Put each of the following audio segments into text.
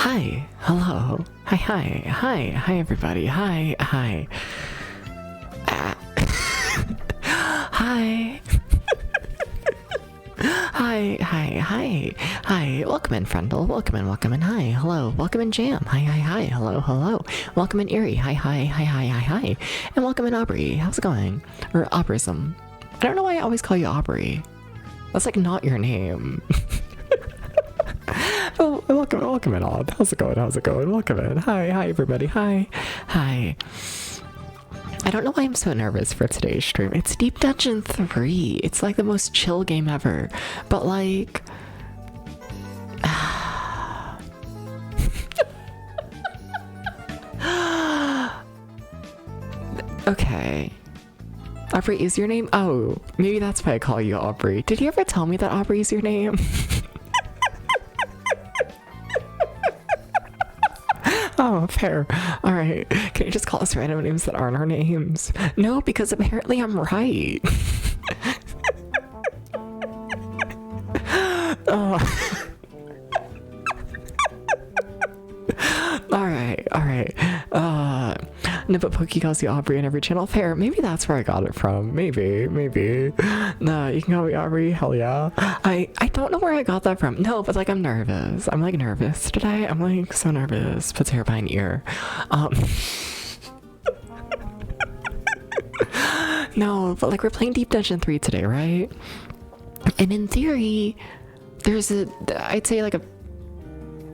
Hi, hello, hi everybody, hi. Hi. Hi, welcome in Frendel, welcome in, hi, hello, welcome in Jam, hi, hello, welcome in Erie, hi, and welcome in Aubrey, how's it going? Or Aubrism. I don't know why I always call you Aubrey. That's like not your name. Oh, welcome in all. How's it going? Welcome in. Hi everybody, hi. I don't know why I'm so nervous for today's stream. It's Deep Dungeon 3. It's like the most chill game ever. But like... Okay. Aubrey is your name? Oh, maybe that's why I call you Aubrey. Did you ever tell me that Aubrey is your name? Oh, fair. Alright. Can you just call us random names that aren't our names? No, because apparently I'm right. Oh. Alright. No, but Pokey calls you Aubrey on every channel. Fair. Maybe that's where I got it from. Maybe. No, you can call me Aubrey. Hell yeah. I don't know where I got that from. No, but like I'm nervous. I'm like nervous today. I'm like so nervous. Puts hair behind ear. No, but like we're playing Deep Dungeon 3 today, right? And in theory, there's I'd say like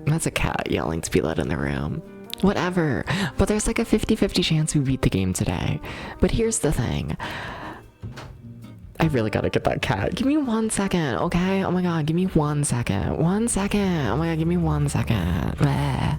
that's a cat yelling to be let in the room. Whatever, but there's like a 50-50 chance we beat the game today. But here's the thing. I really gotta get that cat. Give me 1 second, okay? Oh my god, give me 1 second. 1 second. Oh my god, give me 1 second. Bleh.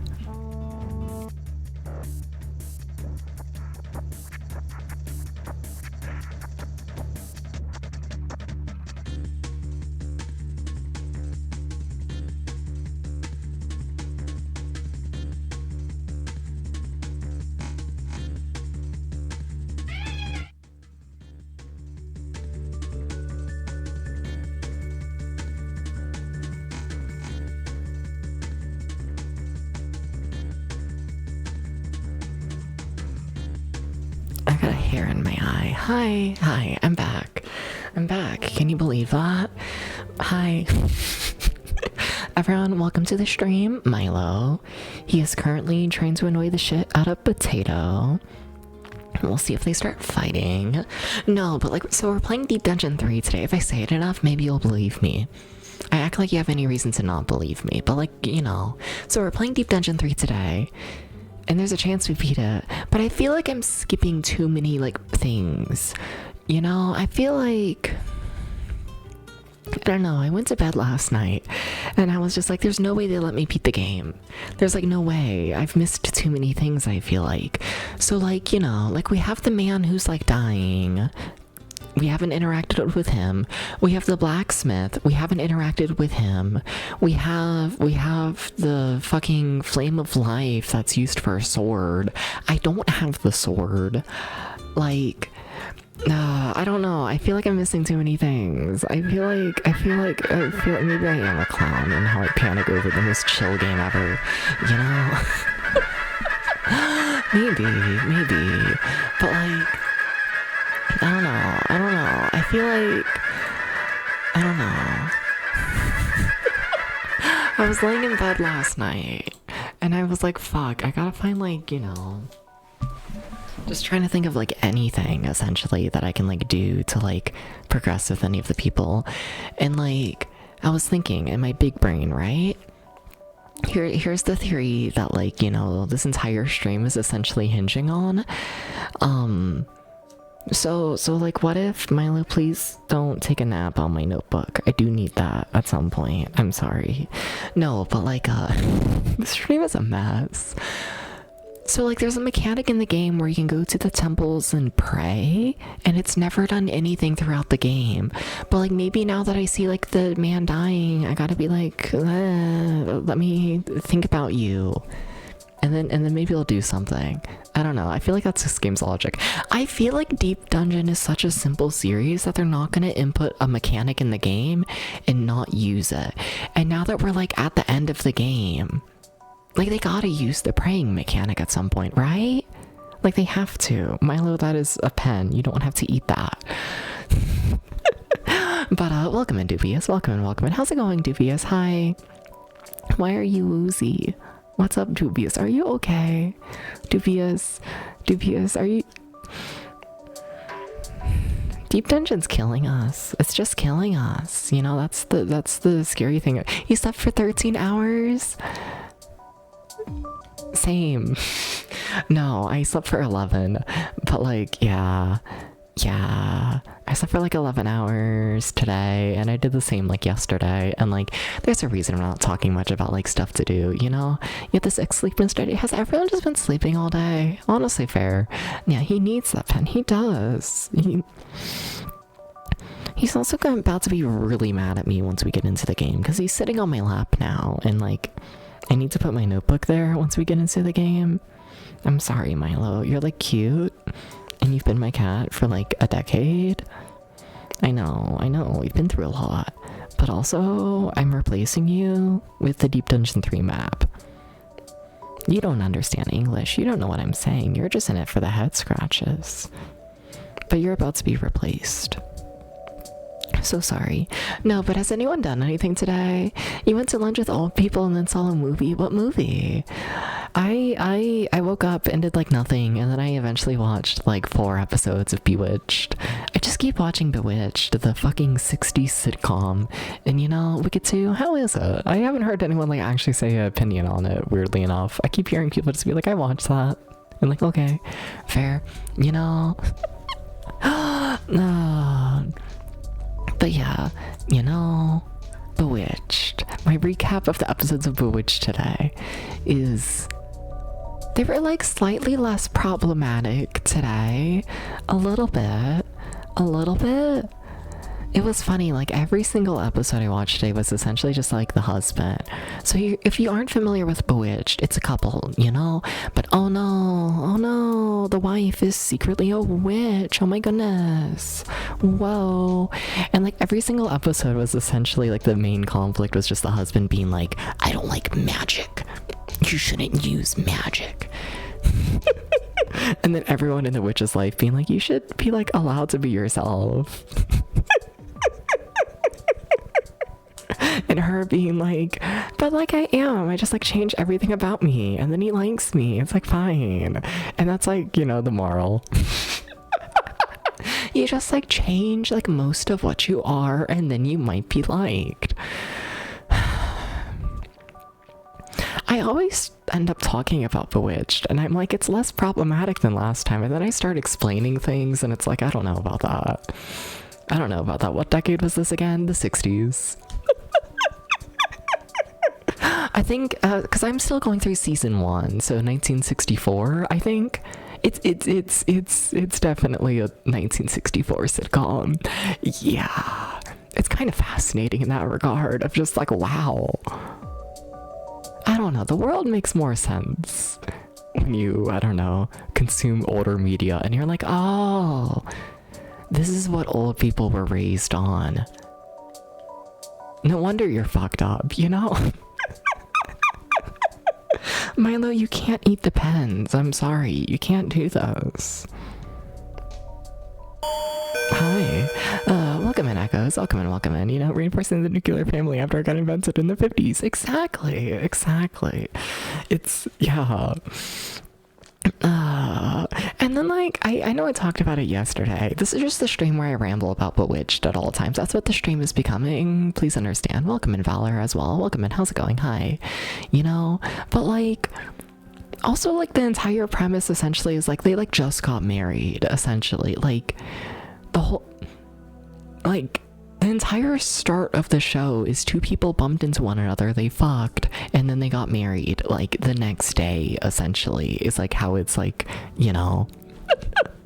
I got a hair in my eye. Hi, I'm back. Can you believe that? Hi. Everyone, welcome to the stream. Milo. He is currently trying to annoy the shit out of Potato. We'll see if they start fighting. No, but like, so we're playing Deep Dungeon 3 today. If I say it enough, maybe you'll believe me. I act like you have any reason to not believe me, but like, you know. So we're playing Deep Dungeon 3 today. And there's a chance we beat it, but I feel like I'm skipping too many like things, you know. I feel like, I don't know, I went to bed last night and I was just like, there's no way they let me beat the game. There's like no way. I've missed too many things, I feel like. So like, you know, like we have the man who's like dying. We haven't interacted with him. We have the blacksmith. We haven't interacted with him. We have the fucking flame of life that's used for a sword. I don't have the sword. Like, I don't know. I feel like I'm missing too many things. I feel like maybe I am a clown and how I panic over the most chill game ever. You know? maybe. But like, I don't know. I feel like, I don't know. I was laying in bed last night and I was like, fuck, I gotta find like, you know, just trying to think of like anything essentially that I can like do to like progress with any of the people. And like, I was thinking in my big brain, right? Here's the theory that like, you know, this entire stream is essentially hinging on. So like, what if, Milo, please don't take a nap on my notebook. I do need that at some point. I'm sorry. No, but like, the stream is a mess. So like, there's a mechanic in the game where you can go to the temples and pray, and it's never done anything throughout the game. But like, maybe now that I see like the man dying, I gotta be like, let me think about you. And then maybe it'll do something. I don't know. I feel like that's this game's logic. I feel like Deep Dungeon is such a simple series that they're not going to input a mechanic in the game and not use it. And now that we're like at the end of the game, Like, they gotta use the praying mechanic at some point, right? Like, they have to. Milo, that is a pen. You don't have to eat that. But, welcome in, Dubious. Welcome in. How's it going, Dubious? Hi. Why are you woozy? What's up, Dubious? Are you okay? Dubious, are you... Deep Dungeon's killing us. It's just killing us. You know, that's the scary thing. You slept for 13 hours? Same. No, I slept for 11. But like, yeah. I slept for like 11 hours today, and I did the same like yesterday. And like, there's a reason I'm not talking much about like stuff to do, you know? You have this sleeping study. Has everyone just been sleeping all day? Honestly, fair. Yeah, he needs that pen. He does. He's also about to be really mad at me once we get into the game, because he's sitting on my lap now, and like, I need to put my notebook there once we get into the game. I'm sorry, Milo. You're like cute, and you've been my cat for like a decade. I know. We've been through a lot. But also, I'm replacing you with the Deep Dungeon 3 map. You don't understand English. You don't know what I'm saying. You're just in it for the head scratches. But you're about to be replaced. So sorry. No, but has anyone done anything today? You went to lunch with old people and then saw a movie. What movie? I woke up and did like nothing, and then I eventually watched like 4 episodes of Bewitched. I just keep watching Bewitched, the fucking 60s sitcom. And you know, Wicked 2, how is it? I haven't heard anyone like actually say an opinion on it, weirdly enough. I keep hearing people just be like, I watched that. And like, okay, fair. You know? No. But yeah, you know, Bewitched. My recap of the episodes of Bewitched today is... They were like slightly less problematic today. A little bit. It was funny, like every single episode I watched today was essentially just like the husband. So if you aren't familiar with Bewitched, it's a couple, you know? But oh no, the wife is secretly a witch. Oh my goodness. Whoa. And like every single episode was essentially like the main conflict was just the husband being like, I don't like magic. You shouldn't use magic. And then everyone in the witch's life being like, you should be like allowed to be yourself. And her being like, but like I am, I just like change everything about me, and then he likes me, it's like fine. And that's like, you know, the moral. You just like change like most of what you are, and then you might be liked. I always end up talking about Bewitched, and I'm like, it's less problematic than last time, and then I start explaining things, and it's like, I don't know about that. What decade was this again? The 60s. I think, because I'm still going through season 1, so 1964, I think. It's definitely a 1964 sitcom. Yeah. It's kind of fascinating in that regard, of just like, wow. I don't know, the world makes more sense when you, I don't know, consume older media, and you're like, oh, this is what old people were raised on. No wonder you're fucked up, you know? Milo, you can't eat the pens. I'm sorry. You can't do those. Hi. Welcome in, Echoes. Welcome in. You know, reinforcing the nuclear family after it got invented in the 50s. Exactly. It's, yeah. And then like I know I talked about it yesterday. This is just the stream where I ramble about Bewitched at all times. That's what the stream is becoming. Please understand. Welcome in, Valor, as well. Welcome in. How's it going? Hi. You know, but like also like the entire premise essentially is like they like just got married, essentially. Like the whole like the entire start of the show is 2 people bumped into one another, they fucked, and then they got married, like, the next day, essentially, is, like, how it's, like, you know,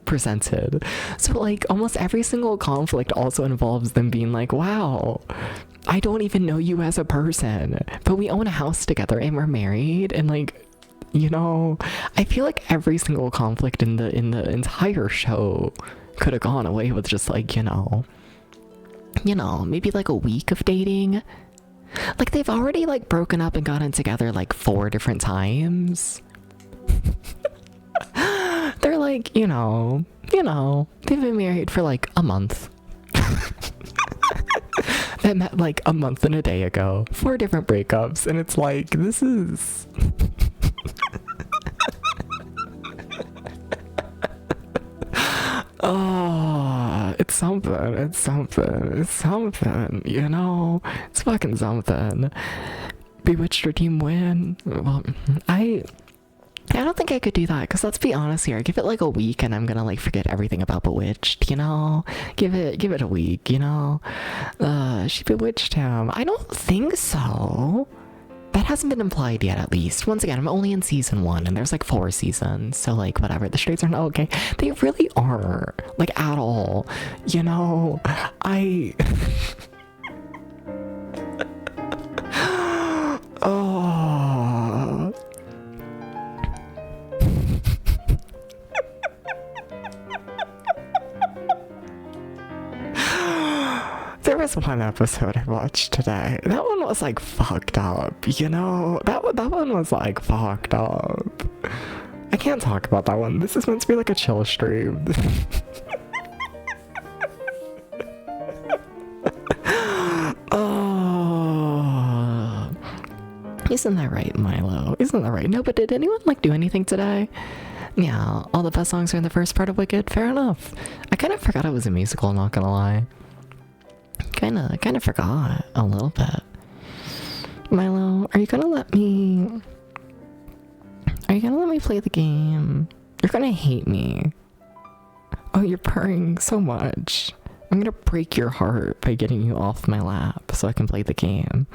presented. So, like, almost every single conflict also involves them being like, wow, I don't even know you as a person, but we own a house together and we're married, and, like, you know, I feel like every single conflict in the entire show could have gone away with just, like, you know, maybe like a week of dating. Like, they've already, like, broken up and gotten together, like, 4 different times. They're like, they've been married for, like, a month. They met, like, a month and a day ago. 4 different breakups, and it's like, this is... Oh, it's something, it's something, you know? It's fucking something. Bewitched or Team Win? Well, I don't think I could do that, because let's be honest here, give it like a week and I'm gonna like forget everything about Bewitched, you know? Give it a week, you know? She bewitched him. I don't think so. That hasn't been implied yet, at least. Once again, I'm only in season 1, and there's like 4 seasons, so like whatever. The straights are not okay. They really are, like, at all. You know, oh. There was one episode I watched today. That one was like fucked up, you know? That one was like fucked up. I can't talk about that one. This is meant to be like a chill stream. Oh. Isn't that right, Milo? Isn't that right? No, but did anyone like do anything today? Yeah, all the best songs are in the first part of Wicked. Fair enough. I kind of forgot it was a musical, not gonna lie. Kind of forgot a little bit. Milo, are you gonna let me play the game? You're gonna hate me. Oh, you're purring so much. I'm gonna break your heart by getting you off my lap so I can play the game.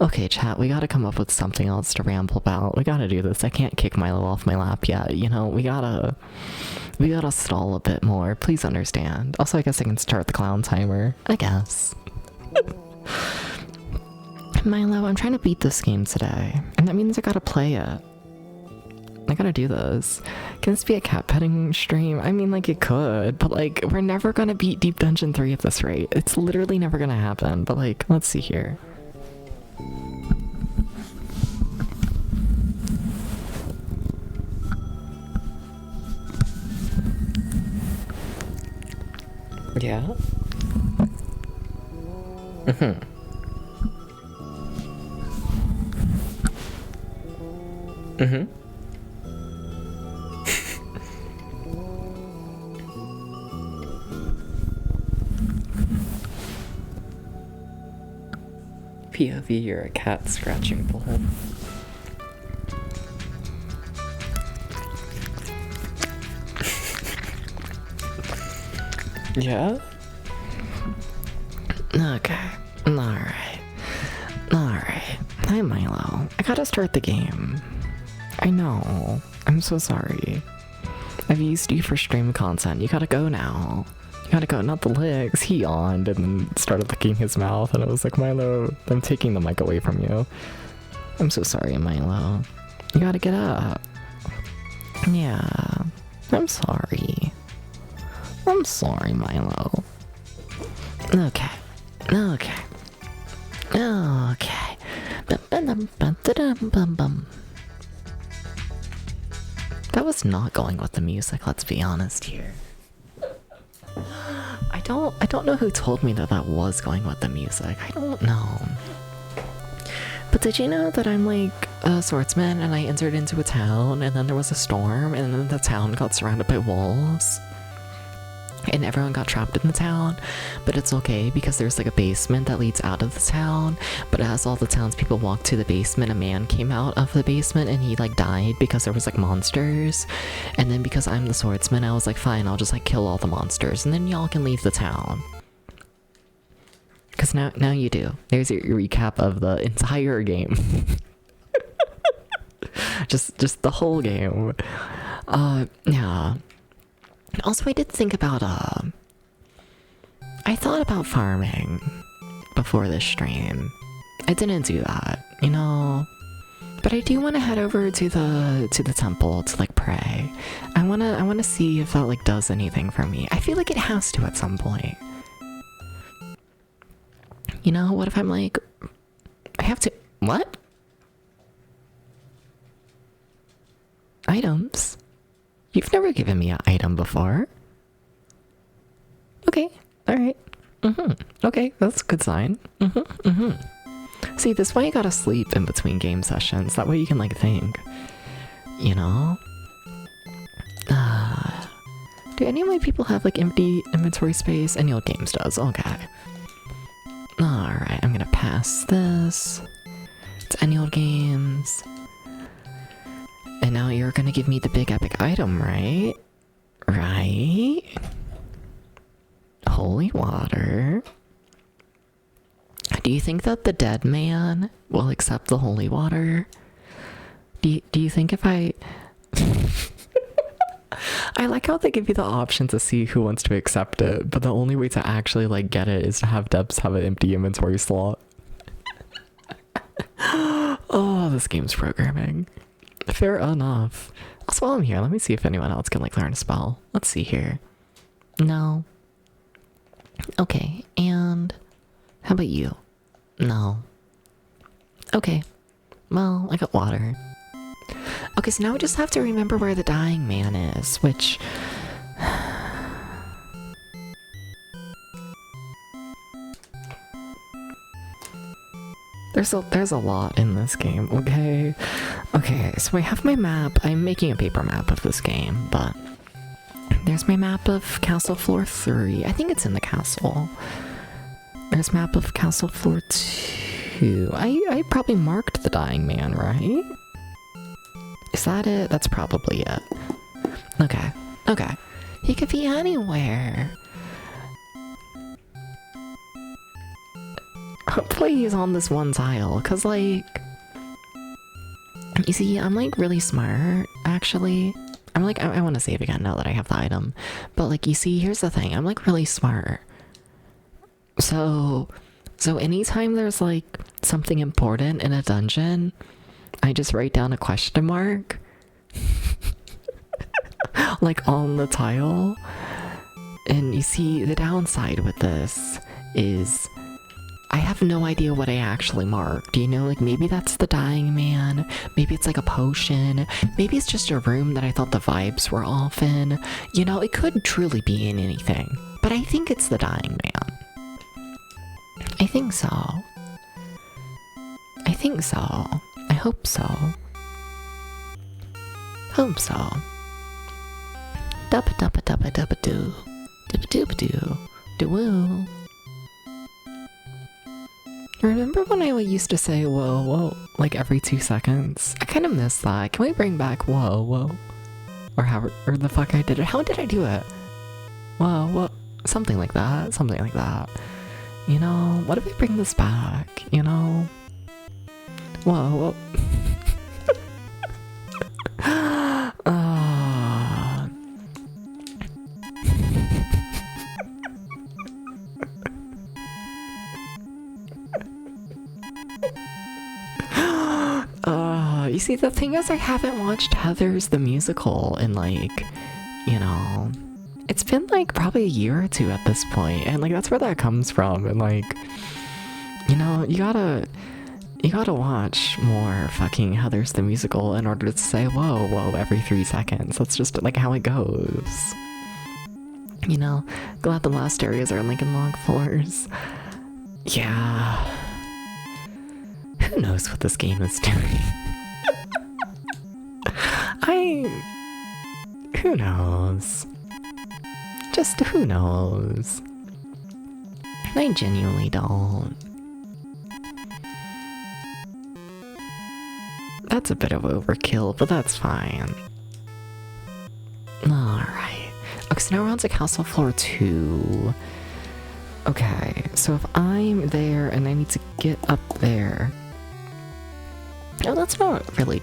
Okay, chat, we gotta come up with something else to ramble about. We gotta do this. I can't kick Milo off my lap yet, you know? We gotta stall a bit more. Please understand. Also, I guess I can start the clown timer. I guess. Milo, I'm trying to beat this game today, and that means I gotta play it. I gotta do this. Can this be a cat petting stream? I mean, like, it could, but like, we're never gonna beat Deep Dungeon 3 at this rate. It's literally never gonna happen, but like, let's see here. Yeah? Mm-hmm. Mm-hmm. POV, you're a cat scratching bull. Yeah? Okay. Alright. Hi, Milo. I gotta start the game. I know. I'm so sorry. I've used you for stream content. You gotta go now. You gotta go. Not the legs. He yawned and then started licking his mouth, and I was like, Milo, I'm taking the mic away from you. I'm so sorry, Milo. You gotta get up. Yeah. I'm sorry. I'm sorry, Milo. Okay. That was not going with the music, let's be honest here. I don't know who told me that was going with the music. I don't know. But did you know that I'm like a swordsman and I entered into a town and then there was a storm and then the town got surrounded by wolves? And everyone got trapped in the town, but it's okay because there's like a basement that leads out of the town, but as all the townspeople walked to the basement, a man came out of the basement and he like died because there was like monsters. And then because I'm the swordsman, I was like, fine, I'll just like kill all the monsters and then y'all can leave the town. Because now you do. There's your recap of the entire game. just the whole game. Yeah. Also, I did think about, I thought about farming before this stream. I didn't do that, you know? But I do want to head over to the temple to, like, pray. I wanna see if that, like, does anything for me. I feel like it has to at some point. You know, what if I'm, like, I have to... What? Items? You've never given me an item before. Okay, alright. Okay, that's a good sign. See, this way you gotta sleep in between game sessions. That way you can, like, think. You know? Do any of my people have, like, empty inventory space? Any old games does. Okay. Alright, I'm gonna pass this. It's any old games. And now you're gonna give me the big epic item, right? Right? Holy water. Do you think that the dead man will accept the holy water? Do you think if I... I like how they give you the option to see who wants to accept it, but the only way to actually, like, get it is to have Debs have an empty inventory slot. Oh, this game's programming. Fair enough. Also, while I'm here, let me see if anyone else can, like, learn a spell. Let's see here. No. Okay, and how about you? No. Okay. Well, I got water. Okay, so now we just have to remember where the dying man is, which... There's a lot in this game, okay? Okay, so I have my map. I'm making a paper map of this game, but... There's my map of Castle Floor 3. I think it's in the castle. There's map of Castle Floor 2. I probably marked the dying man, right? Is that it? That's probably it. Okay. Okay. He could be anywhere. Hopefully he's on this one tile, cause like... You see, I'm like really smart, actually. I'm like, I want to save again now that I have the item. But like, you see, here's the thing. I'm like really smart. So anytime there's like something important in a dungeon, I just write down a question mark. Like on the tile. And you see, the downside with this is I have no idea what I actually marked. You know, like maybe that's the dying man. Maybe it's like a potion. Maybe it's just a room that I thought the vibes were off in. You know, it could truly be in anything. But I think it's the dying man. I think so. I think so. I hope so. Hope so. Dubba dubba dubba dubba doo. Dubba dooba doo. Doo woo. Remember when I used to say whoa, whoa, like every 2 seconds? I kind of miss that. Can we bring back whoa, whoa? Or the fuck I did it? How did I do it? Whoa, whoa. Something like that. Something like that. You know, what if we bring this back? You know? Whoa, whoa. You see, the thing is, I haven't watched Heathers the musical in like, you know, it's been like probably a year or 2 at this point, and like that's where that comes from. And like, you know, you gotta watch more fucking Heathers the musical in order to say whoa, whoa every 3 seconds. That's just like how it goes. You know, glad the last areas are Lincoln Log floors. Yeah. Who knows what this game is doing? Who knows? Just who knows? I genuinely don't. That's a bit of overkill, but that's fine. Alright. Okay, so now we're on to Castle Floor 2. Okay, so if I'm there and I need to get up there... Oh, that's not really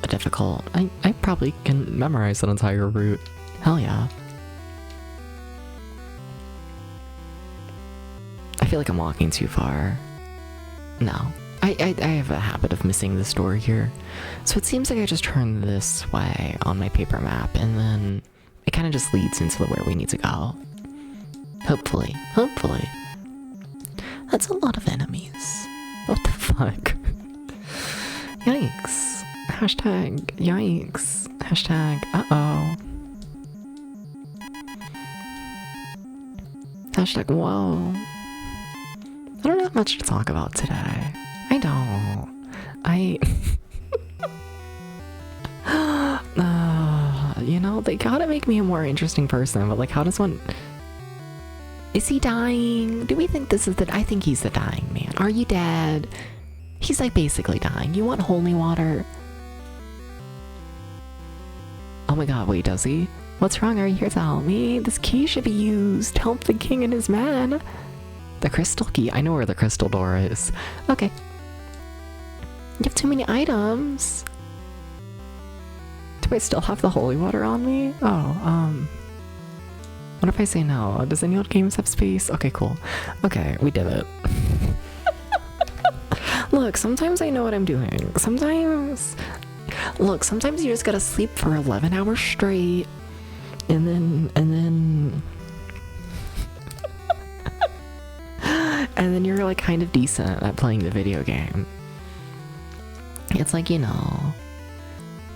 difficult. I probably can memorize an entire route. Hell yeah. I feel like I'm walking too far. No. I have a habit of missing this door here. So it seems like I just turn this way on my paper map, and then it kind of just leads into where we need to go. Hopefully. Hopefully. That's a lot of enemies. What the fuck? Yikes. Hashtag yikes. Hashtag uh-oh. Hashtag whoa. I don't have much to talk about today. I don't. You know, they gotta make me a more interesting person, but like, how does one... Is he dying? Do we think this is I think he's the dying man. Are you dead? He's like basically dying. You want holy water? Oh my god, wait, does he? What's wrong? Are you here to help me? This key should be used. Help the king and his men. The crystal key. I know where the crystal door is. Okay. You have too many items. Do I still have the holy water on me? Oh, what if I say no? Does any old games have space? Okay, cool. Okay, we did it. Look, sometimes I know what I'm doing. Sometimes... Look, sometimes you just gotta sleep for 11 hours straight. And then... and then you're like kind of decent at playing the video game. It's like, you know...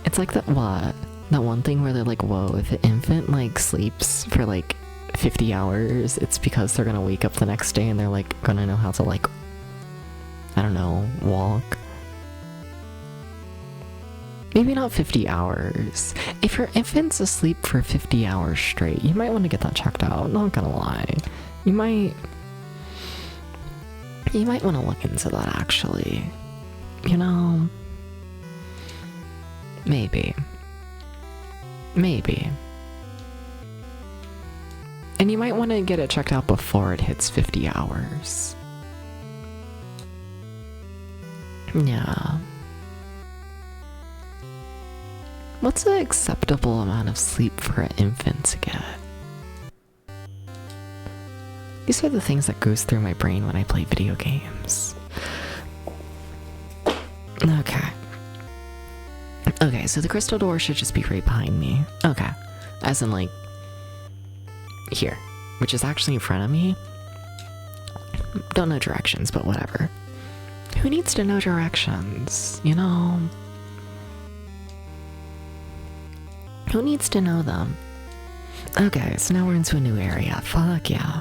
It's like that one thing where they're like, whoa, if an infant like sleeps for like 50 hours, it's because they're gonna wake up the next day and they're like gonna know how to like, I don't know, walk. Maybe not 50 hours. If your infant's asleep for 50 hours straight, you might want to get that checked out, not gonna lie. You might want to look into that actually. You know? Maybe. And you might want to get it checked out before it hits 50 hours. Yeah. What's an acceptable amount of sleep for an infant to get? These are the things that goes through my brain when I play video games. Okay, so the crystal door should just be right behind me. Okay. As in, like, here. Which is actually in front of me. Don't know directions, but whatever. Who needs to know directions? You know? Who needs to know them? Okay, so now we're into a new area. Fuck yeah.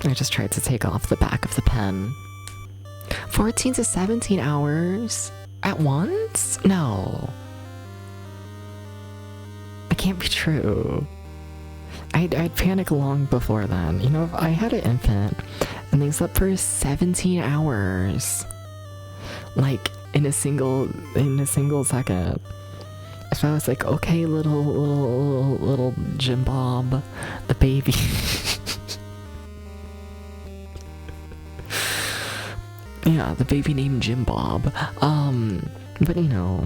I just tried to take off the back of the pen. 14 to 17 hours? At once? No. It can't be true. I'd panic long before then. You know, if I had an infant and they slept for 17 hours, like in a single second, if I was like, okay, little Jim Bob, the baby. Yeah, the baby named Jim Bob. But you know,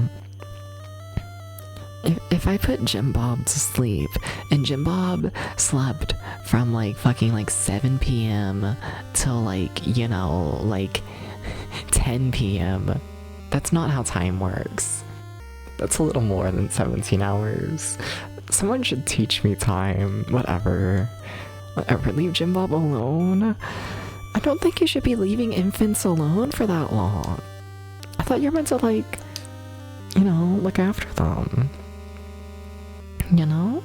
if I put Jim Bob to sleep, and Jim Bob slept from like fucking like 7 p.m. till like, you know, like 10 p.m. That's not how time works. That's a little more than 17 hours. Someone should teach me time. Whatever. Leave Jim Bob alone. I don't think you should be leaving infants alone for that long. I thought you're meant to, like, you know, look after them. You know?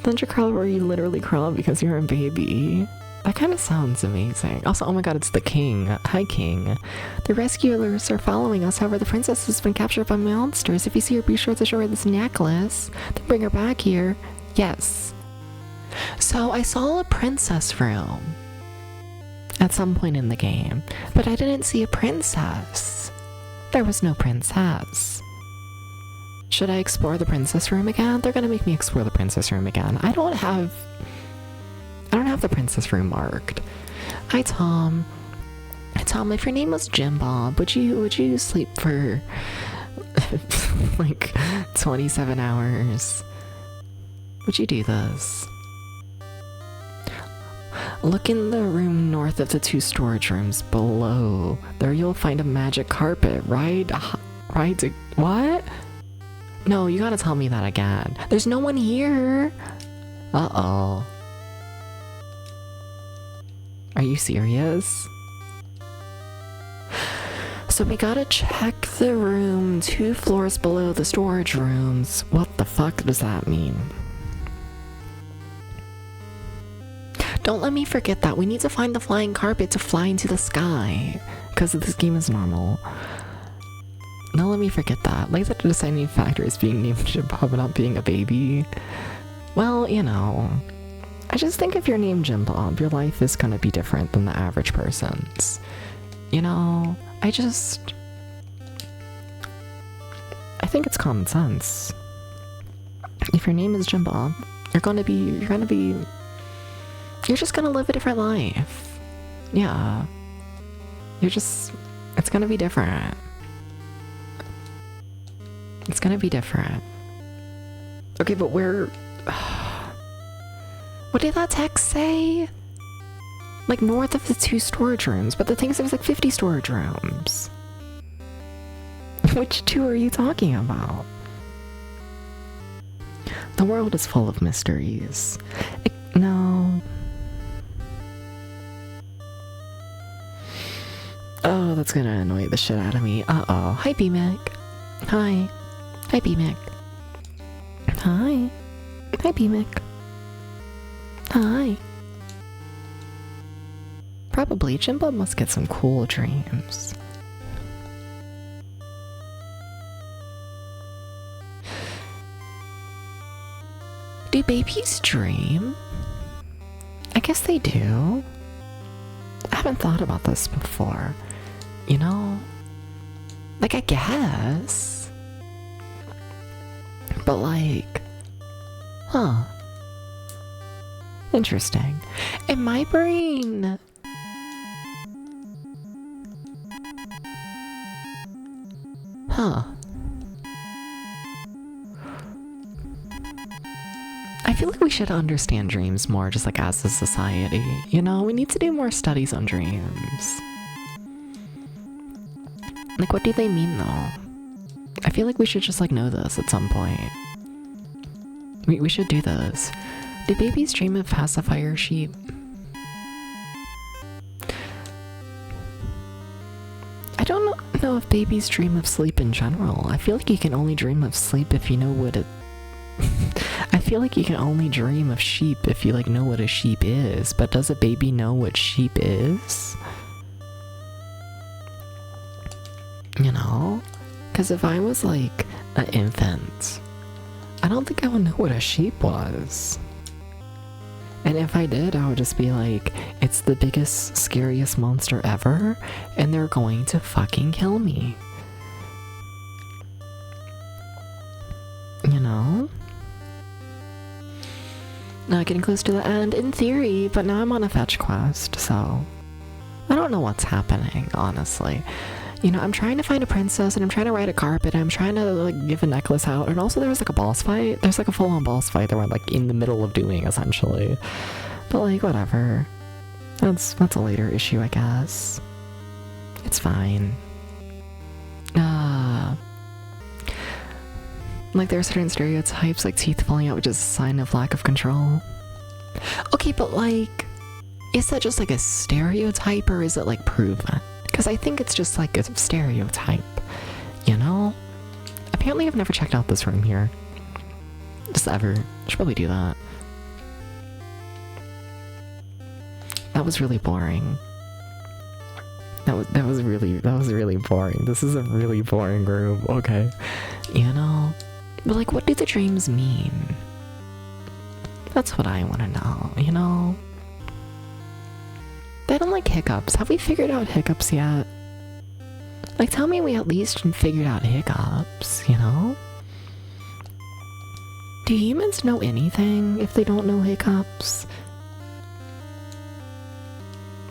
Don't you crawl where you literally crawl because you're a baby? That kind of sounds amazing. Also, oh my god, it's the king. Hi, king. The rescuers are following us. However, the princess has been captured by monsters. If you see her, be sure to show her this necklace. Then bring her back here. Yes. So I saw a princess room at some point in the game, but I didn't see a princess. There was no princess. Should I explore the princess room again? They're gonna make me explore the princess room again. I don't have the princess room marked. Hi, Tom. Hi, Tom. If your name was Jim Bob, would you sleep for like 27 hours? Would you do this? Look in the room north of the 2 storage rooms below. There you'll find a magic carpet. What? No, you gotta tell me that again. There's no one here. Uh-oh. Are you serious? So we gotta check the room 2 floors below the storage rooms. What the fuck does that mean? Don't let me forget that. We need to find the flying carpet to fly into the sky. Because this game is normal. Don't let me forget that. Like, the deciding factor is being named Jim Bob and not being a baby. Well, you know. I just think if you're named Jim Bob, your life is gonna be different than the average person's. You know? I think it's common sense. If your name is Jim Bob, you're just gonna live a different life. Yeah. It's gonna be different. It's gonna be different. Okay, but where... What did that text say? Like, north of the 2 storage rooms, but the thing is there's like 50 storage rooms. Which 2 are you talking about? The world is full of mysteries. No. Oh, that's gonna annoy the shit out of me. Uh-oh. Hi, B-Mac. Hi. Hi, B-Mac. Hi. Hi, B-Mac. Hi. Probably. Jim Bob must get some cool dreams. Do babies dream? I guess they do. I haven't thought about this before. You know? Like, I guess. But like... Huh. Interesting. In my brain... Huh. I feel like we should understand dreams more, just like as a society. You know, we need to do more studies on dreams. Like, what do they mean though? I feel like we should just like know this at some point. We should do this. Do babies dream of pacifier sheep? I don't know if babies dream of sleep in general. I feel like you can only dream of sleep if you know what it... I feel like you can only dream of sheep if you like know what a sheep is, but does a baby know what sheep is? You know? Because if I was like an infant, I don't think I would know what a sheep was. And if I did, I would just be like, it's the biggest, scariest monster ever, and they're going to fucking kill me. You know? Now getting close to the end, in theory, but now I'm on a fetch quest, so... I don't know what's happening, honestly. You know, I'm trying to find a princess, and I'm trying to ride a carpet, and I'm trying to, like, give a necklace out, and also there's, like, a boss fight. There's, like, a full-on boss fight that we're, like, in the middle of doing, essentially. But, like, whatever. That's a later issue, I guess. It's fine. Like, there are certain stereotypes, like teeth falling out, which is a sign of lack of control. Okay, but, like, is that just, like, a stereotype, or is it, like, proven? Because I think it's just like a stereotype, you know? Apparently I've never checked out this room here. Just ever. Should probably do that. That was really boring. That was really boring. This is a really boring room, okay. You know? But like, what do the dreams mean? That's what I want to know, you know? They don't like hiccups. Have we figured out hiccups yet? Like, tell me we at least figured out hiccups, you know? Do humans know anything if they don't know hiccups?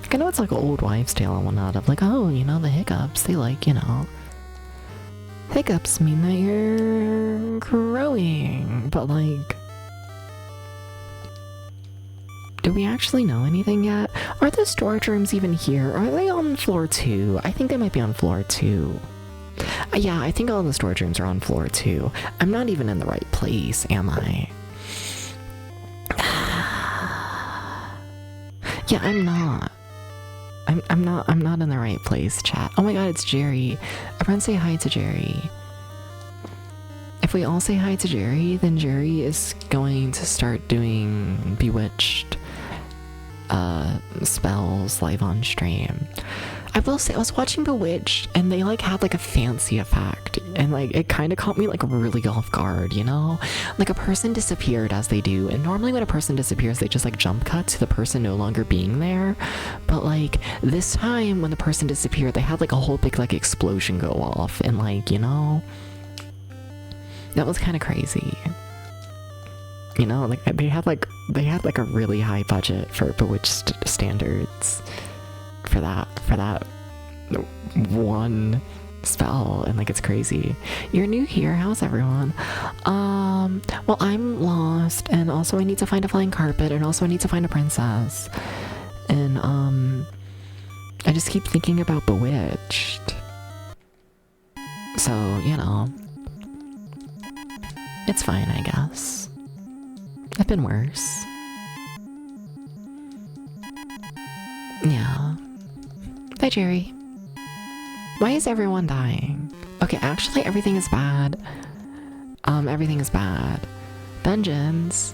Like, I know it's like an old wives' tale and whatnot of like, oh, you know, the hiccups, they like, you know... Hiccups mean that you're growing, but like... Do we actually know anything yet? Are the storage rooms even here? Are they on floor 2? I think they might be on floor 2. Yeah, I think all the storage rooms are on floor 2. I'm not even in the right place, am I? Yeah, I'm not. I'm not in the right place, chat. Oh my god, it's Jerry. Everyone say hi to Jerry. If we all say hi to Jerry, then Jerry is going to start doing Bewitched spells live on stream. I will say, I was watching Bewitched, and they like had like a fancy effect, and like it kind of caught me like really off guard, you know? Like a person disappeared as they do, and normally when a person disappears, they just like jump cut to the person no longer being there. But like this time when the person disappeared, they had like a whole big like explosion go off, and like, you know, that was kind of crazy. You know, like they had like a really high budget for Bewitched standards for that one spell, and like it's crazy. You're new here, how's everyone? Well, I'm lost, and also I need to find a flying carpet, and also I need to find a princess, and I just keep thinking about Bewitched, so you know, it's fine, I guess. I've been worse. Yeah. Bye, Jerry. Why is everyone dying? Okay, actually everything is bad. Everything is bad. Dungeons.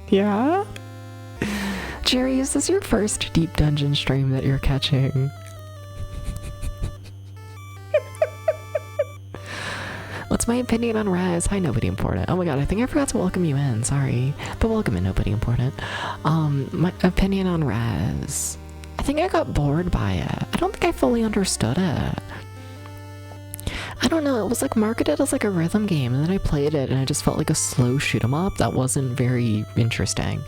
Yeah? Jerry, is this your first deep dungeon stream that you're catching? What's my opinion on Res? Hi, nobody important. Oh my god, I think I forgot to welcome you in. Sorry. But welcome in, nobody important. My opinion on Res. I think I got bored by it. I don't think I fully understood it. I don't know, it was like marketed as like a rhythm game, and then I played it and I just felt like a slow shoot 'em up that wasn't very interesting.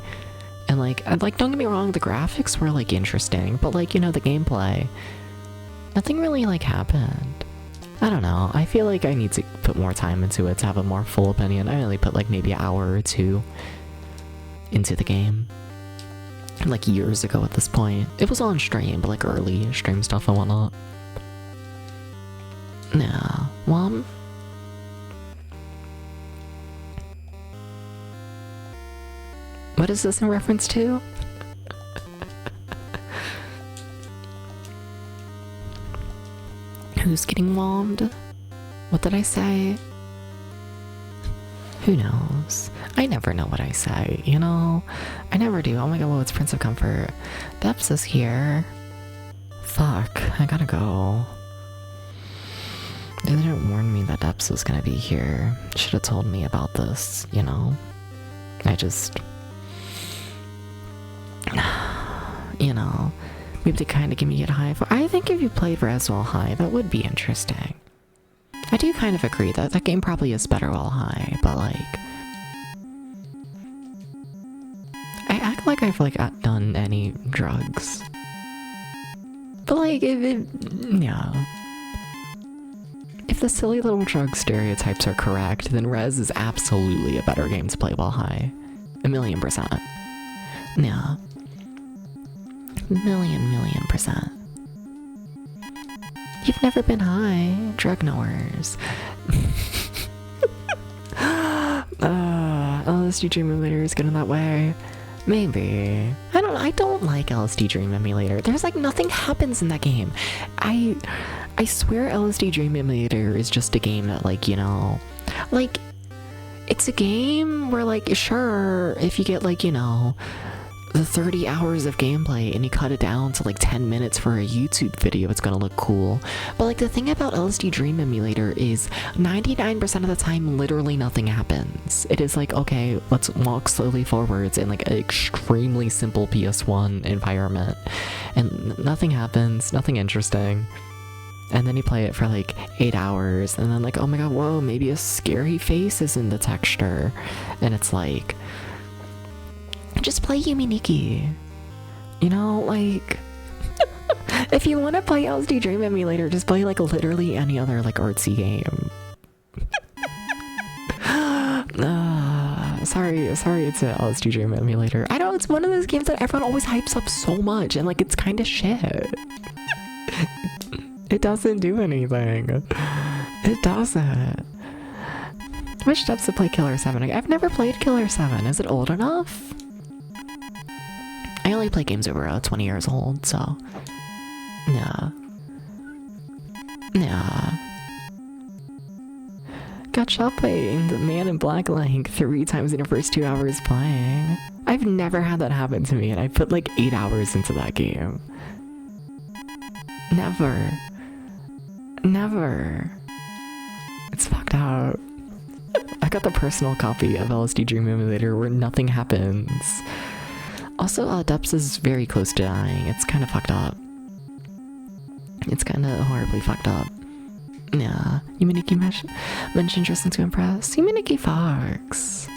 And like don't get me wrong, the graphics were like interesting, but like, you know, the gameplay, nothing really like happened. I don't know, I feel like I need to put more time into it to have a more full opinion. I only put like maybe an hour or two into the game, like years ago at this point. It was on stream, but like early stream stuff and whatnot. Yeah, well, what is this in reference to? Who's getting wommed? What did I say? Who knows? I never know what I say, you know? I never do. Oh my god, well, it's Prince of Comfort. Depths is here. Fuck, I gotta go. They didn't warn me that Depths was gonna be here. Should have told me about this, you know? I just... you know, maybe to kind of give me a high for. I think if you played Res while high, that would be interesting. I do kind of agree that that game probably is better while high, but like, I act like I've like done any drugs, but like yeah. If the silly little drug stereotypes are correct, then Res is absolutely a better game to play while high. 1,000,000%. Yeah. 1,000,000,000%. You've never been high, drug knowers. LSD Dream Emulator is good in that way. Maybe. I don't like LSD Dream Emulator. There's like nothing happens in that game. I swear LSD Dream Emulator is just a game that, like, you know, like, it's a game where, like, sure, if you get, like, you know, the 30 hours of gameplay and you cut it down to like 10 minutes for a YouTube video, it's gonna look cool. But like the thing about LSD Dream Emulator is 99% of the time literally nothing happens. It is like, okay, let's walk slowly forwards in like an extremely simple PS1 environment, and nothing happens, nothing interesting. And then you play it for like 8 hours, and then like, oh my god, whoa, maybe a scary face is in the texture, and it's like, just play Yume Nikki. You know, like, if you want to play LSD Dream Emulator, just play like literally any other like artsy game. Sorry, it's a LSD Dream Emulator. I know, it's one of those games that everyone always hypes up so much, and like it's kind of shit. It doesn't do anything. It doesn't. Which steps to play Killer 7? I've never played Killer 7. Is it old enough? only play games over 20 years old, so yeah. Yeah. Got shot by the Man in Black like 3 times in the first 2 hours playing. I've never had that happen to me, and I put like 8 hours into that game. Never. Never. It's fucked out. I got the personal copy of LSD Dream Emulator where nothing happens. Also, Depths is very close to dying. It's kind of fucked up. It's kind of horribly fucked up. Yeah. Yuminiki mentioned Tristan to impress. Yuminiki Fox.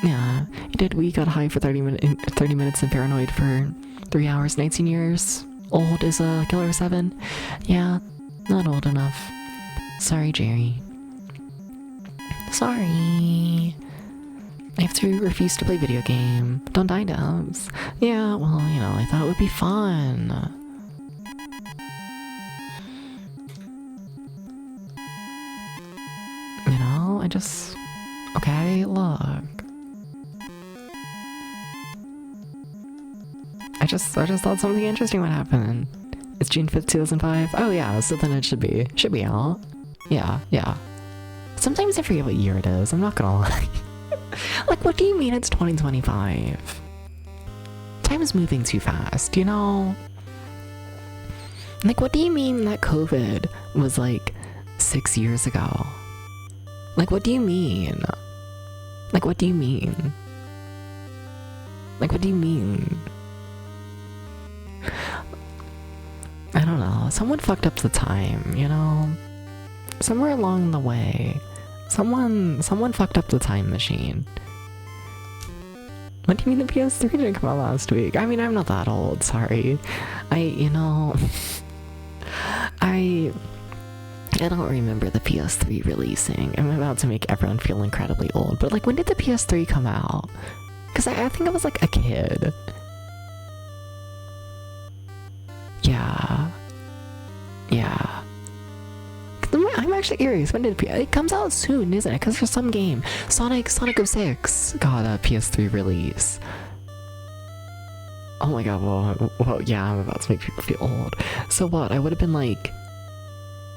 Yeah. He did We Got High for 30 minutes and Paranoid for 3 hours. 19 years old is a Killer 7. Yeah. Not old enough. Sorry, Jerry. Sorry. I have to refuse to play video game. Don't die, Dubs. Yeah, well, you know, I thought it would be fun. You know, I just... Okay, look. I just thought something interesting would happen. It's June 5th, 2005. Oh yeah, so then it should be out. Yeah, yeah. Sometimes I forget what year it is, I'm not gonna lie. Like, what do you mean it's 2025? Time is moving too fast, you know? Like, what do you mean that COVID was like 6 years ago? Like, what do you mean? Like, what do you mean? Like, what do you mean? I don't know. Someone fucked up the time, you know? Somewhere along the way, someone fucked up the time machine. What do you mean the PS3 didn't come out last week? I mean, I'm not that old, sorry. You know... I don't remember the PS3 releasing. I'm about to make everyone feel incredibly old, but like, when did the PS3 come out? Because I think I was like a kid. Yeah. Yeah. I'm actually curious. When did it comes out soon, isn't it? Because for some game, Sonic 06 got a PS3 release. Oh my god, well, yeah, I'm about to make people feel old. So what? I would have been like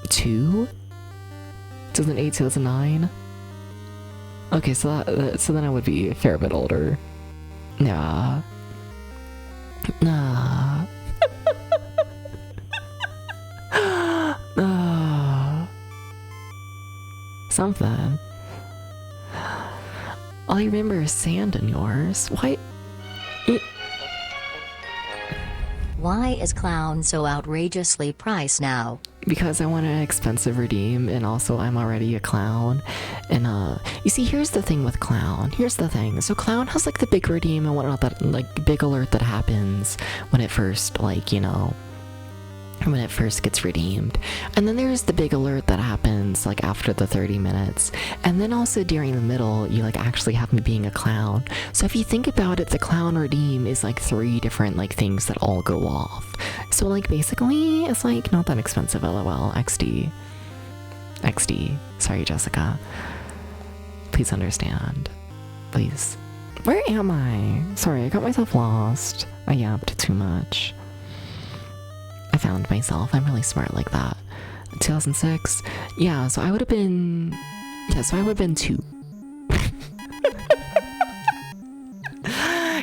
2? 2008, 2009? Okay, so then I would be a fair bit older. Yeah. Nah. Something. All I remember is sand in yours. Why is Clown so outrageously priced now? Because I want an expensive redeem, and also I'm already a clown. And you see, here's the thing with Clown. Here's the thing. So Clown has like the big redeem and whatnot, that like big alert that happens when it first, like, you know, when it first gets redeemed. And then there's the big alert that happens like after the 30 minutes. And then also during the middle, you like actually have me being a clown. So if you think about it, the clown redeem is like 3 different like things that all go off. So like basically it's like not that expensive, lol. XD. Sorry, Jessica. Please understand. Please. Where am I? Sorry, I got myself lost. I yapped too much. I found myself. I'm really smart like that. 2006? Yeah, so I would have been... Yeah, so I would have been 2.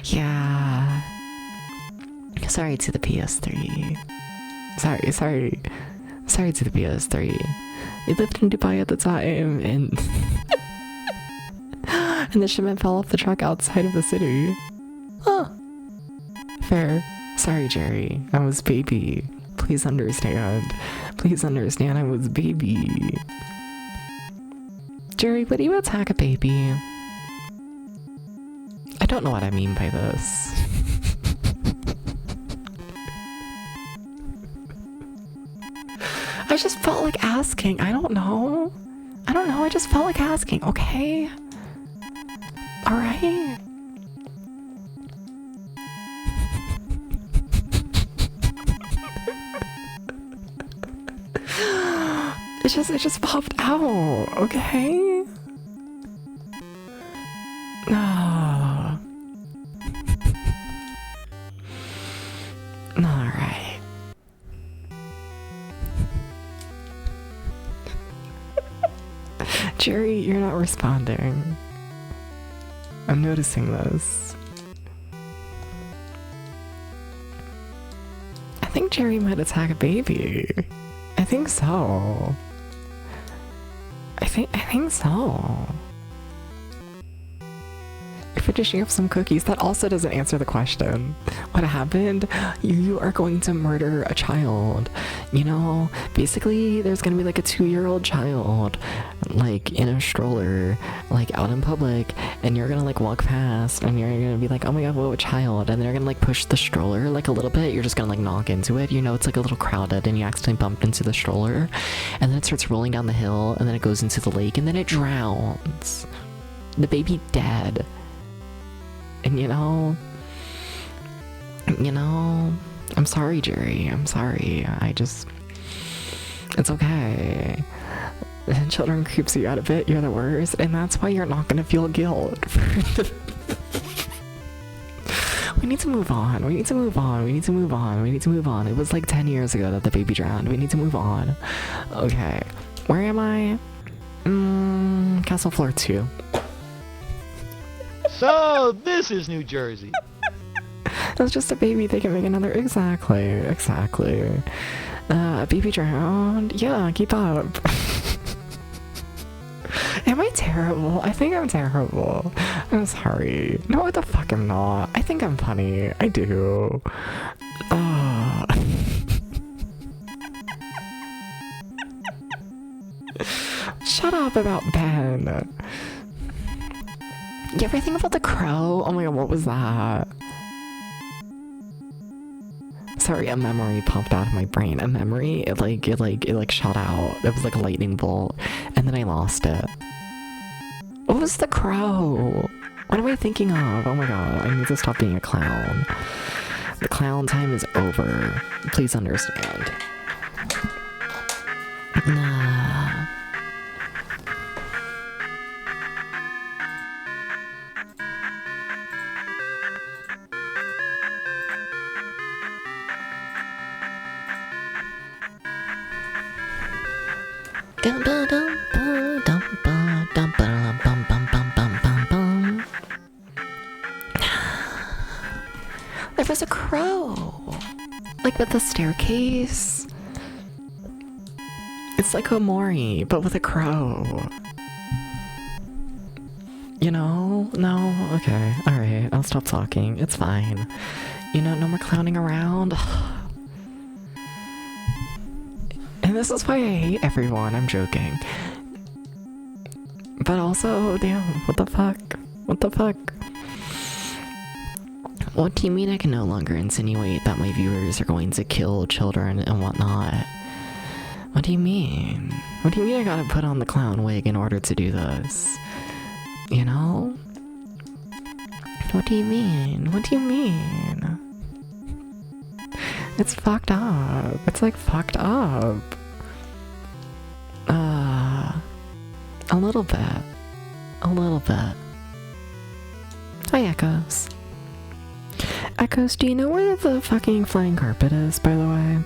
Yeah. Sorry to the PS3. Sorry to the PS3. I lived in Dubai at the time, and... and the shipment fell off the truck outside of the city. Huh. Fair. Sorry, Jerry. I was baby. Please understand. Please understand I was baby. Jerry, would you attack a baby? I don't know what I mean by this. I just felt like asking. I don't know. I just felt like asking, okay? Alright? It just popped out, okay? No. Jerry, you're not responding. I'm noticing this. I think Jerry might attack a baby. I think so. I think so. You're finishing up some cookies. That also doesn't answer the question. What happened? You are going to murder a child. You know, basically there's gonna be like a 2-year-old child like in a stroller, like out in public, and you're gonna like walk past and you're gonna be like, oh my god, whoa, a child, and they're gonna like push the stroller like a little bit. You're just gonna like knock into it. You know, it's like a little crowded and you accidentally bumped into the stroller, and then it starts rolling down the hill, and then it goes into the lake, and then it drowns. The baby dead. And you know, I'm sorry, Jerry. I'm sorry. It's okay. Children creeps you out a bit. You're the worst, and that's why you're not gonna feel guilt. We need to move on. We need to move on. We need to move on. We need to move on. It was like 10 years ago that the baby drowned. We need to move on. Okay. Where am I? Castle floor 2. So, this is New Jersey. That's just a baby. They can make another. Exactly. A baby drowned. Yeah, keep up. Am I terrible? I think I'm terrible. I'm sorry. No, what the fuck, I'm not. I think I'm funny. I do. Shut up about Ben. You ever think about the crow? Oh my god, what was that? Sorry, a memory popped out of my brain. A memory, it shot out. It was like a lightning bolt, and then I lost it. What was the crow? What am I thinking of? Oh my god, I need to stop being a clown. The clown time is over. Please understand. Nah. There was a crow, like with a staircase. It's like a Mori, but with a crow. You know? No? Okay, alright, I'll stop talking. It's fine. You know, no more clowning around. And this is why I hate everyone. I'm joking. But also, damn, what the fuck? What the fuck? What do you mean I can no longer insinuate that my viewers are going to kill children and whatnot? What do you mean? What do you mean I gotta put on the clown wig in order to do this? You know? What do you mean? What do you mean? It's fucked up. It's like fucked up. A little bit. A little bit. Hi, Echoes. Echoes, do you know where the fucking flying carpet is, by the way?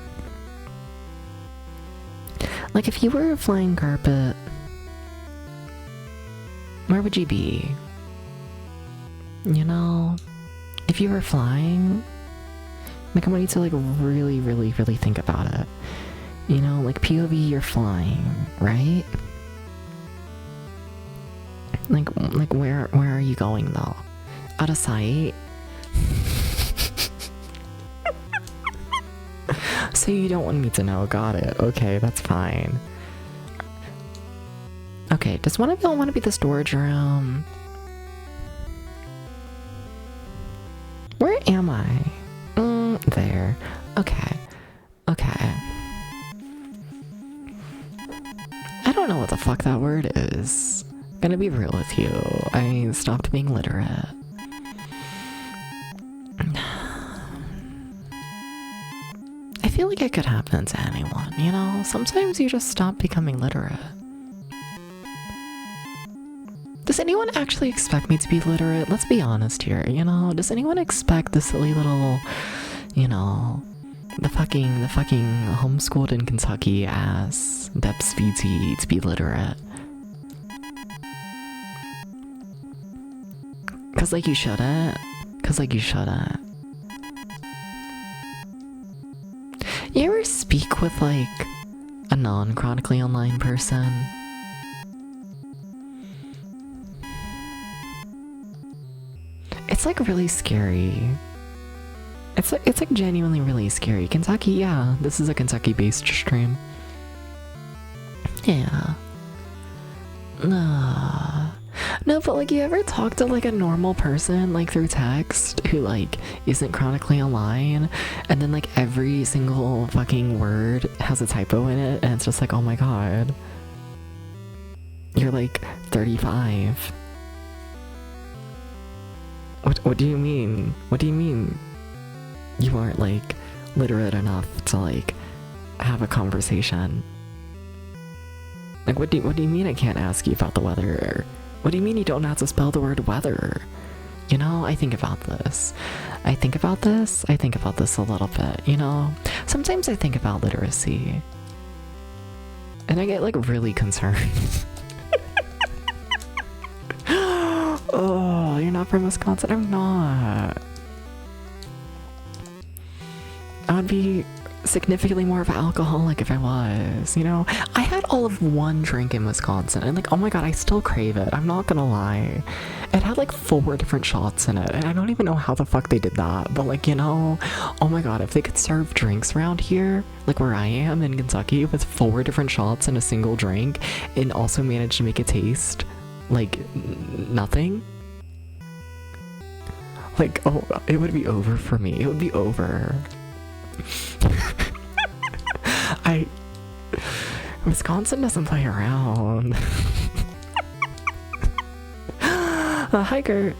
Like, if you were a flying carpet, where would you be? You know? If you were flying, like, I want you to, like, really, really, really think about it. You know, like, POV, you're flying, right? Like, where are you going, though? Out of sight? So you don't want me to know, got it. Okay, that's fine. Okay, does one of y'all want to be the storage room? Where am I? There. Okay. Okay. I don't know what the fuck that word is. Gonna be real with you. I stopped being literate. I feel like it could happen to anyone, you know? Sometimes you just stop becoming literate. Does anyone actually expect me to be literate? Let's be honest here, you know? Does anyone expect the silly little, you know, the fucking homeschooled in Kentucky ass Deps VT to be literate? Cause like you shouldn't. Cause like you shouldn't. You ever speak with like a non-chronically online person? It's like really scary. It's like genuinely really scary. Kentucky, yeah. This is a Kentucky-based stream. Yeah. No, but like you ever talk to like a normal person like through text who like isn't chronically online and then like every single fucking word has a typo in it and it's just like, oh my god. You're like 35. What do you mean? What do you mean? You aren't like literate enough to like have a conversation. Like what do you mean I can't ask you about the weather? What do you mean you don't know how to spell the word weather? You know, I think about this. I think about this a little bit, you know? Sometimes I think about literacy. And I get like really concerned. Oh, you're not from Wisconsin? I'm not. I would be significantly more of an alcoholic if I was, you know? I had all of one drink in Wisconsin and like, oh my god, I still crave it. I'm not gonna lie. It had like 4 different shots in it and I don't even know how the fuck they did that, but like, you know, oh my god, if they could serve drinks around here, like where I am in Kentucky with 4 different shots in a single drink and also manage to make it taste like nothing, like, oh, it would be over for me. It would be over. Wisconsin doesn't play around. Hi Gert.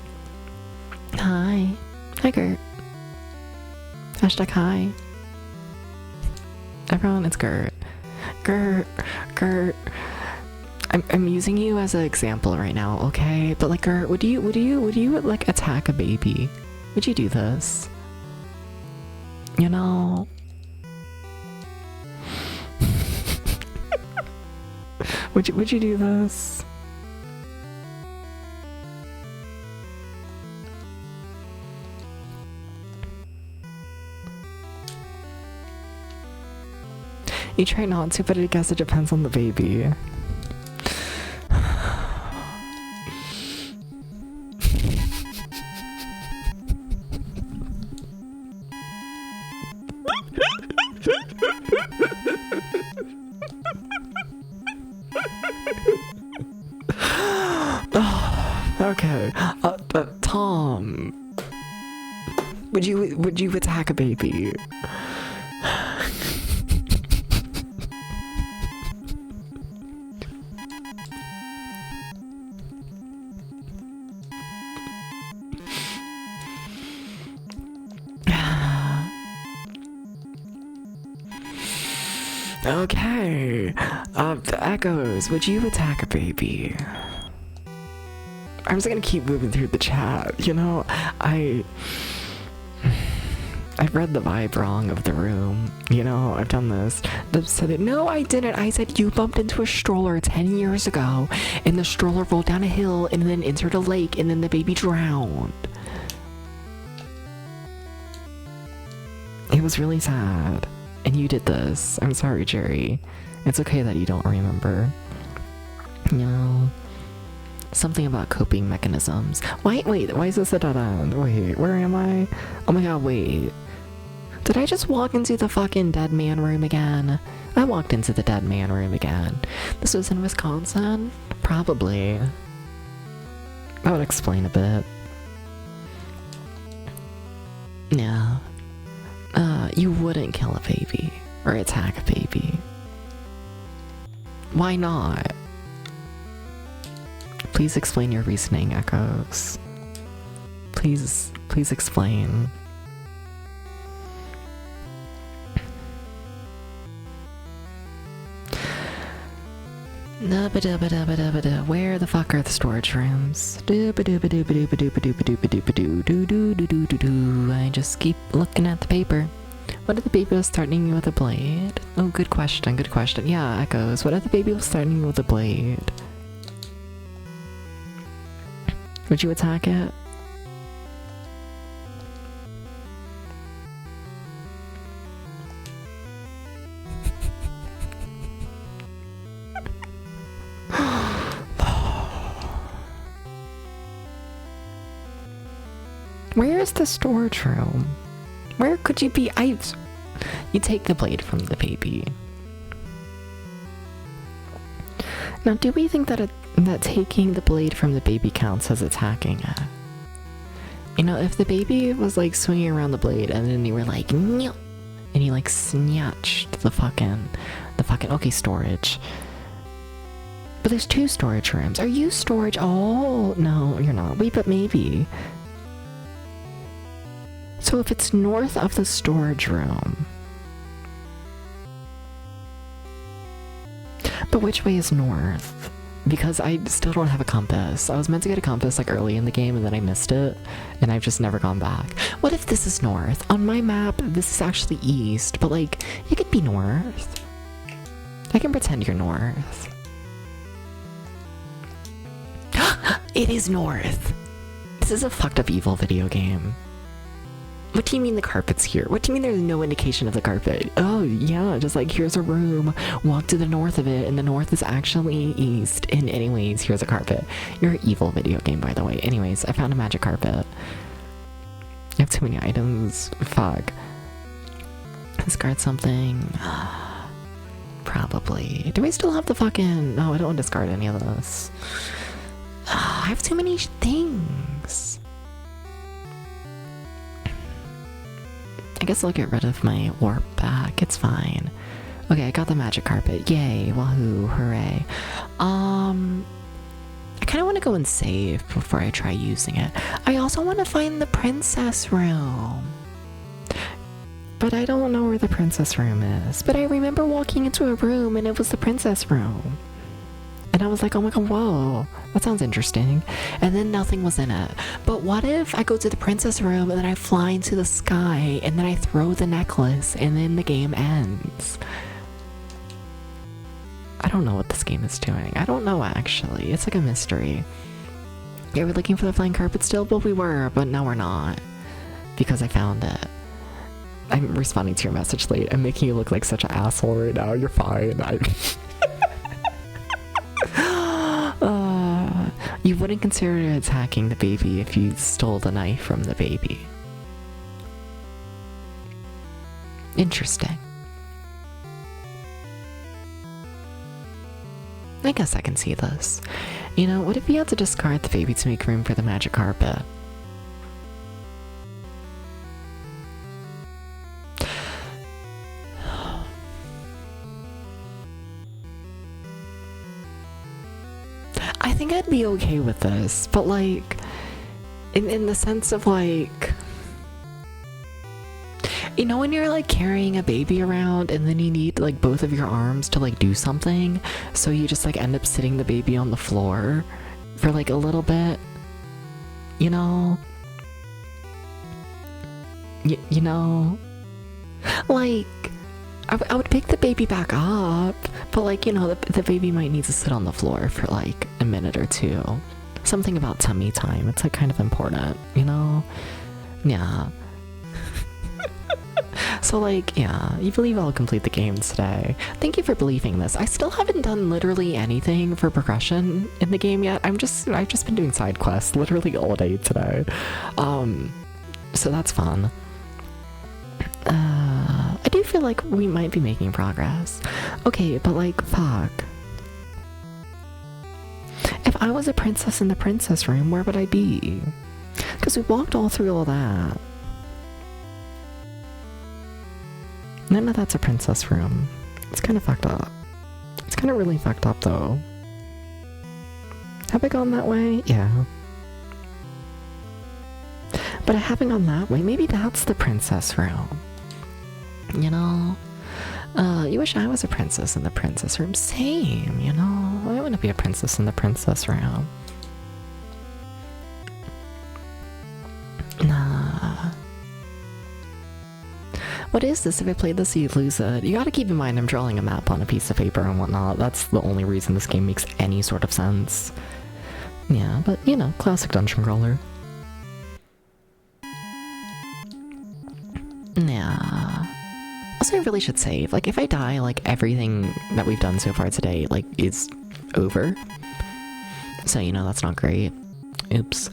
Hi. Hi Gert. Hashtag hi. Everyone, it's Gert. Gert. I'm using you as an example right now, okay? But like Gert, would you like attack a baby? Would you do this? You know? Would you do this? You try not to, but I guess it depends on the baby. Okay, Tom, would you attack a baby? Okay, Echoes, would you attack a baby? I'm just gonna keep moving through the chat, you know? I've read the vibe wrong of the room, you know? I've done this. They've said it. No, I didn't. I said you bumped into a stroller 10 years ago, and the stroller rolled down a hill and then entered a lake, and then the baby drowned. It was really sad. And you did this. I'm sorry, Jerry. It's okay that you don't remember. You know? Something about coping mechanisms. Wait, why is this a dead end? Wait, where am I? Oh my god, wait. Did I just walk into the fucking dead man room again? I walked into the dead man room again. This was in Wisconsin? Probably. That would explain a bit. Yeah. You wouldn't kill a baby. Or attack a baby. Why not? Please explain your reasoning, Echoes. Please explain. Where the fuck are the storage rooms? I just keep looking at the paper. What if the baby was threatening you with a blade? Oh, good question, good question. Yeah, Echoes. What if the baby was threatening you with a blade? Would you attack it? Where is the storage room? Where could you be? You take the blade from the baby. Now, do we think that that taking the blade from the baby counts as attacking it? You know, if the baby was like swinging around the blade and then you were like, "Nyeh," and he like snatched the fucking, okay, storage. But there's 2 storage rooms. Are you storage? Oh, no, you're not. Wait, but maybe. So if it's north of the storage room. But which way is north? Because I still don't have a compass. I was meant to get a compass like early in the game and then I missed it. And I've just never gone back. What if this is north? On my map, this is actually east. But like, you could be north. I can pretend you're north. It is north. This is a fucked up evil video game. What do you mean the carpet's here? What do you mean there's no indication of the carpet? Oh, yeah, just like here's a room, walk to the north of it, and the north is actually east. And anyways, here's a carpet. You're an evil video game, by the way. Anyways, I found a magic carpet. I have too many items. Fuck. Discard something. Probably. Do I still have the fucking... No, I don't want to discard any of this. I have too many things. I guess I'll get rid of my warp back. It's fine. Okay, I got the magic carpet. Yay, wahoo, hooray. I kind of want to go and save before I try using it. I also want to find the princess room. But I don't know where the princess room is. But I remember walking into a room and it was the princess room. And I was like, oh my god, whoa, that sounds interesting. And then nothing was in it. But what if I go to the princess room and then I fly into the sky and then I throw the necklace and then the game ends? I don't know what this game is doing. I don't know, actually. It's like a mystery. Yeah, we're looking for the flying carpet still? Well, we were, but now we're not. Because I found it. I'm responding to your message late. I'm making you look like such an asshole right now. You're fine. You wouldn't consider attacking the baby if you stole the knife from the baby. Interesting. I guess I can see this. You know, what if you had to discard the baby to make room for the magic carpet? I think I'd be okay with this, but like, in the sense of like, you know when you're like carrying a baby around and then you need like both of your arms to like do something, so you just like end up sitting the baby on the floor for like a little bit, you know? You know? Like, I would pick the baby back up, but like, you know, the baby might need to sit on the floor for like a minute or two. Something about tummy time. It's like kind of important, you know? Yeah. So like, yeah, you believe I'll complete the game today. Thank you for believing this. I still haven't done literally anything for progression in the game yet. I've just been doing side quests literally all day today. So that's fun. I do feel like we might be making progress. Okay, but like, fuck. If I was a princess in the princess room, where would I be? Because we walked all through all that. None of that's a princess room. It's kind of fucked up. It's kind of really fucked up, though. Have I gone that way? Yeah. But I haven't gone that way. Maybe that's the princess room. You know? You wish I was a princess in the princess room. Same, you know? I want to be a princess in the princess room. Nah. What is this? If I play this, you lose it. You gotta keep in mind I'm drawing a map on a piece of paper and whatnot. That's the only reason this game makes any sort of sense. Yeah, but, you know, classic dungeon crawler. Yeah. Also, I really should save. Like, if I die, like, everything that we've done so far today, like, is over. So, you know, that's not great. Oops.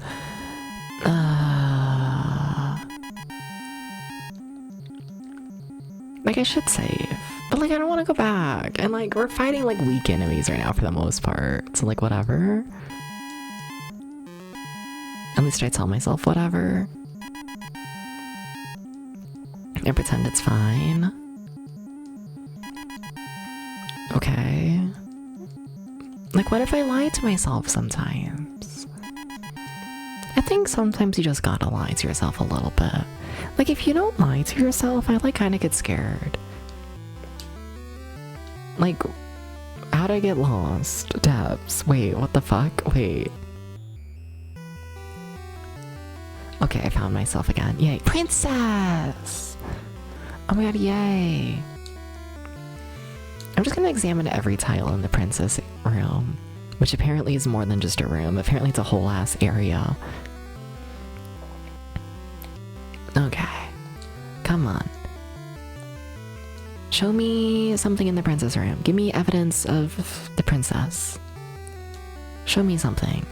Like, I should save. But, like, I don't want to go back. And, like, we're fighting, like, weak enemies right now for the most part. So, like, whatever. At least I tell myself whatever. I pretend it's fine. Okay. Like, what if I lie to myself sometimes? I think sometimes you just gotta lie to yourself a little bit. Like, if you don't lie to yourself, I, like, kind of get scared. Like, how'd I get lost? Debs. Wait, what the fuck? Wait. Okay, I found myself again. Yay. Princess! Oh my god, yay. I'm just gonna examine every tile in the princess room, which apparently is more than just a room. Apparently it's a whole ass area. Okay. Come on. Show me something in the princess room. Give me evidence of the princess. Show me something.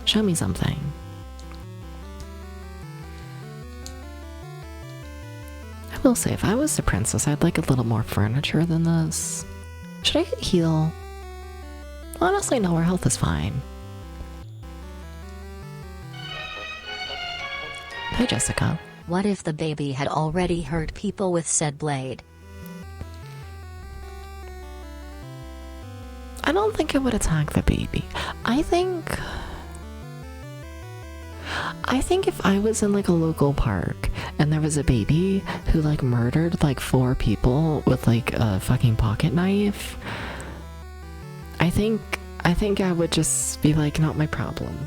Show me something. I will say, if I was the princess, I'd like a little more furniture than this. Should I heal? Honestly, no, our health is fine. Hi, Jessica. What if the baby had already hurt people with said blade? I don't think it would attack the baby. I think if I was in like a local park and there was a baby who like murdered like 4 people with like a fucking pocket knife, I think I would just be like, not my problem.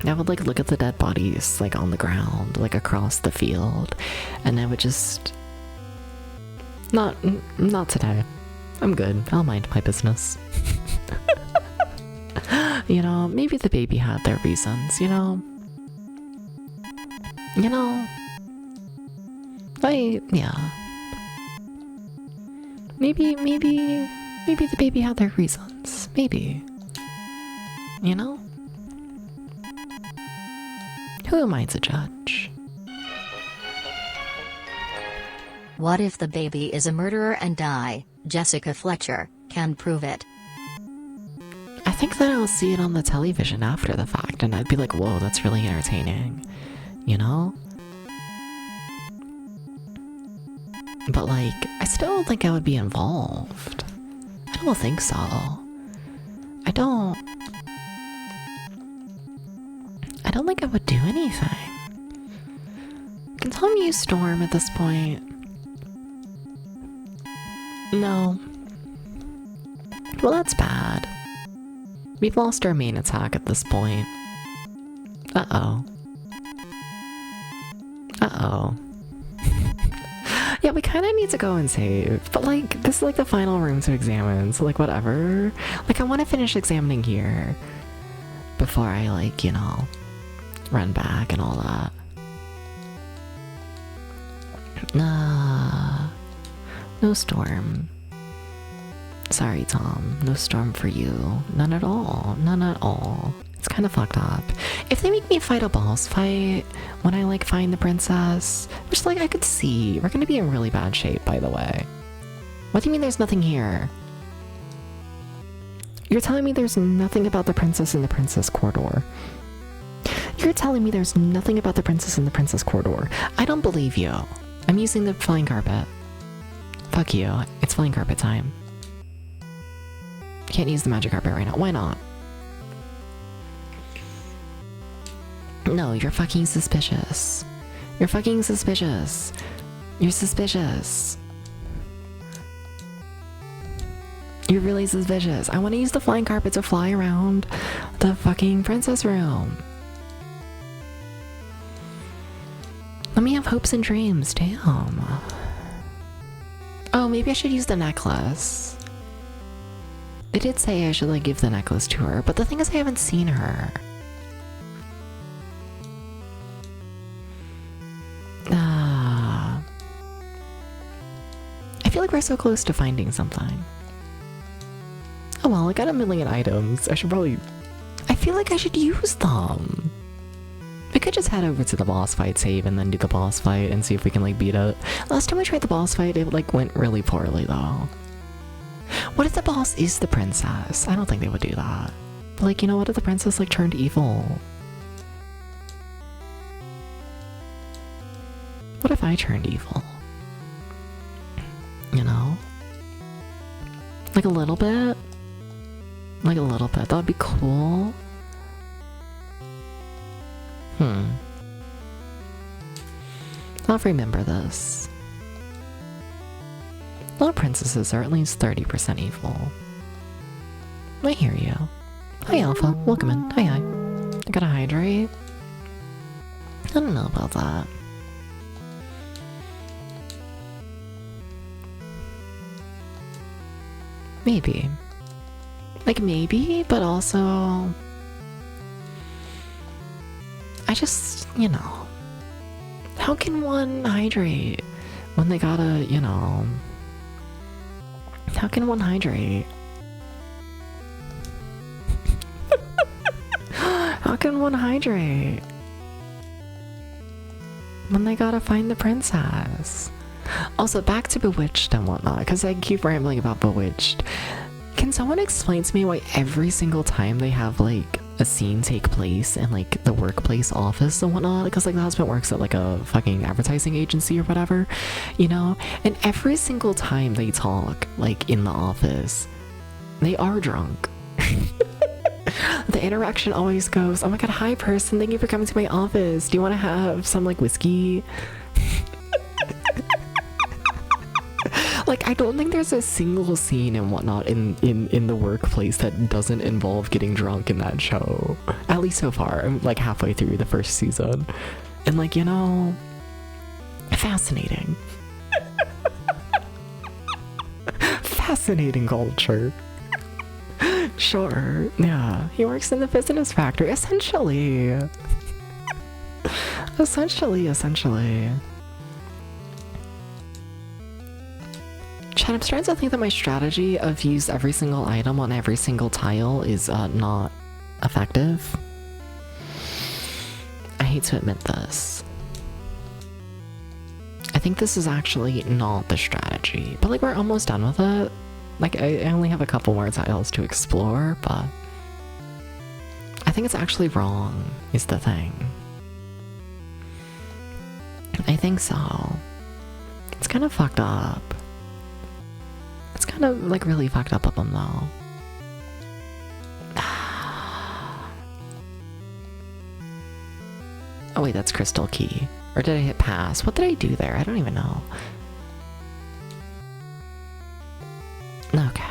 I would like look at the dead bodies like on the ground, like across the field, and I would just not today. I'm good. I'll mind my business. You know, maybe the baby had their reasons, you know? Yeah. Maybe the baby had their reasons. Maybe. You know? Who am I to judge? What if the baby is a murderer and die? Jessica Fletcher can prove it. I think that I'll see it on the television after the fact, and I'd be like, whoa, that's really entertaining. You know? But like, I still don't think I would be involved. I don't think so. I don't think I would do anything. Can someone use Storm at this point? No. Well, that's bad. We've lost our main attack at this point. Uh-oh. Uh-oh. Yeah, we kind of need to go and save. But, like, this is, like, the final room to examine. So, like, whatever. Like, I want to finish examining here before I, like, you know, run back and all that. No Storm. Sorry, Tom. No Storm for you. None at all. None at all. It's kind of fucked up. If they make me fight a boss fight when I, like, find the princess, which, like, I could see. We're gonna be in really bad shape, by the way. What do you mean there's nothing here? You're telling me there's nothing about the princess in the princess corridor. You're telling me there's nothing about the princess in the princess corridor. I don't believe you. I'm using the flying carpet. Fuck you. It's flying carpet time. Can't use the magic carpet right now. Why not? No, you're fucking suspicious. You're fucking suspicious. You're suspicious. You're really suspicious. I want to use the flying carpet to fly around the fucking princess room. Let me have hopes and dreams. Damn. Oh, maybe I should use the necklace. They did say I should, like, give the necklace to her, but the thing is I haven't seen her. I feel like we're so close to finding something. Oh well, I got 1 million items. I feel like I should use them. I could just head over to the boss fight save and then do the boss fight and see if we can like beat it. Last time I tried the boss fight, it like went really poorly though. What if the boss is the princess? I don't think they would do that. But like, you know, what if the princess like turned evil? What if I turned evil? You know? Like a little bit? Like a little bit. That would be cool. I'll remember this. A lot of princesses are at least 30% evil. I hear you. Hi Alpha, welcome in. Hi. I gotta hydrate. I don't know about that. Maybe. Like maybe, but also... I just, you know... How can one hydrate when they gotta, you know... How can one hydrate? How can one hydrate when they gotta find the princess? Also, back to Bewitched and whatnot, because I keep rambling about Bewitched. Can someone explain to me why every single time they have like a scene take place in like the workplace office and whatnot, because like the husband works at like a fucking advertising agency or whatever, you know, and every single time they talk like in the office, they are drunk. The interaction always goes, oh my god, hi person, thank you for coming to my office, do you want to have some like whiskey? Like, I don't think there's a single scene and whatnot in the workplace that doesn't involve getting drunk in that show. At least so far. I'm like halfway through the first season. And like, you know, fascinating. Fascinating culture. Sure, yeah. He works in the business factory, essentially. Essentially. Chad, I'm starting to think that my strategy of use every single item on every single tile is not effective. I hate to admit this. I think this is actually not the strategy, but like we're almost done with it. Like I only have a couple more tiles to explore, but I think it's actually wrong is the thing. I think so. It's kind of fucked up. It's kind of like really fucked up of them though. Oh wait, that's Crystal Key. Or did I hit pass? What did I do there? I don't even know. Okay.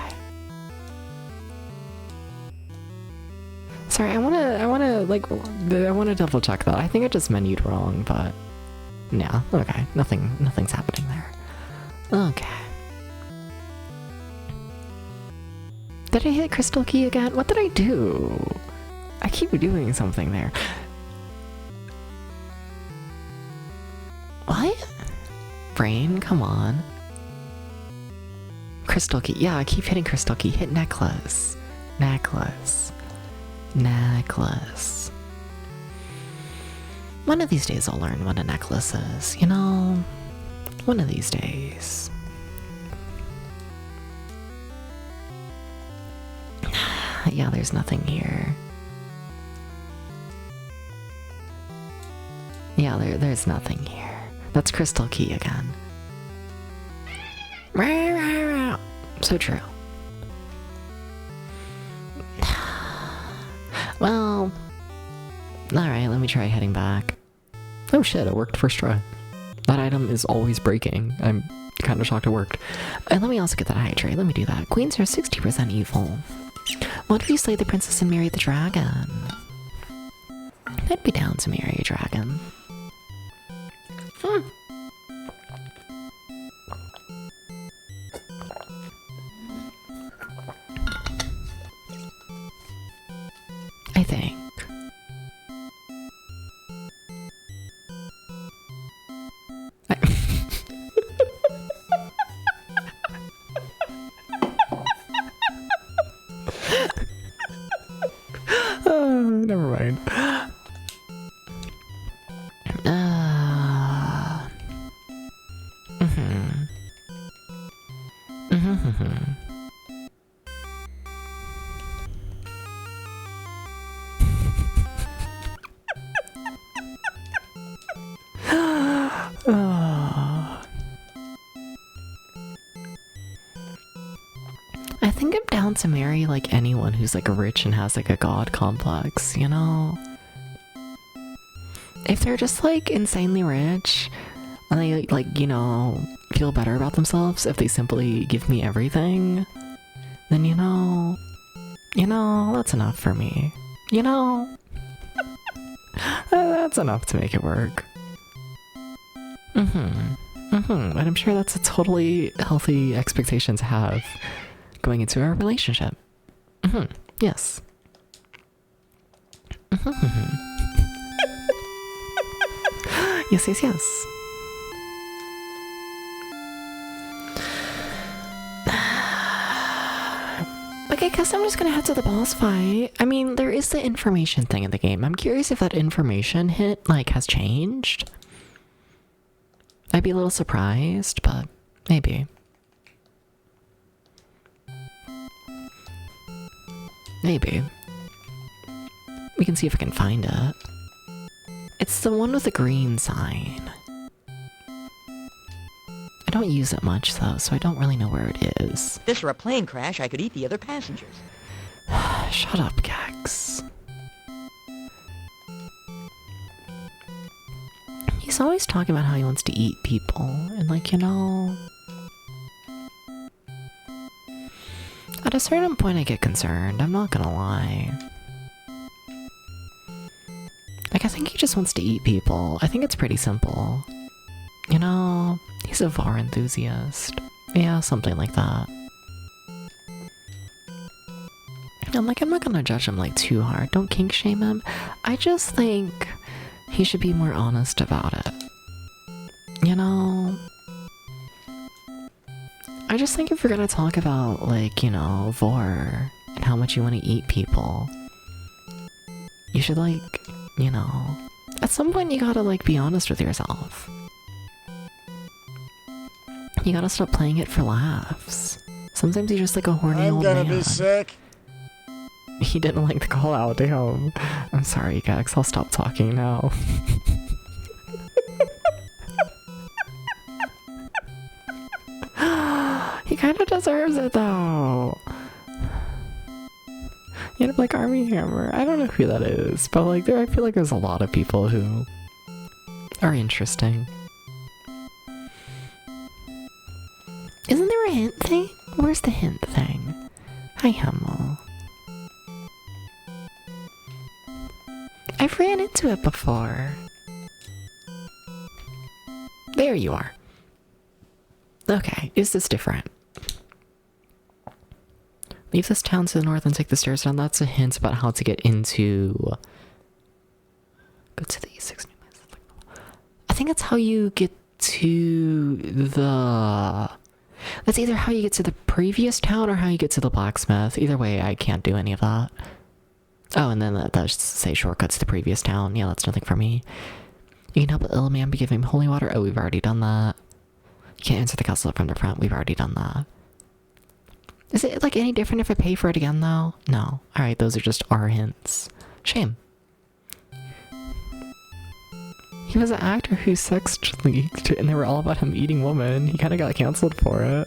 Sorry, I wanna double check that. I think I just menued wrong, but yeah, okay. Nothing's happening there. Okay. Did I hit Crystal Key again? What did I do? I keep doing something there. What? Brain, come on. Crystal Key. Yeah, I keep hitting Crystal Key. Hit necklace. Necklace. Necklace. One of these days I'll learn what a necklace is, you know? One of these days. Yeah, there's nothing here. Yeah, there's nothing here. That's Crystal Key again. So true. Well, alright, let me try heading back. Oh shit, it worked first try. That item is always breaking. I'm kind of shocked it worked. And let me also get that hydrate. Let me do that. Queens are 60% evil. What if you slay the princess and marry the dragon? I'd be down to marry a dragon. I think. Oh, never mind. Mm-hmm. I think I'm down to marry like anyone who's like rich and has like a god complex, you know? If they're just like insanely rich and they like, you know, feel better about themselves if they simply give me everything, then you know, that's enough for me. You know? That's enough to make it work. And I'm sure that's a totally healthy expectation to have going into a relationship. Yes. Yes. Like, I guess I'm just gonna head to the boss fight. I mean, there is the information thing in the game. I'm curious if that information hit, like, has changed. I'd be a little surprised, but maybe. Maybe. We can see if I can find it. It's the one with the green sign. I don't use it much though, so I don't really know where it is. If this were a plane crash, I could eat the other passengers. Shut up, Gex. He's always talking about how he wants to eat people, and like, you know... At a certain point I get concerned, I'm not gonna lie. Like, I think he just wants to eat people. I think it's pretty simple. You know, he's a VAR enthusiast. Yeah, something like that. I'm not gonna judge him like too hard. Don't kink shame him. I just think he should be more honest about it. You know? I just think if you're gonna talk about, like, you know, VAR and how much you want to eat people, you should, like, you know, at some point you gotta, like, be honest with yourself. You gotta stop playing it for laughs. Sometimes you're just like a horny old man. I'm gonna be sick. He didn't like the call out, damn. I'm sorry, Gex, I'll stop talking now. He kinda deserves it though. You know, like Army Hammer. I don't know who that is, but like I feel like there's a lot of people who are interesting. Isn't there a hint thing? Where's the hint thing? Hi, Hammer. I've ran into it before. There you are. Okay, is this different? Leave this town to the north and take the stairs down. That's a hint about how to get into... Go to the E6. I think that's how you get to the... That's either how you get to the previous town or how you get to the blacksmith. Either way, I can't do any of that. Oh, and then that does say shortcuts to the previous town. Yeah, that's nothing for me. You can help the ill man by giving him holy water. Oh, we've already done that. You can't enter the castle from the front. We've already done that. Is it, like, any different if I pay for it again, though? No. Alright, those are just our hints. Shame. He was an actor who sex leaked, and they were all about him eating women. He kind of got canceled for it.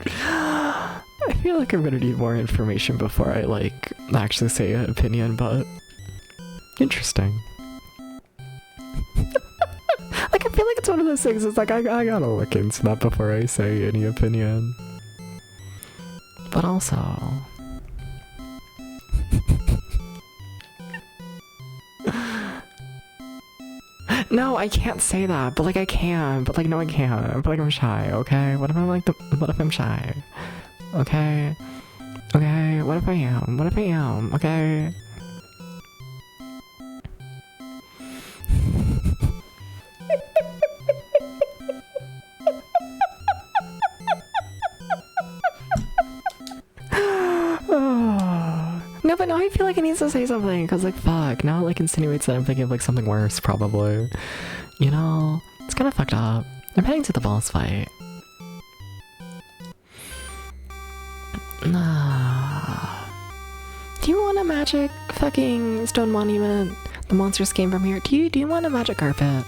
I feel like I'm gonna need more information before I, like, actually say an opinion, but... Interesting. Like, I feel like it's one of those things, it's like, I gotta look into that before I say any opinion. But also... No, I can't say that, but like I can, but like no I can't, but like I'm shy, okay? What if I'm like what if I'm shy? Okay? Okay, what if I am? What if I am? Okay? No, but now I feel like I need to say something, because, like, fuck, now it, like, insinuates that I'm thinking of, like, something worse, probably. You know? It's kind of fucked up. I'm heading to the boss fight. Do you want a magic fucking stone monument? The monsters came from here. Do you want a magic carpet?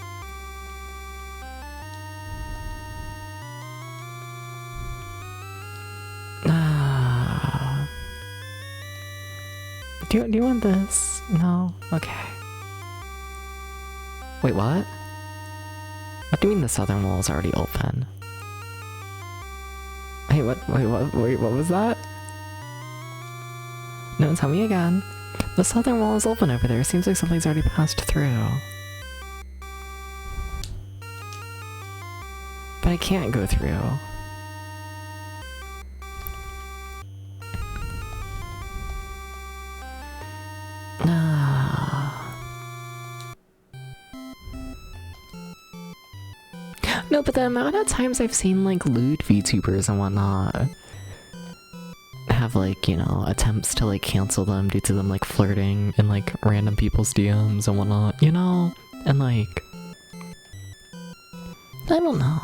Do you want this? No? Okay. Wait, what? What do you mean the southern wall is already open? Hey, what? Wait, what was that? No, tell me again. The southern wall is open over there. Seems like something's already passed through. But I can't go through. No, but the amount of times I've seen like lewd VTubers and whatnot have like, you know, attempts to like cancel them due to them like flirting in like random people's DMs and whatnot, you know? And like, I don't know.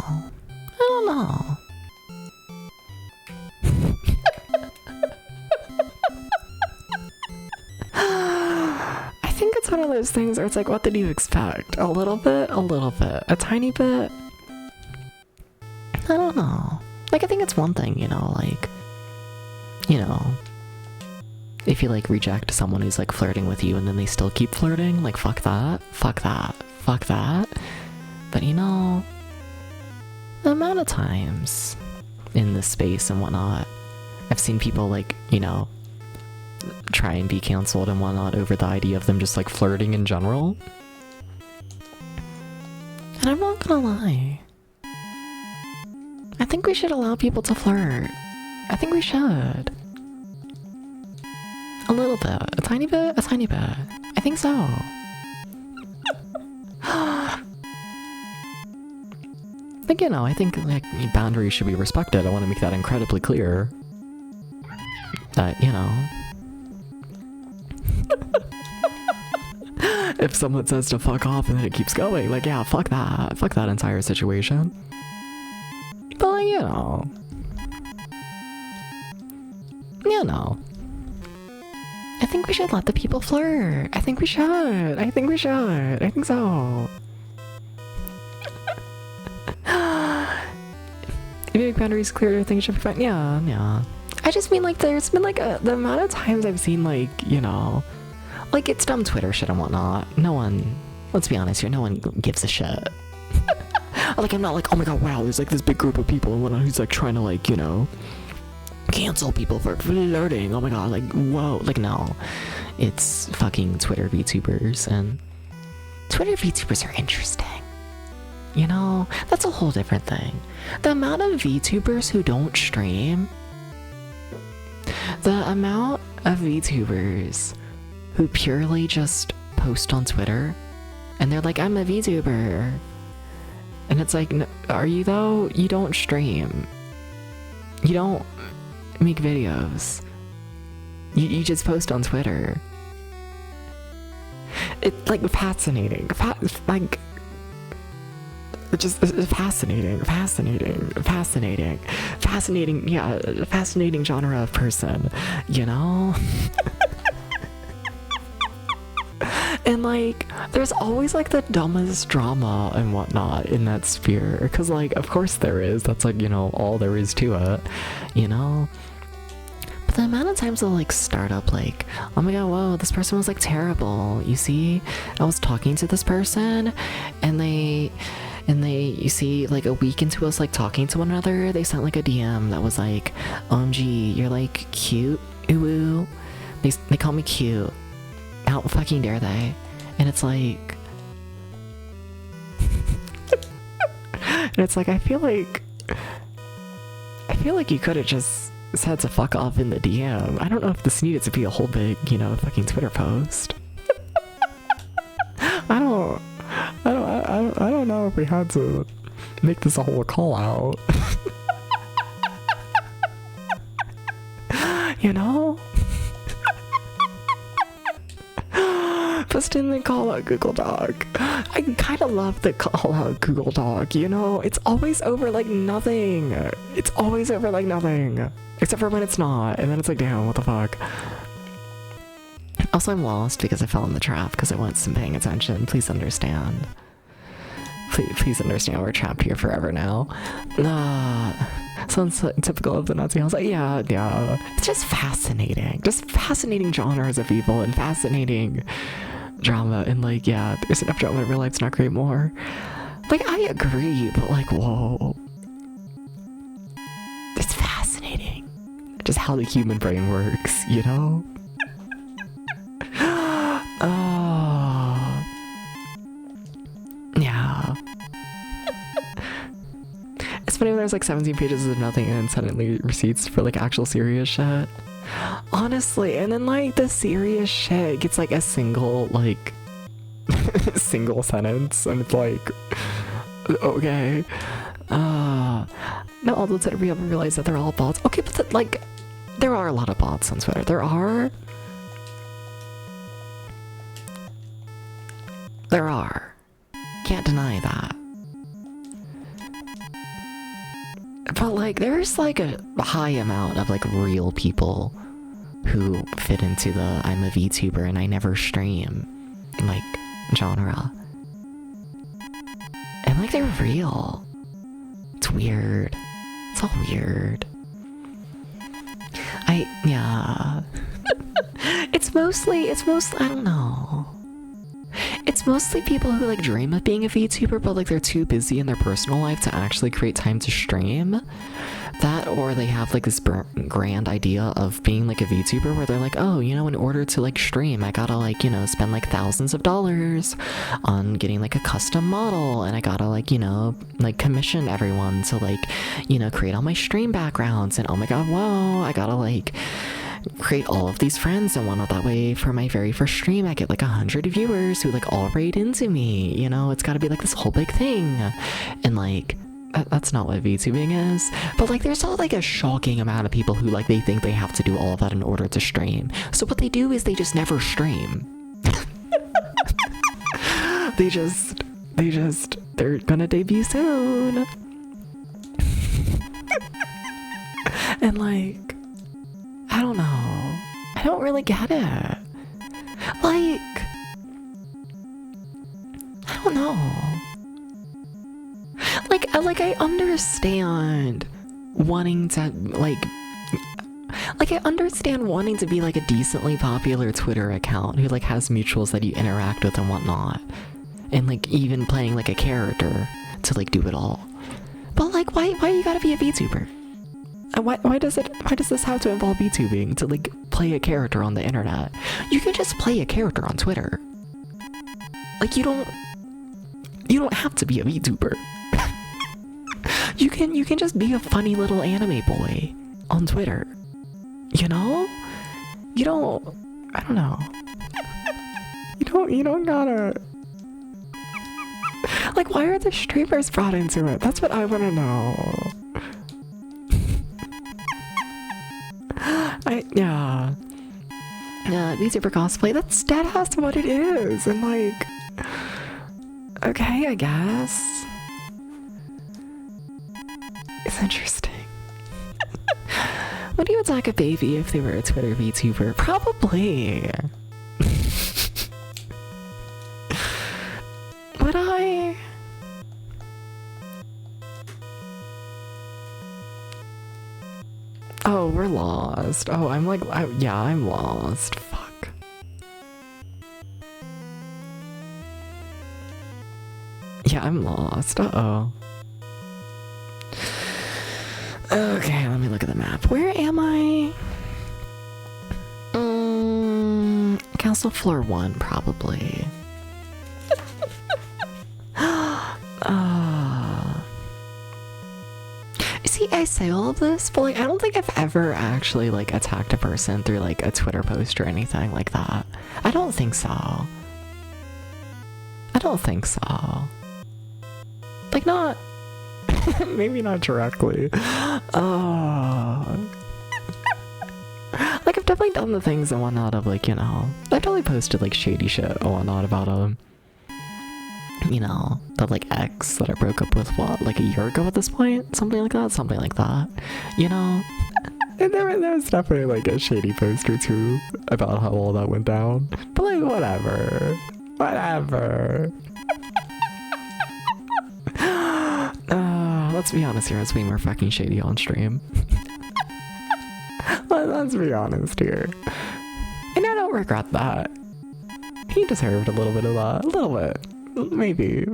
I think it's one of those things where it's like, what did you expect? A little bit, a tiny bit. I don't know. Like, I think it's one thing, you know, like, you know, if you like reject someone who's like flirting with you and then they still keep flirting, like, fuck that. But you know, the amount of times in this space and whatnot, I've seen people like, you know, try and be canceled and whatnot over the idea of them just like flirting in general. And I'm not gonna lie, I think we should allow people to flirt. I think we should. A little bit. A tiny bit? I think so. But you know, I think like boundaries should be respected. I want to make that incredibly clear. That, you know, if someone says to fuck off and then it keeps going, like, yeah, fuck that entire situation. But like, you know, I think we should let the people flirt. I think we should. I think so. If you make boundaries clear, things should be fine. Yeah. I just mean, like, there's been, like, the amount of times I've seen, like, you know, like, it's dumb Twitter shit and whatnot. No one, let's be honest here, no one gives a shit. Like, I'm not like, oh my god, wow, there's, like, this big group of people and whatnot who's, like, trying to, like, you know, cancel people for flirting. Oh my god, like, whoa. Like, no. It's fucking Twitter VTubers, and Twitter VTubers are interesting. You know, that's a whole different thing. The amount of VTubers who don't stream, the amount of VTubers who purely just post on Twitter, and they're like, I'm a VTuber. And it's like, are you though? You don't stream. You don't make videos. You just post on Twitter. It's like fascinating. Like, just fascinating, yeah, fascinating genre of person, you know? And like, there's always like the dumbest drama and whatnot in that sphere, because like, of course there is, that's like, you know, all there is to it, you know? But the amount of times they'll like start up like, oh my god, whoa, this person was like terrible, you see, I was talking to this person, and they, you see, like a week into us like talking to one another, they sent like a DM that was like, OMG, you're like cute, ooh, they call me cute, how fucking dare they? And it's like, and it's like, I feel like you could have just said to fuck off in the DM. I don't know if this needed to be a whole big, you know, fucking Twitter post. I don't know if we had to make this a whole call out. You know? But just in the call out Google Doc. I kind of love the call out Google Doc, you know? It's always over like nothing. It's always over like nothing. Except for when it's not. And then it's like, damn, what the fuck? Also, I'm lost because I fell in the trap because I wasn't paying attention. Please understand. Please understand we're trapped here forever now. Sounds typical of the Nazi. I was like, yeah. It's just fascinating. Just fascinating genres of evil and fascinating drama. And like, yeah, there's enough drama in real life to not create more. Like, I agree, but like, whoa. It's fascinating. Just how the human brain works, you know? Oh. Yeah. It's funny when there's like 17 pages of nothing and then suddenly receipts for like actual serious shit. Honestly, and then like the serious shit gets like a single like single sentence and it's like okay. No, although Twitter people realize that they're all bots. Okay, but like there are a lot of bots on Twitter. There are. Can't deny that. But like there's like a high amount of like real people who fit into the I'm a VTuber and I never stream like genre. And like they're real. It's weird. It's all weird. Yeah. It's mostly I don't know. It's mostly people who like dream of being a VTuber, but like they're too busy in their personal life to actually create time to stream. That, or they have like this grand idea of being like a VTuber where they're like, oh, you know, in order to like stream, I gotta like, you know, spend like thousands of dollars on getting like a custom model, and I gotta like, you know, like commission everyone to like, you know, create all my stream backgrounds, and oh my god, whoa, I gotta like create all of these friends and whatnot. That way for my very first stream I get like 100 viewers who like all raid into me, you know. It's got to be like this whole big thing, and like that's not what VTubing is. But like there's all like a shocking amount of people who like they think they have to do all of that in order to stream, so what they do is they just never stream. They're gonna debut soon. And like I don't know. I don't really get it. Like, I don't know. Like I understand wanting to I understand wanting to be like a decently popular Twitter account who like has mutuals that you interact with and whatnot, and like even playing like a character to like do it all. But like, why you gotta be a VTuber? Why does this have to involve VTubing to like play a character on the internet? You can just play a character on Twitter. Like you don't have to be a VTuber. You can just be a funny little anime boy on Twitter. You know? I don't know. You don't gotta. Like, why are the streamers brought into it? That's what I wanna know. Yeah, VTuber cosplay, that's deadass what it is, and like, okay, I guess. It's interesting. Would you attack a baby if they were a Twitter VTuber? Probably. Would I? Oh, we're lost. Oh, I'm like, yeah, I'm lost. Fuck. Yeah, I'm lost. Uh-oh. Okay, let me look at the map. Where am I? Castle floor 1, probably. See, I say all of this, but like I don't think I've ever actually like attacked a person through like a Twitter post or anything like that. I don't think so. Like not maybe not directly. Like I've definitely done the things and whatnot of like, you know, I've definitely posted like shady shit and whatnot about you know, the like ex that I broke up with what, like a year ago at this point? Something like that, you know? And there was definitely like a shady post or two about how all that went down. But like, whatever. Let's be honest here, it's way more fucking shady on stream. Let's be honest here. And I don't regret that. He deserved a little bit of that. A little bit. Maybe.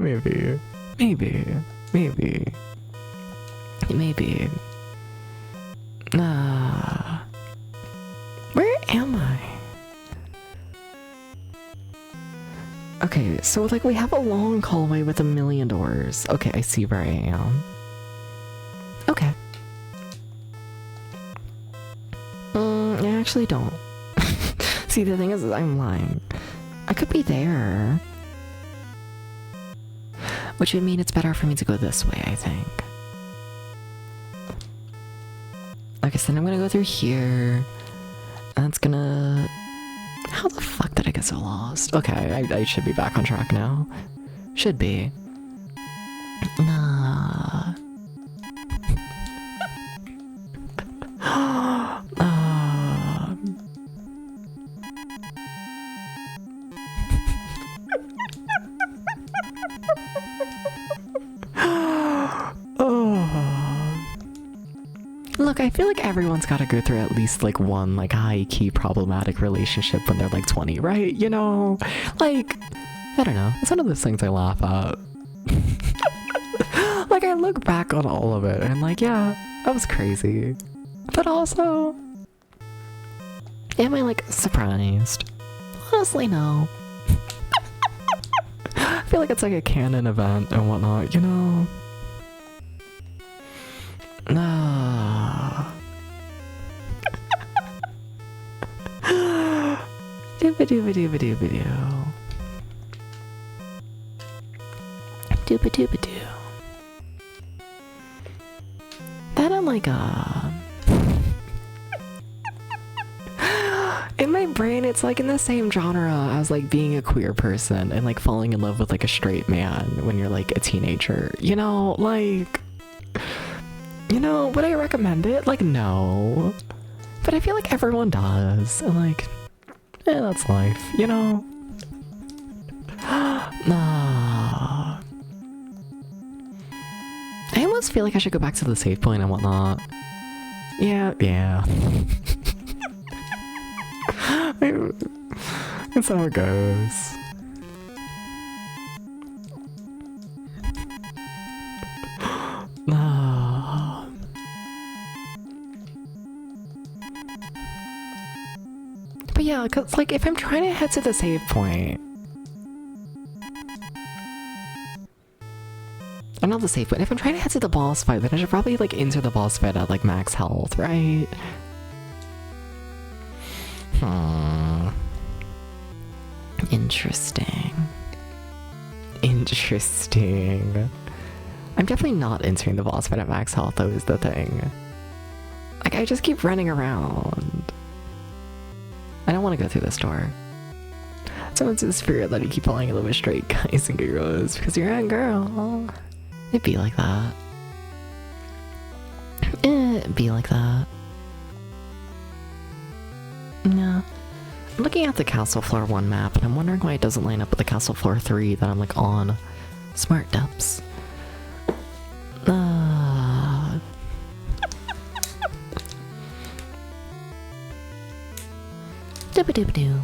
Where am I? Okay, so like we have a long hallway with 1,000,000 doors. Okay, I see where I am. Okay. I actually don't. See, the thing is, I'm lying. I could be there. Which would mean it's better for me to go this way, I think. Okay, so then I'm gonna go through here. And it's gonna... How the fuck did I get so lost? Okay, I should be back on track now. Should be. Nah. Look, I feel like everyone's gotta go through at least like one like high-key problematic relationship when they're like 20, right? You know? Like, I don't know. It's one of those things I laugh at. Like, I look back on all of it and I'm like, yeah, that was crazy. But also, am I like surprised? Honestly, no. I feel like it's like a canon event and whatnot, you know? Dooba-dooba-dooba-dooba-doo. Dooba-dooba-doo. That I'm like, in my brain, it's like in the same genre as like being a queer person and like falling in love with like a straight man when you're like a teenager. You know, like... You know, would I recommend it? Like, no. But I feel like everyone does. And like, that's life, you know? Nah. I almost feel like I should go back to the save point and whatnot. Yeah. That's how it goes. But yeah, cause like if I'm trying to head to the save point, or not the save point, if I'm trying to head to the boss fight, then I should probably like enter the boss fight at like max health, right? Interesting. I'm definitely not entering the boss fight at max health, though, is the thing. Like, I just keep running around. I don't want to go through this door. So it's the spirit that you keep pulling a little bit straight, guys and girls, because you're a girl. It'd be like that. It'd be like that. Yeah. I'm looking at the Castle Floor 1 map, and I'm wondering why it doesn't line up with the Castle Floor 3 that I'm like on. Smart depths. Dooba-dooba-doo.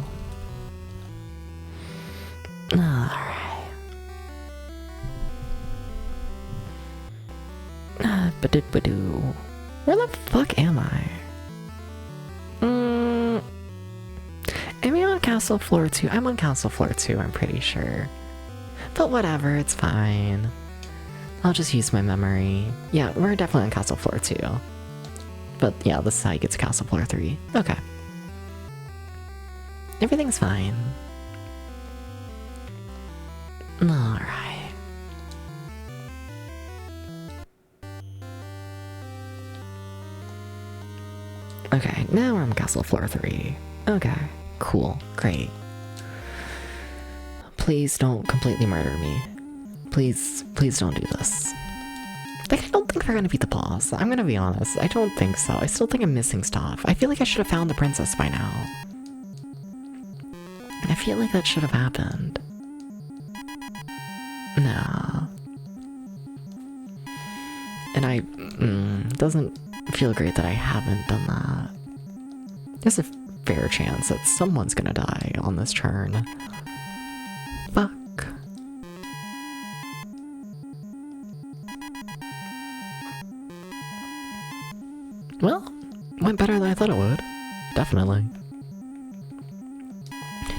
Alright. Ba-doo-ba-doo. Where the fuck am I? Am I on Castle Floor 2? I'm on Castle Floor 2, I'm pretty sure. But whatever, it's fine. I'll just use my memory. Yeah, we're definitely on Castle Floor 2. But yeah, this is how you get to Castle Floor 3. Okay. Everything's fine. Alright. Okay, now we're on castle floor 3. Okay, cool, great. Please don't completely murder me. Please don't do this. Like, I don't think they're gonna beat the boss. I'm gonna be honest. I don't think so. I still think I'm missing stuff. I feel like I should have found the princess by now. I feel like that should have happened. No. And doesn't feel great that I haven't done that. There's a fair chance that someone's gonna die on this turn. Fuck. Well, went better than I thought it would. Definitely.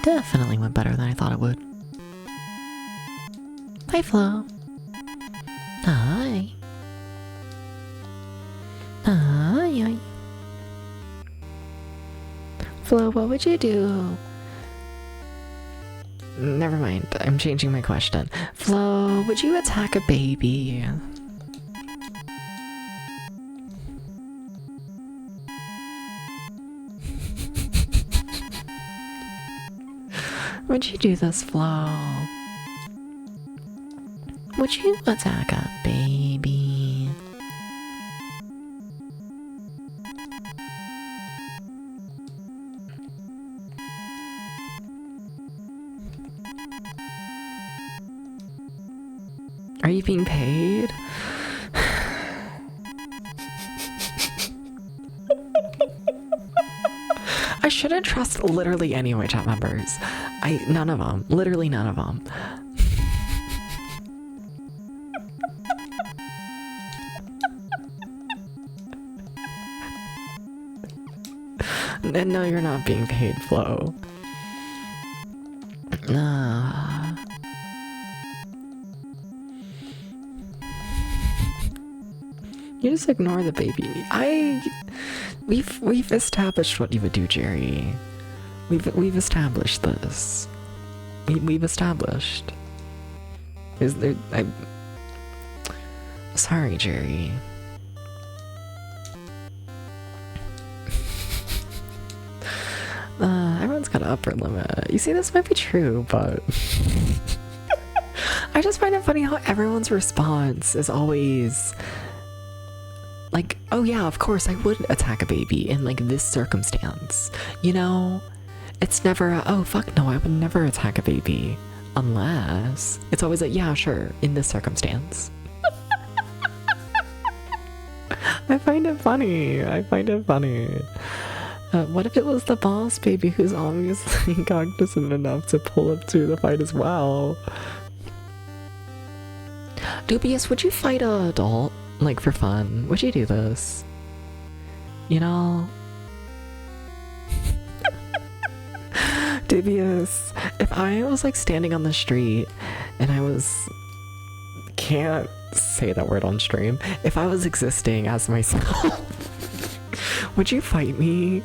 Definitely went better than I thought it would. Hi, Flo. Hi. Hi. Flo, what would you do? Never mind, I'm changing my question. Flo, would you attack a baby? Would you do this, Flo? Would you attack a baby? Are you being paid? I shouldn't trust literally any of my chat members. None of them. Literally none of them. And no, you're not being paid, Flo. You just ignore the baby. We've established what you would do, Jerry. We've established this. We've established. Is there? Sorry, Jerry. Everyone's got an upper limit. You see, this might be true, but I just find it funny how everyone's response is always like, oh yeah, of course I would attack a baby in like this circumstance. You know? It's never oh fuck no, I would never attack a baby. Unless it's always like, yeah, sure, in this circumstance. I find it funny. What if it was the boss baby who's obviously cognizant enough to pull up to the fight as well? Dubious, would you fight an adult? Like, for fun? Would you do this? You know? Dubious, if I was like standing on the street and I was... can't say that word on stream. If I was existing as myself, would you fight me?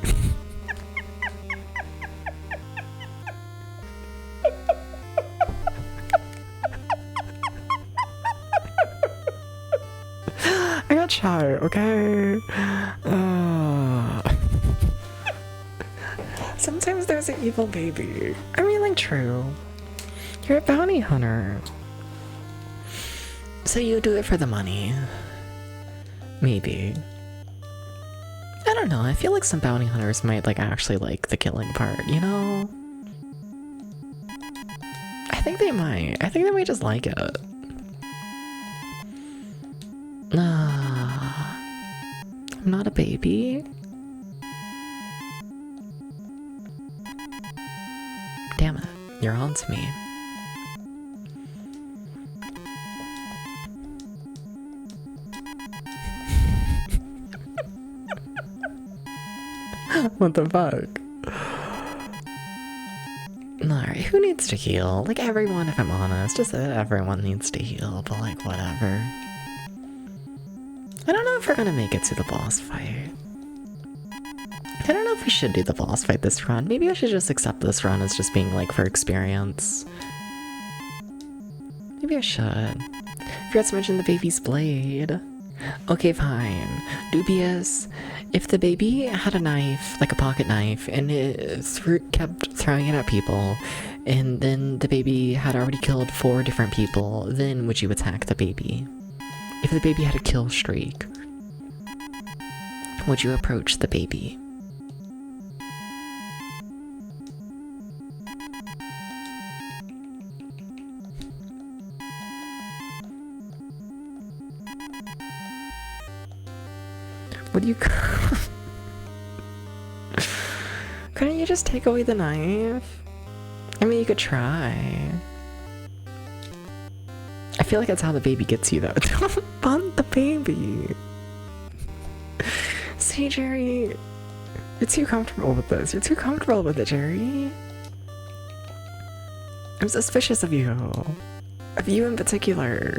I got shy, okay? Sometimes there's an evil baby. I mean, like, true. You're a bounty hunter. So you do it for the money. Maybe. I don't know, I feel like some bounty hunters might like actually like the killing part, you know? I think they might just like it. I'm not a baby. Damn it, you're on to me. What the fuck? Alright, who needs to heal? Like everyone, if I'm honest. Just everyone needs to heal, but like whatever. I don't know if we're gonna make it to the boss fight. I don't know if we should do the boss fight this run. Maybe I should just accept this run as just being like for experience. Maybe I should. Forgot to mention the baby's blade. Okay, fine. Dubious, If the baby had a knife, like a pocket knife, and it kept throwing it at people, and then the baby had already killed 4 different people, then would you attack the baby? If the baby had a kill streak, would you approach the baby? Would you... Couldn't you just take away the knife? I mean, you could try. I feel like that's how the baby gets you, though. Don't bunt the baby. See, Jerry, you're too comfortable with this. You're too comfortable with it, Jerry. I'm suspicious of you. Of you in particular.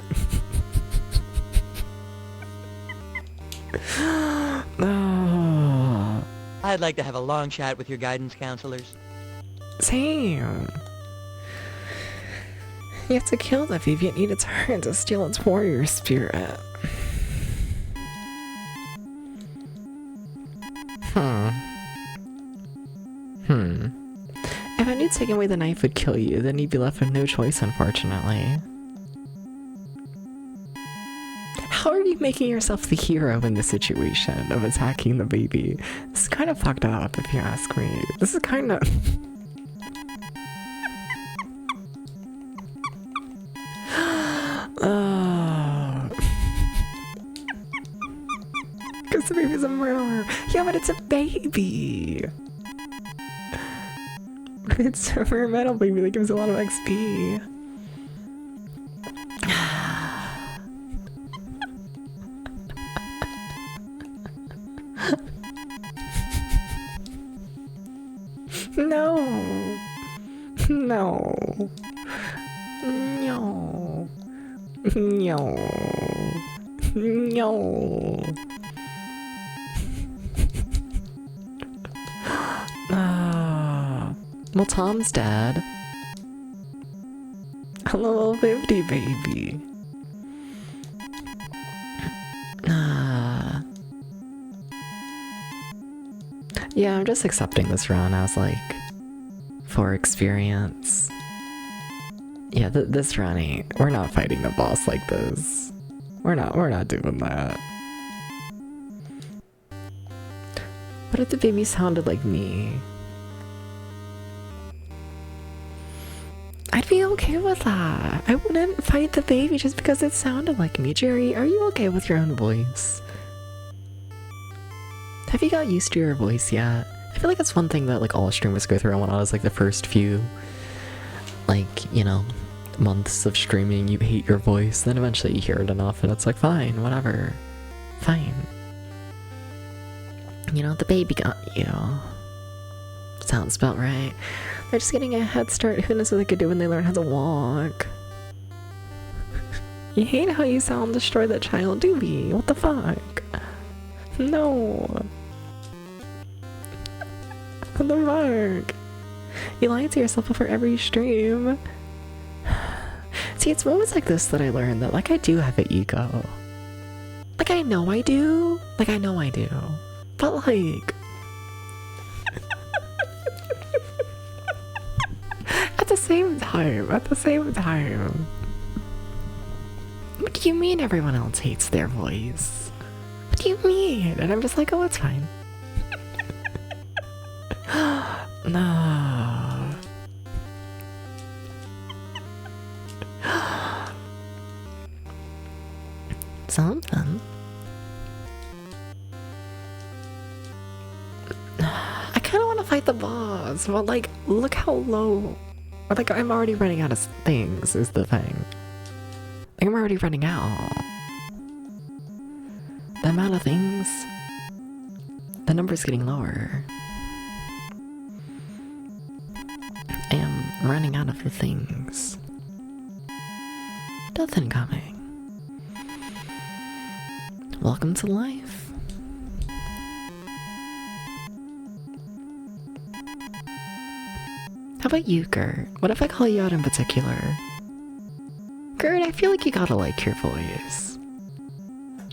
Oh. I'd like to have a long chat with your guidance counselors. Same. You have to kill the baby and eat its heart to steal its warrior spirit. If I knew taking away the knife would kill you, then you'd be left with no choice, unfortunately. How are you making yourself the hero in this situation of attacking the baby? This is kind of fucked up, if you ask me. This is kind of... Because the baby's a murderer. Yeah, but it's a baby. It's a rare metal baby that gives a lot of XP. No. No. No. No. No. Well, Tom's dead. A level 50 baby. Yeah, I'm just accepting this run as like for experience. Yeah, this run ain't. We're not fighting the boss like this. We're not doing that. What if the baby sounded like me? I'd be okay with that. I wouldn't fight the baby just because it sounded like me. Jerry, are you okay with your own voice? Have you got used to your voice yet? I feel like that's one thing that like all streamers go through when I was like the first few, like, you know, months of streaming. You hate your voice, then eventually you hear it enough and it's like, fine, whatever. Fine. You know, the baby got you. Sounds about right. They're just getting a head start. Who knows what they could do when they learn how to walk? You hate how you sound. Destroy that child, do we? What the fuck? No. What the fuck? You lie to yourself before every stream. See, it's moments like this that I learned that, like, I do have an ego. Like, I know I do. Like, I know I do. But, like... At the same time... What do you mean everyone else hates their voice? What do you mean? And I'm just like, oh, it's fine. No. Something. I kind of want to fight the boss, but like, look how low. Like, I'm already running out of things, is the thing. Like, I'm already running out. The amount of things. The number's getting lower. I am running out of the things. Death incoming. Welcome to life. How about you, Gert? What if I call you out in particular? Gert, I feel like you gotta like your voice.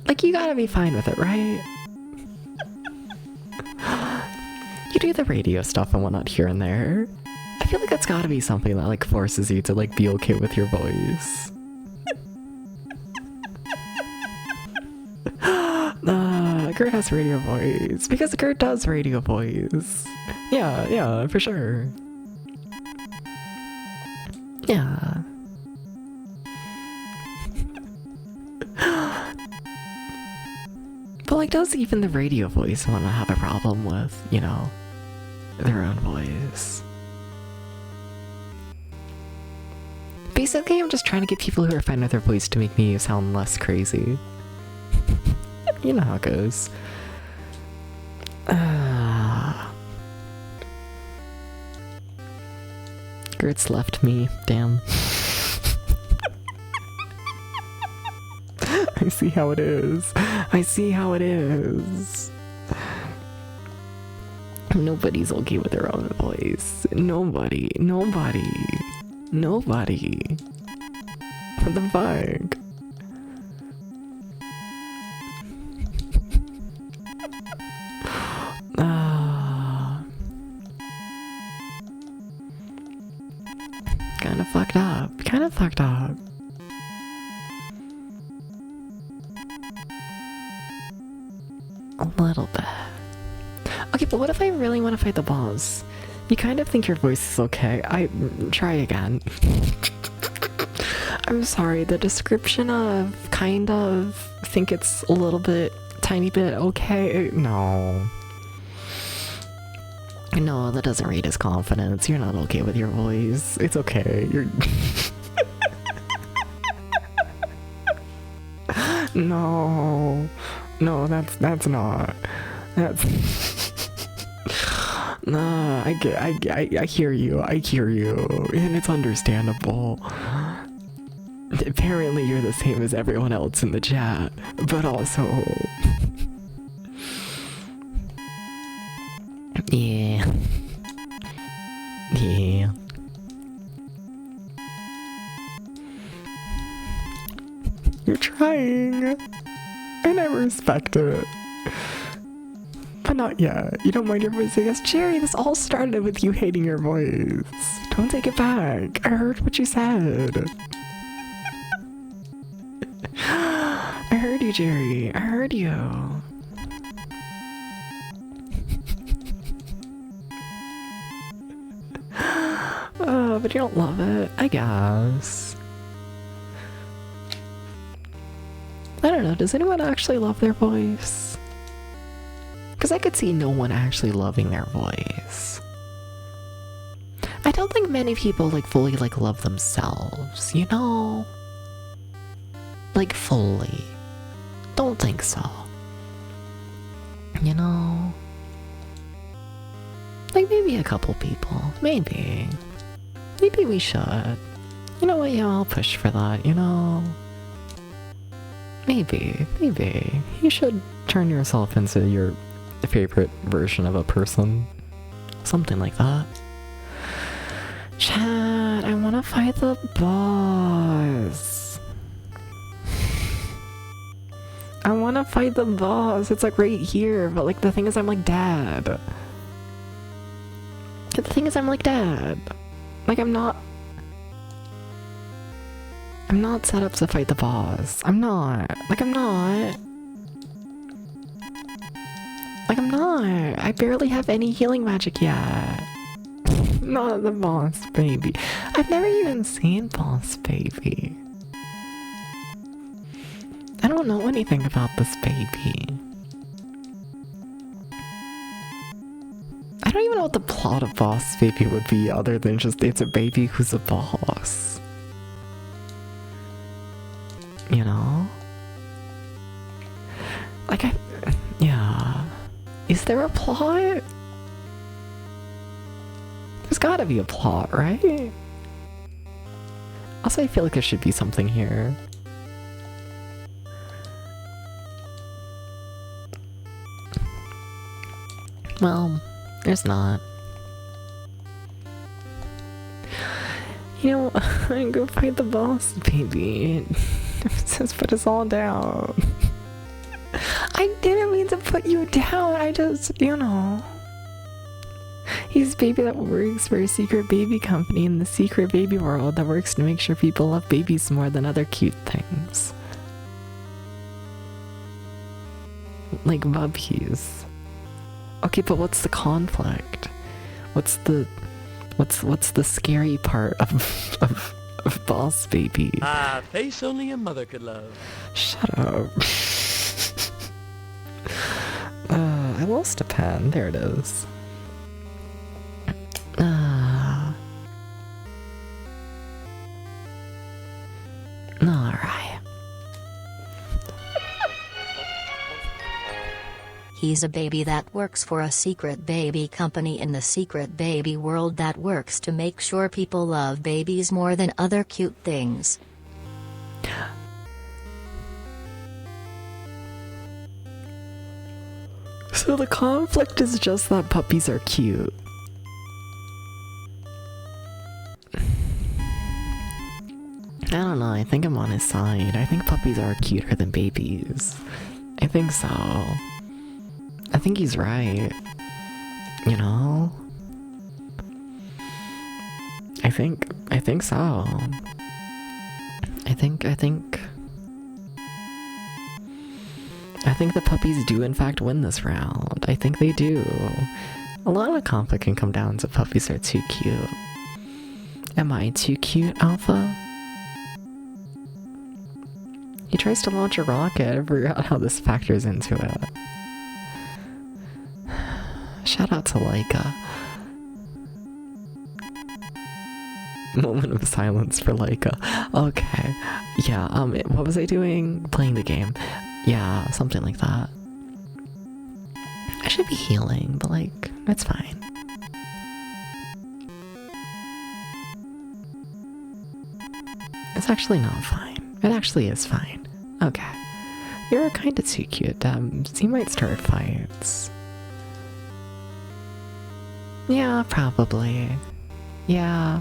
Like, you gotta be fine with it, right? you do the radio stuff and whatnot here and there, I feel like that's gotta be something that like forces you to like be okay with your voice. Gert has radio voice because Gert does radio voice. Yeah, for sure. Yeah. But like, does even the radio voice want to have a problem with, you know, their own voice? Basically, I'm just trying to get people who are fine with their voice to make me sound less crazy. You know how it goes. Gert's left me, damn. I see how it is. I see how it is. Nobody's okay with their own voice. Nobody. What the fuck? Kinda fucked up. A little bit. Okay, but what if I really want to fight the boss? You kind of think your voice is okay. Try again. I'm sorry, the description of kind of think it's a little bit, tiny bit okay. No, that doesn't rate as confidence. You're not okay with your voice. It's okay. You're No, that's not. That's nah. I hear you. And it's understandable. Apparently, you're the same as everyone else in the chat, but also, yeah. You're trying, and I respect it. But not yet. You don't mind your voice? Yes, Jerry, this all started with you hating your voice. Don't take it back. I heard what you said. I heard you, Jerry. I heard you. But you don't love it, I guess. I don't know, does anyone actually love their voice? Because I could see no one actually loving their voice. I don't think many people like fully like love themselves, you know? Like fully. Don't think so. You know? Like maybe a couple people. Maybe. Maybe we should. You know what, yeah, I'll push for that, you know? Maybe. You should turn yourself into your favorite version of a person. Something like that. Chat, I wanna fight the boss. I wanna fight the boss. It's like right here, but like the thing is I'm like dead. Like I'm not set up to fight the boss. I'm not. I barely have any healing magic yet. Not the boss baby. I've never even seen boss baby. I don't know anything about this baby. I don't even know what the plot of Boss Baby would be other than just it's a baby who's a boss. You know? Like yeah. Is there a plot? There's gotta be a plot, right? Also, I feel like there should be something here. Well, there's not. You know, I can go fight the boss, baby. Just put us all down. I didn't mean to put you down. I just, you know. He's a baby that works for a secret baby company in the secret baby world that works to make sure people love babies more than other cute things. Like puppies. Okay, but what's the conflict? What's the scary part of Boss Baby? Ah, face only a mother could love. Shut up. I lost a pen. There it is. Alright. He's a baby that works for a secret baby company in the secret baby world that works to make sure people love babies more than other cute things. So the conflict is just that puppies are cute. I don't know, I think I'm on his side. I think puppies are cuter than babies. I think so. I think he's right. You know? I think so. I think the puppies do in fact win this round. I think they do. A lot of conflict can come down to puppies are too cute. Am I too cute, Alpha? He tries to launch a rocket. I forgot how this factors into it. Shout out to Laika. Moment of silence for Laika. Okay. Yeah, what was I doing? Playing the game. Yeah, something like that. I should be healing, but like, it's fine. It's actually not fine. It actually is fine. Okay. You're kinda too cute, you might start fights. Yeah, probably. Yeah.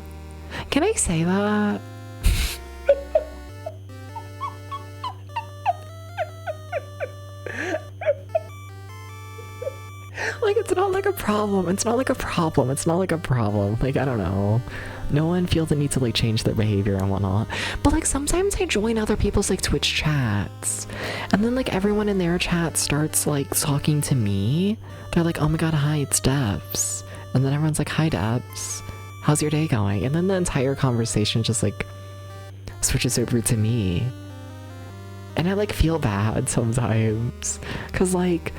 Can I say that? Like, it's not like a problem. It's not like a problem. It's not like a problem. Like, I don't know. No one feels the need to, like, change their behavior and whatnot. But, like, sometimes I join other people's, like, Twitch chats. And then, like, everyone in their chat starts, like, talking to me. They're like, oh my god, hi, it's Debs. And then everyone's like, hi, Debs. How's your day going? And then the entire conversation just, like, switches over to me. And I, like, feel bad sometimes. Because, like,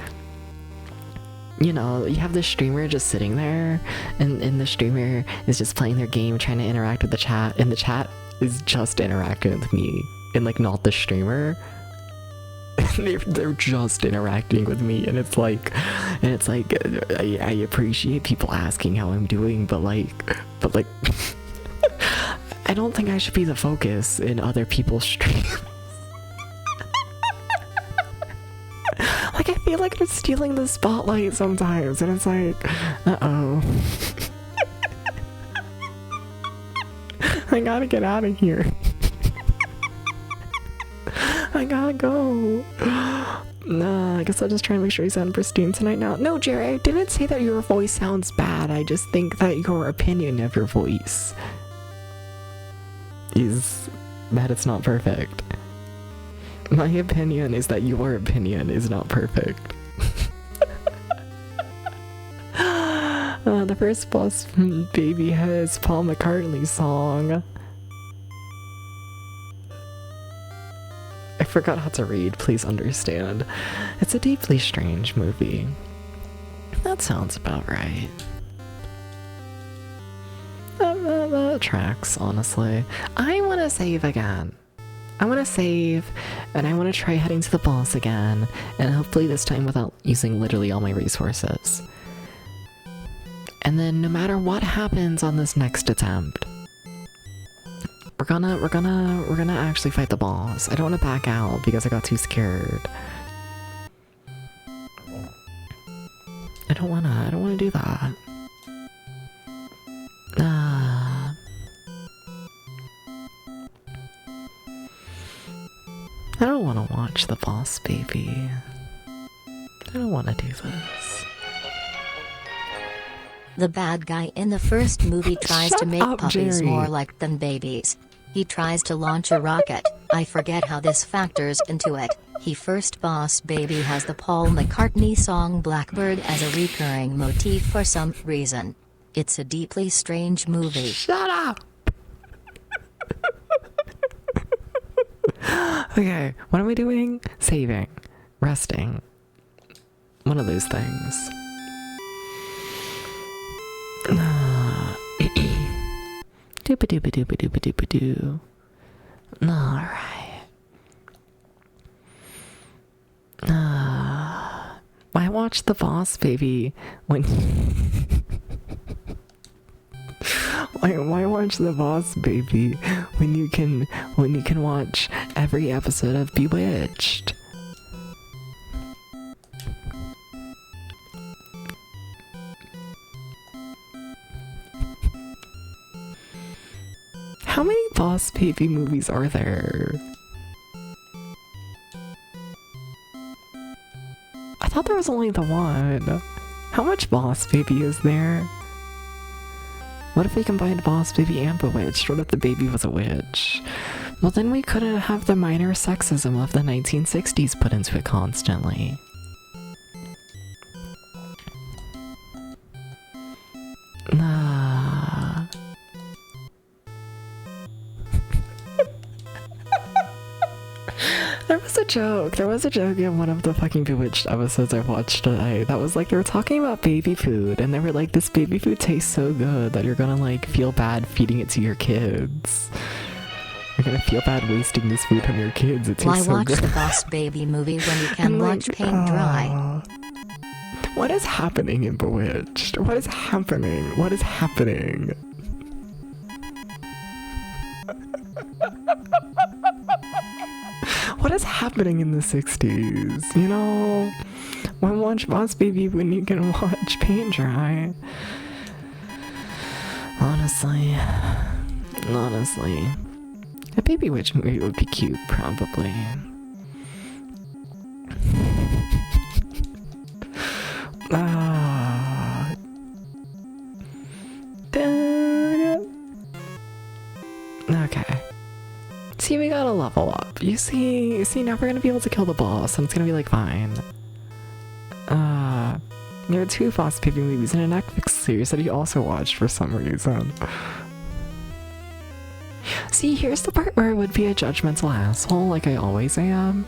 you know, you have the streamer just sitting there, and the streamer is just playing their game, trying to interact with the chat, and the chat is just interacting with me, and, like, not the streamer. They're just interacting with me, and it's like, I appreciate people asking how I'm doing, but like, I don't think I should be the focus in other people's streams. Like, I feel like I'm stealing the spotlight sometimes, and it's like, uh-oh. I gotta get out of here. I gotta go. Nah, I guess I'll just try and make sure you sound pristine tonight now. No, Jerry, I didn't say that your voice sounds bad. I just think that your opinion of your voice is that it's not perfect. My opinion is that your opinion is not perfect. The first Boss Baby has Paul McCartney's song. I forgot how to read, please understand. It's a deeply strange movie. That sounds about right. That tracks, honestly. I want to save again. I want to save, and I want to try heading to the boss again, and hopefully this time without using literally all my resources. And then no matter what happens on this next attempt, we're gonna actually fight the boss. I don't want to back out because I got too scared. I don't wanna do that. I don't want to watch the Boss Baby. I don't want to do this. The bad guy in the first movie tries to Shut make up, puppies Jerry. more like than babies. He tries to launch a rocket. I forget how this factors into it. He first Boss Baby has the Paul McCartney song Blackbird as a recurring motif for some reason. It's a deeply strange movie. Shut up! Okay, what are we doing? Saving. Resting. One of those things. Doopa doopa doopa doopa doopa doo. Alright. Why watch The Boss Baby when why watch The Boss Baby when you can watch every episode of Bewitched? How many Boss Baby movies are there? I thought there was only the one. How much Boss Baby is there? What if we combined Boss Baby and Bewitched? What if the baby was a witch? Well, then we couldn't have the minor sexism of the 1960s put into it constantly. Nah. There was a joke in one of the fucking Bewitched episodes I watched today that was like, they were talking about baby food and they were like, this baby food tastes so good that you're gonna like feel bad feeding it to your kids. You're gonna feel bad wasting this food on your kids. It tastes Why so watch good. the Boss Baby movie when you can And, like, watch paint dry? What is happening in Bewitched? What is happening? What is happening? What is happening in the 60s? You know? Why watch Boss Baby when you can watch paint dry? Honestly. A Baby Witch movie would be cute, probably. Ah. Okay. See, we gotta level up. You see, now we're gonna be able to kill the boss, and it's gonna be like fine. There are 2 Boss Baby movies in a Netflix series that you also watched for some reason. See, here's the part where I would be a judgmental asshole, like I always am.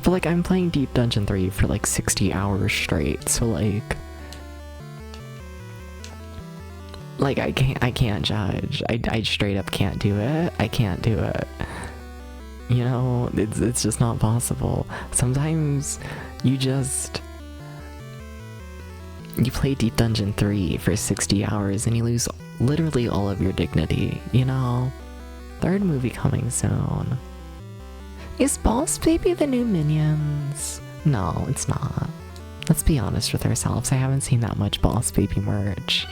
But like, I'm playing Deep Dungeon 3 for like 60 hours straight, so like I can't judge. I straight up can't do it. I can't do it. You know, it's just not possible. Sometimes you play Deep Dungeon 3 for 60 hours and you lose literally all of your dignity, you know? 3rd movie coming soon. Is Boss Baby the new Minions? No, it's not. Let's be honest with ourselves, I haven't seen that much Boss Baby merch.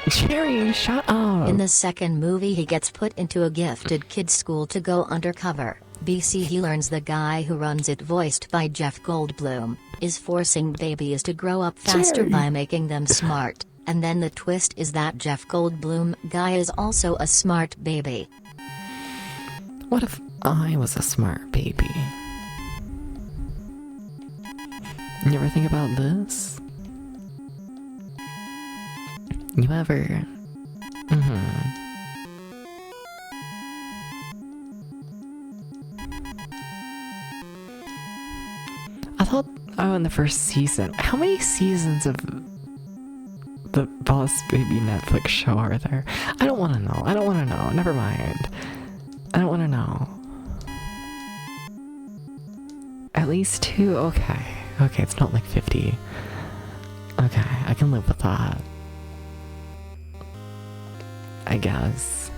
Jerry, shut up! In the 2nd movie he gets put into a gifted kids school to go undercover. BC he learns the guy who runs it, voiced by Jeff Goldblum, is forcing babies to grow up faster Jerry. by making them smart. And then the twist is that Jeff Goldblum guy is also a smart baby. What if I was a smart baby? You ever think about this? You ever... I thought, in the 1st season. How many seasons of the Boss Baby Netflix show are there? I don't want to know. Never mind. I don't want to know. At least 2? Okay, it's not like 50. Okay, I can live with that. I guess.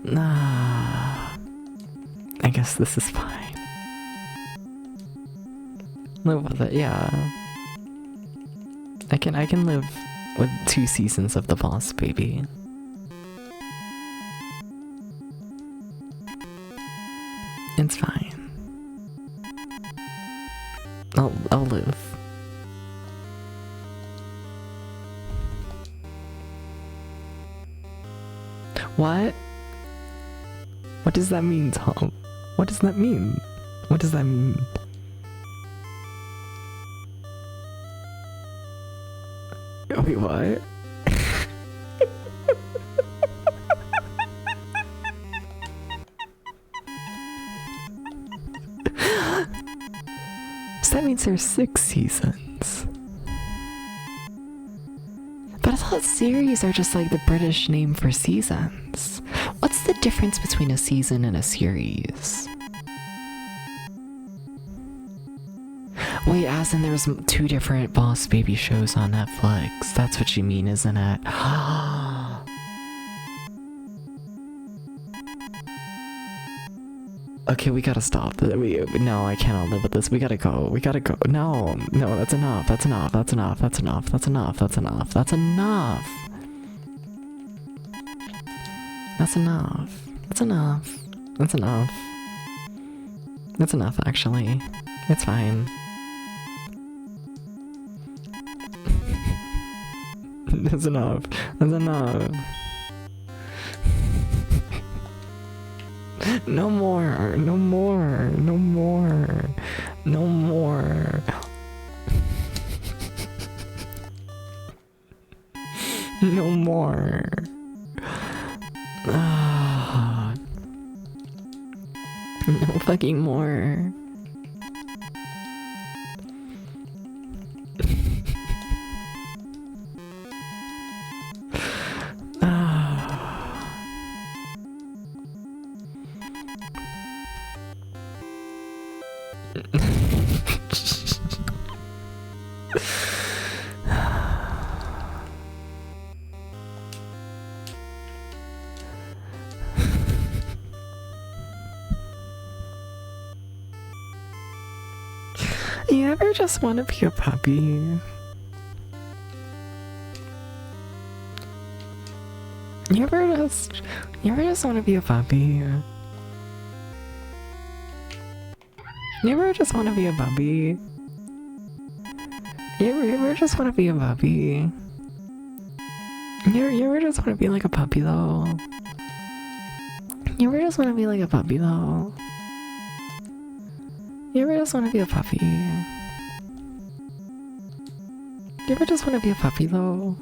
Nah. I guess this is fine. Live with it, yeah. I can live with 2 seasons of The Boss Baby. It's fine. I'll live. What? What does that mean, Tom? What does that mean? What does that mean? Wait, what? So that means there's 6 seasons. But I thought series are just like the British name for seasons. What's the difference between a season and a series? Wait, as in there's 2 different Boss Baby shows on Netflix. That's what you mean, isn't it? Okay, we gotta stop. No, I cannot live with this. We gotta go. We gotta go. No, that's enough. That's enough. That's enough. That's enough. That's enough. That's enough. That's enough. That's enough. That's enough. That's enough. That's enough, actually. It's fine. That's enough. That's enough. No more. No more. No more. No more. No more. No fucking more. You ever just want to be a puppy? You ever just want to be a puppy? You ever just want to be a puppy? You ever just want to be a puppy? You ever just want to be like a puppy though? You ever just want to be like a puppy though? You ever just want to be a puppy? You ever just want to be a puppy though?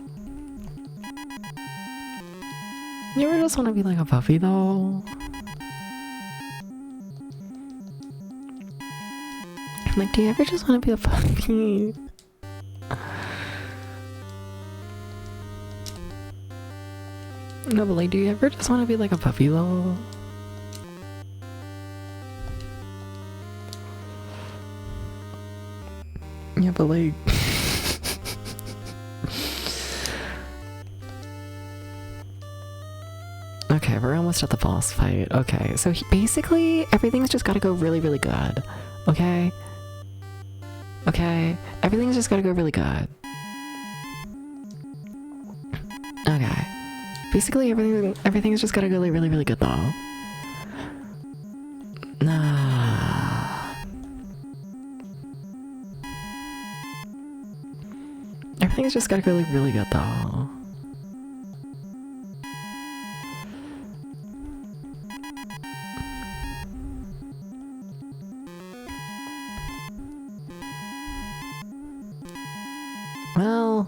You ever just want to be like a puppy though? Like, do you ever just want to be a puppy? No, but like, do you ever just want to be like a puppy though? Yeah, but like... Okay, we're almost at the boss fight. Okay, so basically, everything's just gotta go really, really good. Okay? Okay? Everything's just gotta go really good. Okay. Basically, everything's just gotta go really, really good though. Everything's just gotta go like really good though. Well,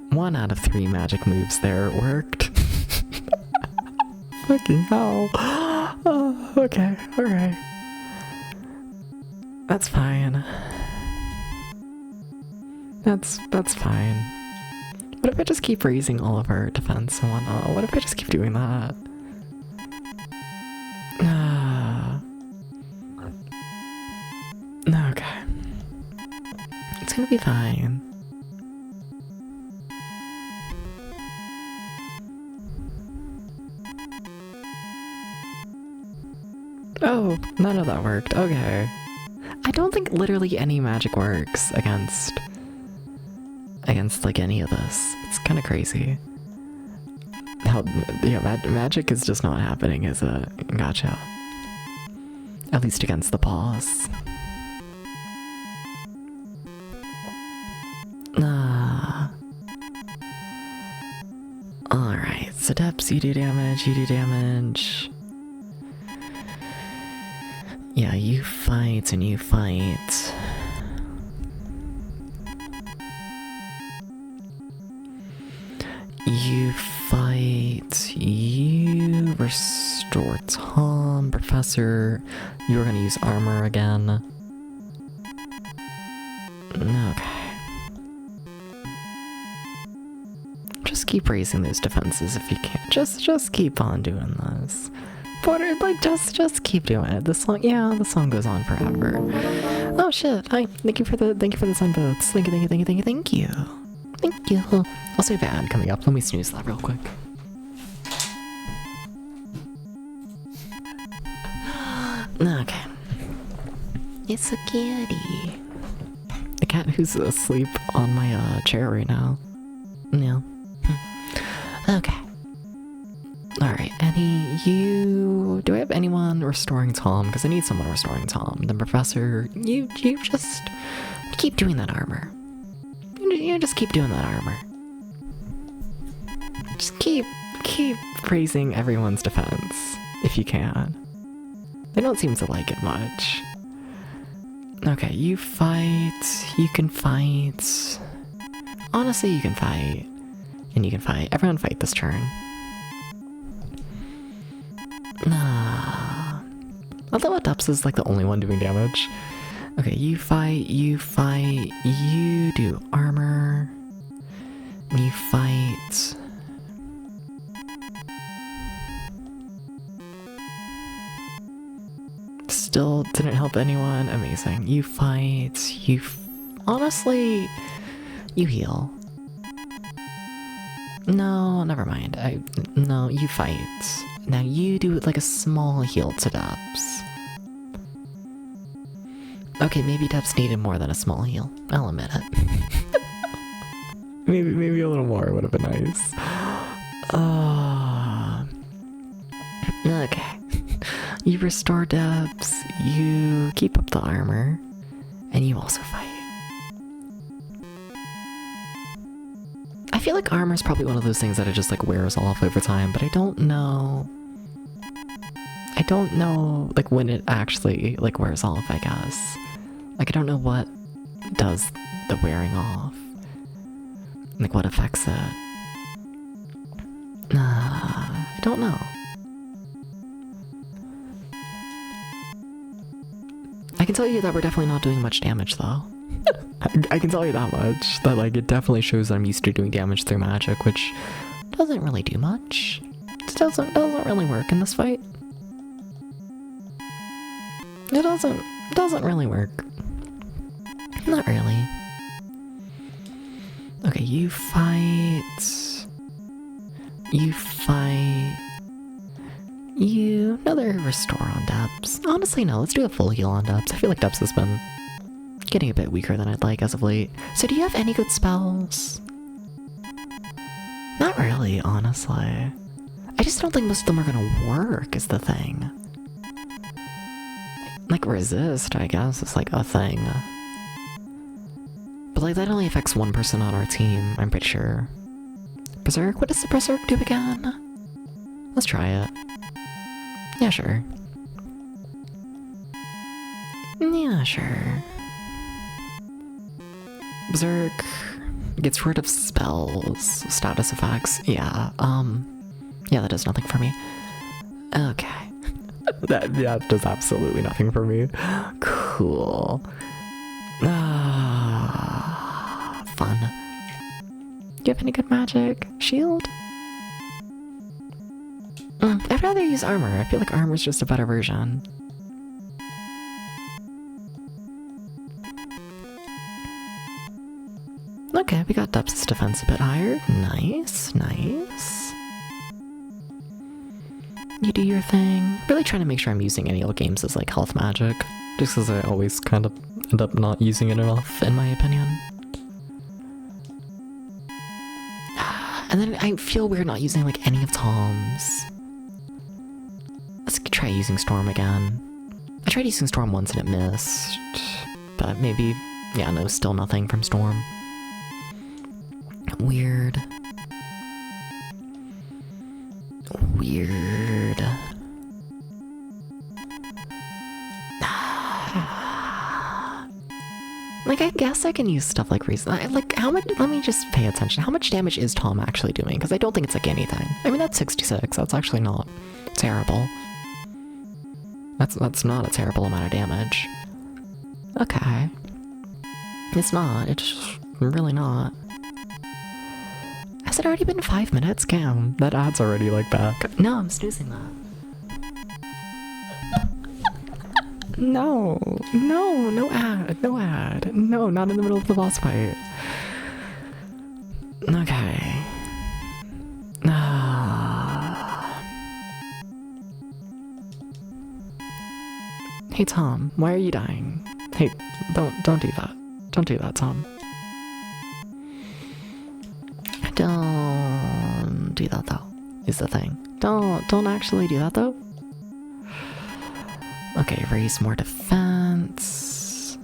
1 out of 3 magic moves there worked. Fucking hell. Oh, okay, alright. That's fine. That's fine. What if I just keep raising all of our defense and whatnot? What if I just keep doing that? Okay. It's gonna be fine. Oh, none of that worked. Okay. I don't think literally any magic works against like any of this. It's kind of crazy. How, yeah, magic is just not happening, is it? Gotcha. At least against the boss. Alright, so Depths, you do damage, you do damage. Yeah, you fight and you fight. You fight, you restore Tom, Professor. You're gonna use armor again. Okay. Just keep raising those defenses if you can. Just keep on doing this. But like just keep doing it. The song goes on forever. Oh shit. Hi. Thank you for the sun votes. Thank you. Thank you. Also have an ad coming up. Let me snooze that real quick. Okay. It's a kitty. The cat who's asleep on my chair right now. Yeah. Okay. Alright, do I have anyone restoring Tom? Because I need someone restoring Tom. The Professor, you just keep doing that armor. You just keep doing that armor. Just keep raising everyone's defense, if you can. They don't seem to like it much. Okay, you fight, you can fight. Honestly, you can fight. And you can fight. Everyone fight this turn. Although Depths is like the only one doing damage. Okay, you fight, you do armor. You fight. Still didn't help anyone. Amazing. You fight, honestly, you heal. No, never mind. No, you fight. Now you do like a small heal to Depths. Okay, maybe Depths needed more than a small heal. I'll admit it. maybe a little more would have been nice. Okay. You restore Depths, you keep up the armor, and you also fight. I feel like armor is probably one of those things that it just like wears off over time, but I don't know like when it actually like wears off, I guess. Like I don't know what does the wearing off. Like what affects it. I don't know. I can tell you that we're definitely not doing much damage though. I can tell you that much. That like it definitely shows that I'm used to doing damage through magic, which doesn't really do much. It doesn't really work in this fight. It doesn't really work. Not really. Okay, you fight. Another restore on Depths. Honestly, no, let's do a full heal on Depths. I feel like Depths has been getting a bit weaker than I'd like as of late. So do you have any good spells? Not really, honestly. I just don't think most of them are gonna work is the thing. Like resist, I guess, is like a thing. But like that only affects one person on our team, I'm pretty sure. Berserk? What does the Berserk do again? Let's try it. Yeah, sure. Yeah, sure. Berserk gets rid of spells, status effects. Yeah, that does nothing for me. Okay. that does absolutely nothing for me. Cool. Fun. Do you have any good magic? Shield? I'd rather use armor. I feel like armor's just a better version. Okay, we got Depths' defense a bit higher. Nice. You do your thing. Really trying to make sure I'm using any old games as like health magic. Just because I always kind of end up not using it enough, in my opinion. And then I feel weird not using like any of Tom's. Let's try using Storm again. I tried using Storm once and it missed. But maybe, yeah, no, still nothing from Storm. Weird. Weird. Like, I guess I can use stuff like reason. Like, how much? Let me just pay attention. How much damage is Tom actually doing? Because I don't think it's like anything. I mean, that's 66. That's actually not terrible. That's not a terrible amount of damage. Okay. It's not. It's really not. Has it already been 5 minutes? Damn, that ad's already like back. No, I'm snoozing that. No, no ad, no ad. No, not in the middle of the boss fight. Okay. Hey Tom, why are you dying? Hey, don't do that. Don't do that, Tom. Don't do that though, is the thing. Don't actually do that though. Okay, raise more defense.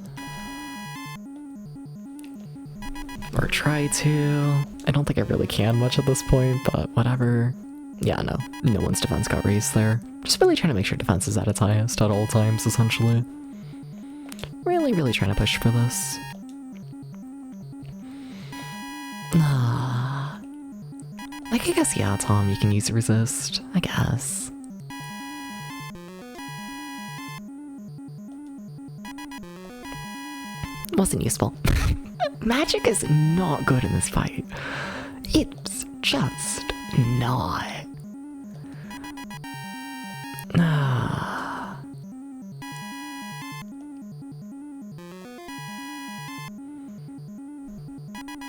Or try to. I don't think I really can much at this point, but whatever. Yeah, no one's defense got raised there. Just really trying to make sure defense is at its highest at all times, essentially. Really trying to push for this. Like, I guess, yeah, Tom, you can use resist, I guess. Wasn't useful. Magic is not good in this fight. It's just not.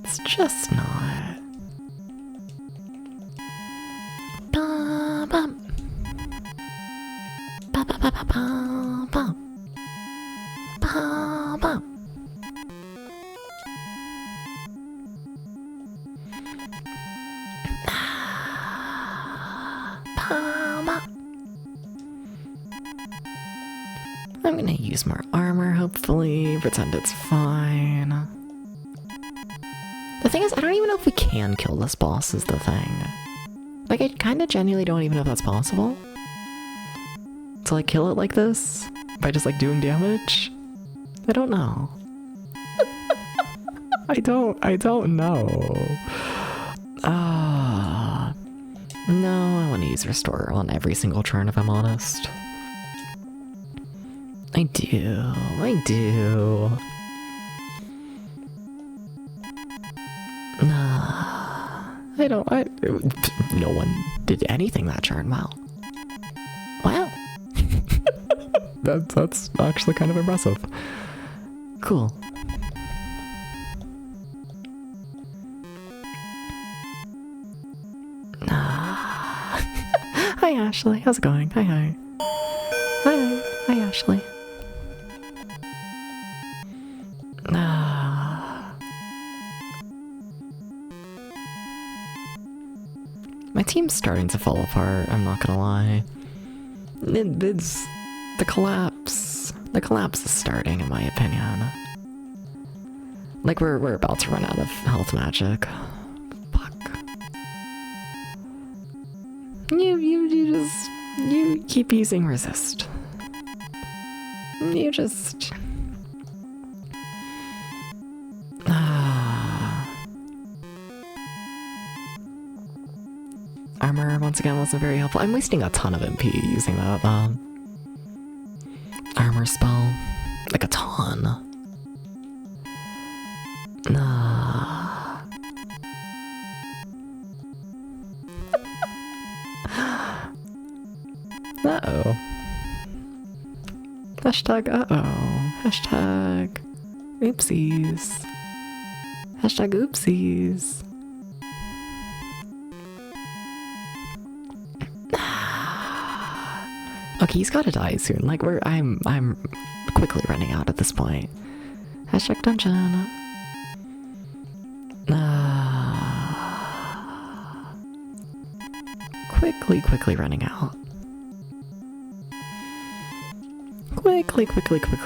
It's just not. Bum, bum. Bum, bum, bum, bum, bum. Bum, bum. I'm gonna use more armor, hopefully. Pretend it's fine. The thing is, I don't even know if we can kill this boss, is the thing. Like, I kinda genuinely don't even know if that's possible. To, like, kill it like this? By just, like, doing damage? I don't know. I don't know. No, I want to use Restore on every single turn, if I'm honest. I do. No one did anything that turn. Wow. That's actually kind of impressive. Cool. Hi Ashley, how's it going? Hi Ashley. My team's starting to fall apart, I'm not gonna lie. It's the collapse. The collapse is starting, in my opinion. Like, we're about to run out of health magic. Fuck. You keep using resist. You just... Armor, once again, wasn't very helpful. I'm wasting a ton of MP using that, armor spell. Like, a ton. Uh-oh. Hashtag uh-oh. Hashtag oopsies. Hashtag oopsies. Okay, he's gotta die soon. Like, I'm quickly running out at this point. Hashtag dungeon. Quickly running out. Quickly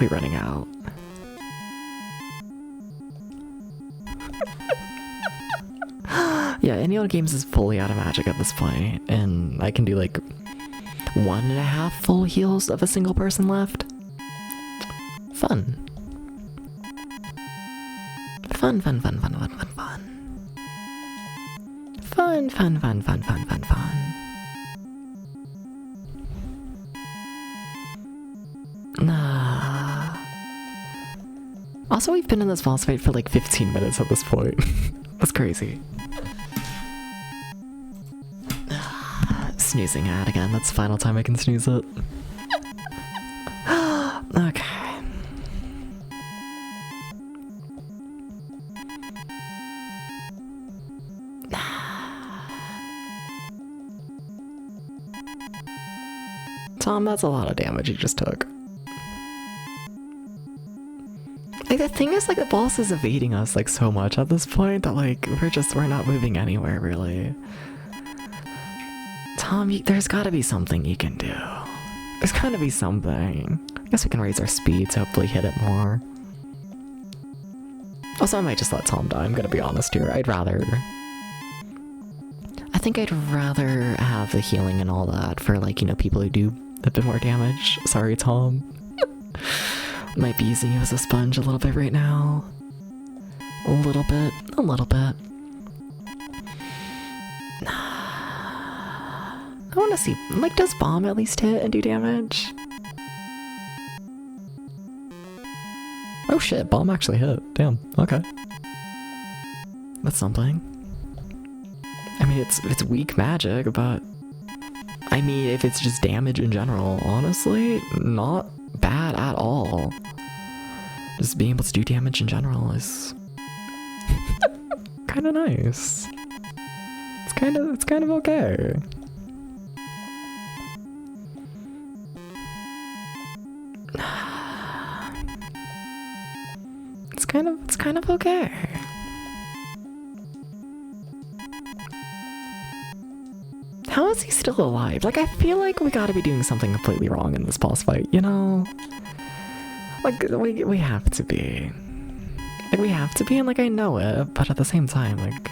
running out. Yeah, Any Old Games is fully out of magic at this point, and I can do like 1.5 full heals of a single person left. Fun. Fun. Nah. Also, we've been in this boss fight for like 15 minutes at this point. That's crazy. Snoozing ad again. That's the final time I can snooze it. Okay. Tom, that's a lot of damage you just took. Like, the thing is, like, the boss is evading us, like, so much at this point that, like, we're not moving anywhere, really. Tom, there's gotta be something you can do. There's gotta be something. I guess we can raise our speed to hopefully hit it more. Also, I might just let Tom die, I'm gonna be honest here. I think I'd rather have the healing and all that for, like, you know, people who do a bit more damage. Sorry, Tom. Might be using you as a sponge a little bit right now. A little bit. I want to see, like, does bomb at least hit and do damage? Oh shit, bomb actually hit. Damn, okay. That's something. I mean, it's weak magic, but I mean, if it's just damage in general, honestly, not bad at all. Just being able to do damage in general is kind of nice. It's kind of okay. It's kind of okay. How is he still alive? Like, I feel like we gotta be doing something completely wrong in this boss fight, you know? Like, we have to be. Like, we have to be, and, like, I know it, but at the same time, like,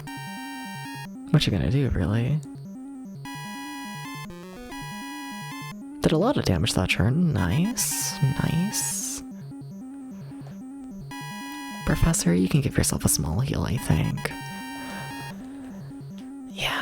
what you gonna do, really? Did a lot of damage that turn. Nice. Professor, you can give yourself a small heal, I think. Yeah.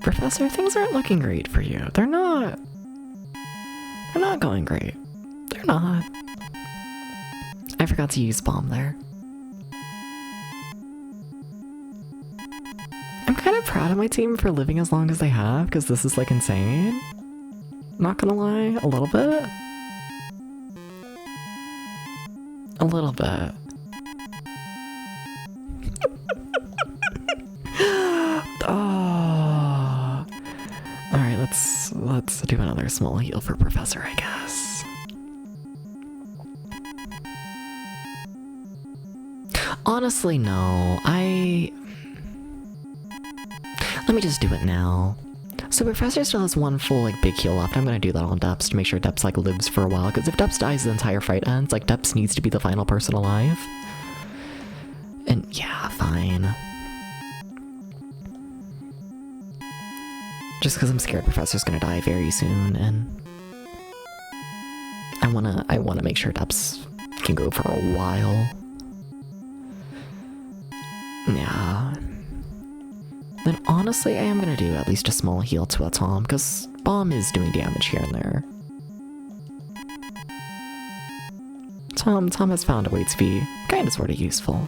Professor, things aren't looking great for you. They're not going great. They're not. I forgot to use bomb there. I'm kind of proud of my team for living as long as they have, because this is, like, insane. Not gonna lie, a little bit. A little bit. Oh. Alright, let's do another small heal for Professor, I guess. Honestly, no. Let me just do it now. So Professor still has one full, like, big heal left. I'm gonna do that on Deps to make sure Deps, like, lives for a while, because if Deps dies, the entire fight ends. Like, Deps needs to be the final person alive. And yeah, fine. Just because I'm scared Professor's gonna die very soon, and I wanna make sure Deps can go for a while. Yeah. Then honestly, I am gonna do at least a small heal to a Tom, because Bomb is doing damage here and there. Tom has found a way to be kinda sorta useful.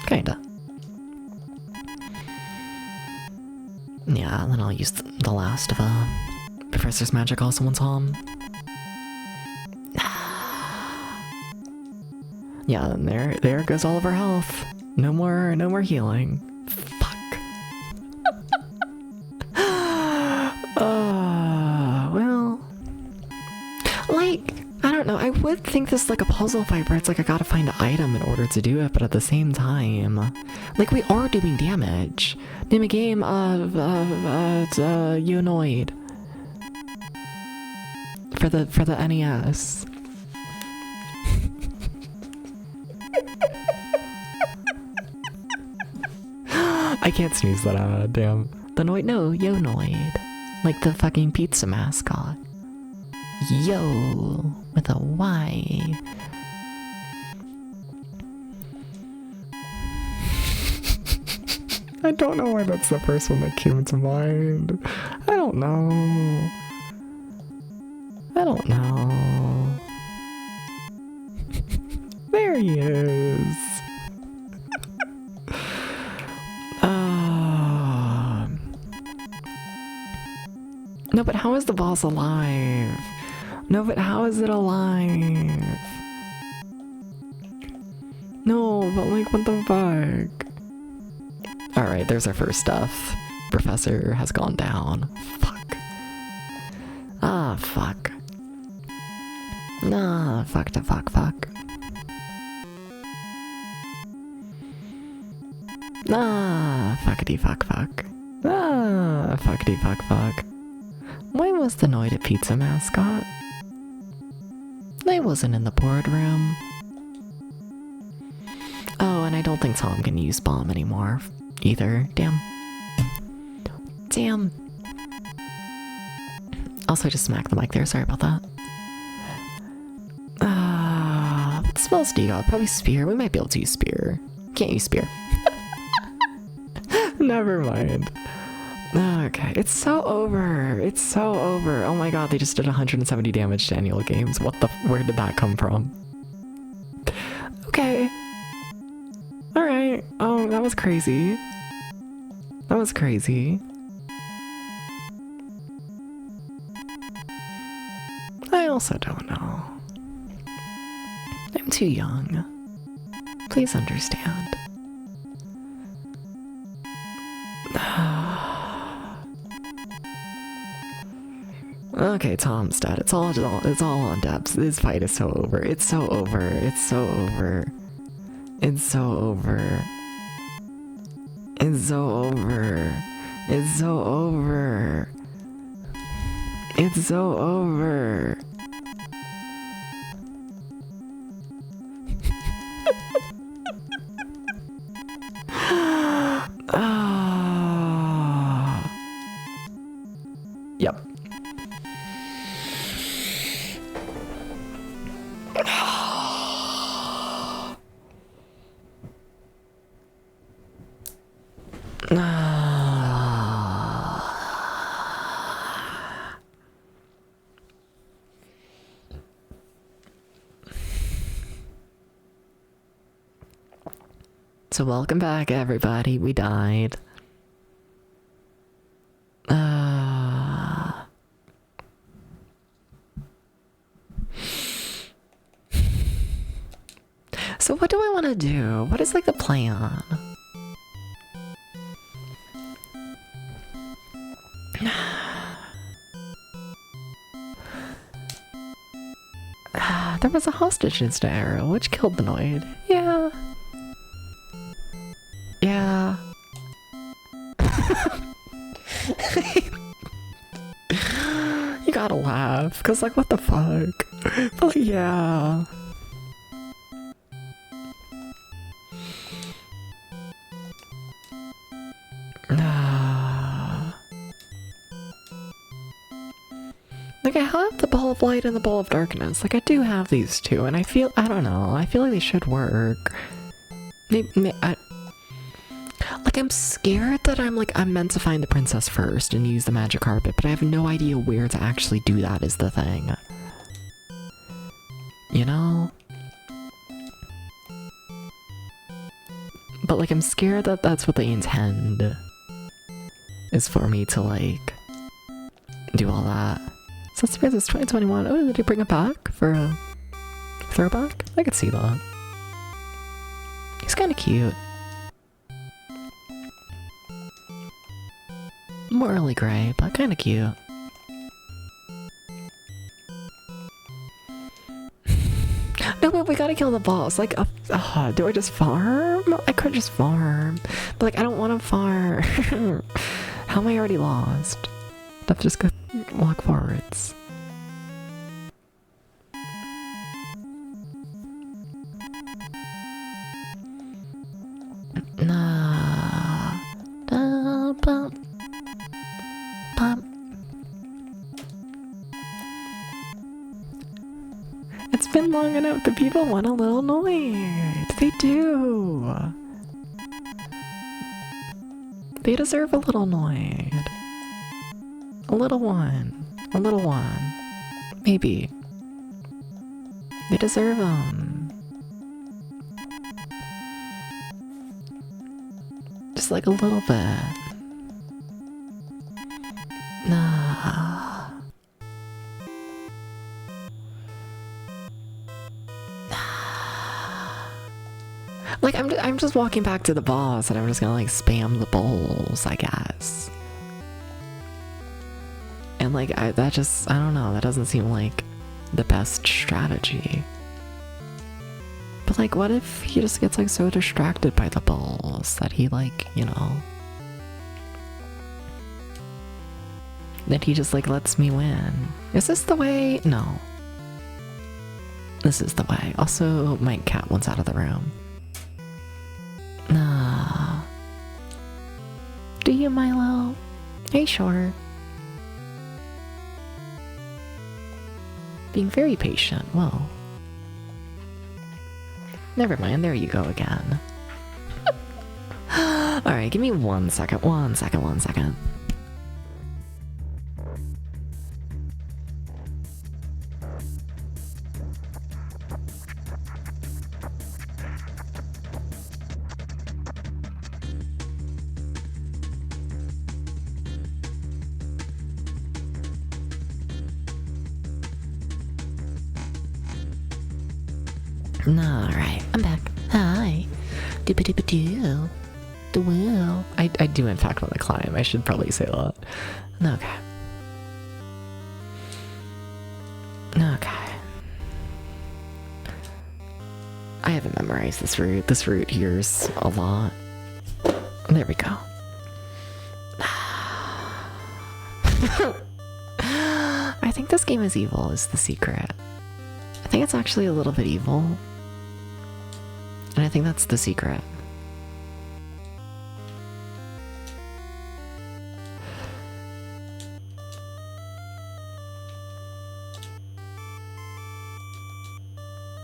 Kinda. Yeah, and then I'll use the last of Professor's magic also on Tom. Yeah, and there goes all of our health. No more healing. Fuck. Well, like, I don't know. I would think this is like a puzzle fight where it's like I gotta find an item in order to do it, but at the same time, like we are doing damage. Name a game of Unoid for the NES. I can't snooze that out, damn. The Noid, no, Yo-Noid. Like the fucking pizza mascot. Yo, with a Y. I don't know why that's the first one that came to mind. I don't know. There he is. No, but how is the boss alive? No, but how is it alive? No, but like, what the fuck? Alright, there's our first stuff. Professor has gone down. Fuck. Ah, fuck. Nah, fuck to fuck. Ah, fuckity fuck. Ah, fuckity fuck. Why was the Noid a pizza mascot? I wasn't in the boardroom. Oh, and I don't think Tom can use bomb anymore either. Damn. Also, I just smacked the mic there. Sorry about that. What spells do you got? Probably spear. We might be able to use spear. Can't use spear. Never mind. Okay, it's so over. Oh my god, they just did 170 damage to Annual Games. Where did that come from? Okay. Alright. Oh, that was crazy. I also don't know. I'm too young. Please understand. Okay, Tom's dead. It's all on depths. This fight is so over. It's so over. Yep. So welcome back, everybody. We died. So what do I want to do? What is like the plan? There was a hostage insta arrow, which killed the Noid. Yeah. You gotta laugh, cause like what the fuck? But like, yeah. Like I have the ball of light and the ball of darkness. Like I do have these two, and I don't know. I feel like they should work. Like I'm scared that I'm meant to find the princess first and use the magic carpet, but I have no idea where to actually do that is the thing. You know? But like I'm scared that that's what they intend. Is for me to like do all that. So let's see, this 2021. Oh, did he bring it back for a throwback? I could see that. He's kind of cute. More early gray, but kind of cute. No, but we gotta kill the boss. Like, do I just farm? I could just farm. But, like, I don't want to farm. How am I already lost? I've just got to walk forwards. Nah. Da, bum. Bum. It's been long enough. The people want a little noise. They do. They deserve a little noise. A little one. A little one. Maybe. They deserve them. Just like a little bit. Nah. Like, I'm just walking back to the boss and I'm just gonna like spam the bowls, I guess. And like, I don't know, that doesn't seem like the best strategy. But like, what if he just gets like so distracted by the bowls that he like, you know, that he just like lets me win? Is this the way? No. This is the way. Also, my cat wants out of the room. Nah. Do you, Milo? Are you sure? Being very patient. Whoa. Never mind, there you go again. Alright, give me 1 second. 1 second, 1 second. Alright, I'm back. Hi. Doo-ba-doo-ba-doo. The woo. I do in fact want to climb. I should probably say that. Okay. Okay. I haven't memorized this route. This route here's a lot. There we go. I think this game is evil is the secret. I think it's actually a little bit evil. And I think that's the secret.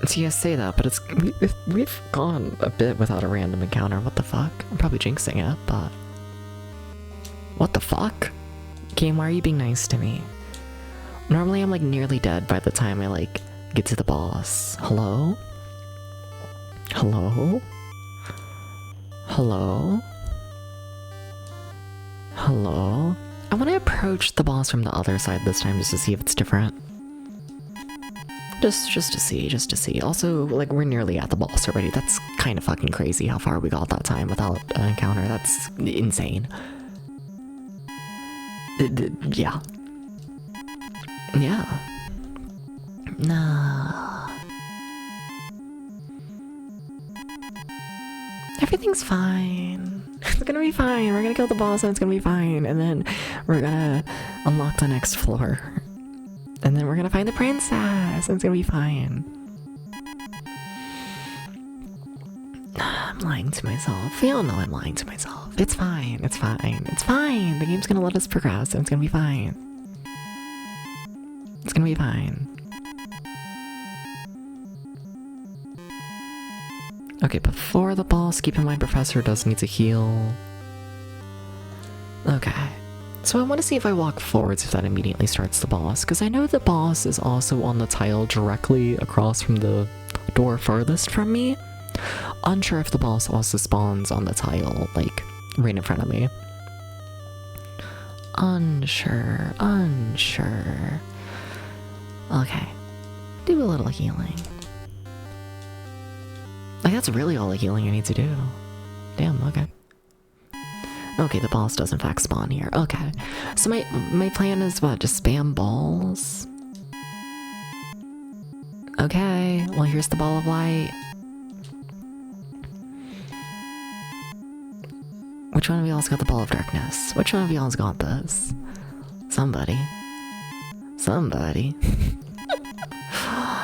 So you guys say that, but we've gone a bit without a random encounter. What the fuck? I'm probably jinxing it, but... What the fuck? Game, why are you being nice to me? Normally I'm like nearly dead by the time I like get to the boss. Hello? Hello? Hello? Hello? I want to approach the boss from the other side this time just to see if it's different. Just to see. Also, like, we're nearly at the boss already. That's kind of fucking crazy how far we got that time without an encounter. That's insane. Yeah. Yeah. Nah. Everything's fine. It's gonna be fine. We're gonna kill the boss and it's gonna be fine. And then we're gonna unlock the next floor. And then we're gonna find the princess and it's gonna be fine. I'm lying to myself. We all know I'm lying to myself. It's fine. It's fine. It's fine. The game's gonna let us progress and it's gonna be fine. It's gonna be fine. Okay, before the boss, keep in mind Professor does need to heal. Okay. So I want to see if I walk forwards if that immediately starts the boss, because I know the boss is also on the tile directly across from the door farthest from me. Unsure if the boss also spawns on the tile, like, right in front of me. Unsure. Okay. Do a little healing. Like, that's really all the healing I need to do. Damn, okay. Okay, the boss does in fact spawn here. Okay. So my plan is what? Just spam balls? Okay, well here's the ball of light. Which one of y'all's got the ball of darkness? Which one of y'all's got this? Somebody. Somebody.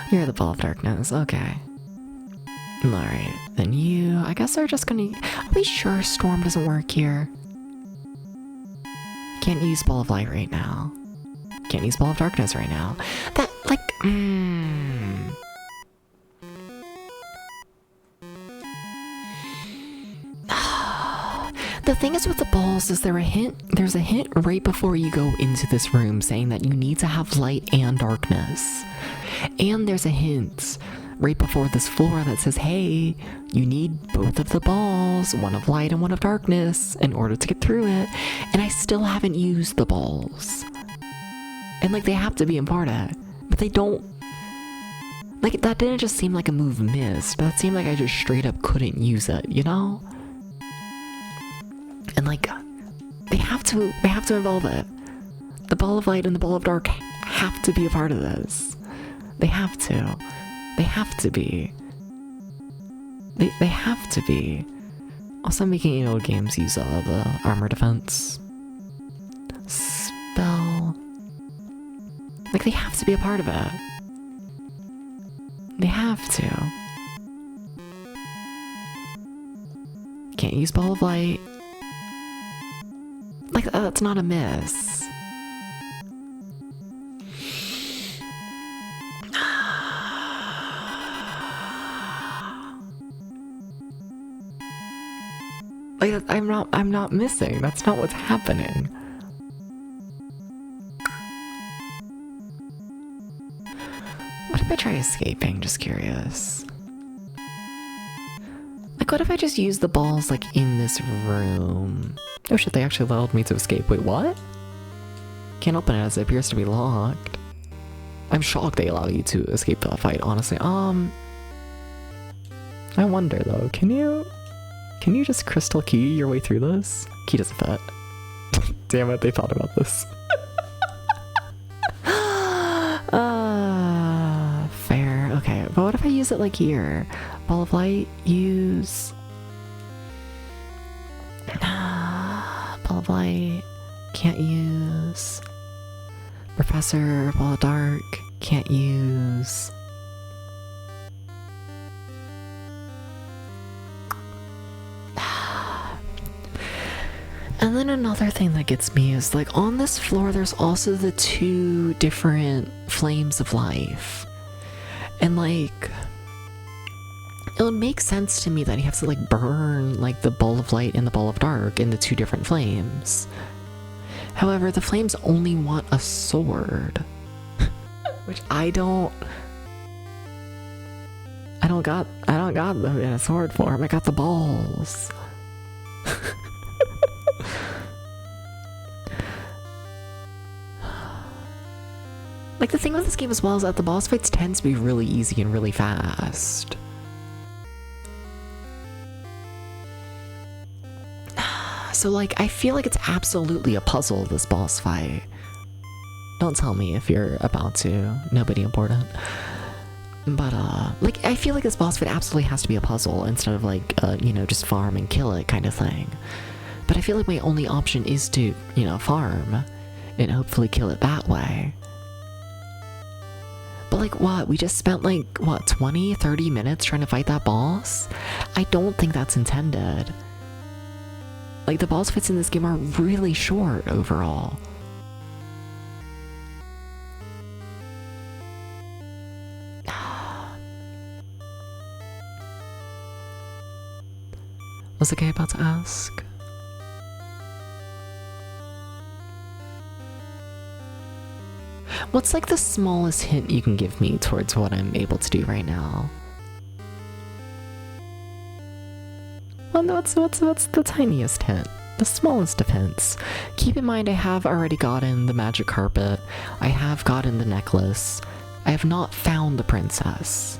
You're the ball of darkness, okay. Alright, then you, I guess they're just gonna, are we sure storm doesn't work here? Can't use ball of light right now. Can't use ball of darkness right now. That, like, The thing is with the balls is there's a hint right before you go into this room saying that you need to have light and darkness. And there's a hint right before this floor that says, hey, you need both of the balls, one of light and one of darkness, in order to get through it. And I still haven't used the balls. And like, they have to be a part of it, but they don't. Like, that didn't just seem like a move missed, but that seemed like I just straight up couldn't use it, you know? And like, they have to involve it. The ball of light and the ball of dark have to be a part of this. They have to. They have to be. They have to be. Also, making old games use the armor defense spell. Like, they have to be a part of it. They have to. Can't use ball of light. Like, that's not a miss. Like, I'm not missing. That's not what's happening. What if I try escaping? Just curious. Like, what if I just use the balls, like, in this room? Oh shit, they actually allowed me to escape. Wait, what? Can't open it as it appears to be locked. I'm shocked they allow you to escape the fight, honestly. I wonder though, can you just crystal key your way through this? Key doesn't fit. Damn it, they thought about this. Fair. Okay, but what if I use it like here? Ball of light, use... Ball of light, can't use. Professor, ball of dark, can't use. And then another thing that gets me is, like, on this floor there's also the two different flames of life. And like, it would make sense to me that he has to like burn like the ball of light and the ball of dark in the two different flames. However, the flames only want a sword. Which I don't got them in a sword form. I got the balls. Like, the thing with this game as well is that the boss fights tend to be really easy and really fast. So, like, I feel like it's absolutely a puzzle, this boss fight. Don't tell me if you're about to. Nobody important. But, like, I feel like this boss fight absolutely has to be a puzzle instead of, like, you know, just farm and kill it kind of thing. But I feel like my only option is to, you know, farm and hopefully kill it that way. But like, what? We just spent like, what, 20, 30 minutes trying to fight that boss? I don't think that's intended. Like, the boss fights in this game are really short overall. Was the guy about to ask? What's like the smallest hint you can give me towards what I'm able to do right now? Well, what's the tiniest hint? The smallest of hints. Keep in mind I have already gotten the magic carpet. I have gotten the necklace. I have not found the princess.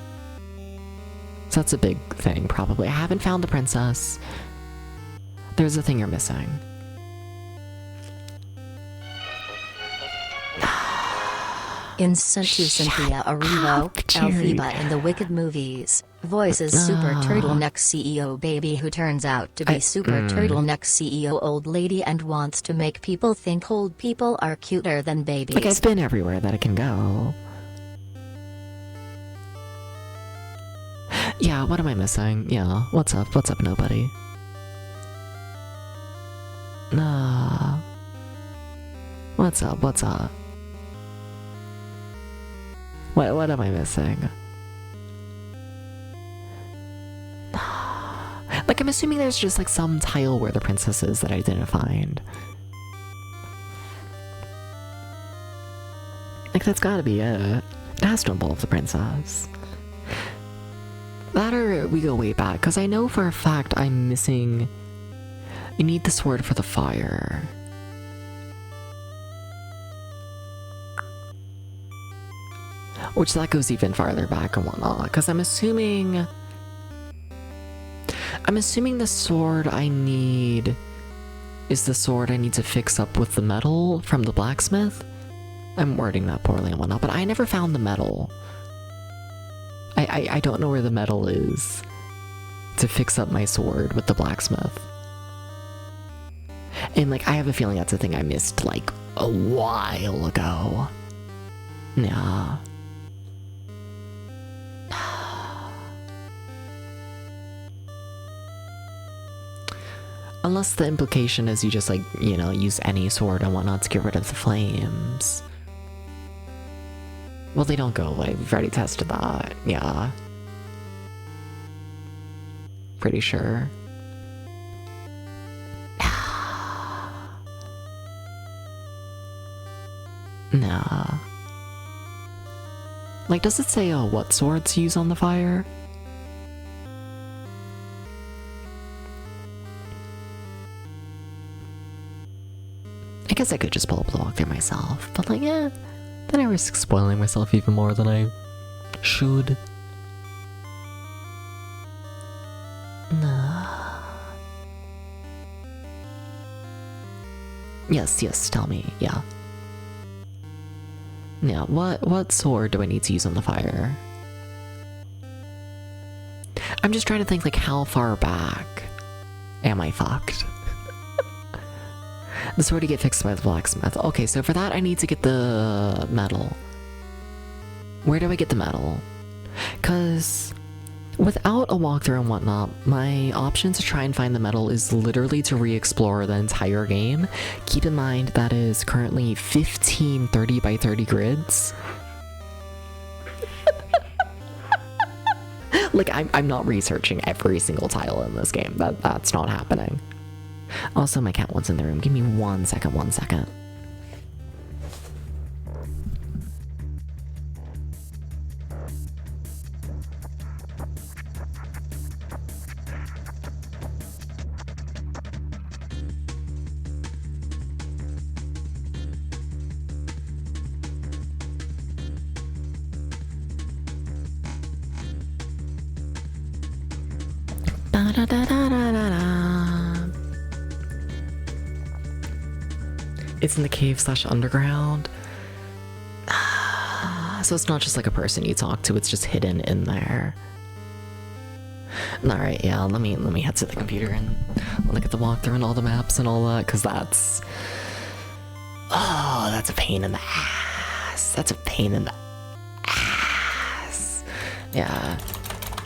So that's a big thing, probably. I haven't found the princess. There's a thing you're missing. Instant to Cynthia Erivo, up, Jerry. Elphaba in the Wicked movies. Voices Super Turtleneck CEO baby who turns out to be Super Turtleneck CEO old lady and wants to make people think old people are cuter than babies. Like, I've been everywhere that I can go. Yeah, what am I missing? Yeah, what's up? What's up, nobody? Nah. What's up? What's up? What am I missing? Like, I'm assuming there's just like some tile where the princess is that I didn't find. Like, that's gotta be it. It has to involve the princess. That or we go way back, because I know for a fact I'm missing... You need the sword for the fire. Which that goes even farther back and whatnot, because I'm assuming the sword I need is the sword I need to fix up with the metal from the blacksmith. I'm wording that poorly and whatnot, but I never found the metal. I don't know where the metal is to fix up my sword with the blacksmith. And like, I have a feeling that's a thing I missed like a while ago. Yeah. Unless the implication is you just like, you know, use any sword and whatnot to get rid of the flames. Well, they don't go away. We've already tested that. Yeah. Pretty sure. Nah. Like, does it say what swords to use on the fire? I guess I could just pull up the walkthrough myself, but like, yeah, then I risk spoiling myself even more than I should. Nah. Yes, tell me, yeah. Yeah, what sword do I need to use on the fire? I'm just trying to think, like, how far back am I fucked? The sword to get fixed by the blacksmith. Okay, so for that I need to get the metal. Where do I get the metal? Because without a walkthrough and whatnot, my option to try and find the metal is literally to re-explore the entire game. Keep in mind that is currently 15 30 by 30 grids. Like, I'm not researching every single tile in this game. That's not happening. Also, my cat wants in the room. Give me 1 second, 1 second. It's in the cave/underground. So it's not just like a person you talk to, it's just hidden in there. Alright, yeah, let me head to the computer and look at the walkthrough and all the maps and all that, because that's... Oh, that's a pain in the ass. That's a pain in the ass. Yeah.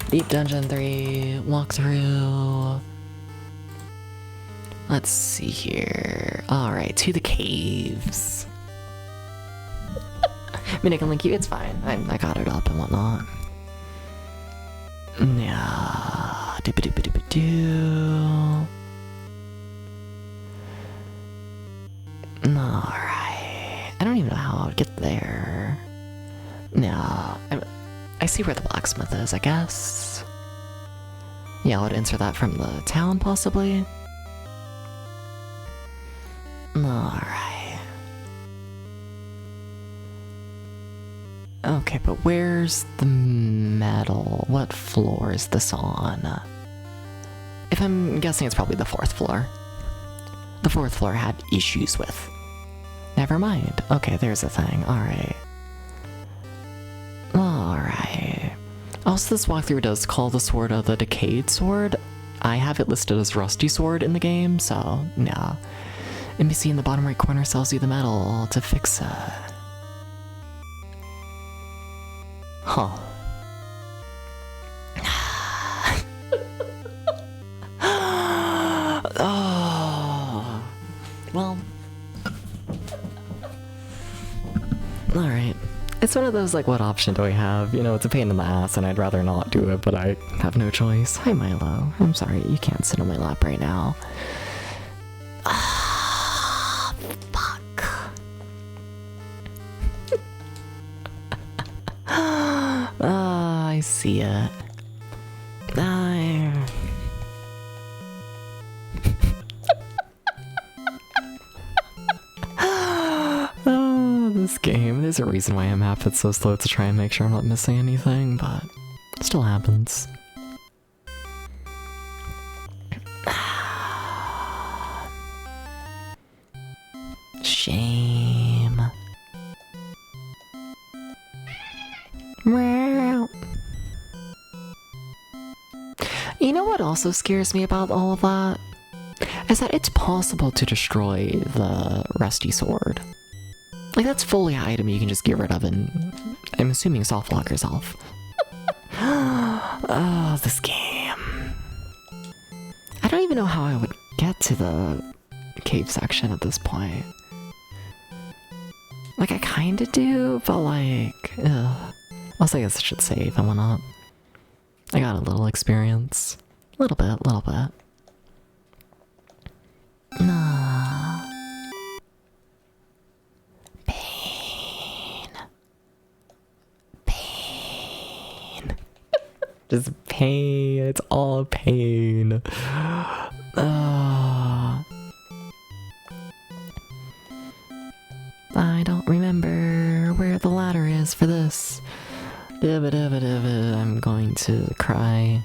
Deep Dungeon 3, walkthrough... Let's see here. Alright, to the caves. I mean, I can link you, it's fine. I got it up and whatnot. Yeah. Doo-ba-doo-ba-doo-ba-doo. Alright. I don't even know how I would get there. No. I see where the blacksmith is, I guess. Yeah, I would enter that from the town, possibly. Alright. Okay, but where's the metal? What floor is this on? If I'm guessing, it's probably the 4th floor. The 4th floor had issues with. Never mind. Okay, there's a thing. Alright. Also, this walkthrough does call the sword the Decayed Sword. I have it listed as Rusty Sword in the game, so yeah. NPC in the bottom right corner sells you the metal to fix it. Huh. Oh. Well. Alright. It's one of those, like, what option do I have? You know, it's a pain in the ass and I'd rather not do it, but I have no choice. Hi, Milo. I'm sorry, you can't sit on my lap right now. Ah, fuck. Ah, I see it. This game, there's a reason why I'm half it's so slow to try and make sure I'm not missing anything, but it still happens. Shame. You know what also scares me about all of that? Is that it's possible to destroy the Rusty Sword. Like, that's fully an item you can just get rid of and I'm assuming soft lock yourself. Oh, this game. I don't even know how I would get to the cave section at this point. Like, I kinda do, but like, ugh. Also, I guess I should save and whatnot. I got a little experience. Little bit. Nah. Pain. Just pain. It's all pain. I don't remember where the ladder is for this. I'm going to cry.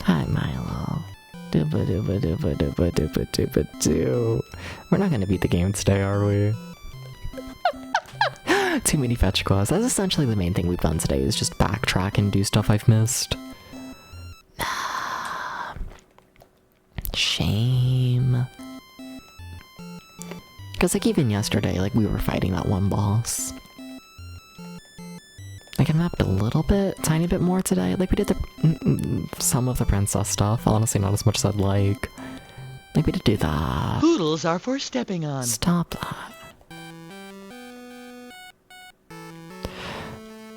Hi, Milo. We're not gonna beat the game today, are we? Too many fetch quests. That's essentially the main thing we've done today, is just backtrack and do stuff I've missed. Shame. Because like even yesterday, like we were fighting that one boss. Like I mapped a little bit, tiny bit more today. Like we did some of the princess stuff. Honestly, not as much as I'd like. Like we did do that. Poodles are for stepping on. Stop that.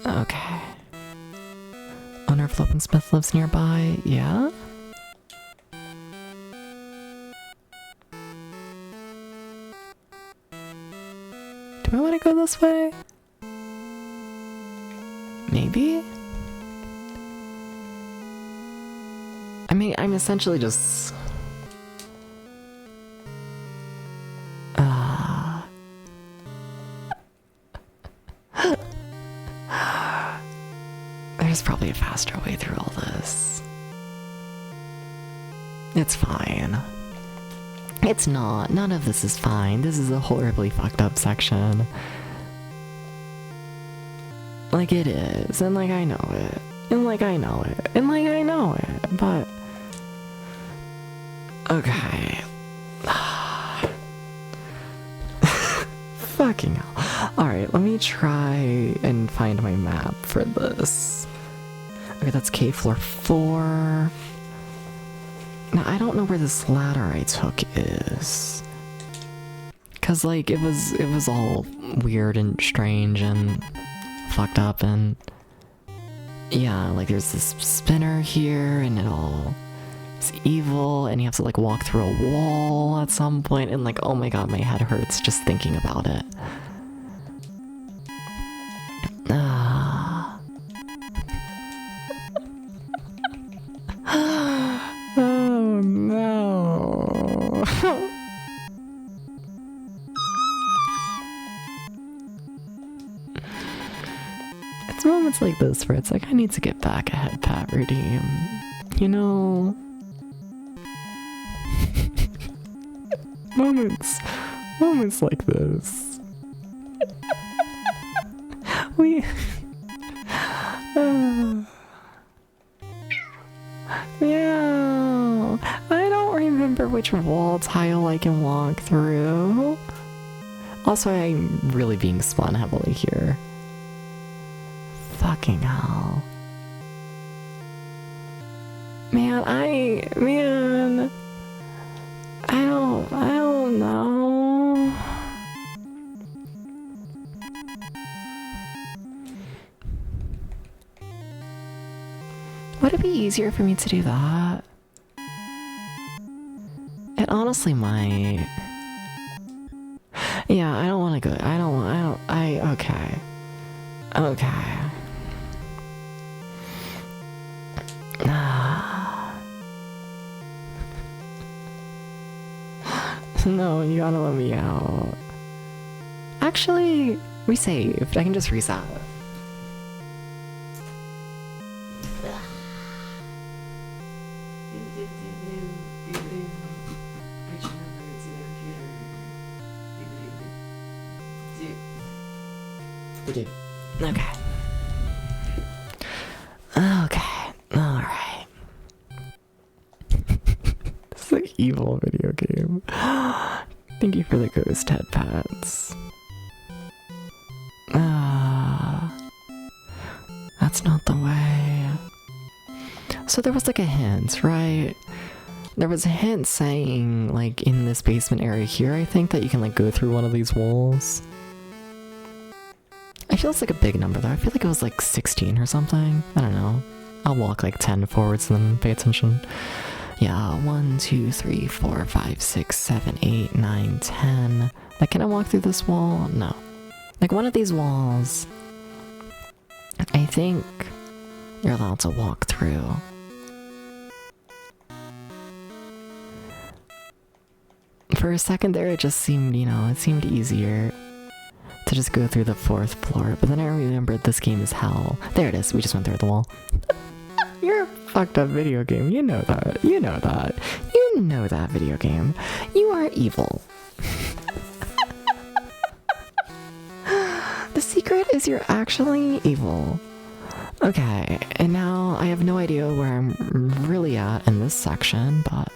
Okay. Owner of Lopen Smith lives nearby. Yeah? Do I want to go this way? Maybe? I mean, I'm essentially just... There's probably a faster way through all this. It's fine. It's not. None of this is fine. This is a horribly fucked up section. Like it is, and like I know it. And like I know it. And like I know it. But... Okay. Fucking hell. Alright, let me try and find my map for this. Okay, that's cave floor 4. Now, I don't know where this ladder I took is. Cause like, it was all weird and strange and fucked up and... Yeah, like there's this spinner here and it all is evil and you have to like walk through a wall at some point and like, oh my god, my head hurts just thinking about it. Oh no. It's moments like this where it's like, I need to get back ahead, Pat Redeem. You know? Moments Moments like this. We. Yeah. I don't remember which wall tile I can walk through. Also, I'm really being spun heavily here. Fucking hell. Man, I don't know. Would it be easier for me to do that? It honestly might. Yeah, I don't want to go. Okay. Okay. No, you gotta let me out. Actually, we saved. I can just reset. Okay. Okay. Alright. This is an evil video game. Thank you for the ghost head pads. That's not the way. So there was like a hint, right? There was a hint saying, like, in this basement area here, I think, that you can, like, go through one of these walls. I feel it's like a big number though. I feel like it was like 16 or something. I don't know. I'll walk like 10 forwards and then pay attention. Yeah, 1, 2, 3, 4, 5, 6, 7, 8, 9, 10. Like, can I walk through this wall? No. Like, one of these walls, I think you're allowed to walk through. For a second there, it just seemed, you know, it seemed easier to just go through the 4th floor, but then I remembered this game is hell. There it is, we just went through the wall. You're a fucked up video game, you know that. You know that. You know that video game. You are evil. The secret is you're actually evil. Okay, and now I have no idea where I'm really at in this section, but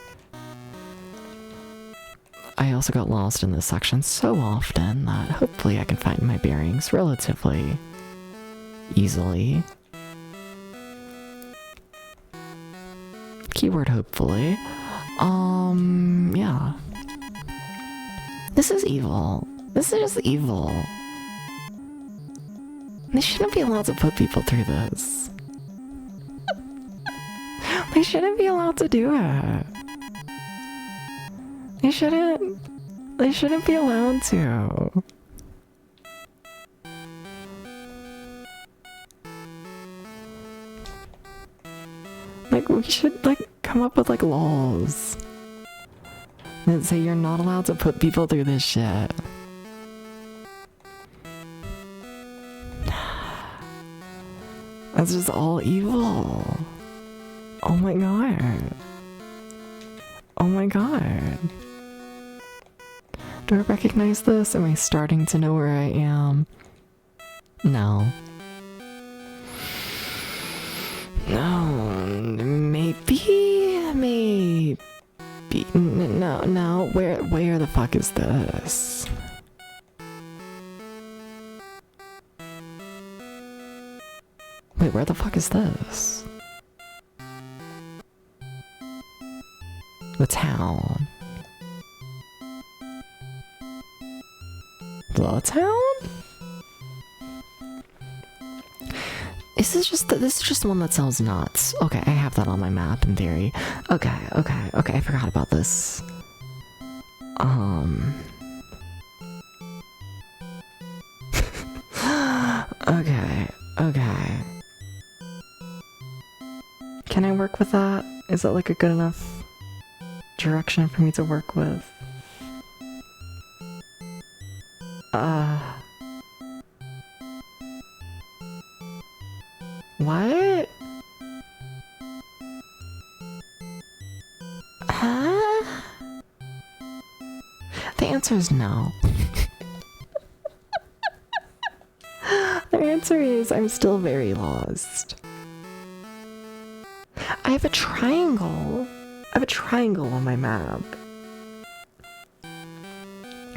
I also got lost in this section so often that hopefully I can find my bearings relatively easily. Keyword hopefully. Yeah. This is evil. This is just evil. They shouldn't be allowed to put people through this. They shouldn't be allowed to do it. They shouldn't be allowed to. Like, we should, like, come up with, like, laws that say you're not allowed to put people through this shit. That's just all evil. Oh my god. Oh my god. Do I recognize this? Am I starting to know where I am? No. No, maybe. No. Where the fuck is this? Wait, where the fuck is this? The town. The town? This is just one that sounds nuts. Okay, I have that on my map in theory. Okay, I forgot about this. Okay. Can I work with that? Is that like a good enough direction for me to work with? What? Huh? The answer is no. The answer is I'm still very lost. I have a triangle. I have a triangle on my map.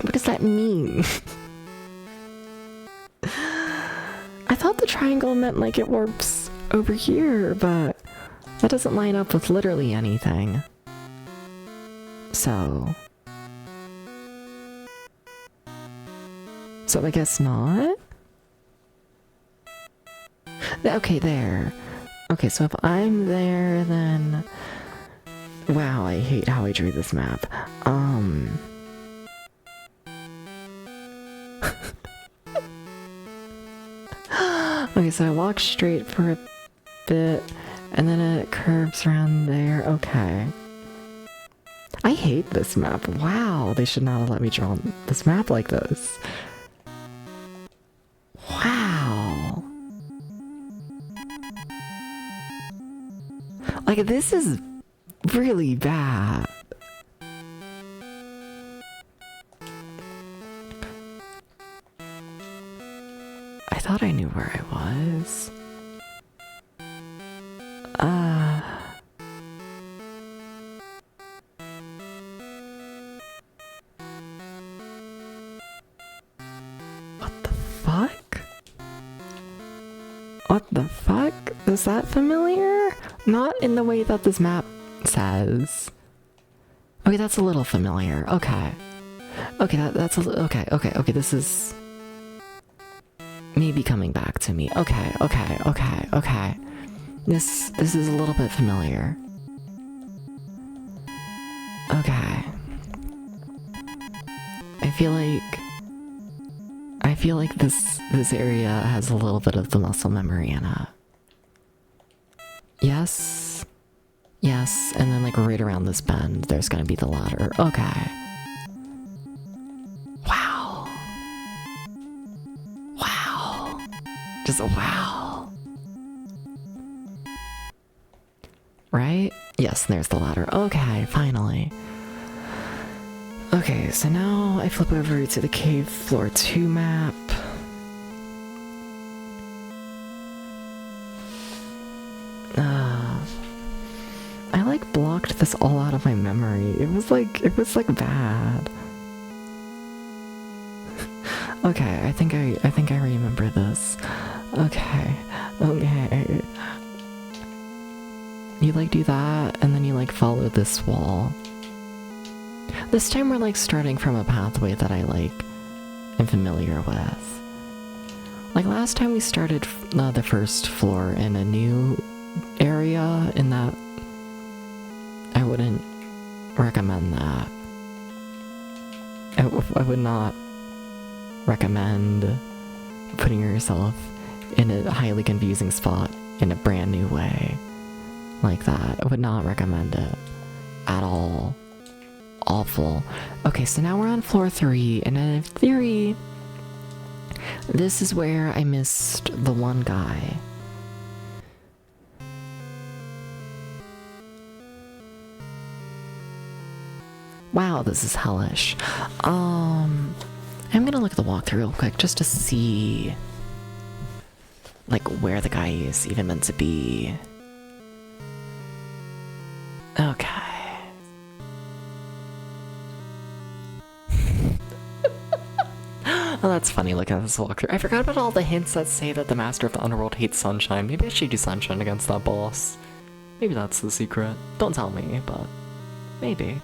What does that mean? I thought the triangle meant like it warps over here, but that doesn't line up with literally anything. So I guess not? Okay, there. Okay, so if I'm there, then... Wow, I hate how I drew this map. Okay, so I walk straight for a bit, and then it curves around there. Okay. I hate this map. Wow, they should not have let me draw this map like this. Wow. Like, this is really bad. I thought I knew where I was. What the fuck? What the fuck? Is that familiar? Not in the way that this map says. Okay, that's a little familiar. Okay. Okay, that's a little... Okay, this is... maybe coming back to me. Okay. This is a little bit familiar. Okay. I feel like this area has a little bit of the muscle memory in it. Yes, and then like right around this bend, there's gonna be the ladder. Okay. Wow. Just wow. Right? Yes, there's the ladder. Okay, finally. Okay, so now I flip over to the cave floor 2 map. I like blocked this all out of my memory. It was like bad. Okay, I think I remember this. Okay. You like do that, and then you like follow this wall. This time we're like starting from a pathway that I like am familiar with. Like last time we started the first floor in a new area, in that I wouldn't recommend that. I would not recommend putting yourself in a highly confusing spot in a brand new way like that. I would not recommend it at all. Awful. Okay, so now we're on floor 3, and in theory, this is where I missed the one guy. Wow, this is hellish. I'm gonna look at the walkthrough real quick just to see like where the guy is even meant to be. Okay. Oh, that's funny, look at this walkthrough. I forgot about all the hints that say that the Master of the Underworld hates Sunshine. Maybe I should do Sunshine against that boss. Maybe that's the secret. Don't tell me, but maybe.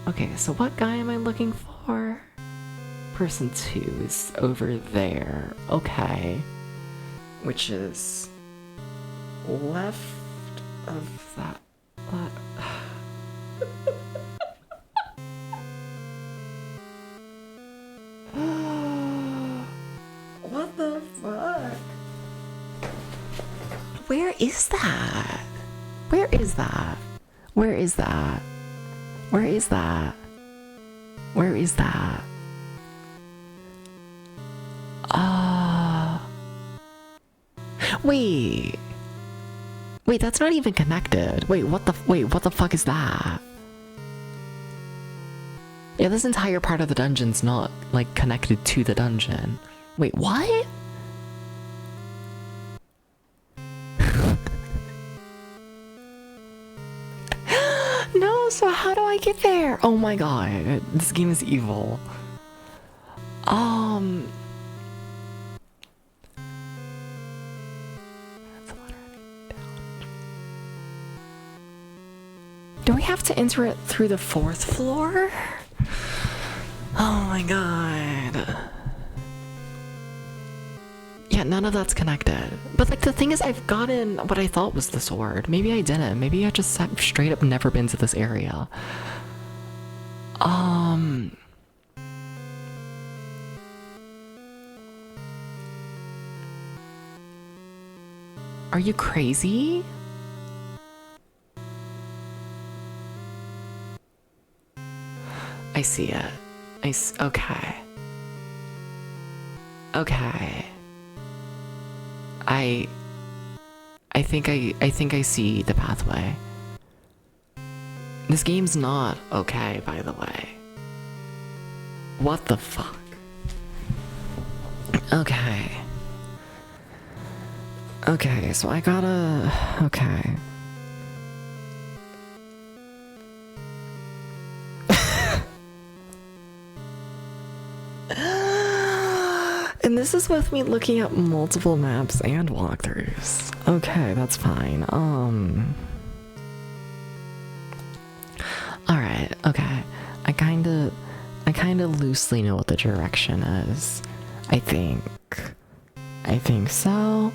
Okay, so what guy am I looking for? Person 2 is over there. Okay. Which is left of that. What the fuck? Where is that? Where is that? Where is that? Where is that? Where is that? Wait. Wait, that's not even connected. Wait, what the fuck is that? Yeah, this entire part of the dungeon's not, like, connected to the dungeon. Wait, what? No, so how do I get there? Oh my god, this game is evil. Do we have to enter it through the 4th floor? Oh my god. Yeah, none of that's connected. But like the thing is, I've gotten what I thought was the sword. Maybe I didn't. Maybe I just straight up never been to this area. Are you crazy? I see it. Okay. Okay. I think I see the pathway. This game's not okay, by the way. What the fuck? Okay. Okay, so I gotta... Okay. And this is with me looking at multiple maps and walkthroughs. Okay, that's fine. Alright, okay. I kinda loosely know what the direction is. I think so.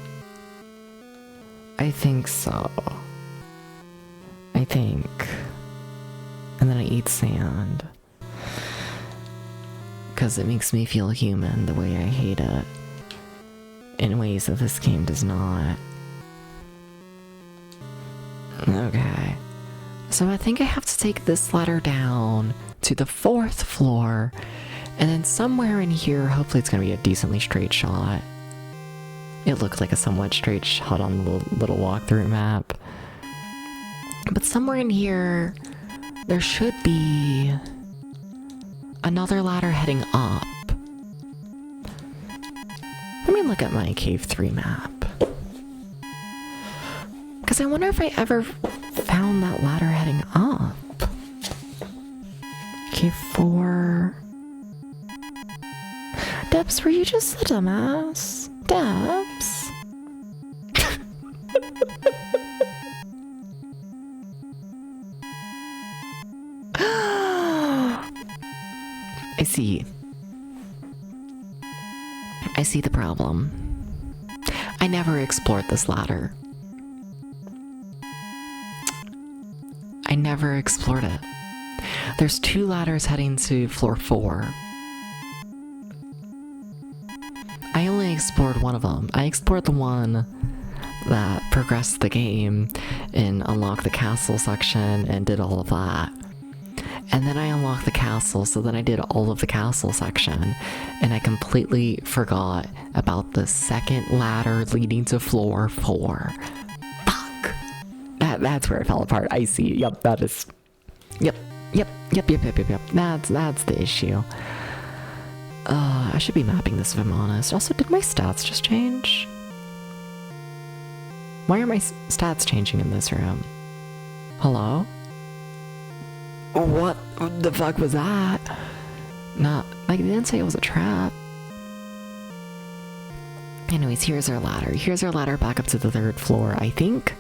And then I eat sand. Because it makes me feel human the way I hate it. In ways that this game does not. Okay. So I think I have to take this ladder down to the 4th floor. And then somewhere in here, hopefully it's going to be a decently straight shot. It looked like a somewhat straight shot on the little walkthrough map. But somewhere in here, there should be another ladder heading up. Let me look at my Cave 3 map. Because I wonder if I ever found that ladder heading up. Cave 4. Debs, were you just a dumbass? Debs? I see the problem. I never explored this ladder. I never explored it. There's 2 ladders heading to floor 4. I only explored one of them. I explored the one that progressed the game and unlocked the castle section and did all of that. And then I unlocked the castle, so then I did all of the castle section, and I completely forgot about the second ladder leading to floor 4. Fuck! That's where it fell apart. I see. Yep, that is... Yep. That's the issue. I should be mapping this if I'm honest. Also, did my stats just change? Why are my stats changing in this room? Hello? What the fuck was that? Not, like, they didn't say it was a trap. Anyways, here's our ladder. Here's our ladder back up to the 3rd floor, I think.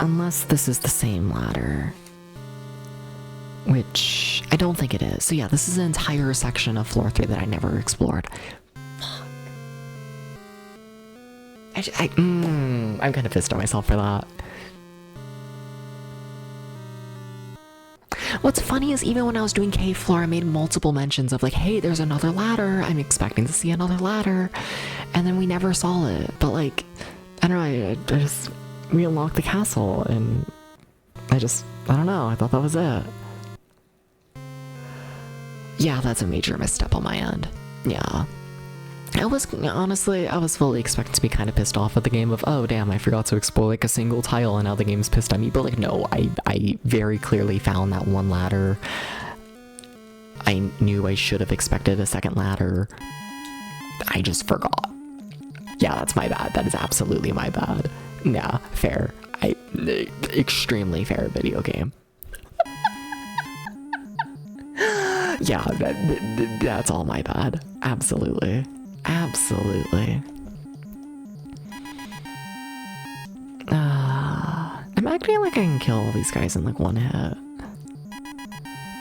Unless this is the same ladder. Which, I don't think it is. So yeah, this is an entire section of floor 3 that I never explored. Fuck. I'm kind of pissed at myself for that. What's funny is even when I was doing cave floor, I made multiple mentions of like, hey, there's another ladder. I'm expecting to see another ladder. And then we never saw it. But like, I don't know, I just, we unlocked the castle and I don't know, I thought that was it. Yeah, that's a major misstep on my end. Yeah. I was fully expecting to be kind of pissed off at the game of, oh damn, I forgot to explore like a single tile and now the game's pissed at me. But like, no, I very clearly found that one ladder. I knew I should have expected a second ladder. I just forgot. Yeah, that's my bad. That is absolutely my bad. Yeah, fair. Extremely fair video game. Yeah, that's all my bad. Absolutely. Absolutely. I'm acting like I can kill all these guys in like one hit.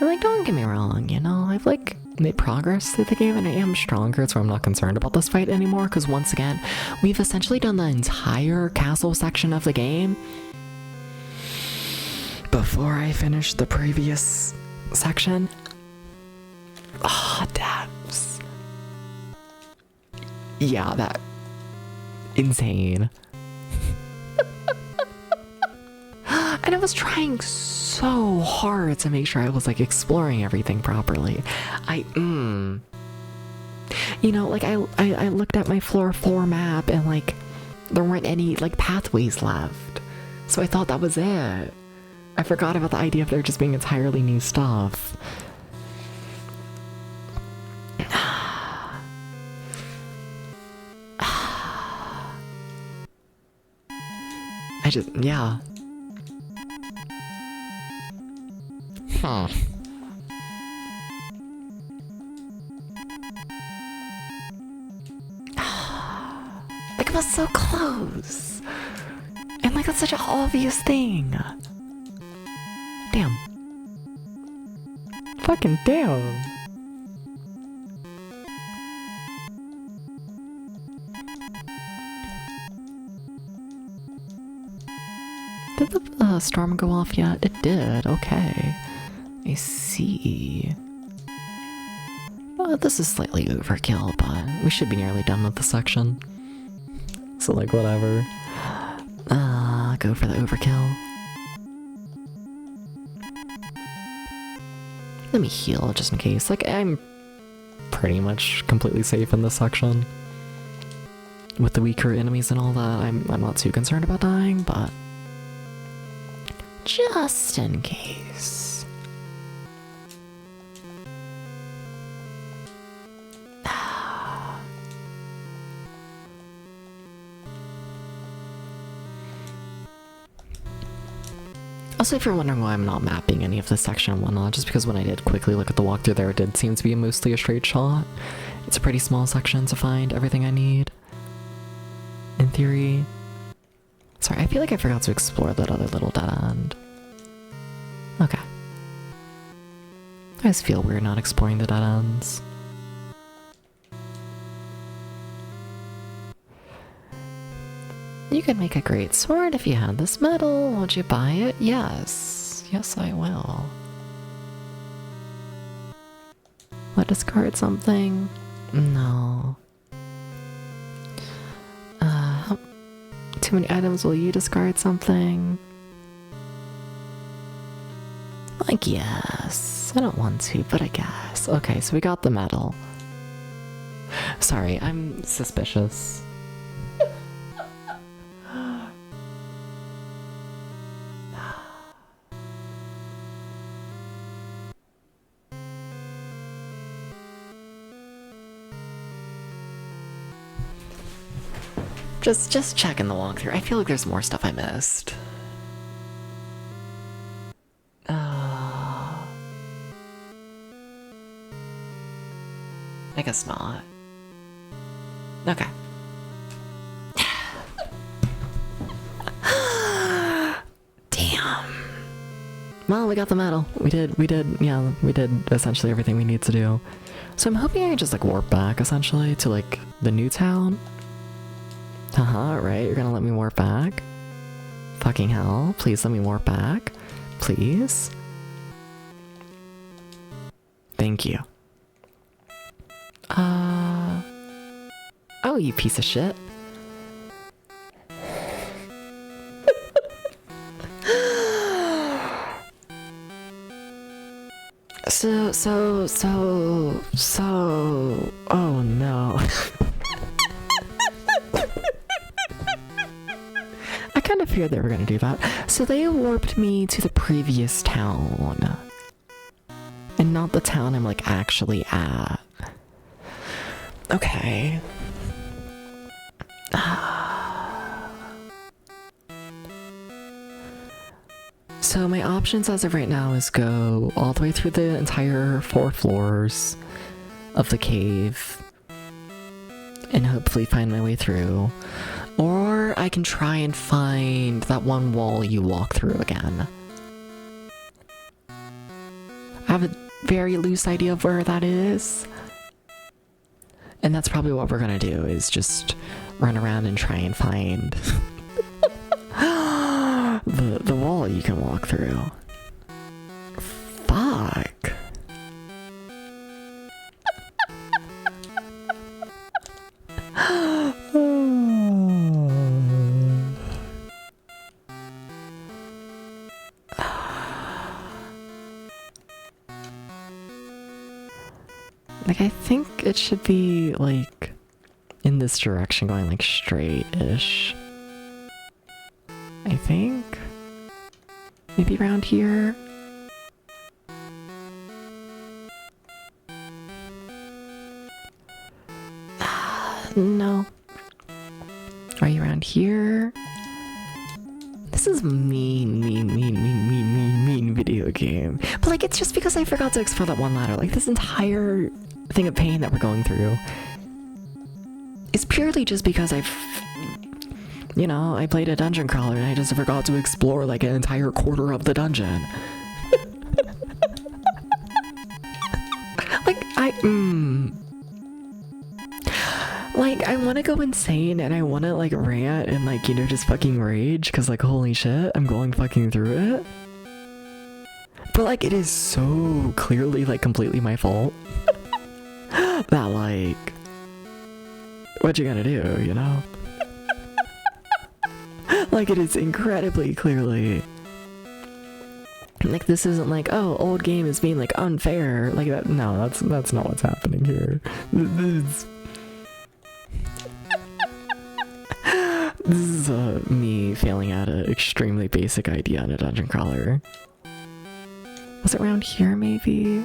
And like, don't get me wrong, you know, I've like made progress through the game and I am stronger, so I'm not concerned about this fight anymore, because once again, we've essentially done the entire castle section of the game before I finished the previous section. Ah, dabs. Yeah, that... insane. And I was trying so hard to make sure I was like exploring everything properly. You know, like I looked at my floor 4 map and like there weren't any like pathways left. So I thought that was it. I forgot about the idea of there just being entirely new stuff. Yeah. Huh. Like, it was so close. And like, that's such an obvious thing. Damn. Fucking damn. Did the storm go off yet? It did, okay. I see. This is slightly overkill, but we should be nearly done with the section. So like, whatever. Go for the overkill. Let me heal just in case. Like, I'm pretty much completely safe in this section. With the weaker enemies and all that, I'm not too concerned about dying, but just in case. Also, if you're wondering why I'm not mapping any of this section and whatnot, just because when I did quickly look at the walkthrough there, it did seem to be mostly a straight shot. It's a pretty small section to find everything I need. In theory. Sorry, I feel like I forgot to explore that other little dead end. Okay. I just feel weird not exploring the dead ends. You could make a great sword if you had this metal. Would you buy it? Yes. Yes, I will. What, discard something? No. Too many items, will you discard something? I guess. I don't want to, but I guess. Okay, so we got the metal. Sorry, I'm suspicious. Just checking the walkthrough. I feel like there's more stuff I missed. I guess not. Okay. Damn. Well, we got the medal. We did essentially everything we need to do. So I'm hoping I can just like warp back essentially to like the new town. Haha, right? You're gonna let me warp back? Fucking hell. Please let me warp back. Please. Thank you. Oh, you piece of shit. So, oh no. figured they were gonna do that. So they warped me to the previous town. And not the town I'm like actually at. Okay. So my options as of right now is go all the way through the entire 4 floors of the cave and hopefully find my way through. Or I can try and find that one wall you walk through again. I have a very loose idea of where that is. And that's probably what we're gonna do, is just run around and try and find the wall you can walk through. Fuck. Like, I think it should be, like, in this direction, going, like, straight-ish. I think? Maybe around here? No. Are you around here? This is mean video game. But, like, it's just because I forgot to explore that one ladder. Like, this entire thing of pain that we're going through is purely just because you know, I played a dungeon crawler and I just forgot to explore like an entire quarter of the dungeon. Like, I want to go insane and I want to like rant and like, you know, just fucking rage because like, holy shit, I'm going fucking through it. But like, it is so clearly like completely my fault that like, what you gonna do, you know? Like, it is incredibly clearly like, this isn't like, oh, old game is being like unfair like that. No, that's not what's happening here. This is me failing at an extremely basic idea on a dungeon crawler. Was it around here maybe?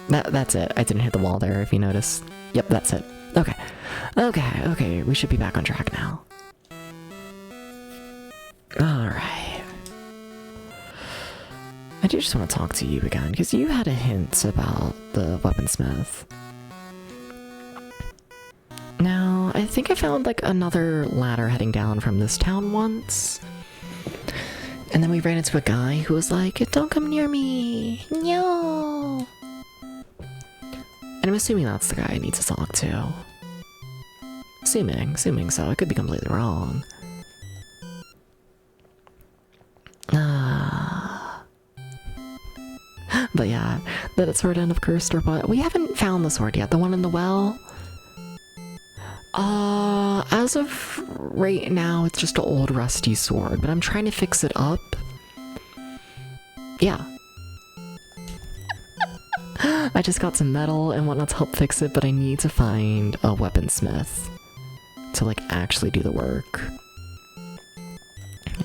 That's it. I didn't hit the wall there, if you notice. Yep, that's it. Okay. Okay, we should be back on track now. Alright. I do just want to talk to you again, because you had a hint about the weaponsmith. Now, I think I found like another ladder heading down from this town once. And then we ran into a guy who was like, "Don't come near me! No!" And I'm assuming that's the guy I need to talk to. Assuming so. I could be completely wrong. But yeah, that sword end of cursed or what? We haven't found the sword yet. The one in the well? As of right now, it's just an old rusty sword, but I'm trying to fix it up. Yeah. I just got some metal and whatnot to help fix it, but I need to find a weaponsmith to like actually do the work.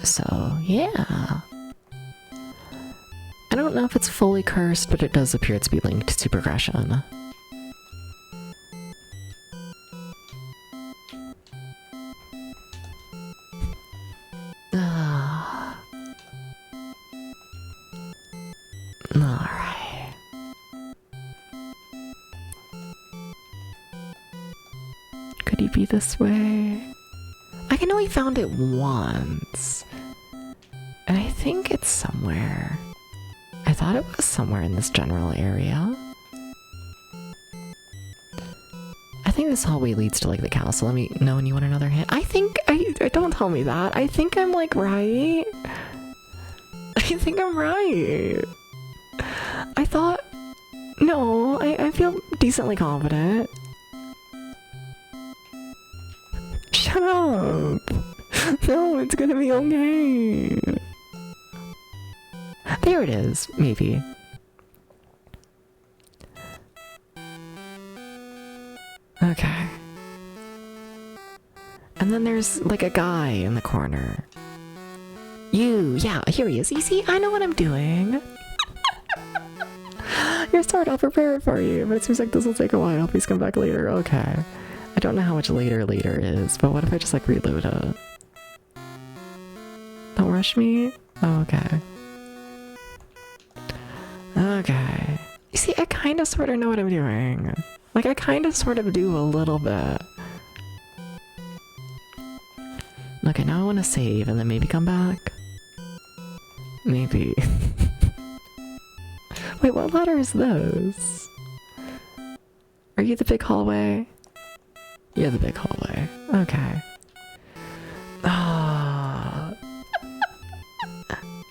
So, yeah. I don't know if it's fully cursed, but it does appear to be linked to progression. Alright. Could he be this way? I know he found it once. And I think it's somewhere. I thought it was somewhere in this general area. I think this hallway leads to like the castle. Let me know when you want another hint. I don't tell me that. I think I'm like right. I think I'm right. I thought, no, I feel decently confident. Shut up. No, it's gonna be okay. There it is, maybe. Okay. And then there's like a guy in the corner. Yeah, here he is. You see, I know what I'm doing. You're smart, I'll prepare it for you. But it seems like this will take a while. Please come back later. Okay. I don't know how much later is, but what if I just like reload it? Don't rush me? Oh, okay. Okay. You see, I kind of sort of know what I'm doing. Like, I kind of sort of do a little bit. Okay, now I want to save and then maybe come back. Maybe. Wait, what letter is this? Are you the big hallway? You're the big hallway. Okay. Ah.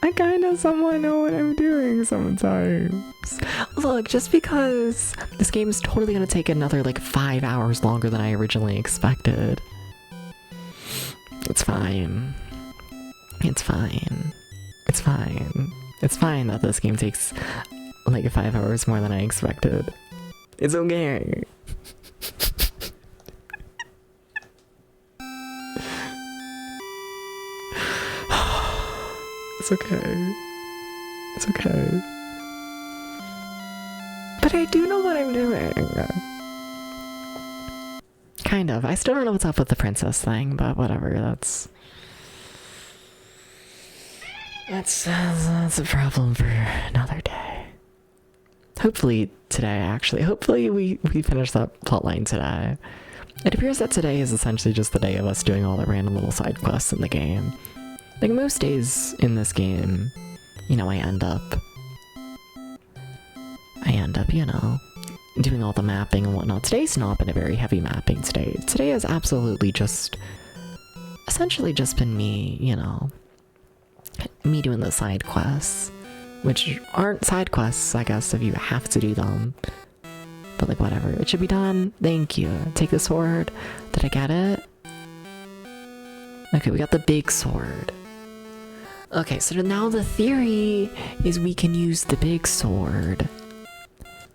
I kind of somewhat know what I'm doing sometimes. Look, just because this game is totally gonna take another like 5 hours longer than I originally expected. It's fine. It's fine. It's fine. It's fine that this game takes like 5 hours more than I expected. It's okay. It's okay. It's okay. But I do know what I'm doing. Kind of. I still don't know what's up with the princess thing, but whatever. That's a problem for another day. Hopefully today, actually. Hopefully we finish that plotline today. It appears that today is essentially just the day of us doing all the random little side quests in the game. Like most days in this game, you know, I end up, you know, doing all the mapping and whatnot. Today's not been a very heavy mapping day. Today has absolutely just, essentially just been me, you know, me doing the side quests, which aren't side quests, I guess, if you have to do them. But like, whatever. It should be done. Thank you. Take the sword. Did I get it? Okay, we got the big sword. Okay, so now the theory is we can use the big sword.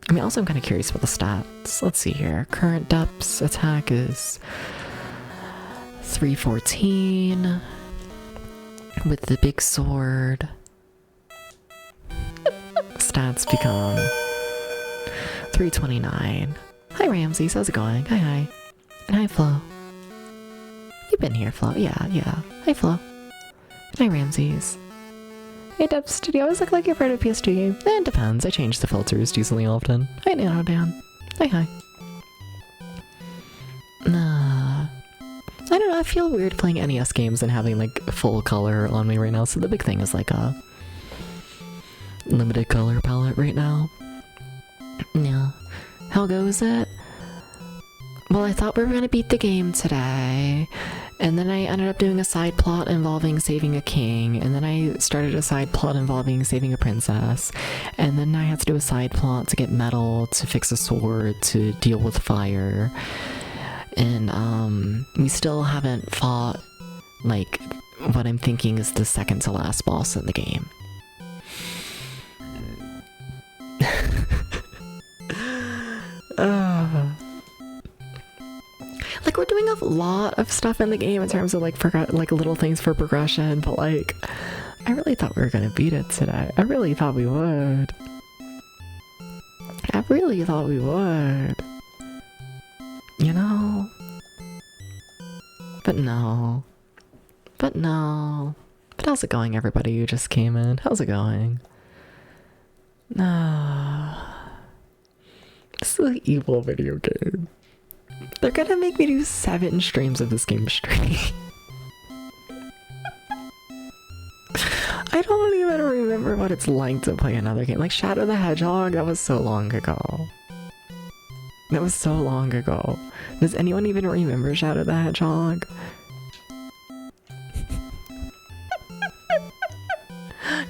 I mean, also I'm kind of curious about the stats. Let's see here. Current depths attack is 314 with the big sword. Stats become 329. Hi Ramses, how's it going? Hi. And hi Flo. You've been here, Flo. Yeah. Hi Flo. Hi Ramses. Hey Depth Studios, look like you're part of a PS2 game. It depends, I change the filters decently often. Hi Nano Dan. Hi. I don't know, I feel weird playing NES games and having like full color on me right now, so the big thing is like a limited color palette right now. Yeah. How goes it? Well, I thought we were gonna beat the game today, and then I ended up doing a side plot involving saving a king, and then I started a side plot involving saving a princess, and then I had to do a side plot to get metal, to fix a sword, to deal with fire, and we still haven't fought, like, what I'm thinking is the second to last boss in the game. Like, we're doing a lot of stuff in the game in terms of like little things for progression, but like, I really thought we were gonna beat it today. I really thought we would. You know? But no. But how's it going, everybody who just came in? How's it going? This is an evil video game. They're gonna make me do 7 streams of this game straight. I don't even remember what it's like to play another game. Like Shadow the Hedgehog, that was so long ago. Does anyone even remember Shadow the Hedgehog?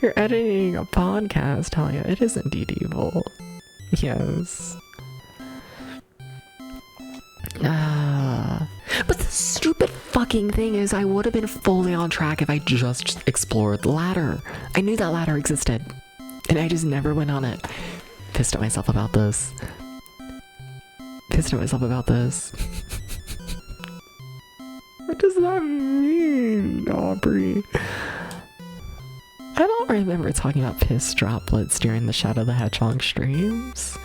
You're editing a podcast, Talia. It is indeed evil. Yes. But the stupid fucking thing is I would have been fully on track if I just explored the ladder. I knew that ladder existed, and I just never went on it. Pissed at myself about this. What does that mean, Aubrey? I don't remember talking about piss droplets during the Shadow the Hedgehog streams.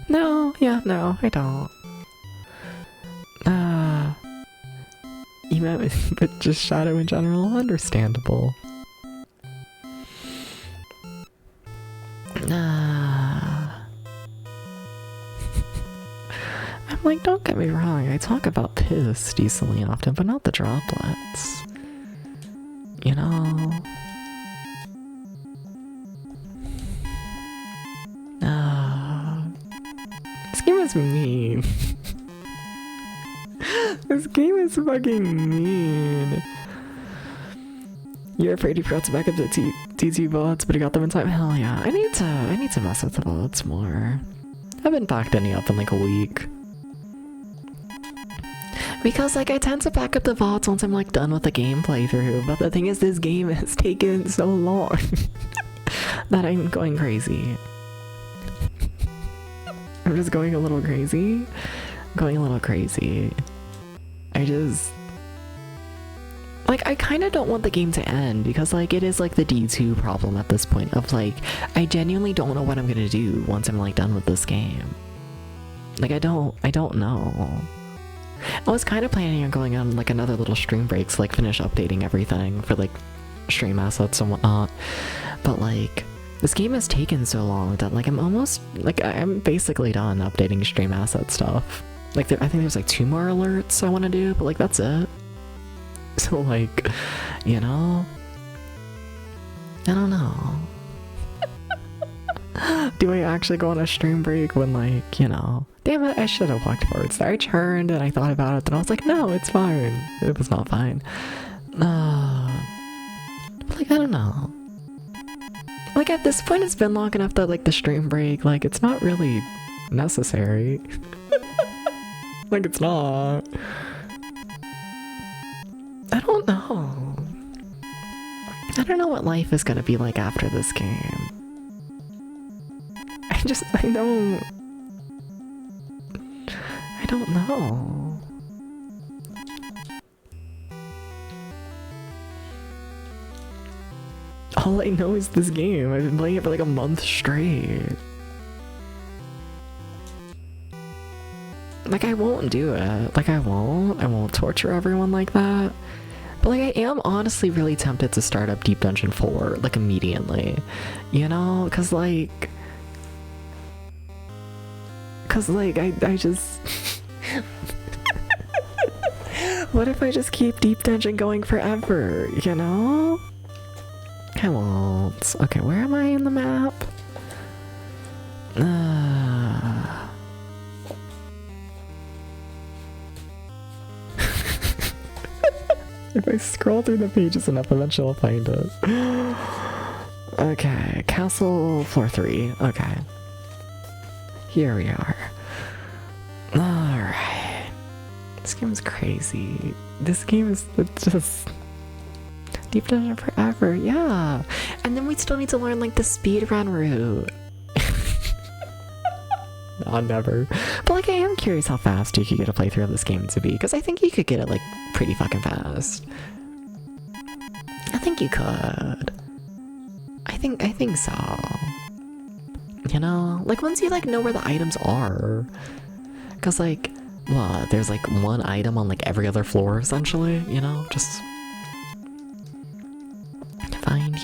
No, yeah, no, I don't. You meant, but just Shadow in general, understandable. I'm like, don't get me wrong, I talk about piss decently often, but not the droplets. You know? This game is mean. This game is fucking mean. You're afraid you forgot to back up the T2 bullets, but you got them in time? Hell yeah. I need to mess with the bullets more. I haven't backed any up in like a week. Because like I tend to back up the VODs once I'm like done with the game playthrough, but the thing is this game has taken so long that I'm going crazy. I'm just going a little crazy. Going a little crazy. I just... Like, I kind of don't want the game to end, because, like, it is, like, the D2 problem at this point, of, like, I genuinely don't know what I'm gonna do once I'm, like, done with this game. Like, I don't know. I was kind of planning on going on, like, another little stream break to, like, finish updating everything for, like, stream assets and whatnot, but, like, this game has taken so long that, like, I'm almost, like, I'm basically done updating stream asset stuff. Like, I think there's, like, 2 more alerts I want to do, but, like, that's it. So, like, you know? I don't know. Do I actually go on a stream break when, like, you know? Damn it, I should have walked forwards there. I turned and I thought about it and I was like, no, it's fine. It was not fine. Like, I don't know. Like, at this point, it's been long enough that, like, the stream break, like, it's not really necessary. Like, it's not. I don't know. I don't know what life is gonna be like after this game. I don't know. All I know is this game. I've been playing it for like a month straight. Like, I won't do it. Like, I won't torture everyone like that. But, like, I am honestly really tempted to start up Deep Dungeon 4, like, immediately. You know? Cause, like, I just... What if I just keep Deep Dungeon going forever, you know? I won't. Okay, where am I in the map? If I scroll through the pages enough, eventually I'll find it. Okay, Castle Floor 3. Okay. Here we are. Alright. This game is crazy. This game is just... Deep Dungeon forever, yeah. And then we still need to learn, like, the speedrun route. Nah, never. But, like, I am curious how fast you could get a playthrough of this game to be, because I think you could get it, like, pretty fucking fast. I think you could. I think so. You know? Like, once you, like, know where the items are. Because, like, what? There's, like, one item on, like, every other floor, essentially, you know? Just... Find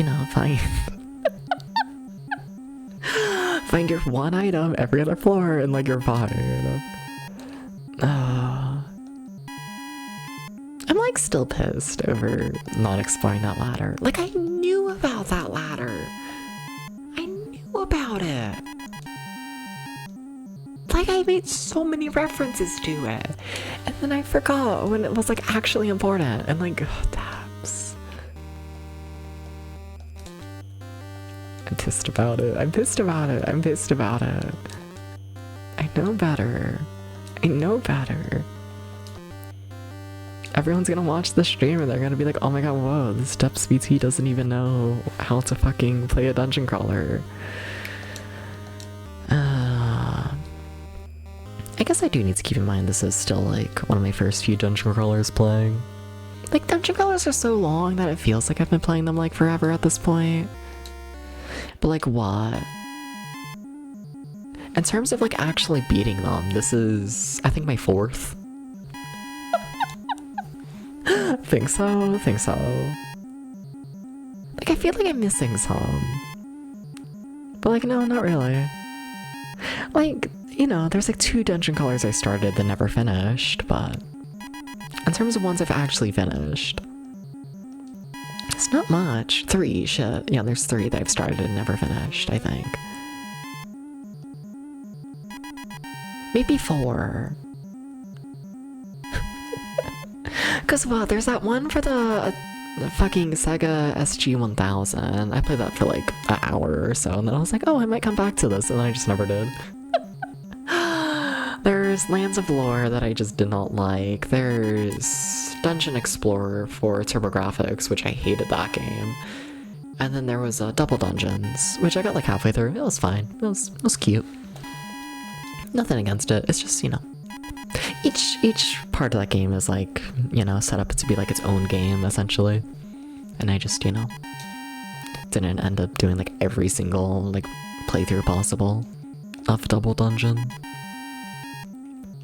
find your one item every other floor and, like, you're fine. I'm, like, still pissed over not exploring that ladder. Like, I knew about that ladder. I knew about it. Like, I made so many references to it. And then I forgot when it was, like, actually important. And, like, tabs. I'm pissed about it. I'm pissed about it. I'm pissed about it. I know better. I know better. Everyone's gonna watch the stream and they're gonna be like, oh my god, whoa, this Depths BT doesn't even know how to fucking play a dungeon crawler. guess I do need to keep in mind this is still like one of my first few dungeon crawlers playing. Like, dungeon crawlers are so long that it feels like I've been playing them like forever at this point. But like what? In terms of like actually beating them, this is, I think, my 4th. Think so, think so. Like, I feel like I'm missing some. But like, no, not really. Like, you know, there's like 2 dungeon crawlers I started that never finished, but in terms of ones I've actually finished, it's not much. 3, shit. Yeah, there's 3 that I've started and never finished, I think. Maybe 4. Cause well, there's that one for the fucking Sega SG-1000. I played that for like an hour or so, and then I was like, oh, I might come back to this, and then I just never did. There's Lands of Lore that I just did not like. There's Dungeon Explorer for TurboGrafx, which I hated that game. And then there was Double Dungeons, which I got like halfway through. It was fine. It was cute. Nothing against it. It's just, you know, each part of that game is like, you know, set up to be like its own game essentially. And I just, you know, didn't end up doing like every single like playthrough possible of Double Dungeon.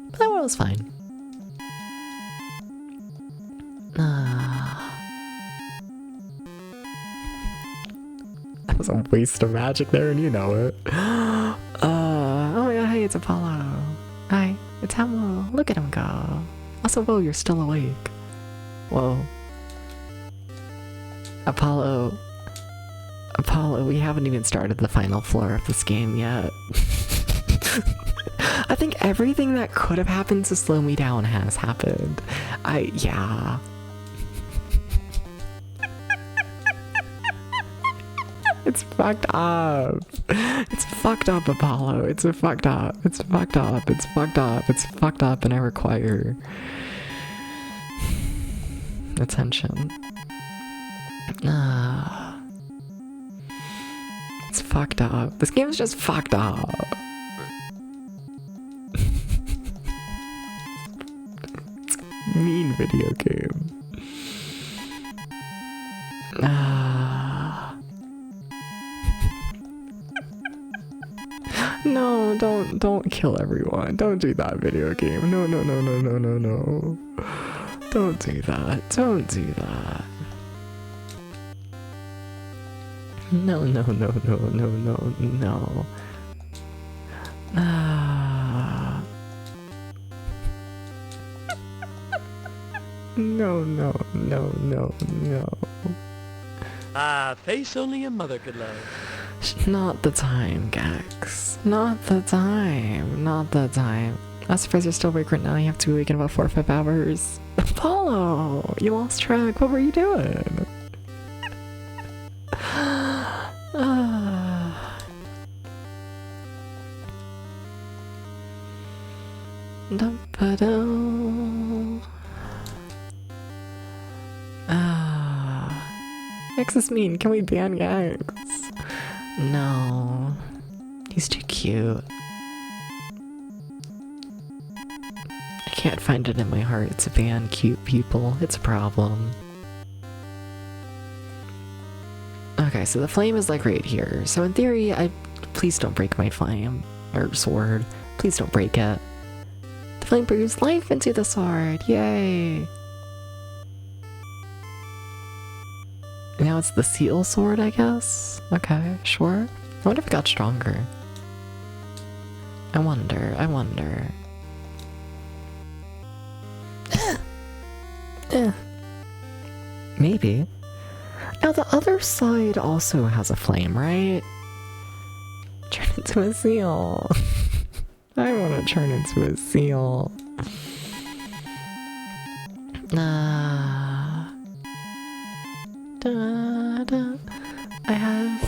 But that one was fine. That was a waste of magic there, and you know it. Oh my god, hey, it's Apollo. Hi, it's Hamo. Look at him go. Also, whoa, you're still awake. Whoa. Apollo, we haven't even started the final floor of this game yet. I think everything that could have happened to slow me down has happened. Yeah. It's fucked up. It's fucked up, Apollo. It's fucked up. It's fucked up. It's fucked up. It's fucked up, and I require attention. It's fucked up. This game is just fucked up. It's a mean video game. No, don't kill everyone. Don't do that, video game. No. Don't do that. Don't do that. No. No. Ah, face only a mother could love. Not the time, Gax. Not the time. I'm surprised you're still awake right now. You have to wake in about 4 or 5 hours. Apollo! You lost track. What were you doing? Gax is mean. Can we ban Gax? No. He's too cute. I can't find it in my heart to ban cute people. It's a problem. Okay, so the flame is like right here. So in theory, please don't break my flame. Or sword. Please don't break it. The flame breathes life into the sword. Yay! Now it's the seal sword, I guess? Okay, sure. I wonder if it got stronger. I wonder. Maybe. Now the other side also has a flame, right? Turn into a seal. I want to turn into a seal. I have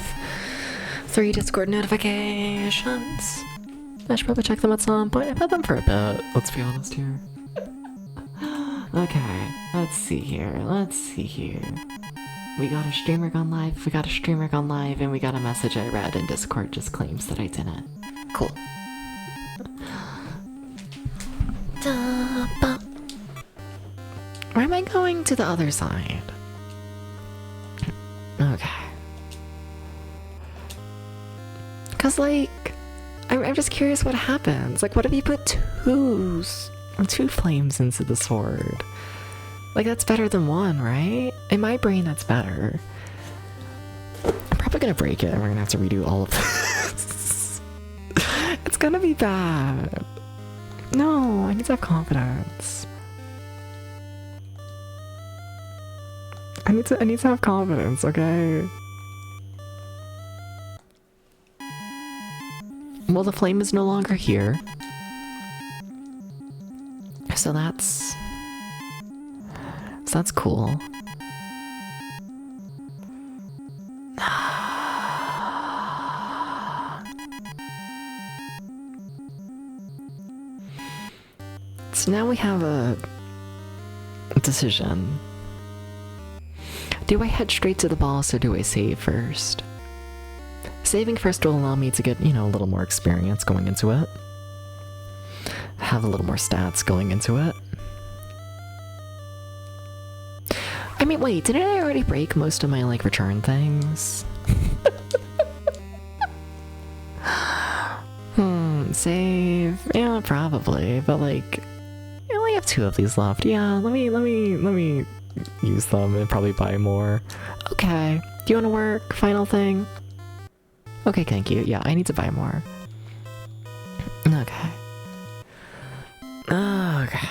3 Discord notifications. I should probably check them at some point. I've had them for a bit, let's be honest here. Okay, let's see here. We got a streamer gone live, and we got a message I read in Discord just claims that I didn't. Cool. Why am I going to the other side? Okay. Cause like, I'm just curious what happens. Like, what if you put two flames into the sword? Like, that's better than one, right? In my brain, that's better. I'm probably gonna break it and we're gonna have to redo all of this. It's gonna be bad. No, I need to have confidence. I need to have confidence, okay? Well, the flame is no longer here. So that's cool. So now we have a decision. Do I head straight to the boss or do I save first? Saving first will allow me to get, you know, a little more experience going into it. Have a little more stats going into it. I mean, wait, didn't I already break most of my, like, return things? Save? Yeah, probably, but, like, I only have 2 of these left. Yeah, let me use them and probably buy more. Okay, do you want to work? Final thing? Okay, thank you. Yeah, I need to buy more. Okay. Okay.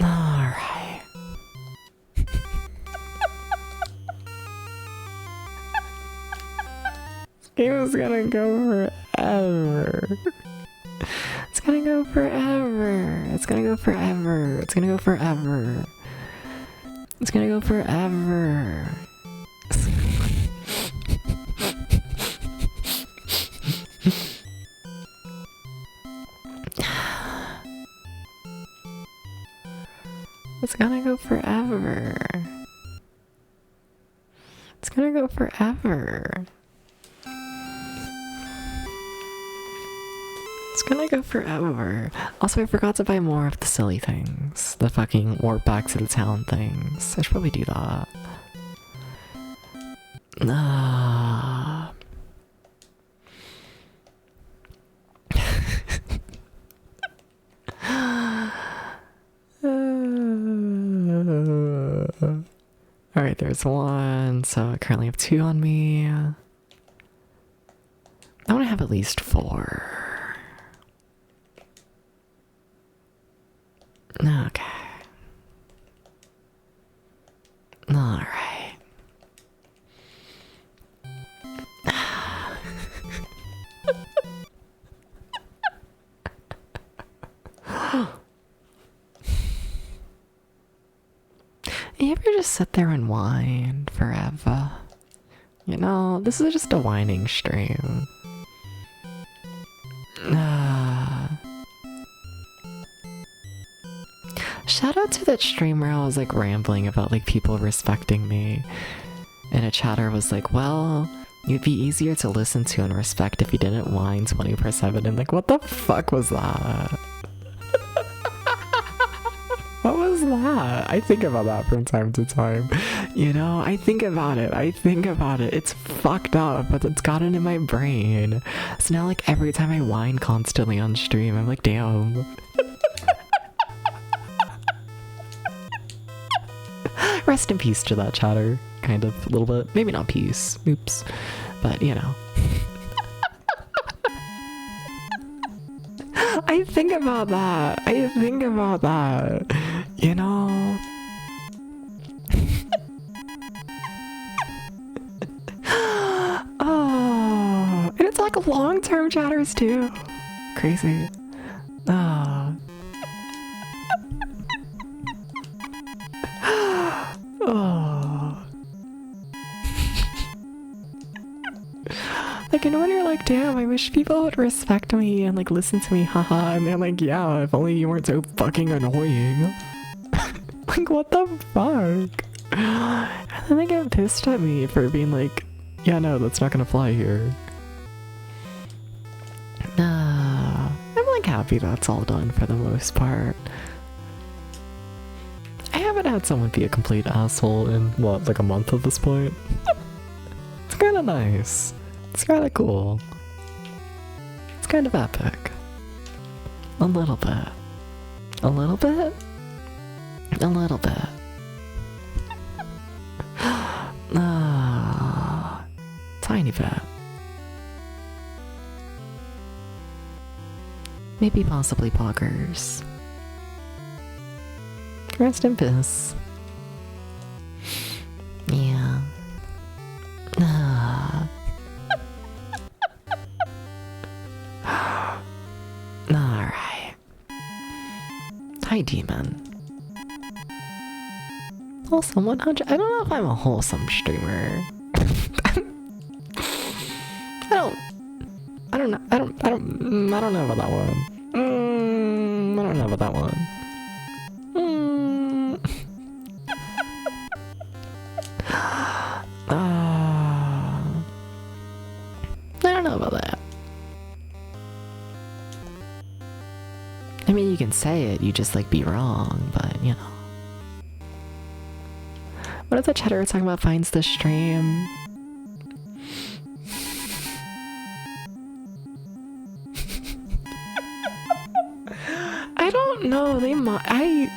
Alright. This game is gonna go forever. It's gonna go forever. It's gonna go forever. It's gonna go forever. It's gonna go forever. It's gonna go forever. It's gonna go forever. It's gonna go forever. Also, I forgot to buy more of the silly things. The fucking warp back to the town things. I should probably do that. Alright, there's 1. So I currently have 2 on me. I want to have at least 4. Okay. Alright. You ever just sit there and whine forever? You know, this is just a whining stream. Shout out to that stream where I was like rambling about like people respecting me. And a chatter was like, well, you'd be easier to listen to and respect if you didn't whine 24/7. And like, what the fuck was that? What was that? I think about that from time to time. You know, I think about it. It's fucked up, but it's gotten in my brain. So now like every time I whine constantly on stream, I'm like, damn. Rest in peace to that chatter, kind of, a little bit. Maybe not peace, oops, but you know. I think about that, you know. Oh, and it's like long-term chatters too. Crazy. Oh. Oh. Like, and when you're like, damn, I wish people would respect me and like listen to me, haha, and they're like, yeah, if only you weren't so fucking annoying. Like, what the fuck? And then they get pissed at me for being like, yeah, no, that's not gonna fly here. happy that's all done for the most part. I haven't had someone be a complete asshole in, what, like a month at this point? It's kind of nice. It's kind of cool. It's kind of epic. A little bit. A little bit? A little bit. Tiny bit. Maybe possibly poggers. Rest in peace. Yeah. Alright. Hi, demon. Wholesome 100. I don't know if I'm a wholesome streamer. I don't know about that one. I don't know about that one. I don't know about that. I mean, you can say it, you just like be wrong, but you know. What if the chatter we're talking about finds the stream? I don't know, they might.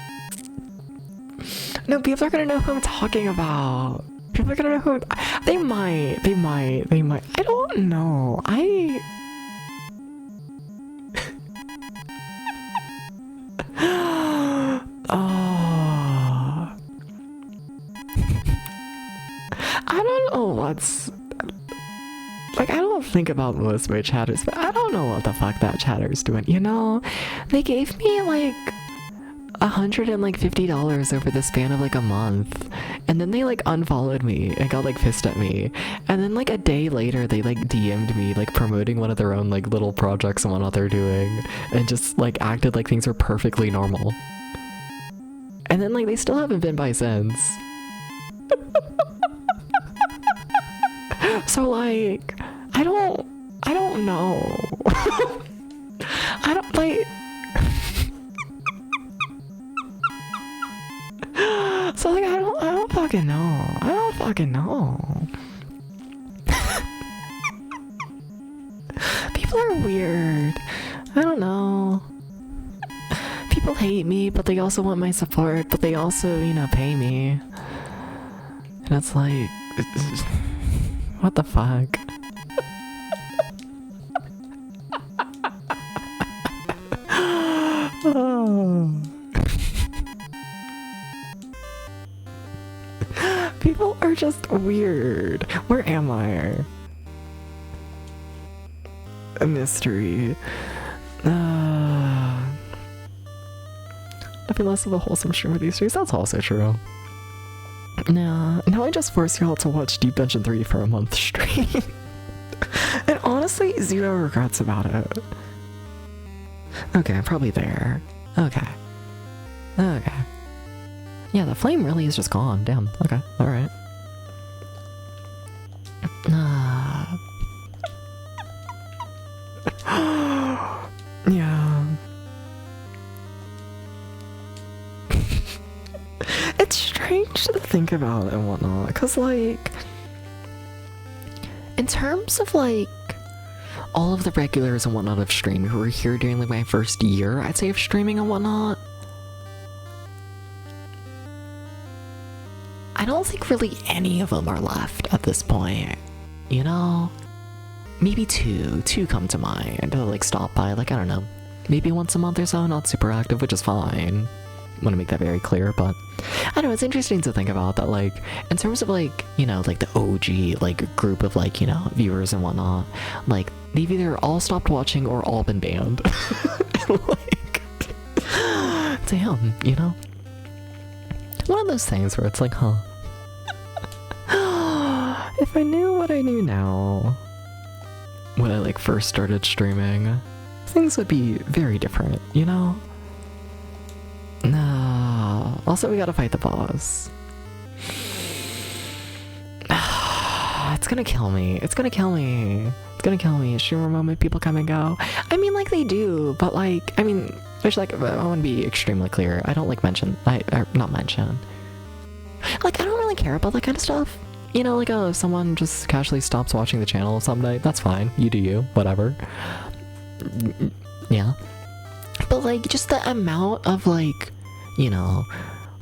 No, people are gonna know who I'm talking about. People are gonna know who. They might. I don't know. Oh. I don't know what's. Like, I don't think about most of my chatters, but I don't know what the fuck that chatter's doing. You know, they gave me like $150 over the span of like a month, and then they like unfollowed me and got like pissed at me, and then like a day later they like DM'd me like promoting one of their own like little projects and whatnot they're doing, and just like acted like things were perfectly normal, and then like they still haven't been by since. So like I don't know. I don't like. So like I don't fucking know. I don't fucking know. People are weird. I don't know. People hate me, but they also want my support, but they also, you know, pay me. And it's like, what the fuck? Oh. People are just weird. Where am I? A mystery. Nothing less of a wholesome streamer these days. That's also true. Nah, now I just force y'all to watch Deep Dungeon 3 for a month straight. And honestly, zero regrets about it. Okay, I'm probably there. Okay. Yeah, the flame really is just gone. Damn. Okay, alright. Yeah. It's strange to think about and whatnot, because, like, in terms of, like, all of the regulars and whatnot of streaming who were here during, like, my first year, I'd say, of streaming and whatnot, I don't think really any of them are left at this point, you know? Maybe two come to mind to, like, stop by, like, I don't know, maybe once a month or so, not super active, which is fine. I want to make that very clear, but I don't know, it's interesting to think about that, like, in terms of, like, you know, like, the OG, like, group of, like, you know, viewers and whatnot, like, they've either all stopped watching or all been banned. Like, damn, you know? One of those things where it's like, huh. If I knew what I knew now, when I, like, first started streaming, things would be very different, you know? No. Also, we gotta fight the boss. It's gonna kill me. It's gonna kill me. It's gonna kill me. Streamer moment, people come and go. I mean, like, they do, but, like, I mean, there's, like, I want to be extremely clear. I don't, like, not mention. Like, I don't really care about that kind of stuff. You know, like, if someone just casually stops watching the channel someday, that's fine. You do you, whatever. Yeah. But, like, just the amount of, like, you know,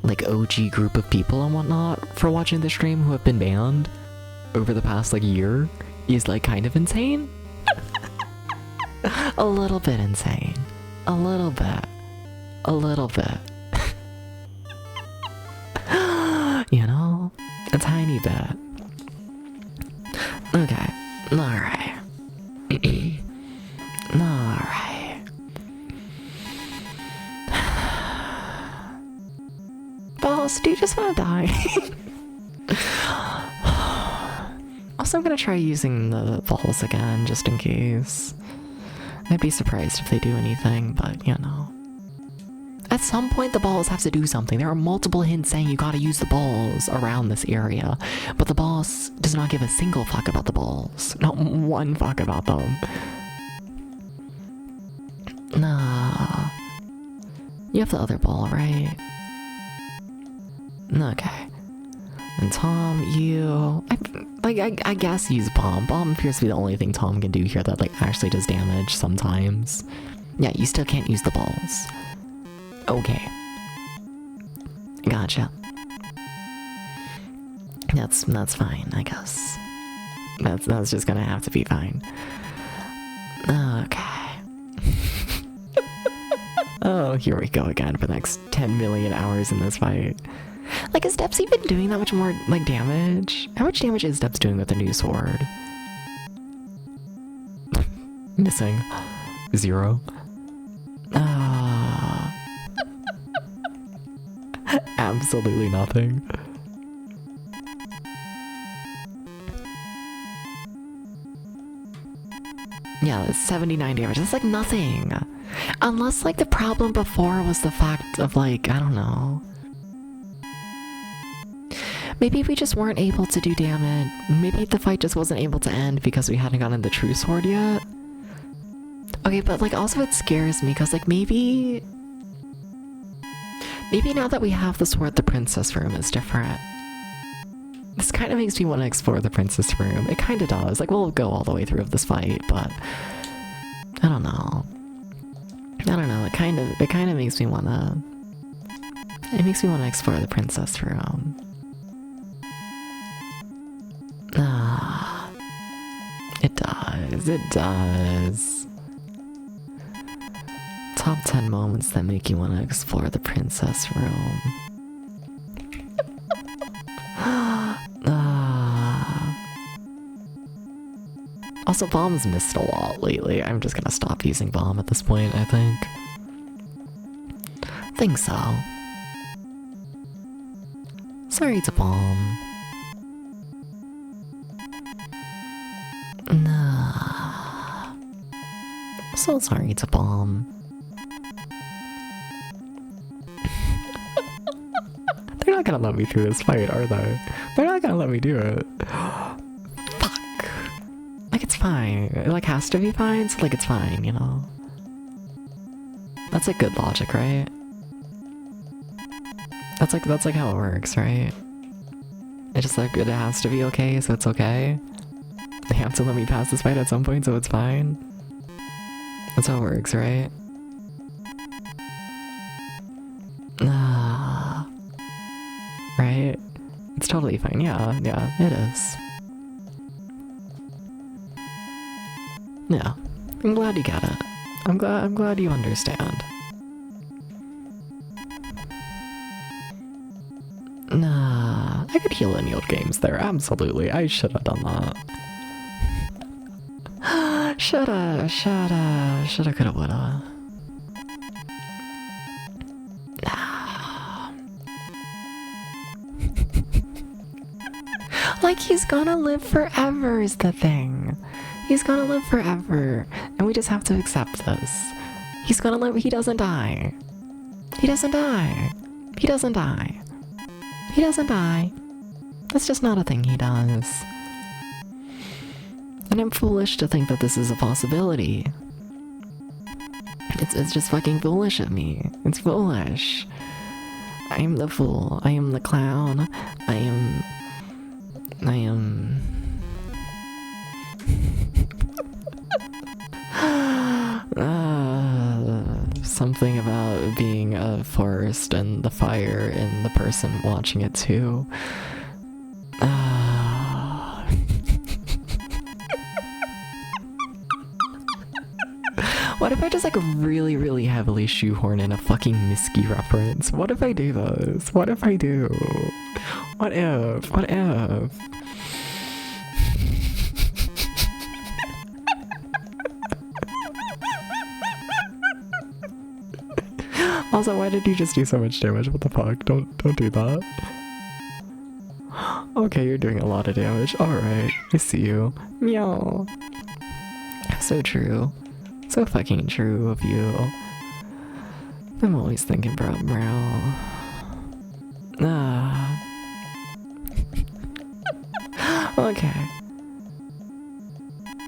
like, OG group of people and whatnot for watching the stream who have been banned over the past, like, year is, like, kind of insane. A little bit insane. A little bit. A little bit. You know? A tiny bit. Okay. Alright. Alright. Boss, do you just want to die? Also, I'm gonna try using the balls again, just in case. I'd be surprised if they do anything, but, you know. At some point, the balls have to do something. There are multiple hints saying you gotta use the balls around this area, but the boss does not give a single fuck about the balls. Not one fuck about them. Nah. You have the other ball, right? Okay. And Tom, you... I guess use Bomb. Bomb appears to be the only thing Tom can do here that, like, actually does damage sometimes. Yeah, you still can't use the balls. Okay. Gotcha. That's fine, I guess. That's just gonna have to be fine. Okay. Oh, here we go again for the next 10 million hours in this fight. Like, is Depps even doing that much more, like, damage? How much damage is Depps doing with the new sword? Missing. 0. Absolutely nothing. Yeah, that's 79 damage. That's like nothing. Unless, like, the problem before was the fact of, like, I don't know. Maybe we just weren't able to do damage. Maybe the fight just wasn't able to end because we hadn't gotten the true sword yet. Okay, but, like, also it scares me because, like, maybe now that we have the sword, the princess room is different. This kind of makes me want to explore the princess room. It kind of does. Like, we'll go all the way through of this fight, but I don't know. I don't know. It kind of makes me want to. It makes me want to explore the princess room. It does. It does. Top 10 moments that make you want to explore the princess room. Also, Bomb's missed a lot lately. I'm just gonna stop using Bomb at this point, I think. Think so. Sorry to Bomb. Nah. So sorry to Bomb. They're not gonna let me through this fight, are they? They're not gonna let me do it. Fuck. Like, it's fine. It, like, has to be fine, so, like, it's fine, you know? That's, like, good logic, right? That's like how it works, right? It's just like, it has to be okay, so it's okay. They have to let me pass this fight at some point, so it's fine. That's how it works, right? Right? It's totally fine. Yeah, it is. Yeah. I'm glad you get it. I'm glad you understand. Nah, I could heal in old games there, absolutely. I should have done that. Shoulda, coulda, woulda. Like, he's gonna live forever is the thing. He's gonna live forever, and we just have to accept this. He's gonna live, he doesn't die. He doesn't die. He doesn't die. He doesn't die. That's just not a thing he does. And I'm foolish to think that this is a possibility. It's just fucking foolish of me. It's foolish. I am the fool. I am the clown. I am something about being a forest and the fire and the person watching it too. What if I just like really, really heavily shoehorn in a fucking Misky reference? What if I do this? What if I do? What if? What if? Also, why did you just do so much damage? What the fuck? Don't do that. Okay, you're doing a lot of damage. Alright, I see you. Meow. So true. So fucking true of you. I'm always thinking about morale. Okay.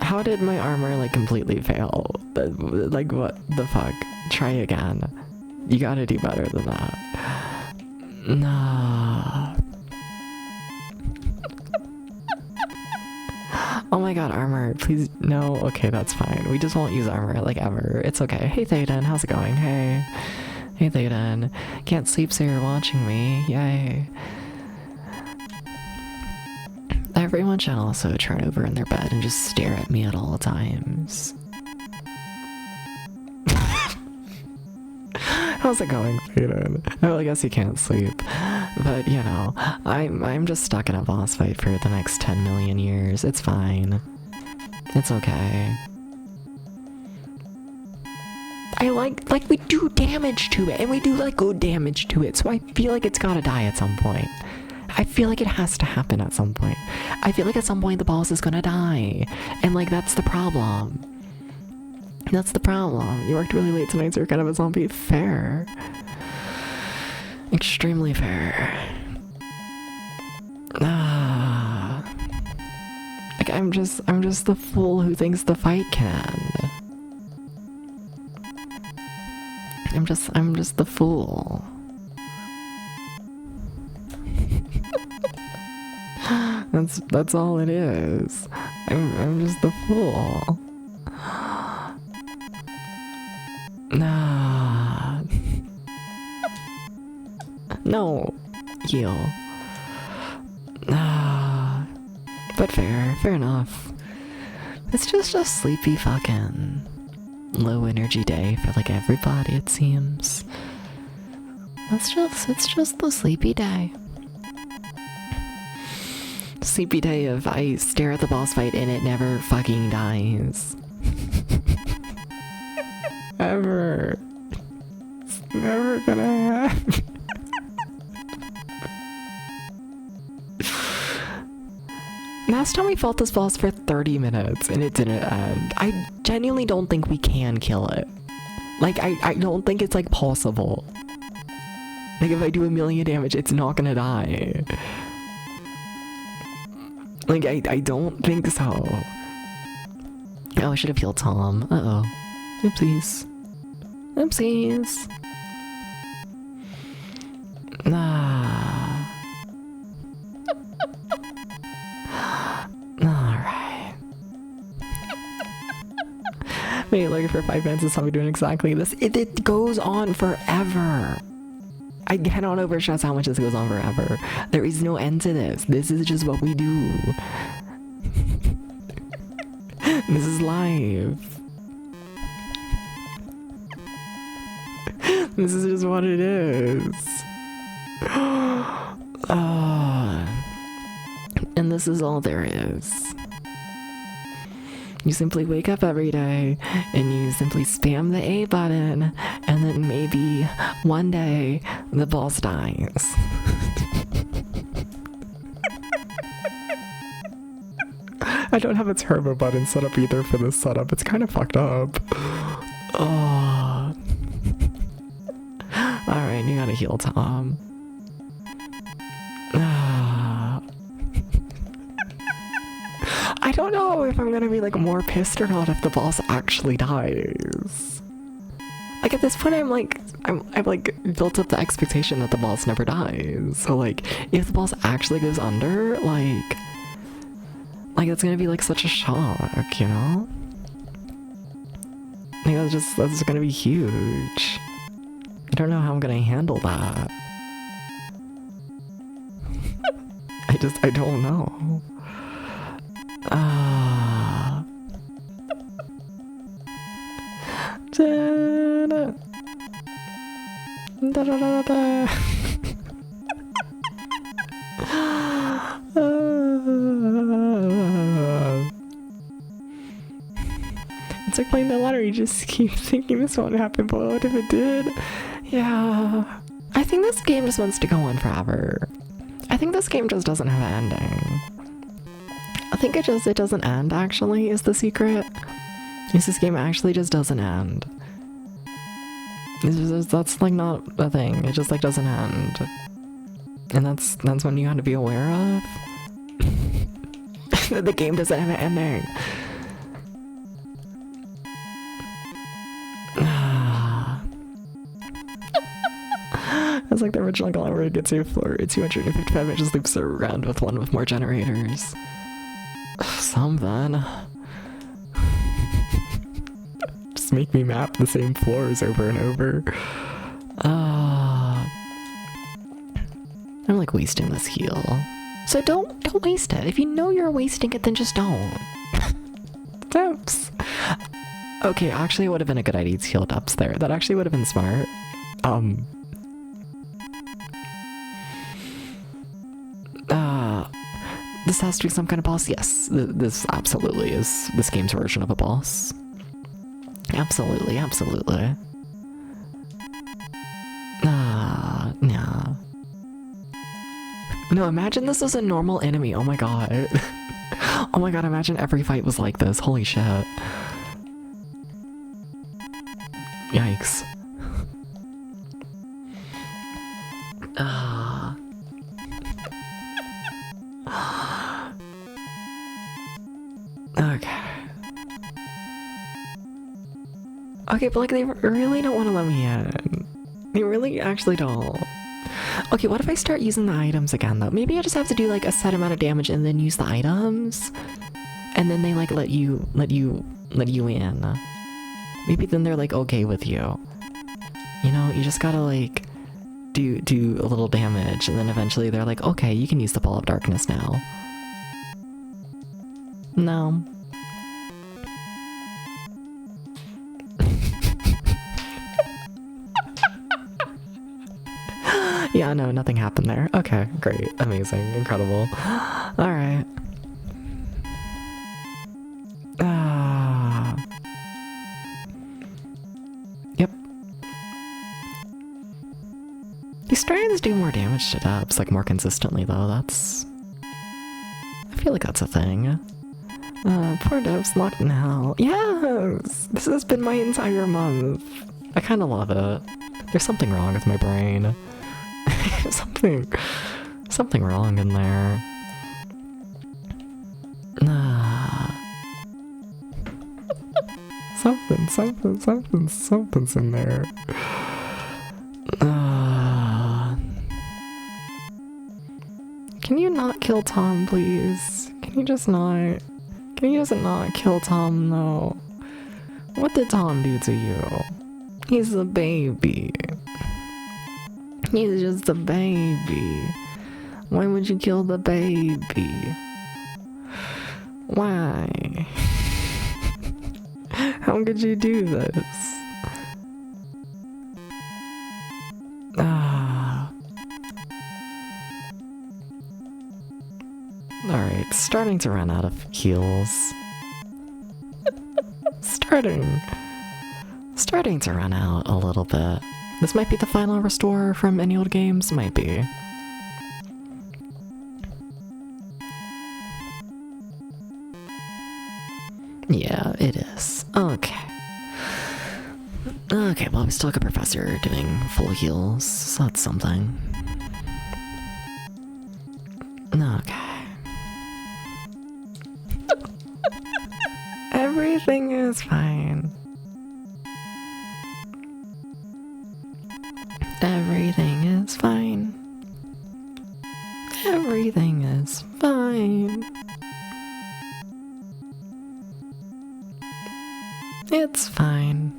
How did my armor like completely fail? Like what the fuck? Try again. You gotta do better than that. Nah. Oh my god, armor, please, no, okay, that's fine. We just won't use armor, like, ever. It's okay. Hey, Thaden, how's it going? Hey. Hey, Thaden. Can't sleep so you're watching me. Yay. Everyone should also turn over in their bed and just stare at me at all times. How's it going, Thaden? Well, I guess you can't sleep. But, you know, I'm just stuck in a boss fight for the next 10 million years. It's fine. It's okay. I like we do damage to it, and we do like good damage to it, so I feel like it's gotta die at some point. I feel like it has to happen at some point. I feel like at some point the boss is gonna die, and like that's the problem. That's the problem. You worked really late tonight, so you're kind of a zombie. Fair. Extremely fair. Like I'm just the fool who thinks the fight can. I'm just the fool. That's all it is. I'm just the fool. Nah. No. Heal. Nah. But fair enough. It's just a sleepy fucking low energy day for like everybody, it seems. It's just the sleepy day. Sleepy day of I stare at the boss fight and it never fucking dies. Ever. It's never gonna happen. Last time we fought this boss for 30 minutes and it didn't end. I genuinely don't think we can kill it. Like, I don't think it's like possible. Like if I do 1,000,000 damage, it's not gonna die. Like, I don't think so. Oh, I should have healed Tom. Uh-oh. Oopsies. Oopsies. Alright. Wait, looking for 5 minutes and somebody doing exactly this. It goes on forever. I cannot overstress how much this goes on forever. There is no end to this. This is just what we do. This is life. This is just what it is. And this is all there is. You simply wake up every day and you simply spam the A button, and then maybe one day the boss dies. I don't have a turbo button set up either for this setup. It's kind of fucked up. Oh. Alright, you gotta heal Tom. I don't know if I'm gonna be like more pissed or not if the boss actually dies. Like at this point, I've like built up the expectation that the boss never dies. So like, if the boss actually goes under, like it's gonna be like such a shock, you know? Like that's gonna be huge. I don't know how I'm gonna handle that. I don't know. Da-da. Da-da-da-da. It's like playing the lottery, you just keep thinking this won't happen, but what if it did? Yeah. I think this game just wants to go on forever. I think this game just doesn't have an ending. I think it doesn't end, actually, is the secret. This game actually just doesn't end. That's like not a thing. It just like doesn't end. And that's when you have to be aware of that the game doesn't have an ending. It's like the original goal where it gets you floor 255, it just loops around with one with more generators. Something. Just make me map the same floors over and over. I'm like wasting this heal. So don't waste it. If you know you're wasting it, then just don't. Depths. Okay, actually it would have been a good idea to heal depths there. That actually would have been smart. This has to be some kind of boss. Yes, this absolutely is this game's version of a boss. Absolutely, absolutely. No. No, imagine this is a normal enemy. Oh my god. Oh my god, imagine every fight was like this. Holy shit. Yikes. Okay, but like they really don't want to let me in. They really actually don't. Okay, what if I start using the items again though? Maybe I just have to do like a set amount of damage and then use the items, and then they like let you in. Maybe then they're like okay with you. You know, you just gotta like do a little damage, and then eventually they're like, okay, you can use the ball of darkness now. No. Yeah, no, nothing happened there. Okay, great, amazing, incredible. Alright. Yep. These strands do more damage to depths, like more consistently though, that's... I feel like that's a thing. Poor depths locked in hell. Yes! This has been my entire month. I kinda love it. There's something wrong with my brain. something wrong in there. Something's in there. Can you not kill Tom, please? Can you just not kill Tom, though? What did Tom do to you? He's a baby. He's just a baby. Why would you kill the baby? Why? How could you do this? Alright, starting to run out of heals. Starting to run out a little bit. This might be the final restore from any old games, might be. Yeah, it is. Okay. Okay, well, we still got Professor doing full heals, so that's something. Okay. Everything is fine. Everything is fine. Everything is fine. It's fine.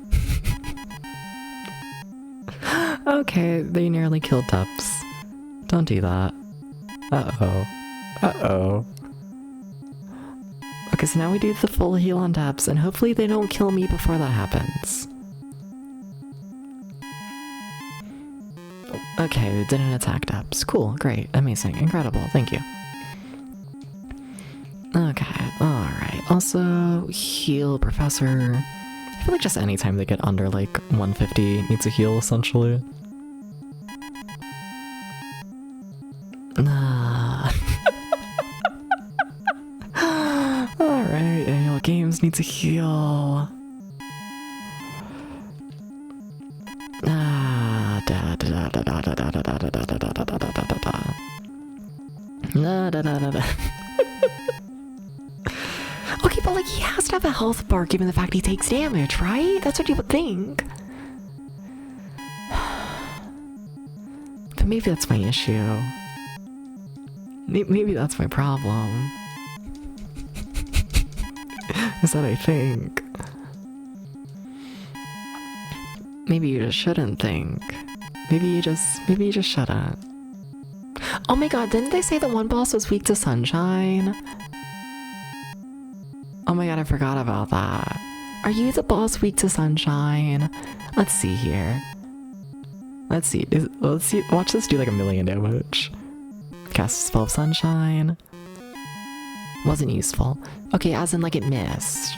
Okay, they nearly killed Tups. Don't do that. Uh-oh. Uh-oh. Okay, so now we do the full heal on Tups, and hopefully they don't kill me before that happens. Okay, they didn't attack Tups. Cool, great, amazing, incredible, thank you. Okay, alright. Also, heal Professor. I feel like just anytime they get under like 150 needs a heal, essentially. Alright, Annual Games needs a heal. Okay, but like he has to have a health bar given the fact he takes damage, right? That's what you would think. But maybe that's my issue. Maybe that's my problem. Is that I think. Maybe you just shouldn't think. Maybe you just shouldn't. Oh my god, didn't they say that one boss was weak to sunshine? Oh my god, I forgot about that. Are you the boss weak to sunshine? Let's see here. Let's see. Watch this do like 1,000,000 damage. Cast spell of sunshine. Wasn't useful. Okay, as in like it missed.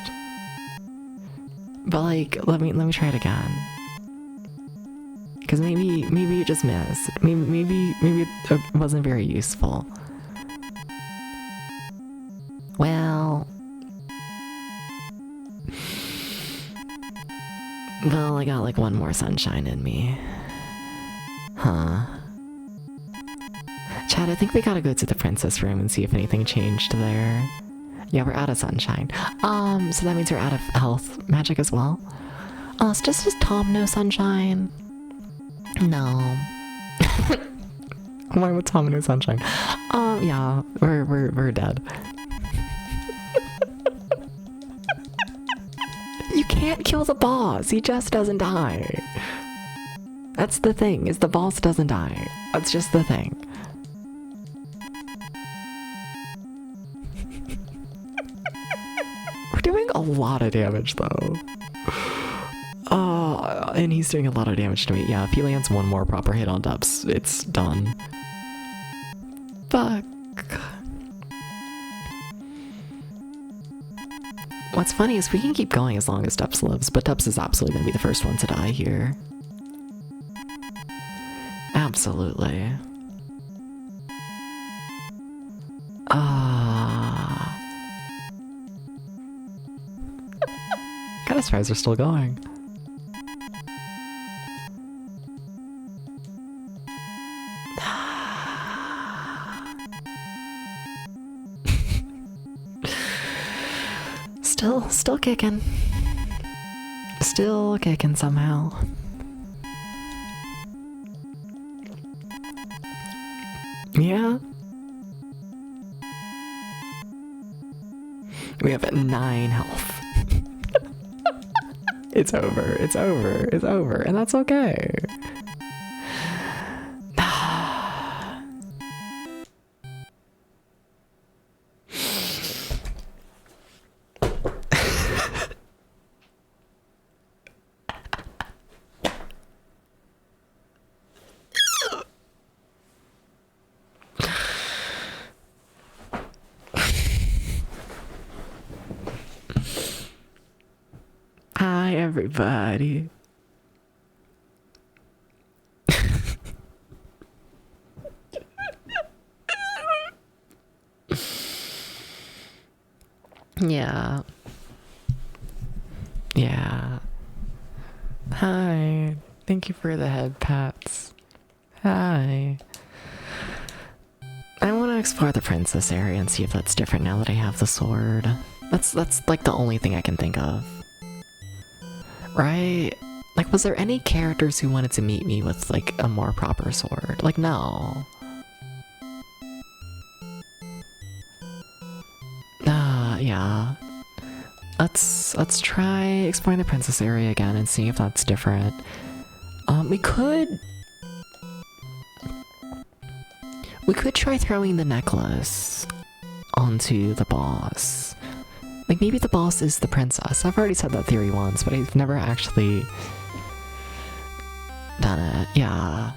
But like, let me try it again. Because maybe it just missed. Maybe it wasn't very useful. Well, I got like one more sunshine in me. Huh. Chad, I think we gotta go to the princess room and see if anything changed there. Yeah, we're out of sunshine. So that means we're out of health magic as well. So does Tom know sunshine? No. Why would Tom know sunshine? Yeah, we're dead. You can't kill the boss. He just doesn't die. That's the thing, is the boss doesn't die. That's just the thing. We're doing a lot of damage though. And he's doing a lot of damage to me. Yeah, if he lands one more proper hit on Dubs, it's done. Fuck. What's funny is we can keep going as long as Dubs lives, but Dubs is absolutely gonna be the first one to die here. Absolutely. Kinda surprised they're still going. Still kicking. Still kicking somehow. Yeah. We have 9 health. It's over, it's over, it's over, and that's okay. Hi, everybody. Yeah. Yeah. Hi. Thank you for the head pats. Hi. I want to explore the princess area and see if that's different now that I have the sword. That's like the only thing I can think of. Right? Like, was there any characters who wanted to meet me with like a more proper sword? Like, no. Yeah. Let's try exploring the princess area again and seeing if that's different. We could try throwing the necklace onto the boss. Like, maybe the boss is the princess. I've already said that theory once, but I've never actually done it. Yeah.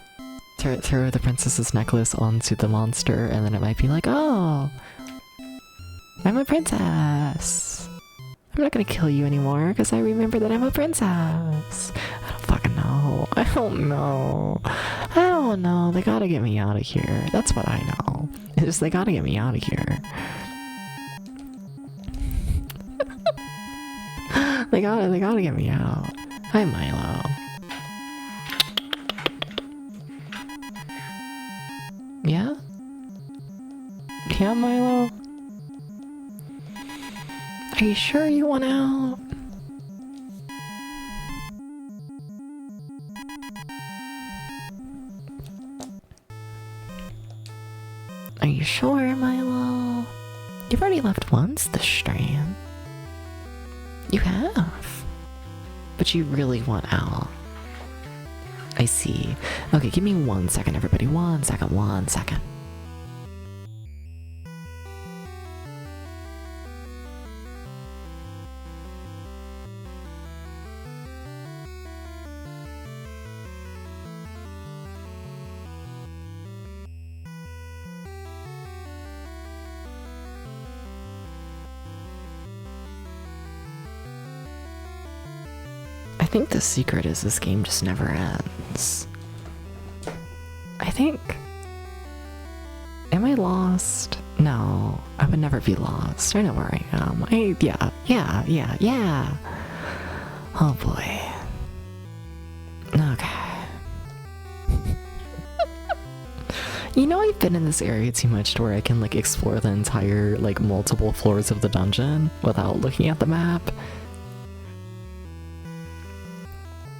Throw the princess's necklace onto the monster, and then it might be like, oh, I'm a princess. I'm not gonna kill you anymore because I remember that I'm a princess. I don't fucking know. I don't know. They gotta get me out of here. That's what I know. It's just they gotta get me out of here. They gotta get me out. Hi, Milo. Yeah? Yeah, Milo? Are you sure you want out? Are you sure, Milo? You've already left once this stream. You have. But you really want out. I see. Okay, give me 1 second, everybody. 1 second, 1 second. I think the secret is this game just never ends. I think... Am I lost? No, I would never be lost. I know where I am. Yeah. Oh boy. Okay. You know, I've been in this area too much to where I can like explore the entire like multiple floors of the dungeon without looking at the map.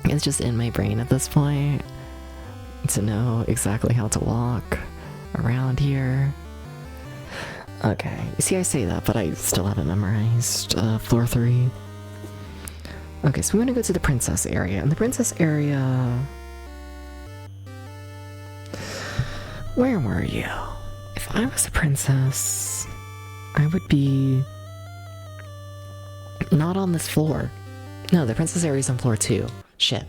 It's just in my brain at this point to know exactly how to walk around here. Okay, you see, I say that, but I still haven't memorized floor 3. Okay, so we want to go to the princess area. And the princess area... Where were you? If I was a princess, I would be... not on this floor. No, the princess area is on floor 2. Shit.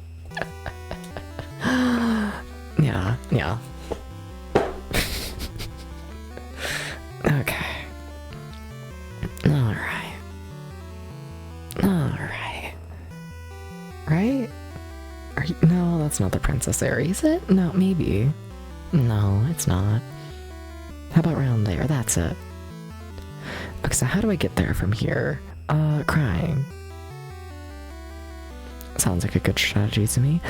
Yeah. Okay. Alright. Right? No, that's not the princess area, is it? No, maybe. No, it's not. How about around there? That's it. Okay, so how do I get there from here? Crying. Sounds like a good strategy to me.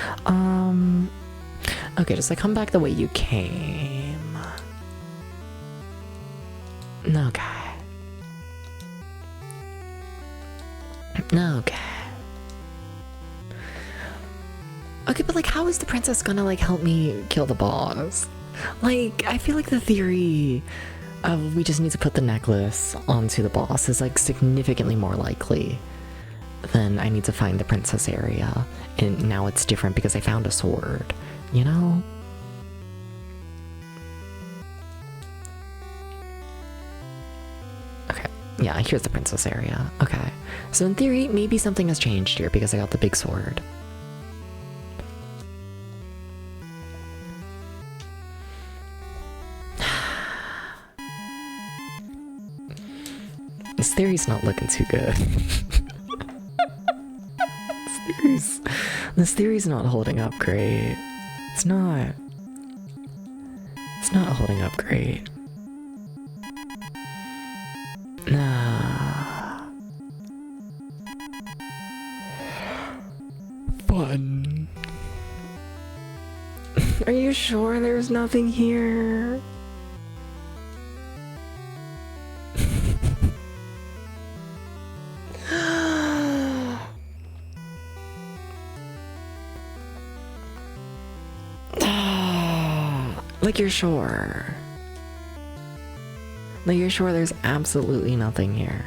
Okay, just like come back the way you came. Okay. Okay, but like how is the princess gonna like help me kill the boss? Like, I feel like the theory of we just need to put the necklace onto the boss is like significantly more likely than I need to find the princess area. And now it's different because I found a sword, you know? Okay, yeah, here's the princess area. Okay, so in theory, maybe something has changed here because I got the big sword. This theory's not looking too good. This theory's not holding up great. It's not holding up great. Nah. Fun. Are you sure there's nothing here? Like, you're sure? Like, you're sure there's absolutely nothing here?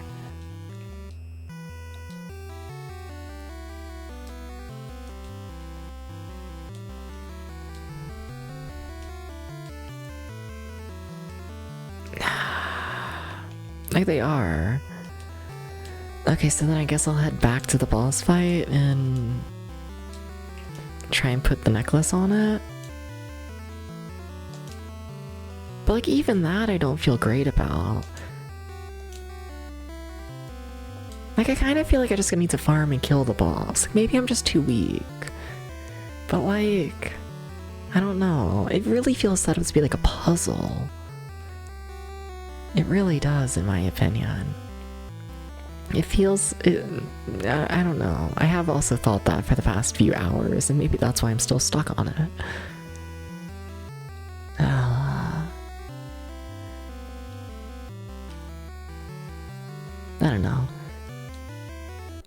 Like, they are. Okay, so then I guess I'll head back to the boss fight and try and put the necklace on it. But like, even that I don't feel great about. Like, I kind of feel like I just need to farm and kill the boss. Like, maybe I'm just too weak. But like, I don't know. It really feels set up to be like a puzzle. It really does, in my opinion. It feels... I don't know. I have also thought that for the past few hours, and maybe that's why I'm still stuck on it. I don't know.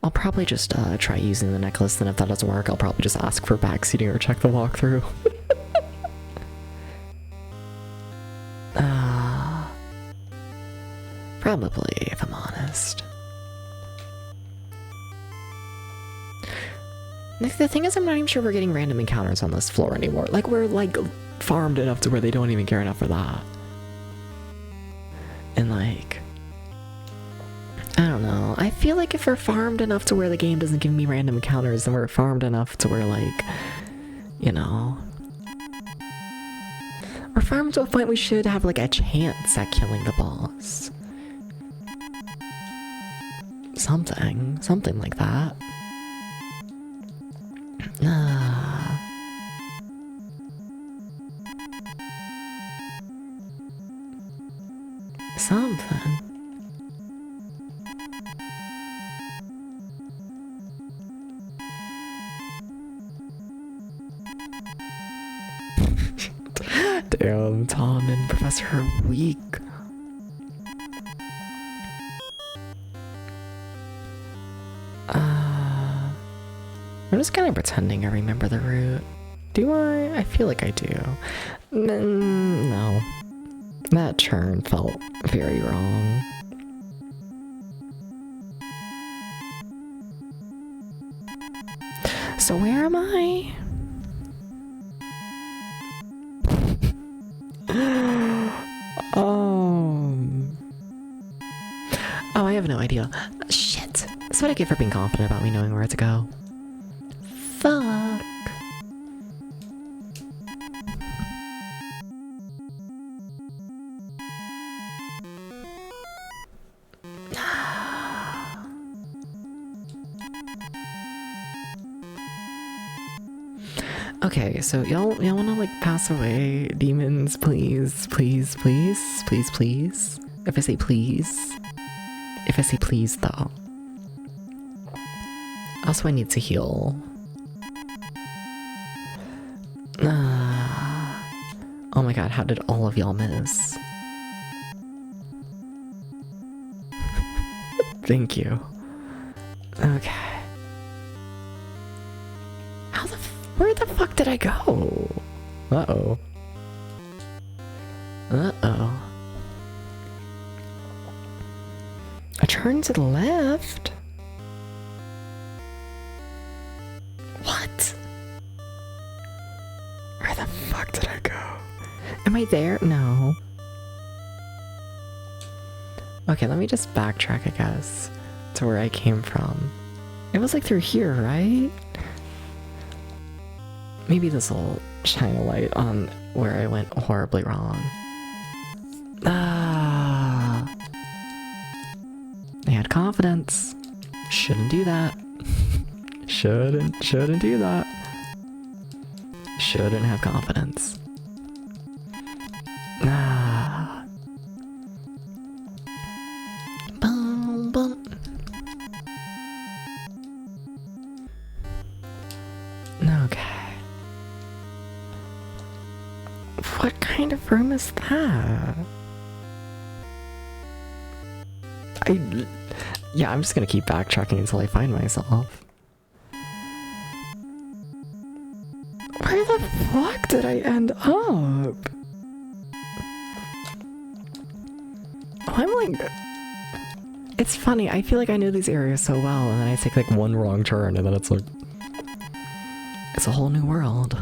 I'll probably just try using the necklace, and if that doesn't work, I'll probably just ask for backseating or check the walkthrough. Probably, if I'm honest. Like, the thing is, I'm not even sure we're getting random encounters on this floor anymore. Like, we're, like, farmed enough to where they don't even care enough for that. And, like... I don't know. I feel like if we're farmed enough to where the game doesn't give me random encounters, then we're farmed enough to where, like... You know... We're farmed to a point we should have, like, a chance at killing the boss. Something like that. Something. Damn, Tom and Professor are weak. I'm just kind of pretending I remember the route. Do I? I feel like I do. No. That turn felt very wrong. So where am I? Oh, I have no idea. Shit. That's what I get for being confident about me knowing where to go. Fuck. Okay, so y'all wanna like pass away, demons, please, please, please, please, please. If I say please. If I say please though. Also, I need to heal. Oh my god, how did all of y'all miss? Thank you. Okay. Where the fuck did I go? Uh-oh. Uh-oh. I turned to the left? What? Where the fuck did I go? Am I there? No. Okay, let me just backtrack, I guess, to where I came from. It was like through here, right? Maybe this will shine a light on where I went horribly wrong. I had confidence. Shouldn't do that. Shouldn't do that. Shouldn't have confidence. Boom, boom. Okay. What kind of room is that? Yeah, I'm just gonna keep backtracking until I find myself. Where the fuck did I end up? like... It's funny, I feel like I know these areas so well, and then I take like one wrong turn, and then it's like... It's a whole new world.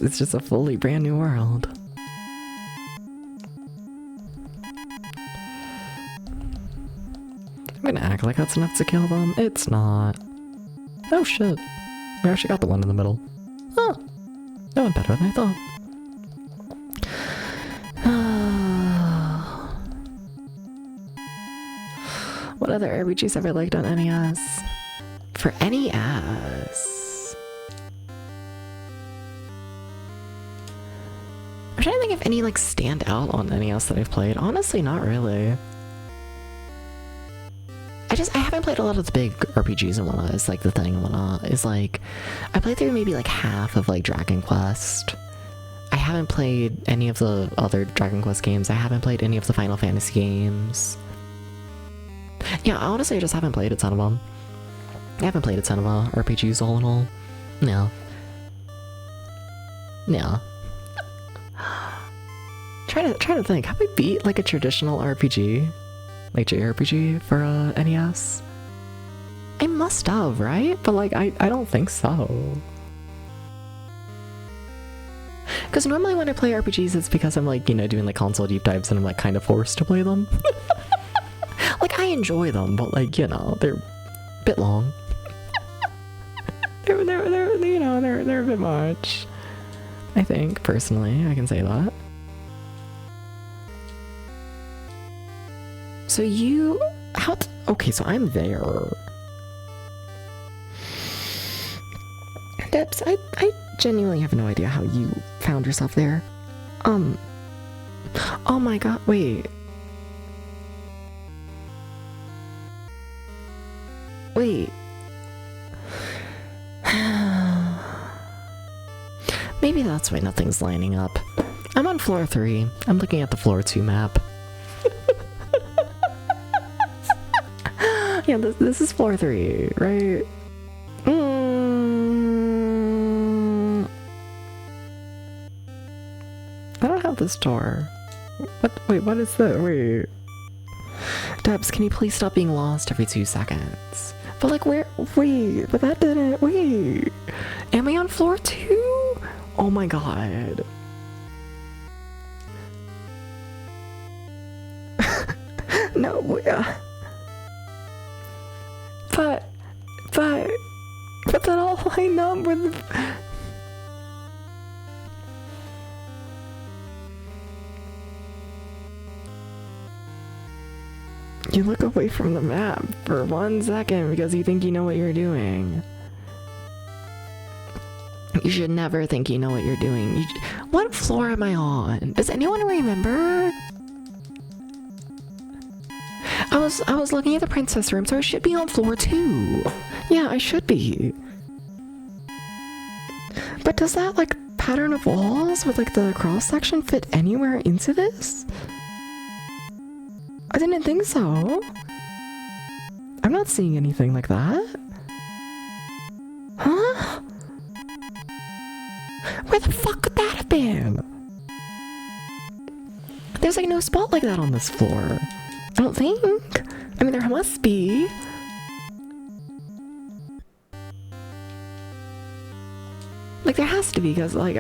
It's just a fully brand new world. I'm gonna act like that's enough to kill them. It's not. Oh shit. We actually got the one in the middle. Oh. That went better than I thought. What other RPGs have I liked on NES? For NES... I'm trying to think if any like stand out on NES that I've played. Honestly, not really. I haven't played a lot of the big RPGs and whatnot. It's like the thing and whatnot. Is like, I played through maybe like half of like Dragon Quest. I haven't played any of the other Dragon Quest games. I haven't played any of the Final Fantasy games. Yeah, honestly, I just haven't played a ton of them. I haven't played a ton of RPGs all in all. No. No. Trying to think. Have we beat like a traditional RPG? Like JRPG for NES? I must have, right? But like, I don't think so. Because normally when I play RPGs, it's because I'm like, you know, doing like console deep dives and I'm like kind of forced to play them. Like, I enjoy them, but like, you know, they're a bit long. they're you know, they're a bit much. I think, personally, I can say that. So you, okay, so I'm there. Debs, I genuinely have no idea how you found yourself there. Oh my god, wait. Wait. Maybe that's why nothing's lining up. I'm on floor 3. I'm looking at the floor 2 map. Yeah, this is floor 3, right? I don't have this door. What? Wait, what is that? Wait. Debs, can you please stop being lost every 2 seconds? But like, where? Wait, but that didn't. Wait. Am I on floor 2? Oh my god. No, but that all line up with You look away from the map for 1 second because you think you know what you're doing. You should never think you know what you're doing. What floor am I on? Does anyone remember? I was looking at the princess room, so I should be on floor 2. Yeah, I should be. But does that like pattern of walls with like the cross section fit anywhere into this? I didn't think so. I'm not seeing anything like that. Huh? Where the fuck could that have been? There's like no spot like that on this floor. I don't think. I mean, there must be. Like, there has to be, because, like,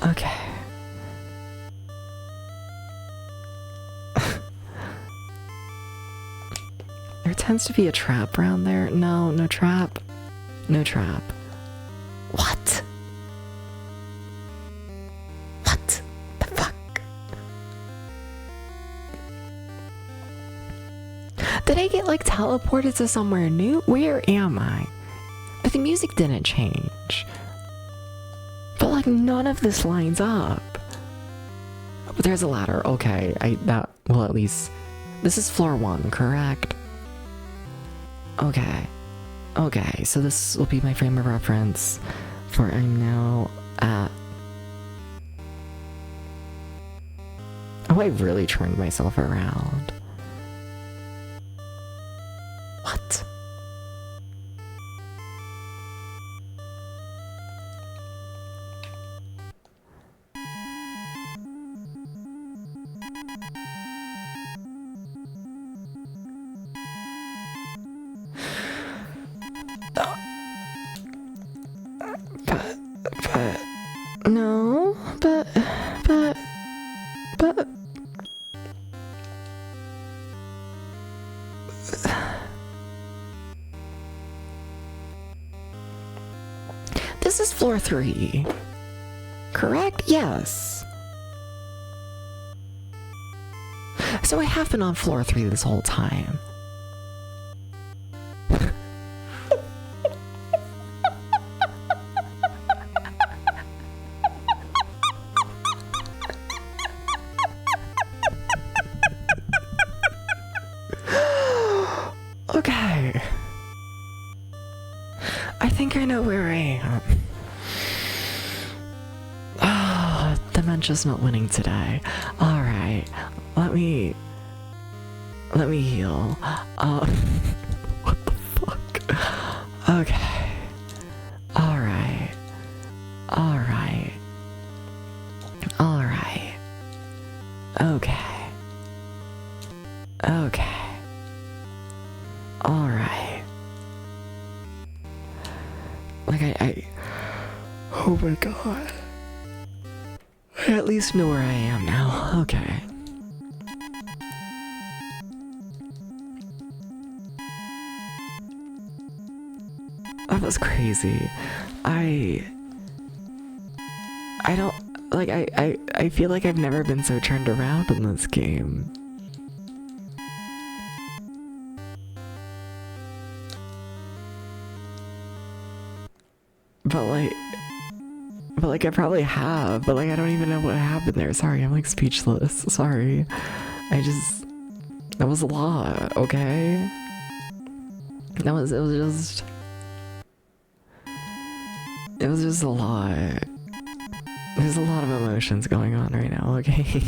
Okay. There tends to be a trap around there. No, no trap. No trap. What? What the fuck? Did I get like teleported to somewhere new? Where am I? But the music didn't change. But like none of this lines up. But there's a ladder. Okay, well, at least this is floor 1, correct? Okay. Okay, so this will be my frame of reference for I'm now at... Oh, I really turned myself around. What? But, no, but, this is floor 3, correct? Yes. So I have been on floor 3 this whole time. Okay. I think I know where I am. Ah, dementia's not winning today. Alright. Let me heal. What the fuck? Okay. Alright. Alright. Alright. Okay. Okay. Alright. Like, I. Oh my god. I at least know where I am now. Okay. That was crazy. I don't. Like, I feel like I've never been so turned around in this game. But like I probably have, but like I don't even know what happened there. Sorry, I'm like speechless. Sorry. That was a lot, okay? It was just a lot. There's a lot of emotions going on right now, okay?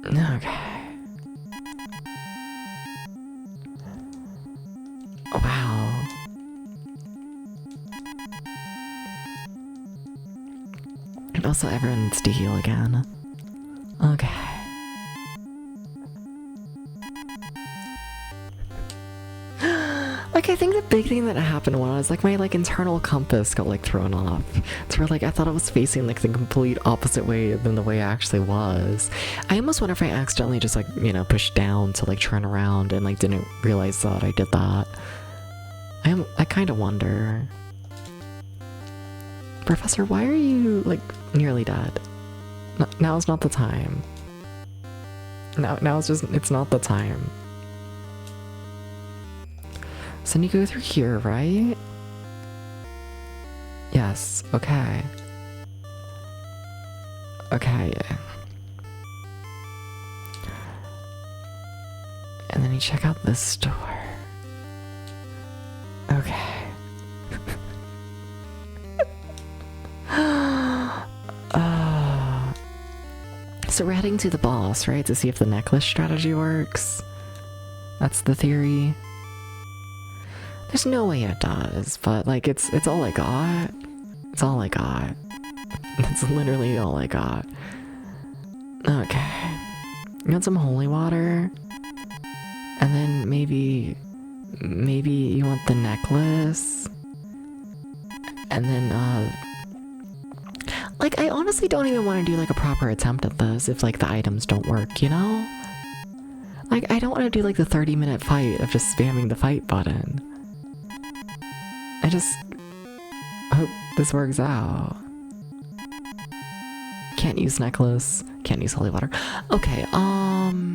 Okay. Wow. Also, everyone needs to heal again. Okay. Like, I think the big thing that happened was, like, my, like, internal compass got, like, thrown off. It's where, like, I thought I was facing, like, the complete opposite way than the way I actually was. I almost wonder if I accidentally just, like, you know, pushed down to, like, turn around and, like, didn't realize that I did that. I kind of wonder. Professor, why are you, like, nearly dead? Now's not the time. Now it's not the time. So then you go through here, right? Yes, okay. Okay. And then you check out this door. Okay. So we're heading to the boss, right? To see if the necklace strategy works. That's the theory. There's no way it does, but like it's all I got. It's all I got. That's literally all I got. Okay. You want some holy water? And then maybe you want the necklace? And then like, I honestly don't even want to do, like, a proper attempt at this if, like, the items don't work, you know? Like, I don't want to do, like, the 30-minute fight of just spamming the fight button. I just hope this works out. Can't use necklace. Can't use holy water. Okay,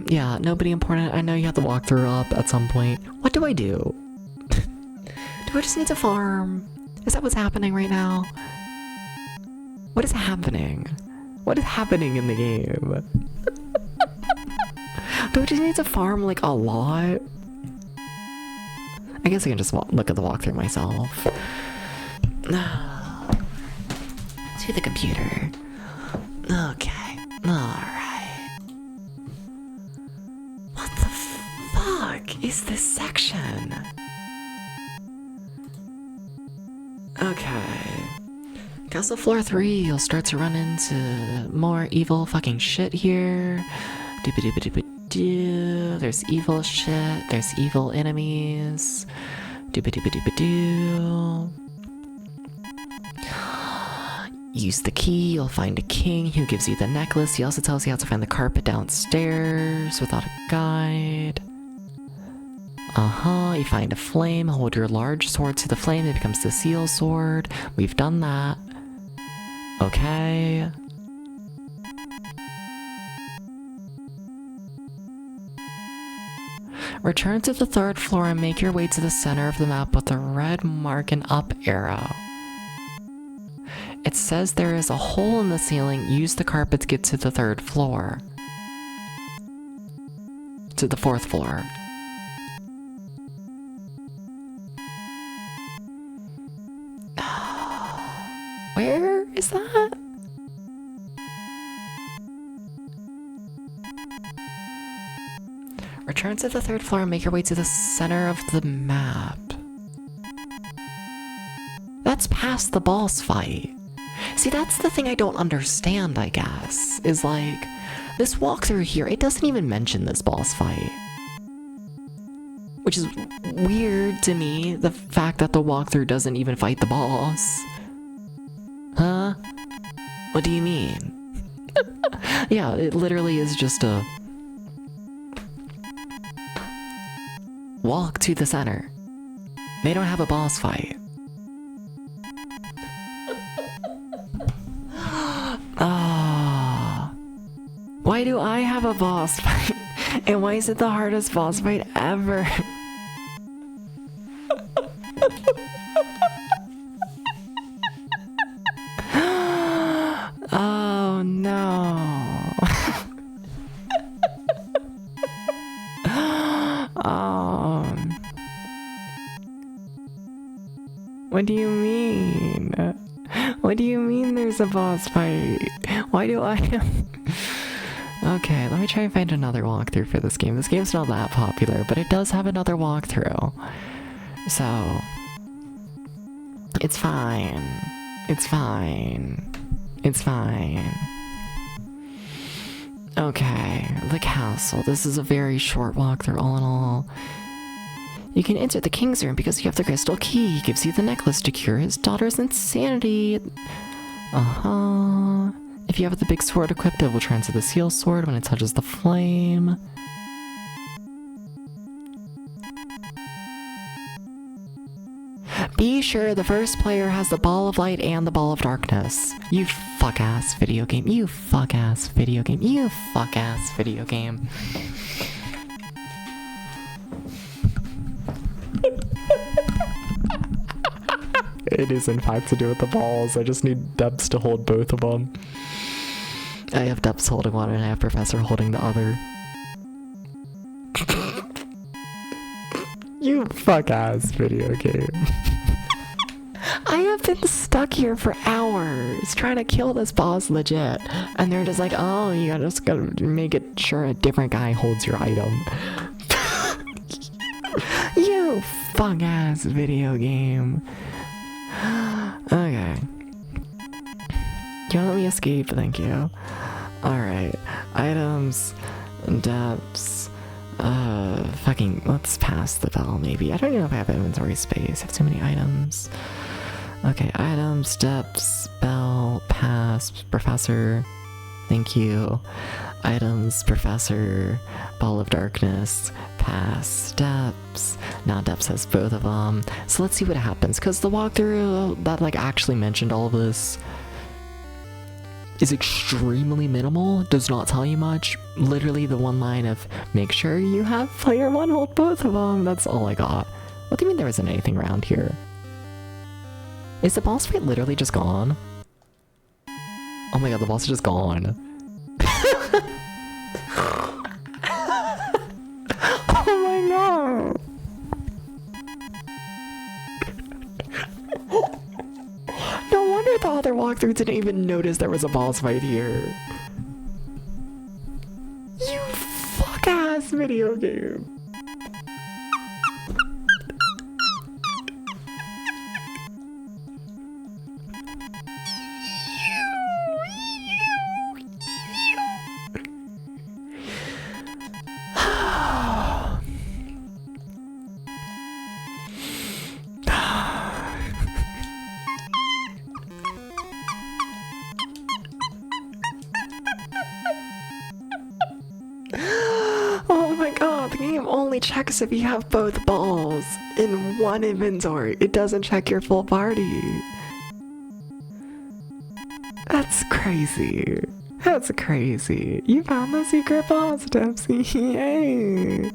yeah, nobody important. I know you have to walk through up at some point. What do I do? Do I just need to farm? Is that what's happening right now? What is happening? What is happening in the game? Do I just need to farm, like, a lot? I guess I can just look at the walkthrough myself. To the computer. Okay. Alright. What the fuck? is this section? Okay. Castle floor 3, you'll start to run into more evil fucking shit here. Dooba-dooba-dooba-doo. There's evil shit. There's evil enemies. Dooba-dooba-dooba-doo. Use the key, you'll find a king who gives you the necklace. He also tells you how to find the carpet downstairs without a guide. You find a flame, hold your large sword to the flame, it becomes the seal sword. We've done that. Okay. Return to the 3rd floor and make your way to the center of the map with a red mark and up arrow. It says there is a hole in the ceiling. Use the carpet to get to the 3rd floor. To the 4th floor. Where is that? Return to the 3rd floor and make your way to the center of the map. That's past the boss fight. See, that's the thing I don't understand, I guess. Is like, this walkthrough here, it doesn't even mention this boss fight. Which is weird to me, the fact that the walkthrough doesn't even fight the boss. Huh? What do you mean? Yeah, it literally is just a walk to the center. They don't have a boss fight. Why do I have a boss fight? And why is it the hardest boss fight ever? Oh no. What do you mean? What do you mean there's a boss fight? Why do I have... Okay, let me try and find another walkthrough for this game. This game's not that popular, but it does have another walkthrough. So... It's fine. It's fine. It's fine. Okay, the castle. This is a very short walkthrough all in all. You can enter the king's room because you have the crystal key. He gives you the necklace to cure his daughter's insanity. If you have the big sword equipped, it will turn to the seal sword when it touches the flame. Be sure the first player has the ball of light and the ball of darkness. You fuck-ass video game. You fuck-ass video game. You fuck-ass video game. It is in fact to do with the balls. I just need Debs to hold both of them. I have Debs holding one and I have Professor holding the other. You fuck-ass video game. I have been stuck here for hours trying to kill this boss legit. And they're just like, oh, you just gotta make it sure a different guy holds your item. You fuck-ass video game. Okay. You let me escape, thank you. Alright. Items. Depths. Fucking, let's pass the bell, maybe. I don't know if I have inventory space. I have too many items. Okay, items, depths, bell, pass, professor. Thank you. Items, professor, ball of darkness, pass, steps. Now Depths has both of them. So let's see what happens, because the walkthrough that like actually mentioned all of this is extremely minimal, does not tell you much. Literally the one line of, make sure you have player one hold both of them. That's all I got. What do you mean there isn't anything around here? Is the boss fight literally just gone? Oh my god, the boss is just gone. Oh my god! No wonder the other walkthrough didn't even notice there was a boss fight here. You fuck-ass video game. checks if you have both balls in one inventory. It doesn't check your full party. That's crazy. That's crazy. You found the secret boss, Dempsey. Yay.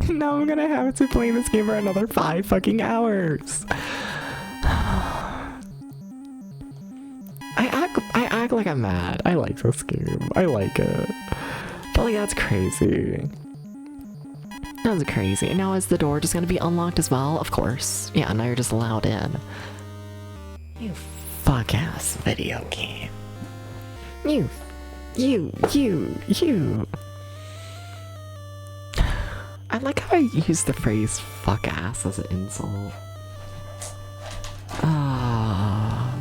Now I'm gonna have to play this game for another 5 fucking hours. I act like I'm mad. I like this game. I like it. But like, that's crazy. That's crazy. And now is the door just gonna be unlocked as well? Of course. Yeah, now you're just allowed in. You fuck ass video game. You. I like how I use the phrase fuck ass as an insult. Ah.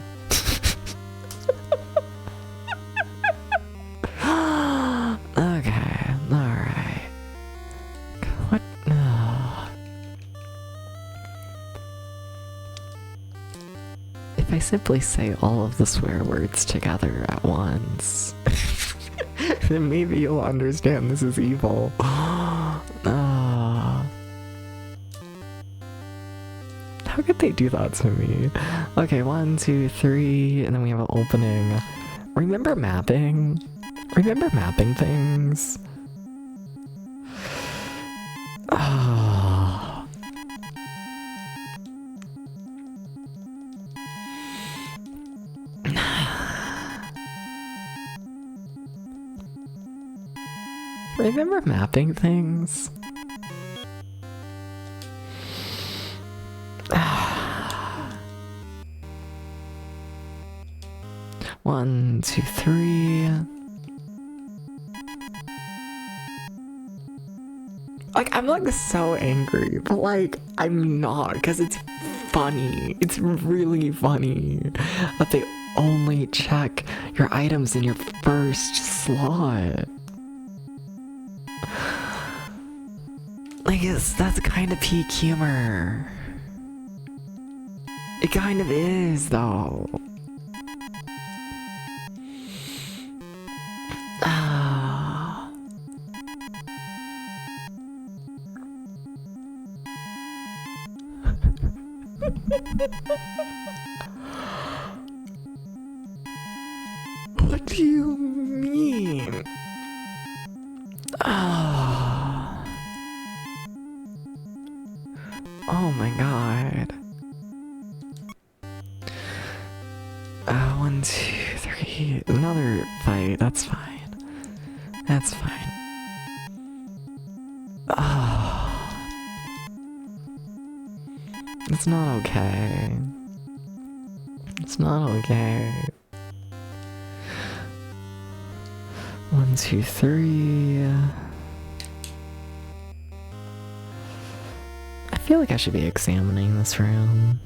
Okay, alright. What? If I simply say all of the swear words together at once, then maybe you'll understand this is evil. How could they do that to me? Okay, 1, 2, 3, and then we have an opening. Remember mapping? Remember mapping things? Oh. Remember mapping things? 1, 2, 3. Like, I'm like so angry, but like, I'm not, because it's funny. It's really funny that they only check your items in your first slot. Like, that's kind of peak humor. It kind of is, though. What do you mean? Oh my god. 1, 2, 3. Another fight. That's fine. That's fine. It's not okay. It's not okay. 1, 2, 3. I feel like I should be examining this room.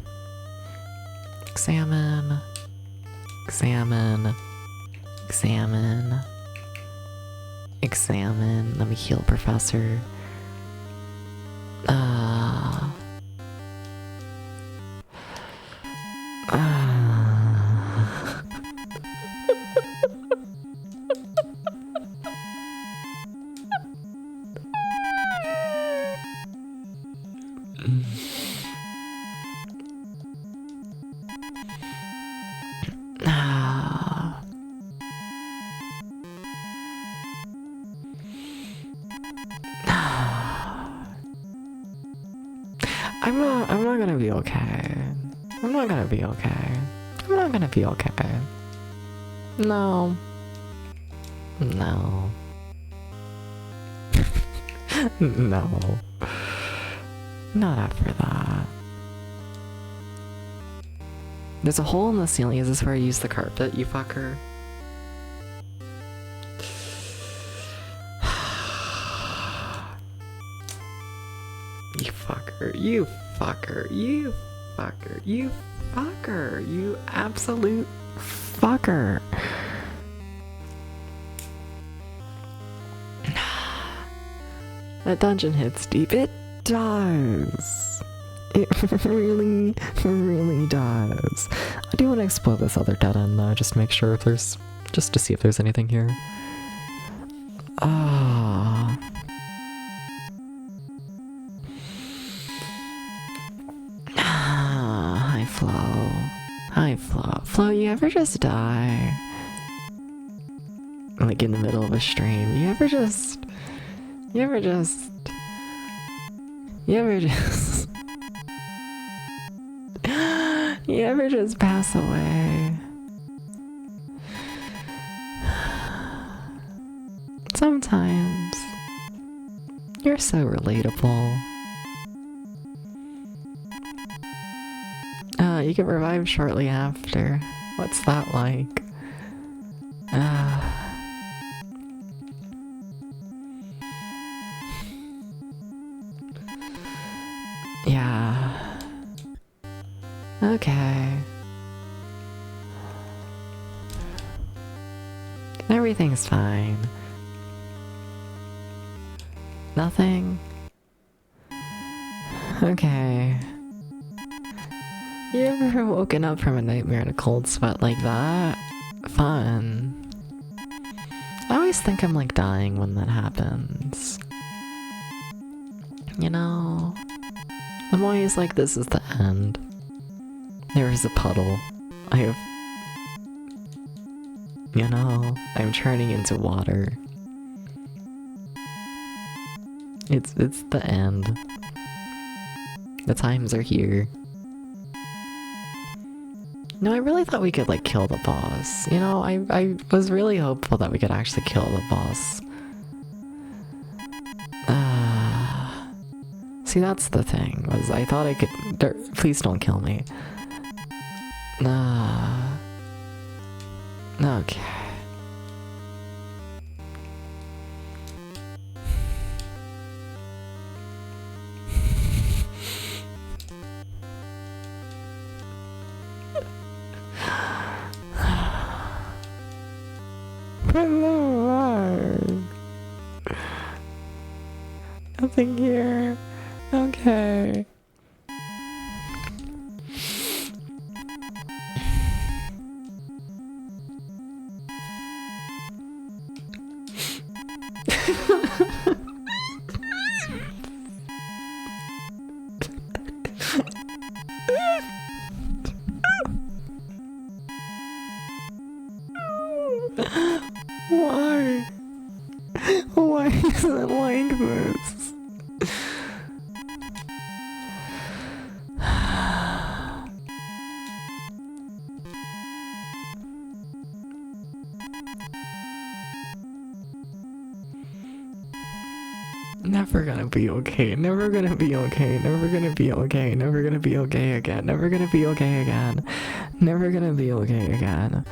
Examine. Examine. Examine. Examine. Let me heal, Professor. I'm not gonna be okay. I'm not gonna be okay. I'm not gonna be okay. No. No. No. Not after that. There's a hole in the ceiling. Is this where I use the carpet, you fucker? You fucker. You fucker. You fucker. You fucker. You absolute fucker. That dungeon hits deep. It does. It really, really does. I do want to explore this other dead end though, just to make sure if there's, just to see if there's anything here. Ah. Flo, you ever just die? Like in the middle of a stream? You ever just you ever just you ever just pass away? Sometimes you're so relatable. You get revived shortly after. What's that like? Yeah. Okay. Everything's fine. Nothing? Okay. You ever woken up from a nightmare in a cold sweat like that? Fun. I always think I'm like dying when that happens. You know? I'm always like, this is the end. There is a puddle. I have... You know, I'm turning into water. It's the end. The times are here. No, I really thought we could like kill the boss. You know, I was really hopeful that we could actually kill the boss. See, that's the thing, was I thought I could... Please don't kill me. Okay. Nothing here. Okay. Why? Why is it like this? Never gonna be okay, never gonna be okay, never gonna be okay, never gonna be okay again, never gonna be okay again, never gonna be okay again.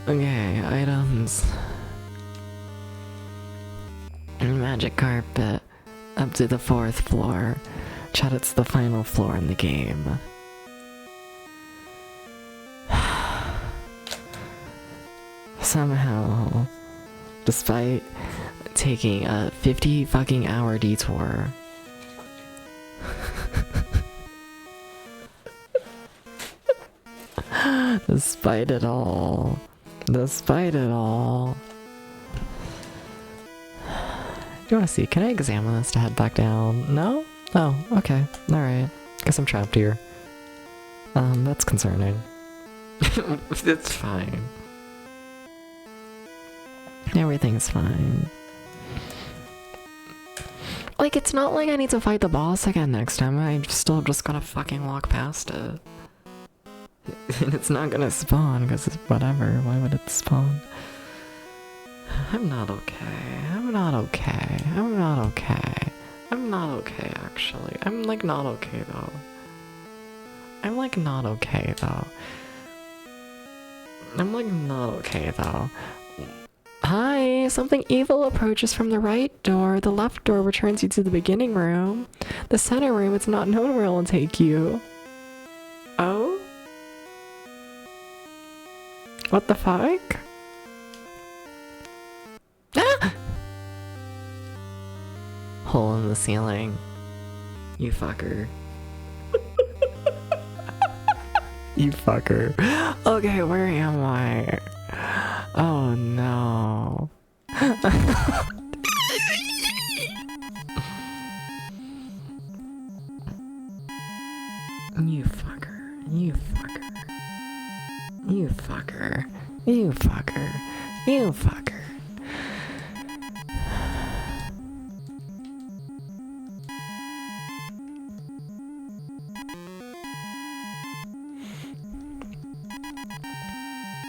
Okay, items. Magic carpet up to the 4th floor. Chat, it's the final floor in the game. Somehow, despite taking a 50 fucking hour detour, despite it all, do you want to see? Can I examine this to head back down? No? Oh, okay. Alright. Guess I'm trapped here. That's concerning. It's fine. Everything's fine. Like, it's not like I need to fight the boss again next time. I still just gotta fucking walk past it. And it's not gonna spawn, because it's whatever. Why would it spawn? I'm not okay. I'm not okay. I'm not okay. I'm not okay, actually. I'm, like, not okay, though. I'm, like, not okay, though. I'm, like, not okay, though. Hi! Something evil approaches from the right door. The left door returns you to the beginning room. The center room, it's not known where it'll take you. Oh? What the fuck? Ah! Hole in the ceiling. You fucker. You fucker. Okay, where am I? Oh no. You fucker. You fucker. You fucker. You fucker.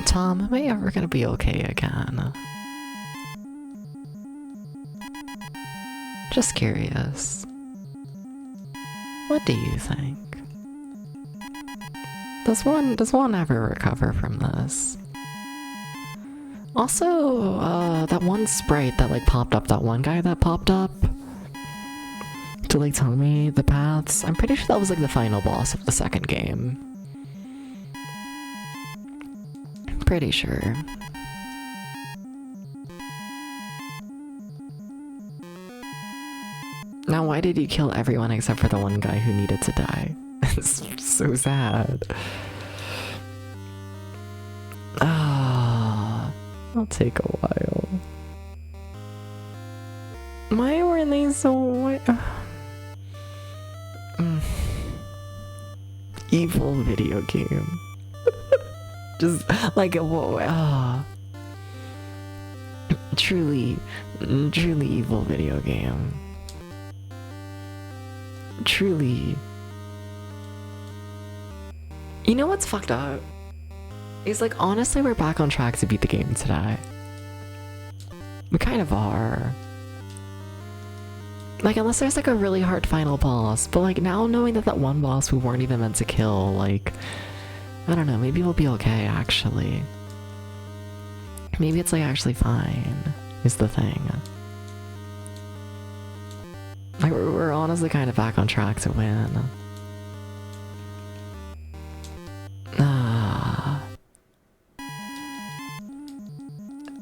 Tom, am I ever gonna be okay again? Just curious. What do you think? Does one ever recover from this? Also, that one sprite that like popped up, that one guy that popped up to like tell me the paths, I'm pretty sure that was like the final boss of the second game. Pretty sure. Now, why did you kill everyone except for the one guy who needed to die? It's so sad. Ah, it'll take a while. Why were they so... Evil video game. Just like truly evil video game. Truly. You know what's fucked up? It's like, honestly, we're back on track to beat the game today. We kind of are. Like, unless there's like a really hard final boss, but like now knowing that one boss we weren't even meant to kill, like, I don't know, maybe we'll be okay, actually. Maybe it's like actually fine, is the thing. Like, we're honestly kind of back on track to win.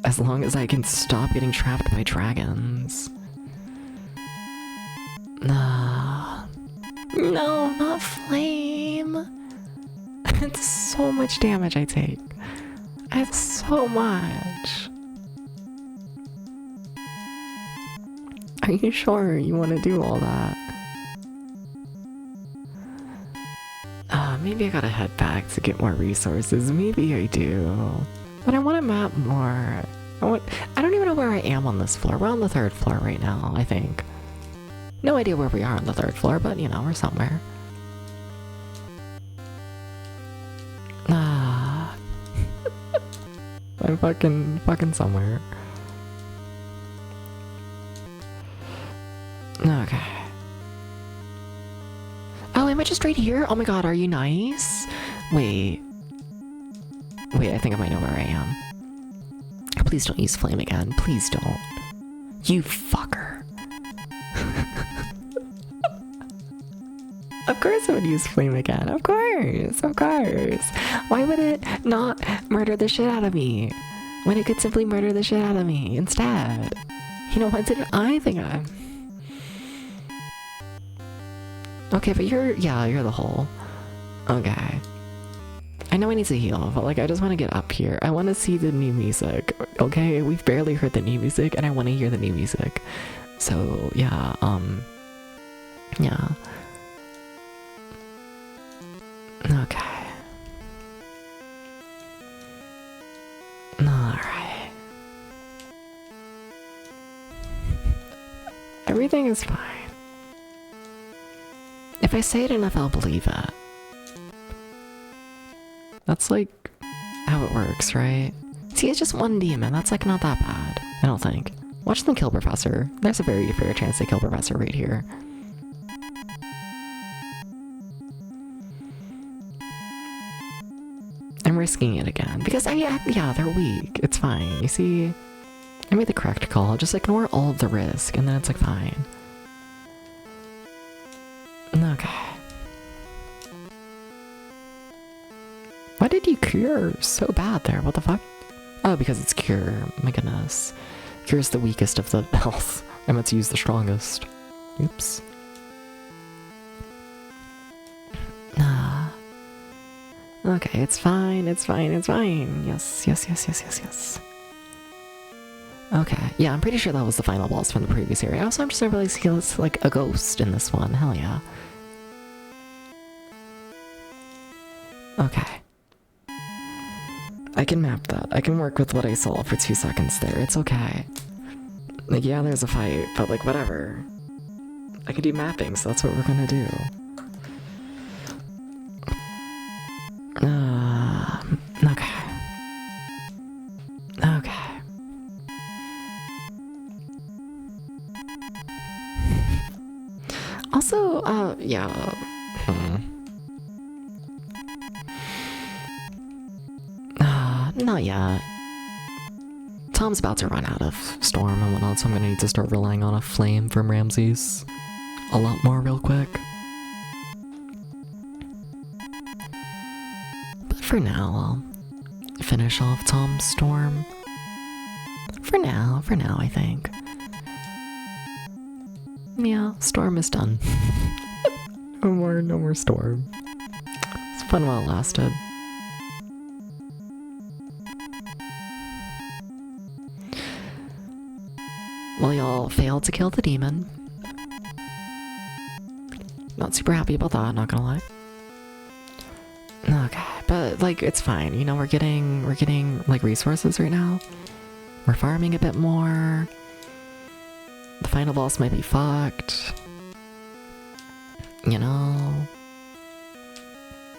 As long as I can stop getting trapped by dragons. No, not flame. It's so much damage I take. I have so much. Are you sure you want to do all that? Maybe I gotta head back to get more resources. Maybe I do. But I want to map more. I don't even know where I am on this floor. We're on the 3rd floor right now, I think. No idea where we are on the 3rd floor, but you know, we're somewhere. I'm fucking somewhere. Okay. Oh, am I just right here? Oh my god, are you nice? Wait, I think I might know where I am. Please don't use flame again. Please don't. You fucker. Of course I would use flame again. Of course. Why would it not murder the shit out of me when it could simply murder the shit out of me instead? You know what did I think I... Okay, but you're the hole. Okay. I know I need to heal, but like I just want to get up here. I want to see the new music. Okay, we've barely heard the new music and I want to hear the new music. So, yeah, yeah. Okay. Alright. Everything is fine. If I say it enough, I'll believe it. That's like how it works, right? See, it's just one demon. That's like not that bad, I don't think. Watch them kill Professor. There's a very fair chance they kill Professor right here. I'm risking it again because yeah, they're weak. It's fine. You see, I made the correct call. Just ignore all of the risk, and then it's like fine. Okay. Why did you cure so bad there? What the fuck? Oh, because it's cure. My goodness. Cure is the weakest of the health. I meant to use the strongest. Oops. Okay, it's fine. Yes. Okay, yeah, I'm pretty sure that was the final boss from the previous area. Also, I'm just never really seeing like a ghost in this one. Hell yeah. Okay. I can map that. I can work with what I saw for 2 seconds there. It's okay. Like, yeah, there's a fight, but like, whatever. I can do mapping, so that's what we're gonna do. Okay. Okay. Also, yeah. Not yet. Tom's about to run out of Storm and whatnot, so I'm gonna need to start relying on a flame from Ramses a lot more real quick. But for now, I'll finish off Tom's Storm. For now, I think. Yeah, Storm is done. No more Storm. It's fun while it lasted. Well, y'all failed to kill the demon. Not super happy about that, not gonna lie. Okay, but like it's fine. You know, we're getting like resources right now. We're farming a bit more. The final boss might be fucked. You know,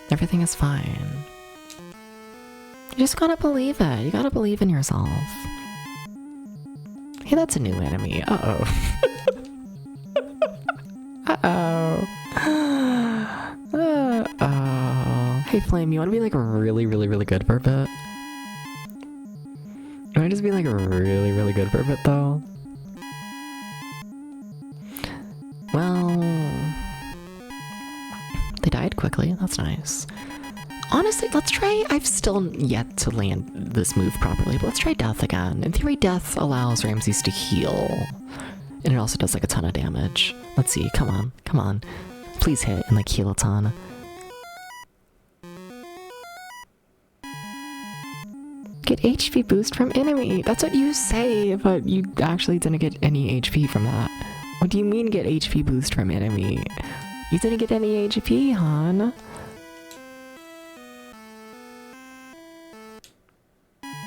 everything is fine. You just gotta believe it. You gotta believe in yourself. Hey, that's a new enemy. Uh-oh. Uh-oh. Uh-oh. Hey, Flame, you wanna be like really, really, really good for a bit? You wanna just be like really, really good for a bit, though? Well... They died quickly, that's nice. Honestly, let's try... I've still yet to land this move properly, but let's try Death again. In theory, Death allows Ramses to heal. And it also does like a ton of damage. Let's see, come on. Please hit and like heal a ton. Get HP boost from enemy. That's what you say, but you actually didn't get any HP from that. What do you mean get HP boost from enemy? You didn't get any HP, hon.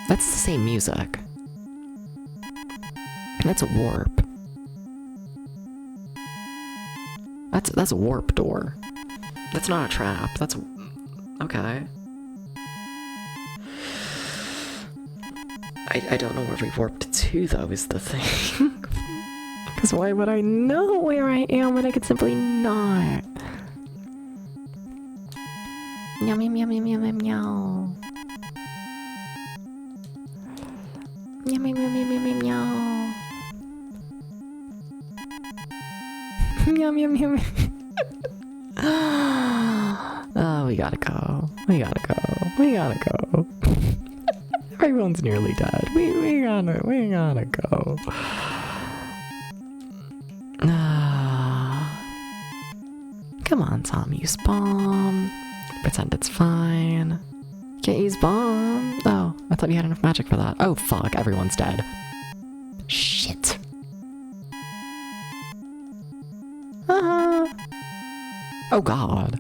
That's the same music. That's a warp. That's a warp door. That's not a trap. That's okay. I don't know where we warped to though is the thing. Because why would I know where I am when I could simply not? Meow meow meow meow meow meow meow. Meow meow meow meow meow meow. Meow meow meow meow. Oh, we gotta go. We gotta go. Everyone's nearly dead. We gotta go. Come on, Tom, use bomb. Pretend it's fine. Can't use bomb. Oh, I thought you had enough magic for that. Oh, fuck, everyone's dead. Shit. Oh, God.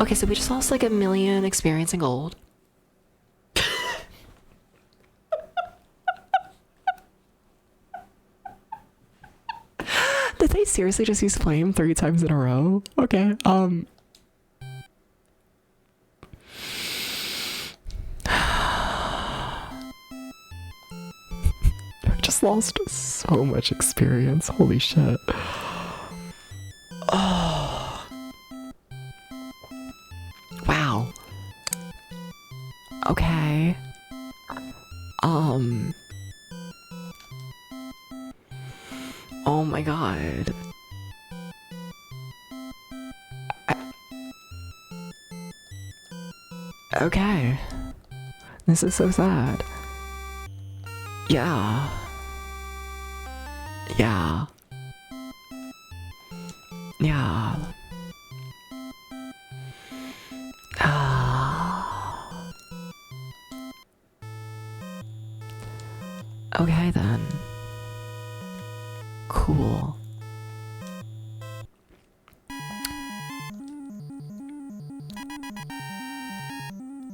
Okay, so we just lost like 1 million experience in gold. Did they seriously just use flame 3 times in a row? Okay, just lost so much experience. Holy shit. Oh. Wow. Okay. Oh my god. Okay. This is so sad. Yeah. Yeah. Yeah. Okay then. Cool.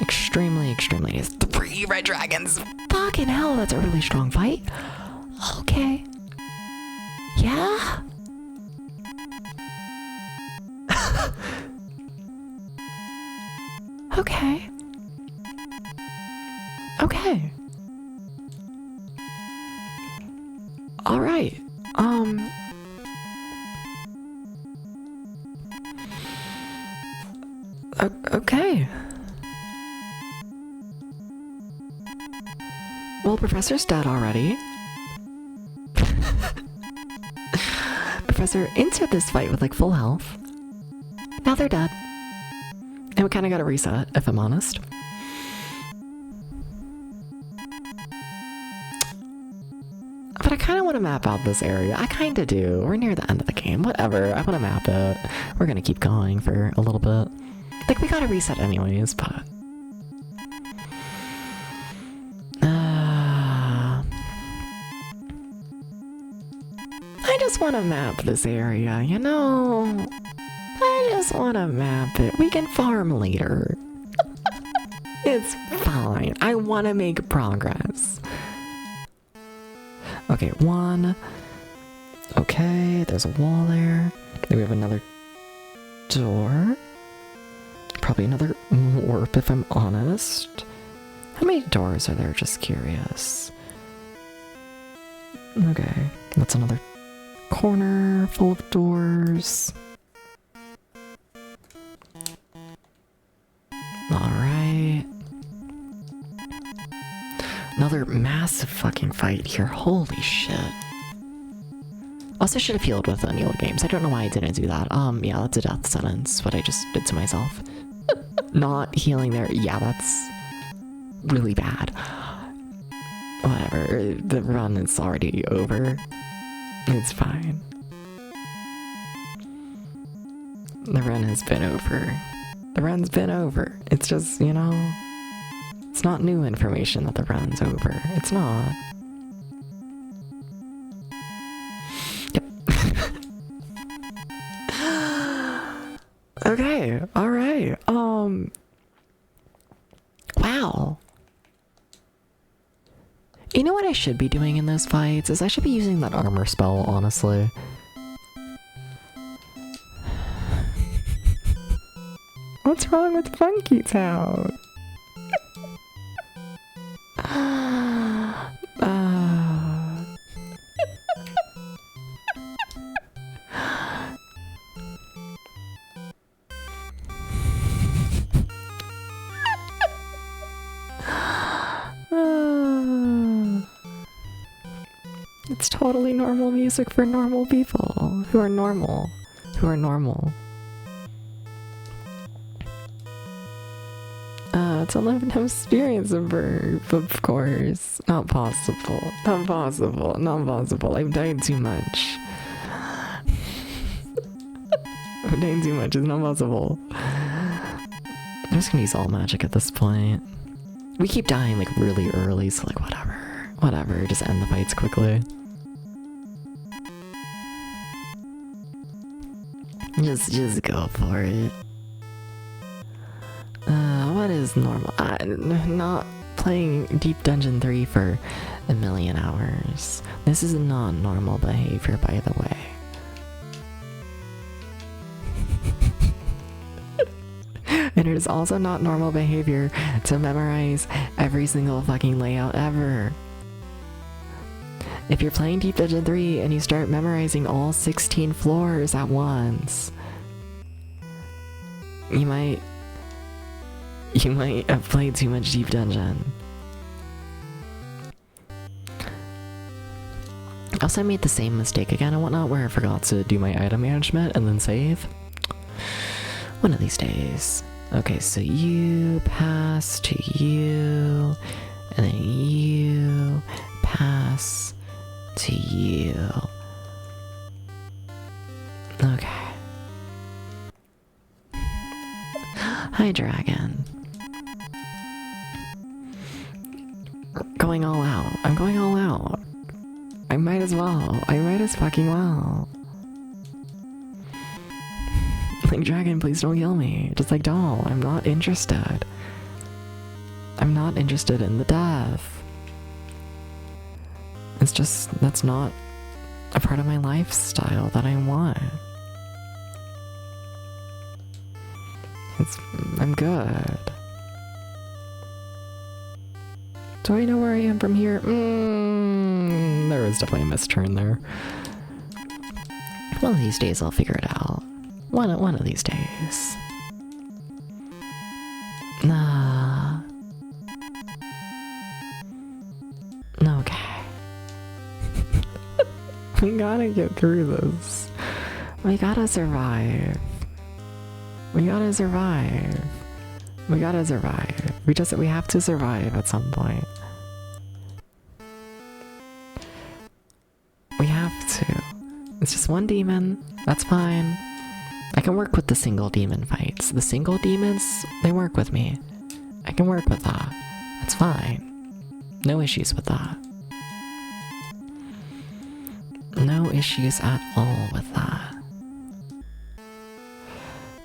Extremely, extremely dangerous. 3 red dragons. Fucking hell, that's a really strong fight. Okay. Yeah? Okay. Okay. All right. Okay. Well, Professor's dead already. Professor entered this fight with like full health. Now they're dead. And we kind of got to reset, if I'm honest. But I kind of want to map out this area. I kind of do. We're near the end of the game. Whatever. I want to map it. We're going to keep going for a little bit. Like, we got to reset anyways, but... I just want to map this area, you know? I just want to map it. We can farm later. It's fine. I want to make progress. Okay, 1. Okay, there's a wall there. Then we have another door. Probably another warp, if I'm honest. How many doors are there? Just curious. Okay, that's another corner full of doors. Alright. Another massive fucking fight here. Holy shit. Also should have healed with Neil Games. I don't know why I didn't do that. Yeah, that's a death sentence, what I just did to myself. Not healing there. Yeah, that's really bad. Whatever. The run is already over. It's fine. The run has been over. The run's been over. It's just, you know, it's not new information that the run's over. It's not. Yep. Okay, alright. Wow. You know what I should be doing in those fights? Is I should be using that armor spell, honestly. What's wrong with Funky Town? It's totally normal music for normal people who are normal. It's a lived experience of course. Not possible. I've died too much. I've died too much, it's not possible. I'm just gonna use all magic at this point. We keep dying like really early, so like whatever, just end the fights quickly. Just go for it. What is normal? I'm not playing Deep Dungeon 3 for a million hours. This is not normal behavior, by the way. And it is also not normal behavior to memorize every single fucking layout ever. If you're playing Deep Dungeon 3 and you start memorizing all 16 floors at once, you might have played too much Deep Dungeon. Also, I made the same mistake again and whatnot where I forgot to do my item management and then save. One of these days. Okay, so you pass to you, and then you pass to you. Okay. Hi, dragon. Going all out. I'm going all out. I might as well. I might as fucking well. Like, dragon, please don't kill me. Just like, don't. I'm not interested. not interested in the death. It's just, that's not a part of my lifestyle that I want. I'm good. Do I know where I am from here? There was definitely a misturn there. One of these days I'll figure it out. One of these days. Nah. Okay. We gotta get through this. We gotta survive. We gotta survive. We gotta survive. We have to survive at some point. We have to. It's just one demon. That's fine. I can work with the single demon fights. The single demons, they work with me. I can work with that. That's fine. No issues with that. No issues at all with that.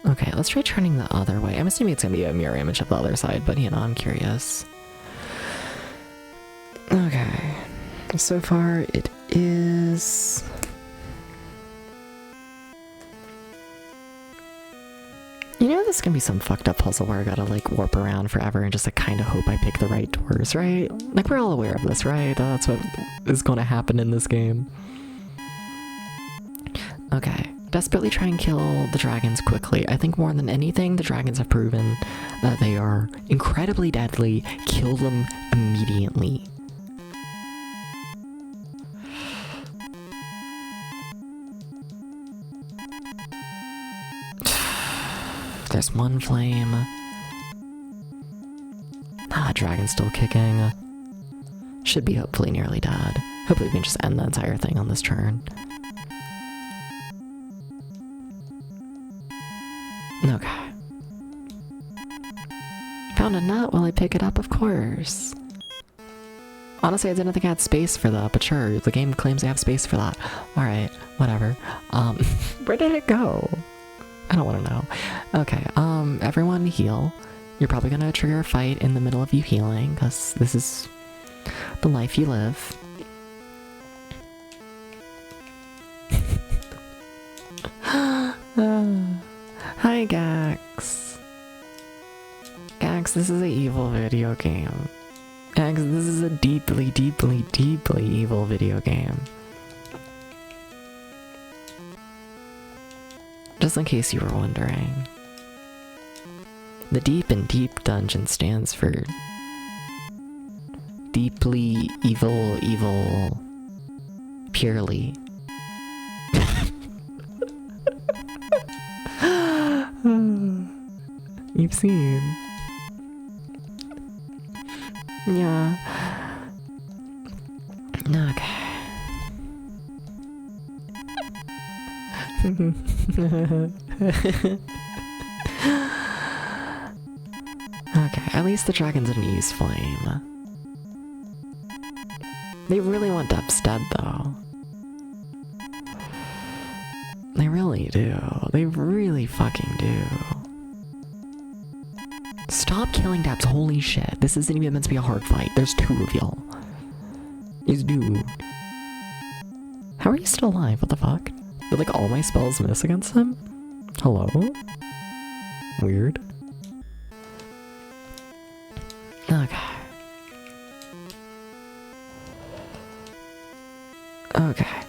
Okay, let's try turning the other way. I'm assuming it's gonna be a mirror image of the other side, but you know, I'm curious. Okay. So far, it is... You know, this is gonna be some fucked up puzzle where I gotta like warp around forever and just like kind of hope I pick the right doors, right? Like, we're all aware of this, right? That's what is gonna happen in this game. Okay. Desperately try and kill the dragons quickly. I think more than anything, the dragons have proven that they are incredibly deadly. Kill them immediately. There's one flame. Dragon's still kicking. Should be hopefully nearly dead. Hopefully we can just end the entire thing on this turn. Okay. Found a nut while I pick it up, of course. Honestly, I didn't think I had space for that, but sure, the game claims I have space for that. Alright, whatever. Where did it go? I don't want to know. Okay, everyone heal. You're probably gonna trigger a fight in the middle of you healing, because this is the life you live. Hi, Gax. Gax, this is an evil video game. Gax, this is a deeply, deeply, deeply evil video game. Just in case you were wondering. The Deep in Deep Dungeon stands for deeply evil, evil, purely. You've seen. Yeah. Okay. Okay, at least the dragon didn't use flame. They really want Depth's dead, though. They really do. They really fucking do. Stop killing Depths, holy shit. This isn't even meant to be a hard fight. There's two of y'all. He's dude. How are you still alive? What the fuck? Did like all my spells miss against him? Hello? Weird. Okay. Okay.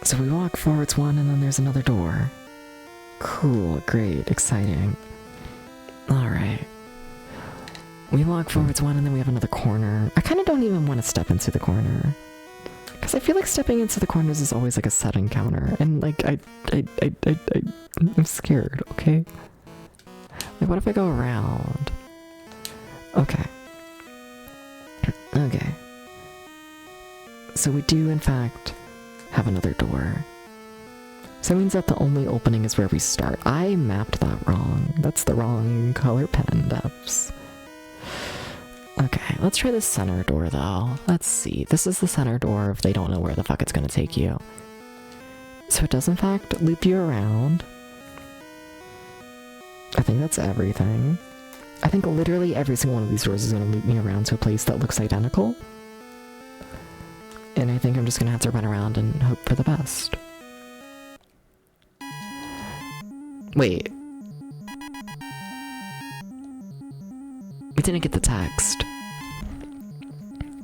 So we walk forwards one and then there's another door. Cool, great, exciting. Alright. We walk forwards one and then we have another corner. I kind of don't even want to step into the corner. Because I feel like stepping into the corners is always like a set encounter. And like, I'm scared, okay? Like, what if I go around? Okay. Okay. So we do, in fact, have another door. So that means that the only opening is where we start. I mapped that wrong. That's the wrong color pen depths. Okay, let's try the center door though. Let's see. This is the center door if they don't know where the fuck it's gonna take you. So it does in fact loop you around. I think that's everything. I think literally every single one of these doors is going to loop me around to a place that looks identical. And I think I'm just going to have to run around and hope for the best. Wait. We didn't get the text.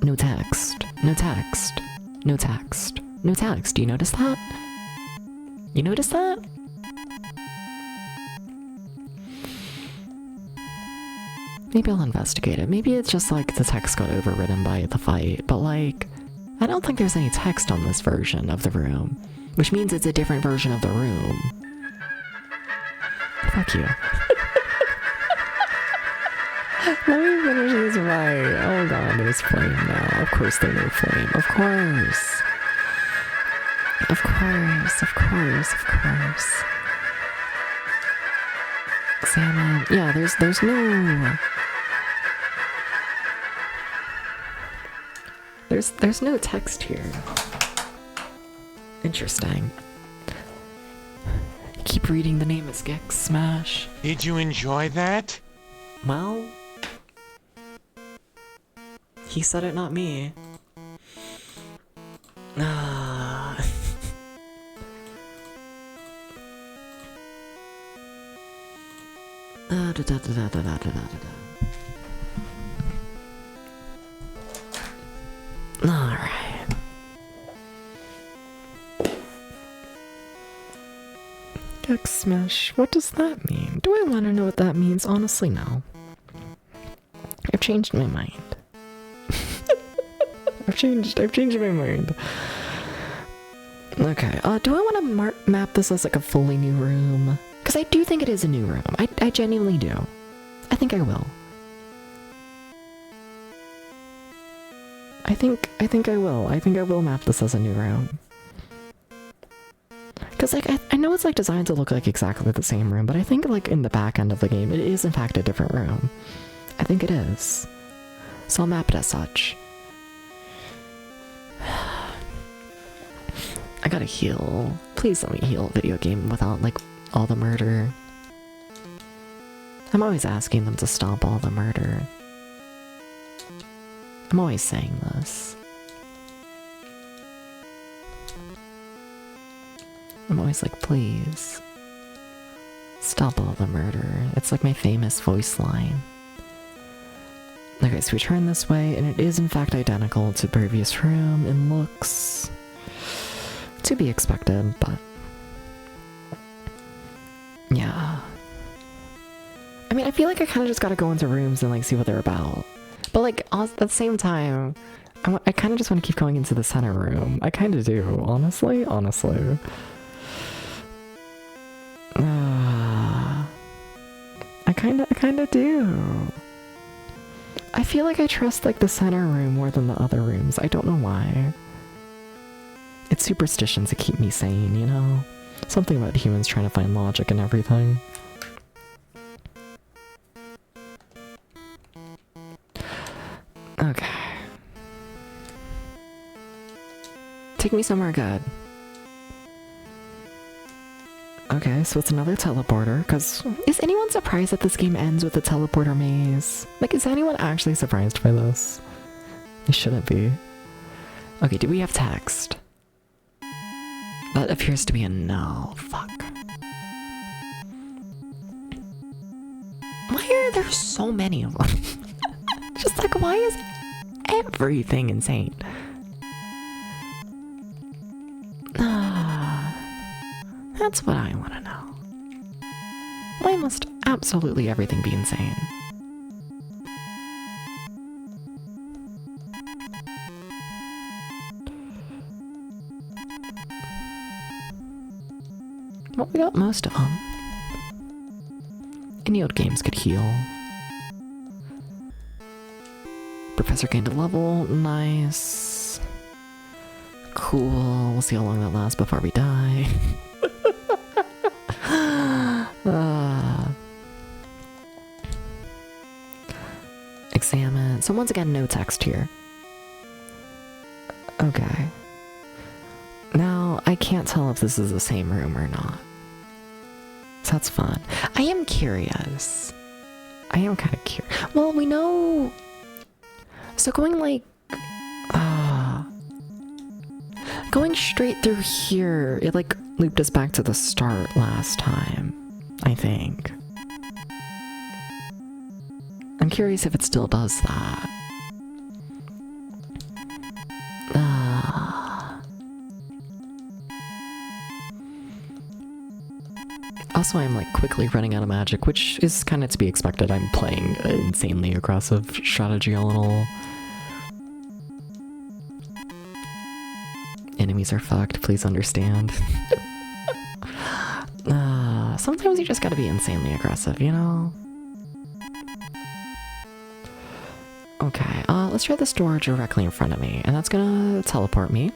No text. No text. No text. No text. Do you notice that? You notice that? Maybe I'll investigate it. Maybe it's just like the text got overridden by the fight, but like, I don't think there's any text on this version of the room, which means it's a different version of the room. Fuck you. Let me finish this right. Oh god, there's flame now. Of course there's no flame. Of course. Of course, of course, of course. Examine. Yeah, there's no... There's no text here. Interesting. Keep reading, the name is Gex Smash. Did you enjoy that? Well... He said it, not me. Ah. Alright. Gex Smash, what does that mean? Do I want to know what that means? Honestly, no. I've changed my mind. I've changed my mind. Okay, do I want to map this as like a fully new room? Because I do think it is a new room. I genuinely do. I think I will. I think I will. I think I will map this as a new room. Because like I know it's like designed to look like exactly the same room, but I think like in the back end of the game it is in fact a different room. I think it is. So I'll map it as such. I gotta heal. Please let me heal a video game without like all the murder. I'm always asking them to stop all the murder. I'm always saying this. I'm always like, please. Stop all the murder. It's like my famous voice line. Okay, so we turn this way, and it is in fact identical to the previous room in looks. To be expected, but... yeah. I mean, I feel like I kind of just gotta go into rooms and like see what they're about. But like, at the same time, I kind of just want to keep going into the center room. I kind of do, honestly. I kind of do. I feel like I trust like the center room more than the other rooms. I don't know why. It's superstitions that keep me sane, you know? Something about humans trying to find logic and everything. Okay. Take me somewhere good. Okay, so it's another teleporter, because is anyone surprised that this game ends with a teleporter maze? Like, is anyone actually surprised by this? They shouldn't be. Okay, do we have text? That appears to be a no. Fuck. Why are there so many of them? Just like, why is everything insane? That's what I want to know. Why must absolutely everything be insane? Well, we got most of them. Any old games could heal. Professor gained a level. Nice. Cool. We'll see how long that lasts before we die. Examine. So once again, no text here. Okay. Now, I can't tell if this is the same room or not. So that's fun. I am curious. I am kind of curious. Well, we know. So going like, going straight through here, it like looped us back to the start last time, I think. I'm curious if it still does that. Also, I'm like quickly running out of magic, which is kind of to be expected. I'm playing an insanely aggressive strategy a little. Enemies are fucked, please understand. Sometimes you just gotta be insanely aggressive, you know? Okay, let's try this door directly in front of me, and that's gonna teleport me.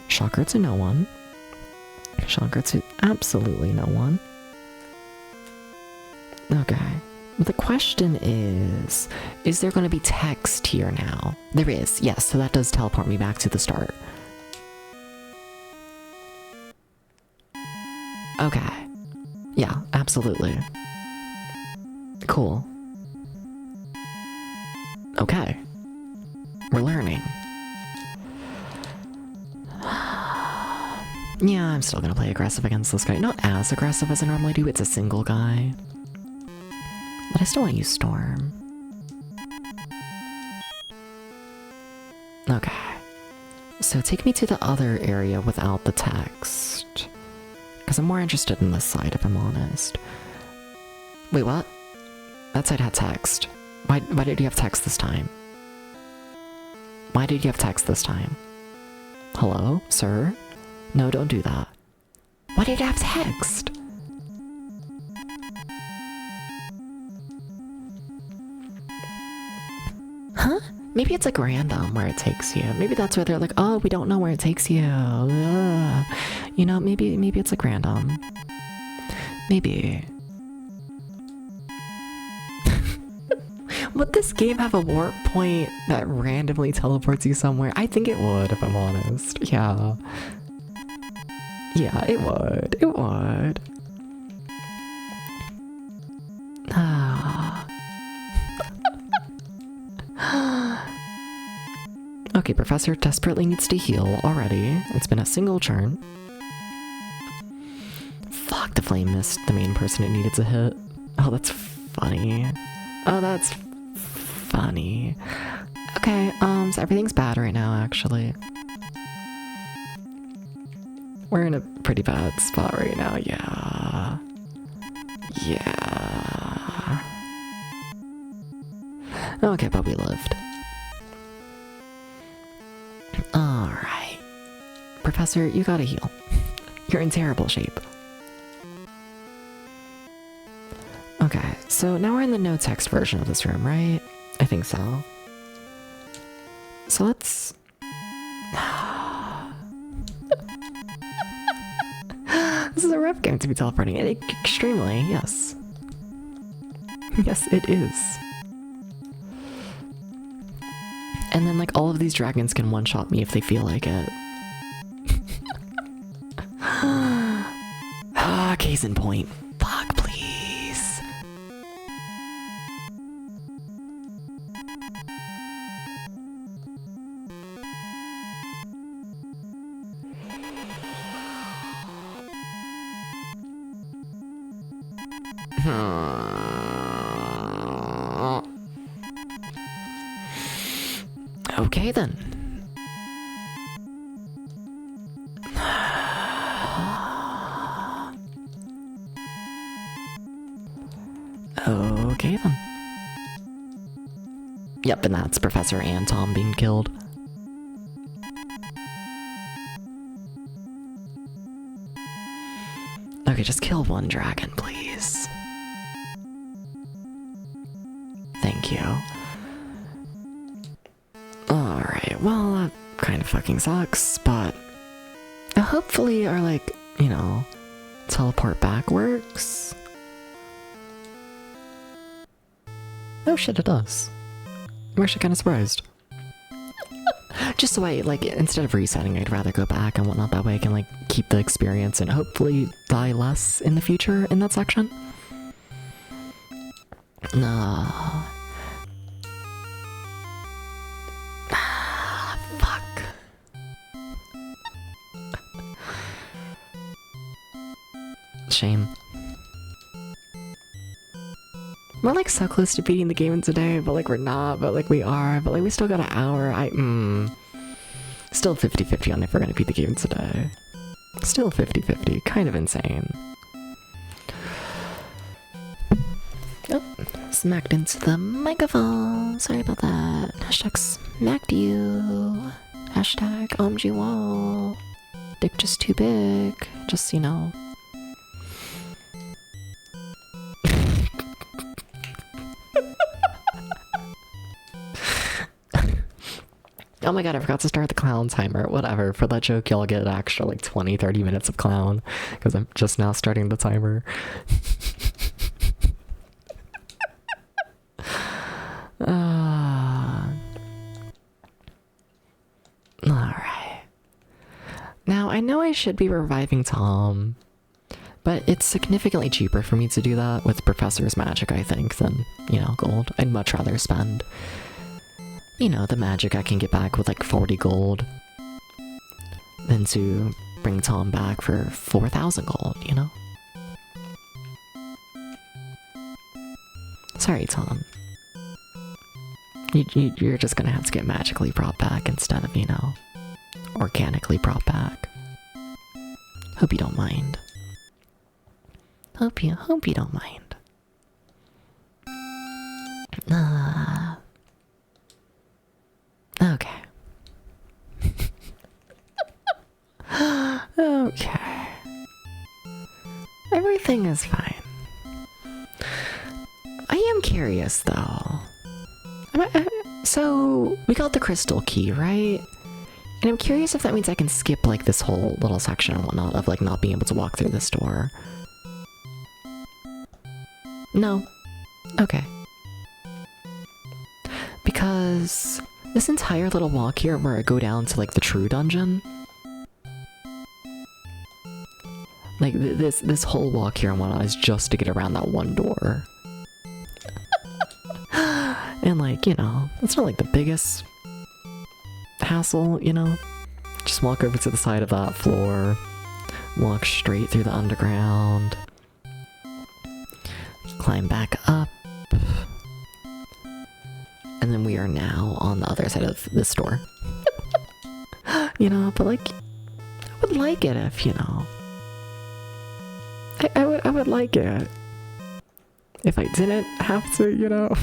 Shocker to no one. Shocker to absolutely no one. Okay. The question is there going to be text here now? There is, yes, so that does teleport me back to the start. Okay. Yeah, absolutely. Cool. Okay. We're learning. Yeah, I'm still gonna play aggressive against this guy. Not as aggressive as I normally do, it's a single guy. But I still want to use Storm. Okay. So take me to the other area without the text. Because I'm more interested in this side, if I'm honest. Wait, what? That side had text. Why did you have text this time? Why did you have text this time? Hello, sir? No, don't do that. Why did you have text? Huh? Maybe it's like random where it takes you. Maybe that's where they're like, oh, we don't know where it takes you. Ugh. You know, maybe it's like random. Maybe. Would this game have a warp point that randomly teleports you somewhere? I think it would, if I'm honest. Yeah. Yeah, it would. It would. Okay, Professor desperately needs to heal already. It's been a single turn. Fuck, the flame missed the main person it needed to hit. Oh, that's funny. Oh, that's funny. Okay, so everything's bad right now, actually. We're in a pretty bad spot right now, yeah. Yeah. Okay, but we lived. Alright. Professor, you gotta heal. You're in terrible shape. Okay, so now we're in the no text version of this room, right? I think so. So let's... This is a rough game to be teleporting. Extremely, yes. Yes, it is. And then, like, all of these dragons can one-shot me if they feel like it. Case in point. Fuck, please. Okay then. Okay then. Yep, and that's Professor and Tom being killed. Okay, just kill one dragon, please. Thank you. Alright, well, that kind of fucking sucks, but hopefully our, like, you know, teleport back works. Oh shit, it does. I'm actually kind of surprised. Just so I, like, instead of resetting, I'd rather go back and whatnot. That way I can, like, keep the experience and hopefully die less in the future in that section. No. Fuck. Shame. We're like so close to beating the game today, but like we're not, but like we are, but like we still got an hour. Still 50-50 on if we're gonna beat the game today. Still 50-50, kind of insane. Oh, smacked into the microphone. Sorry about that. Hashtag smacked you. Hashtag OMG wall. Dick just too big. Just, you know. Oh my god, I forgot to start the clown timer. Whatever, for that joke y'all get an extra like 20-30 minutes of clown, because I'm just now starting the timer. Alright. Now, I know I should be reviving Tom, but it's significantly cheaper for me to do that with Professor's Magic, I think, than, you know, gold. I'd much rather spend, you know, the magic I can get back with like 40 gold than to bring Tom back for 4,000 gold, you know? Sorry, Tom. You're just gonna have to get magically brought back instead of, you know, organically brought back. Hope you don't mind. Hope you don't mind. Okay. Okay. Everything is fine. I am curious though. So, we got the crystal key, right? And I'm curious if that means I can skip like this whole little section and whatnot of like not being able to walk through this door. No. Okay. Because this entire little walk here where I go down to like the true dungeon, like this whole walk here and whatnot is just to get around that one door. And like, you know, it's not like the biggest hassle, you know? Just walk over to the side of that floor, walk straight through the underground, climb back up, and then we are now on the other side of this door. You know, but like, I would like it if, you know, I would like it if I didn't have to, you know,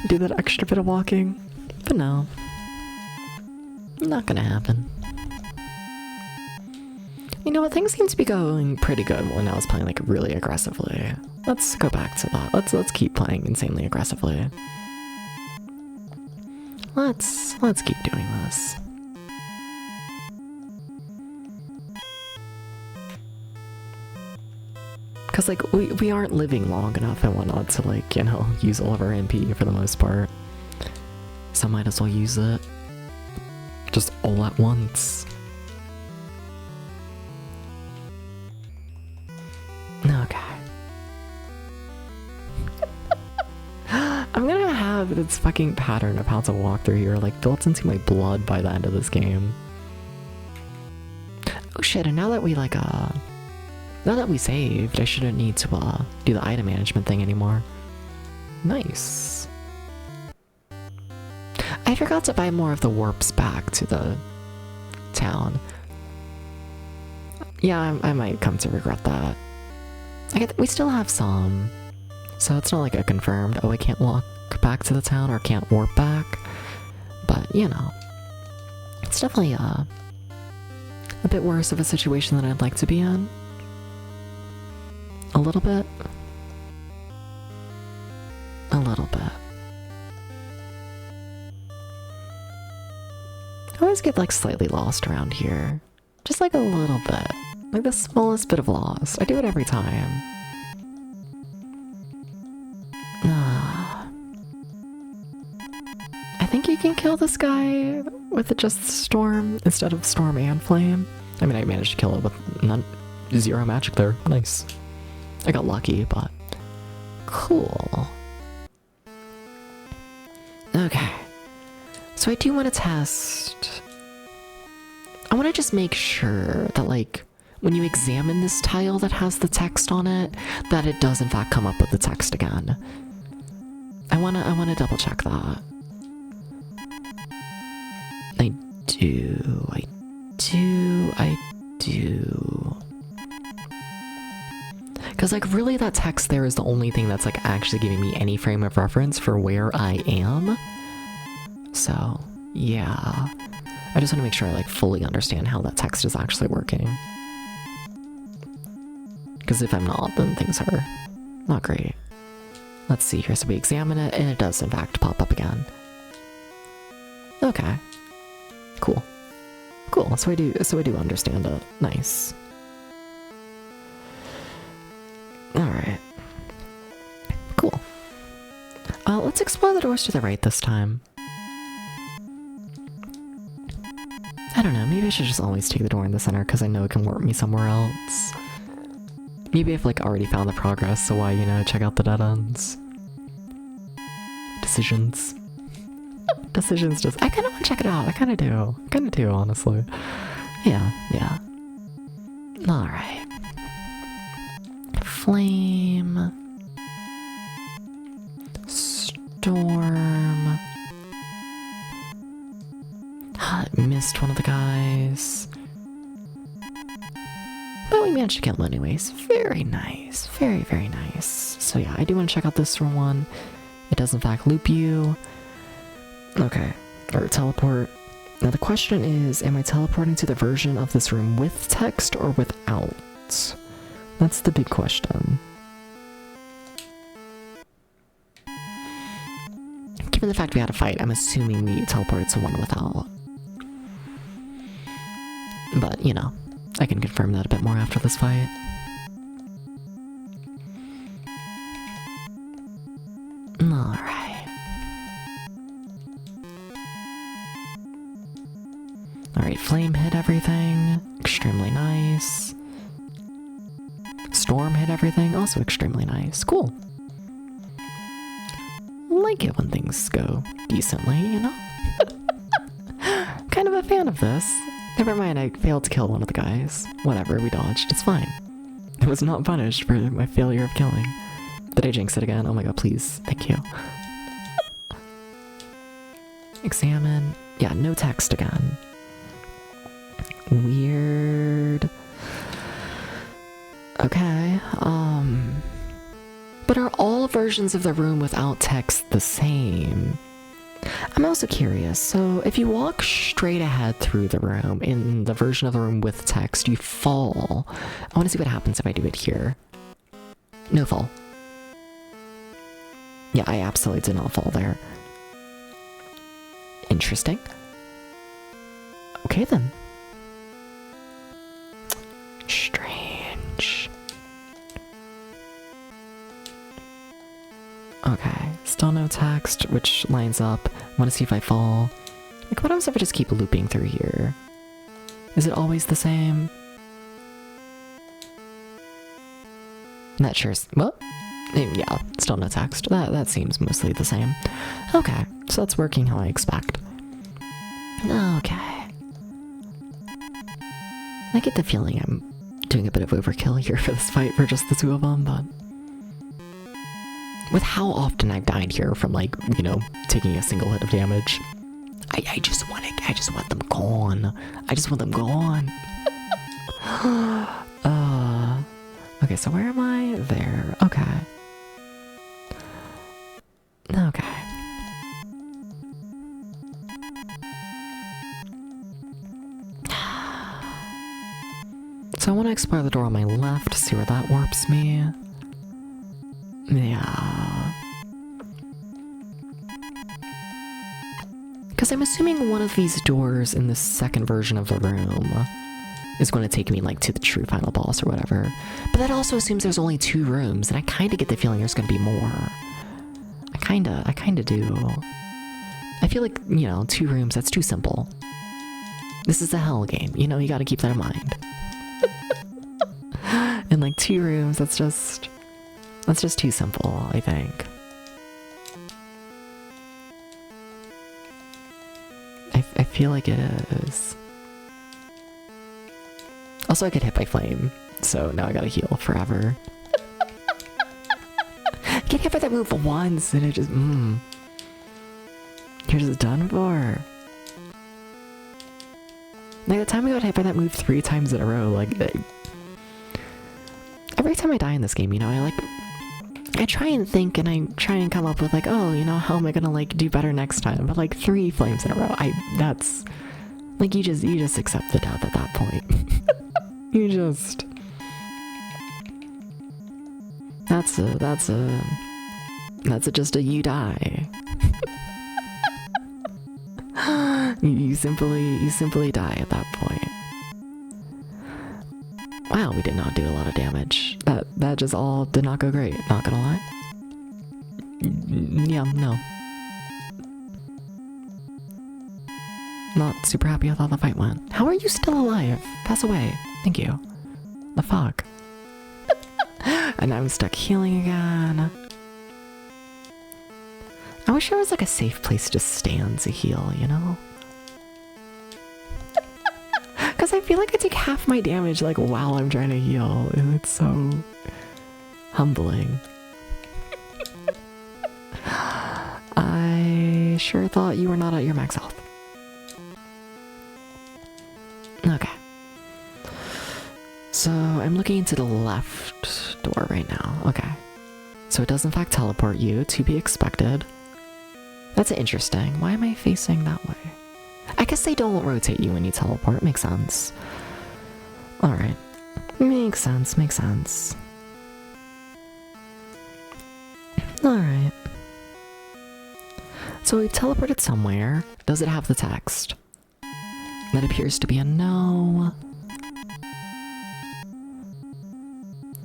do that extra bit of walking. But no, not gonna happen. You know what, things seem to be going pretty good when I was playing like really aggressively. Let's go back to that. Let's keep playing insanely aggressively. Let's keep doing this. Cause like we aren't living long enough and whatnot to like, you know, use all of our MP for the most part. So might as well use it just all at once. Okay. I'm gonna have this fucking pattern of how to walk through here like built into my blood by the end of this game. Oh shit, and now that we like now that we saved, I shouldn't need to do the item management thing anymore. Nice. I forgot to buy more of the warps back to the town. Yeah, I might come to regret that. We still have some, so it's not like a confirmed, oh I can't walk back to the town or can't warp back, but you know, it's definitely a bit worse of a situation than I'd like to be in. A little bit. A little bit. I always get like slightly lost around here. Just like a little bit. Like the smallest bit of lost. I do it every time. I think you can kill this guy with just storm instead of storm and flame. I mean, I managed to kill it with zero magic there. Nice. I got lucky, but Cool. Okay. So I do want to test. I want to just make sure that, like, when you examine this tile that has the text on it, that it does in fact come up with the text again. I wanna double check that. I do. Because, like, really that text there is the only thing that's, like, actually giving me any frame of reference for where I am. So, yeah. I just want to make sure I, like, fully understand how that text is actually working. Because if I'm not, then things are not great. Let's see here. So we examine it, and it does, in fact, pop up again. Okay. Cool. Cool. So I do understand it. Nice. Alright. Cool. Let's explore the doors to the right this time. I don't know, maybe I should just always take the door in the center because I know it can warp me somewhere else. Maybe I've, like, already found the progress, so why, you know, check out the dead ends. Decisions. Decisions just— I kind of want to check it out. I kind of do, honestly. Yeah. Alright. Flame. Storm. Missed one of the guys. But we managed to kill him anyways. Very nice. Very, very nice. So yeah, I do want to check out this one. It does in fact loop you. Okay. Or teleport. Now the question is, am I teleporting to the version of this room with text or without? That's the big question. Given the fact we had a fight, I'm assuming we teleported to one without. But, you know, I can confirm that a bit more after this fight. Alright. Alright, flame hit everything. Extremely nice. Storm hit everything. Also extremely nice. Cool. Like it when things go decently, you know? Kind of a fan of this. Never mind, I failed to kill one of the guys. Whatever, we dodged. It's fine. I was not punished for my failure of killing. Did I jinx it again? Oh my god, please. Thank you. Examine. Yeah, no text again. Weird. Okay, but are all versions of the room without text the same? I'm also curious, so if you walk straight ahead through the room, in the version of the room with text, you fall. I want to see what happens if I do it here. No fall. Yeah, I absolutely did not fall there. Interesting. Okay then. Strange. Okay, still no text, which lines up. I want to see if I fall. Like, what happens if I just keep looping through here? Is it always the same? Not sure. Well, yeah, still no text. That seems mostly the same. Okay, so that's working how I expect. Okay. I get the feeling I'm doing a bit of overkill here for this fight for just the two of them, but with how often I've died here from, like, you know, taking a single hit of damage, I just want them gone. I just want them gone. Okay, so where am I? There. Okay. Okay. So I want to explore the door on my left, see where that warps me. Yeah. Because I'm assuming one of these doors in the second version of the room is going to take me, like, to the true final boss or whatever. But that also assumes there's only 2 rooms, and I kind of get the feeling there's going to be more. I kinda do. I feel like, you know, 2 rooms, that's too simple. This is a hell game, you know, you gotta keep that in mind. And, like, 2 rooms, that's That's just too simple, I think. I feel like it is. Also, I get hit by flame, so now I gotta heal forever. I get hit by that move once, and it just, You're just done for. Like, the time I got hit by that move 3 times in a row, like, every time I die in this game, you know, I try and think and I try and come up with like, oh, you know, how am I gonna like do better next time? But like 3 flames in a row, that's like you just accept the death at that point. Just a you die. you simply die at that point. Wow, we did not do a lot of damage. That just all did not go great, not gonna lie. Yeah, no. Not super happy with how the fight went. How are you still alive? Pass away. Thank you. The fuck? And I'm stuck healing again. I wish there was like a safe place to stand to heal, you know? Because I feel like I take half my damage like while I'm trying to heal, and it's so humbling. I sure thought you were not at your max health. Okay. So I'm looking into the left door right now. Okay. So it does in fact teleport you, to be expected. That's interesting. Why am I facing that way? I guess they don't rotate you when you teleport. Makes sense. Alright. Makes sense, makes sense. Alright. So we've teleported somewhere. Does it have the text? That appears to be a no.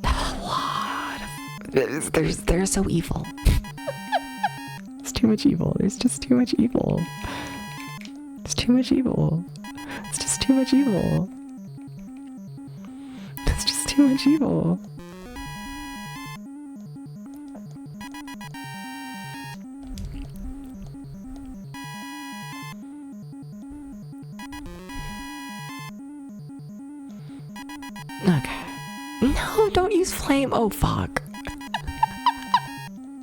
A lot of... They're so evil. There's too much evil. There's just too much evil. It's too much evil. It's just too much evil. It's just too much evil. Okay. No, don't use flame. Oh, fuck.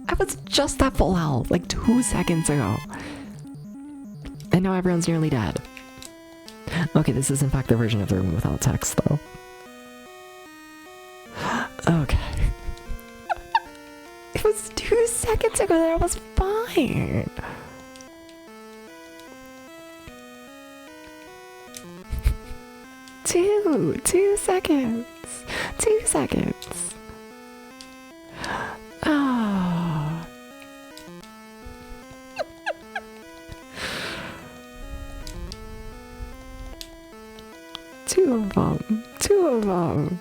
I was just at full health like 2 seconds ago. And now everyone's nearly dead. Okay, this is in fact the version of the room without text, though. Okay. It was 2 seconds ago that I was fine. Two seconds. 2 seconds. Oh. Two of them. Two of them.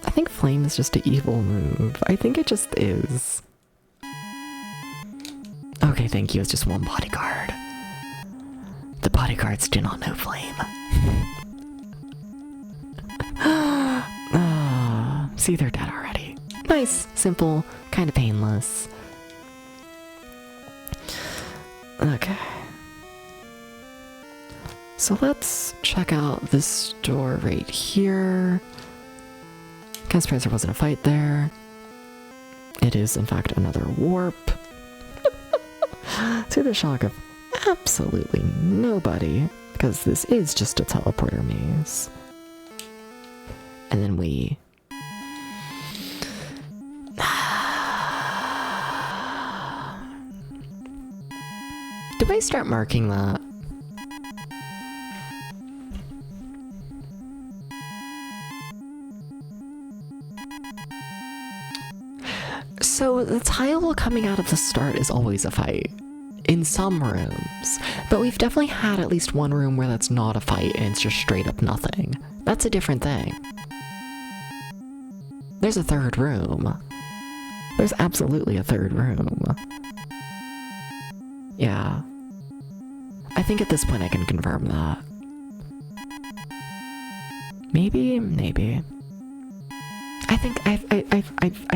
I think flame is just an evil move. I think it just is. Okay, thank you. It's just one bodyguard. The bodyguards do not know flame. See, they're dead already. Nice, simple, kind of painless. Okay. So let's check out this door right here. Kind of surprised there wasn't a fight there. It is, in fact, another warp. To the shock of absolutely nobody, because this is just a teleporter maze. And then we... Do I start marking that? So the tile coming out of the start is always a fight. In some rooms. But we've definitely had at least one room where that's not a fight and it's just straight up nothing. That's a different thing. There's a third room. There's absolutely a third room. Yeah. I think at this point I can confirm that. Maybe. I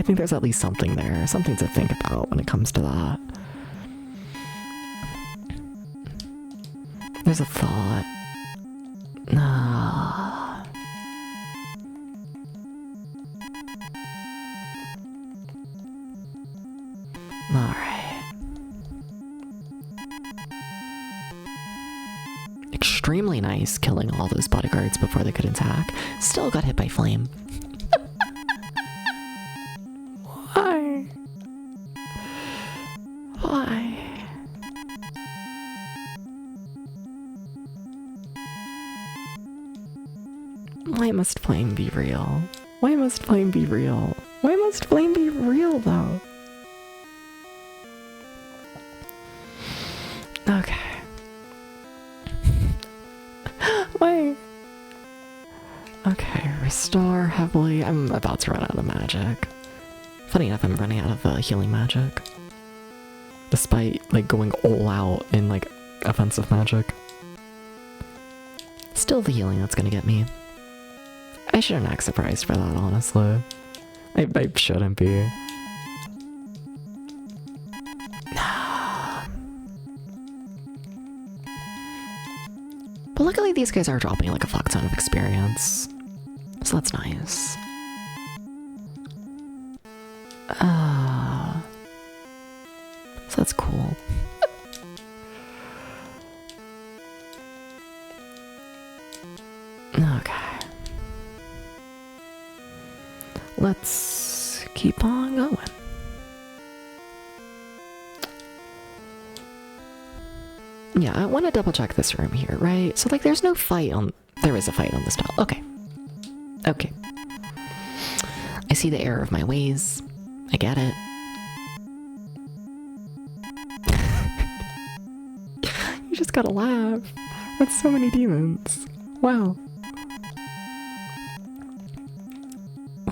think there's at least something there, something to think about when it comes to that. There's a thought. Alright. Extremely nice killing all those bodyguards before they could attack. Still got hit by flame. Why? Why? Why must flame be real? Why must flame be real? Why must flame be real though? Okay. Wait. Okay, restore heavily. I'm about to run out of magic. Funny enough, I'm running out of healing magic. Despite, like, going all out in, like, offensive magic. Still the healing that's gonna get me. I shouldn't act surprised for that, honestly. I shouldn't be. But luckily these guys are dropping like a fuck ton of experience. So that's nice. So that's cool. Okay. Let's keep on going. Yeah, I want to double check this room here, right? So, like, there's no fight on... There is a fight on this tile. Okay. Okay. I see the error of my ways. I get it. You just gotta laugh. That's so many demons. Wow.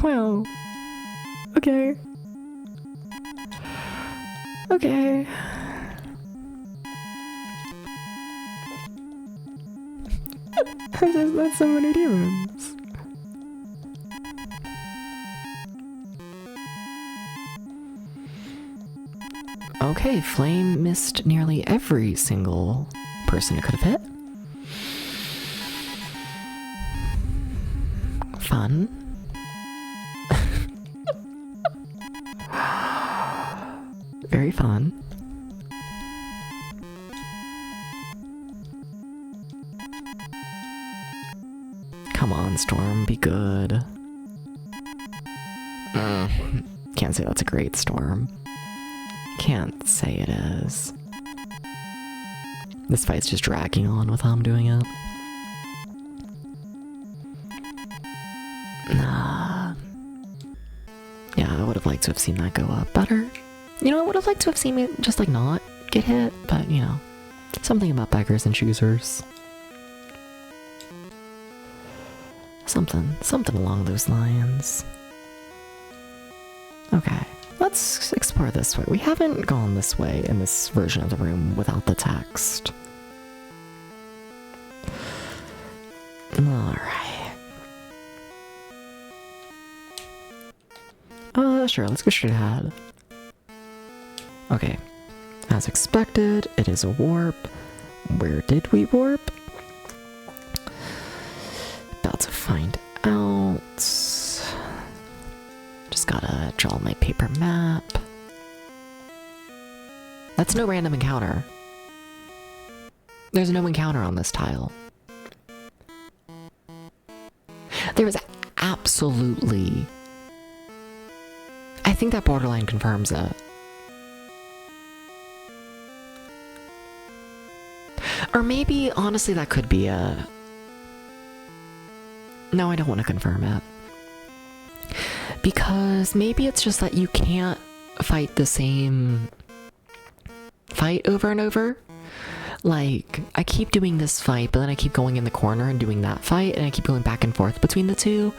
Wow. Okay. Okay. That's so many demons. Okay, flame missed nearly every single person it could have hit. Fun. Very fun. Come on, Storm, be good. Can't say that's a great Storm. Can't say it is. This fight's just dragging on with how I'm doing it. Nah. Yeah, I would have liked to have seen that go up better. You know, I would have liked to have seen it just like not get hit, but you know, something about beggars and choosers. Something along those lines. Okay, let's explore this way. We haven't gone this way in this version of the room without the text. Alright. Sure, let's go straight ahead. Okay. As expected, it is a warp. Where did we warp? About to find out. Just gotta draw my paper map. That's no random encounter. There's no encounter on this tile. There is absolutely... I think that borderline confirms it. Or maybe, honestly, that could be a... No, I don't want to confirm it. Because maybe it's just that you can't fight the same fight over and over. Like, I keep doing this fight, but then I keep going in the corner and doing that fight, and I keep going back and forth between the two.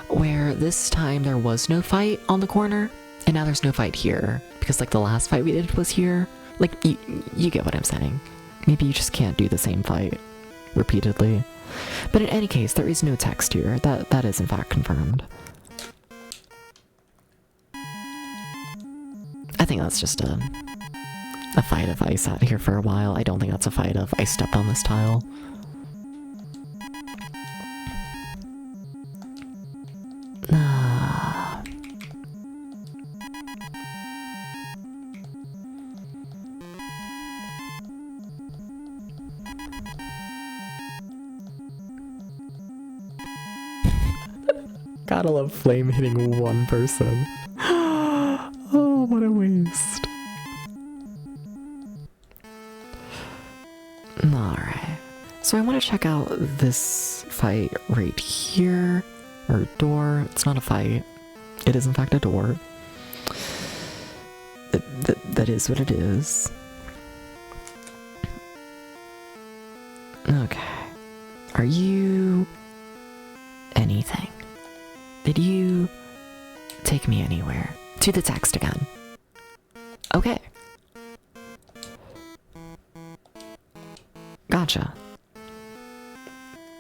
Where this time there was no fight on the corner, and now there's no fight here. Because, like, the last fight we did was here. Like, you get what I'm saying. Maybe you just can't do the same fight repeatedly. But in any case, there is no text here. That is in fact confirmed. I think that's just a fight if I sat here for a while. I don't think that's a fight if I stepped on this tile. Gotta love flame hitting one person. Oh, what a waste. Alright. So I want to check out this fight right here. Or door. It's not a fight. It is in fact a door. That is what it is. Okay. Are you anything? Did you take me anywhere? To the text again. Okay. Gotcha.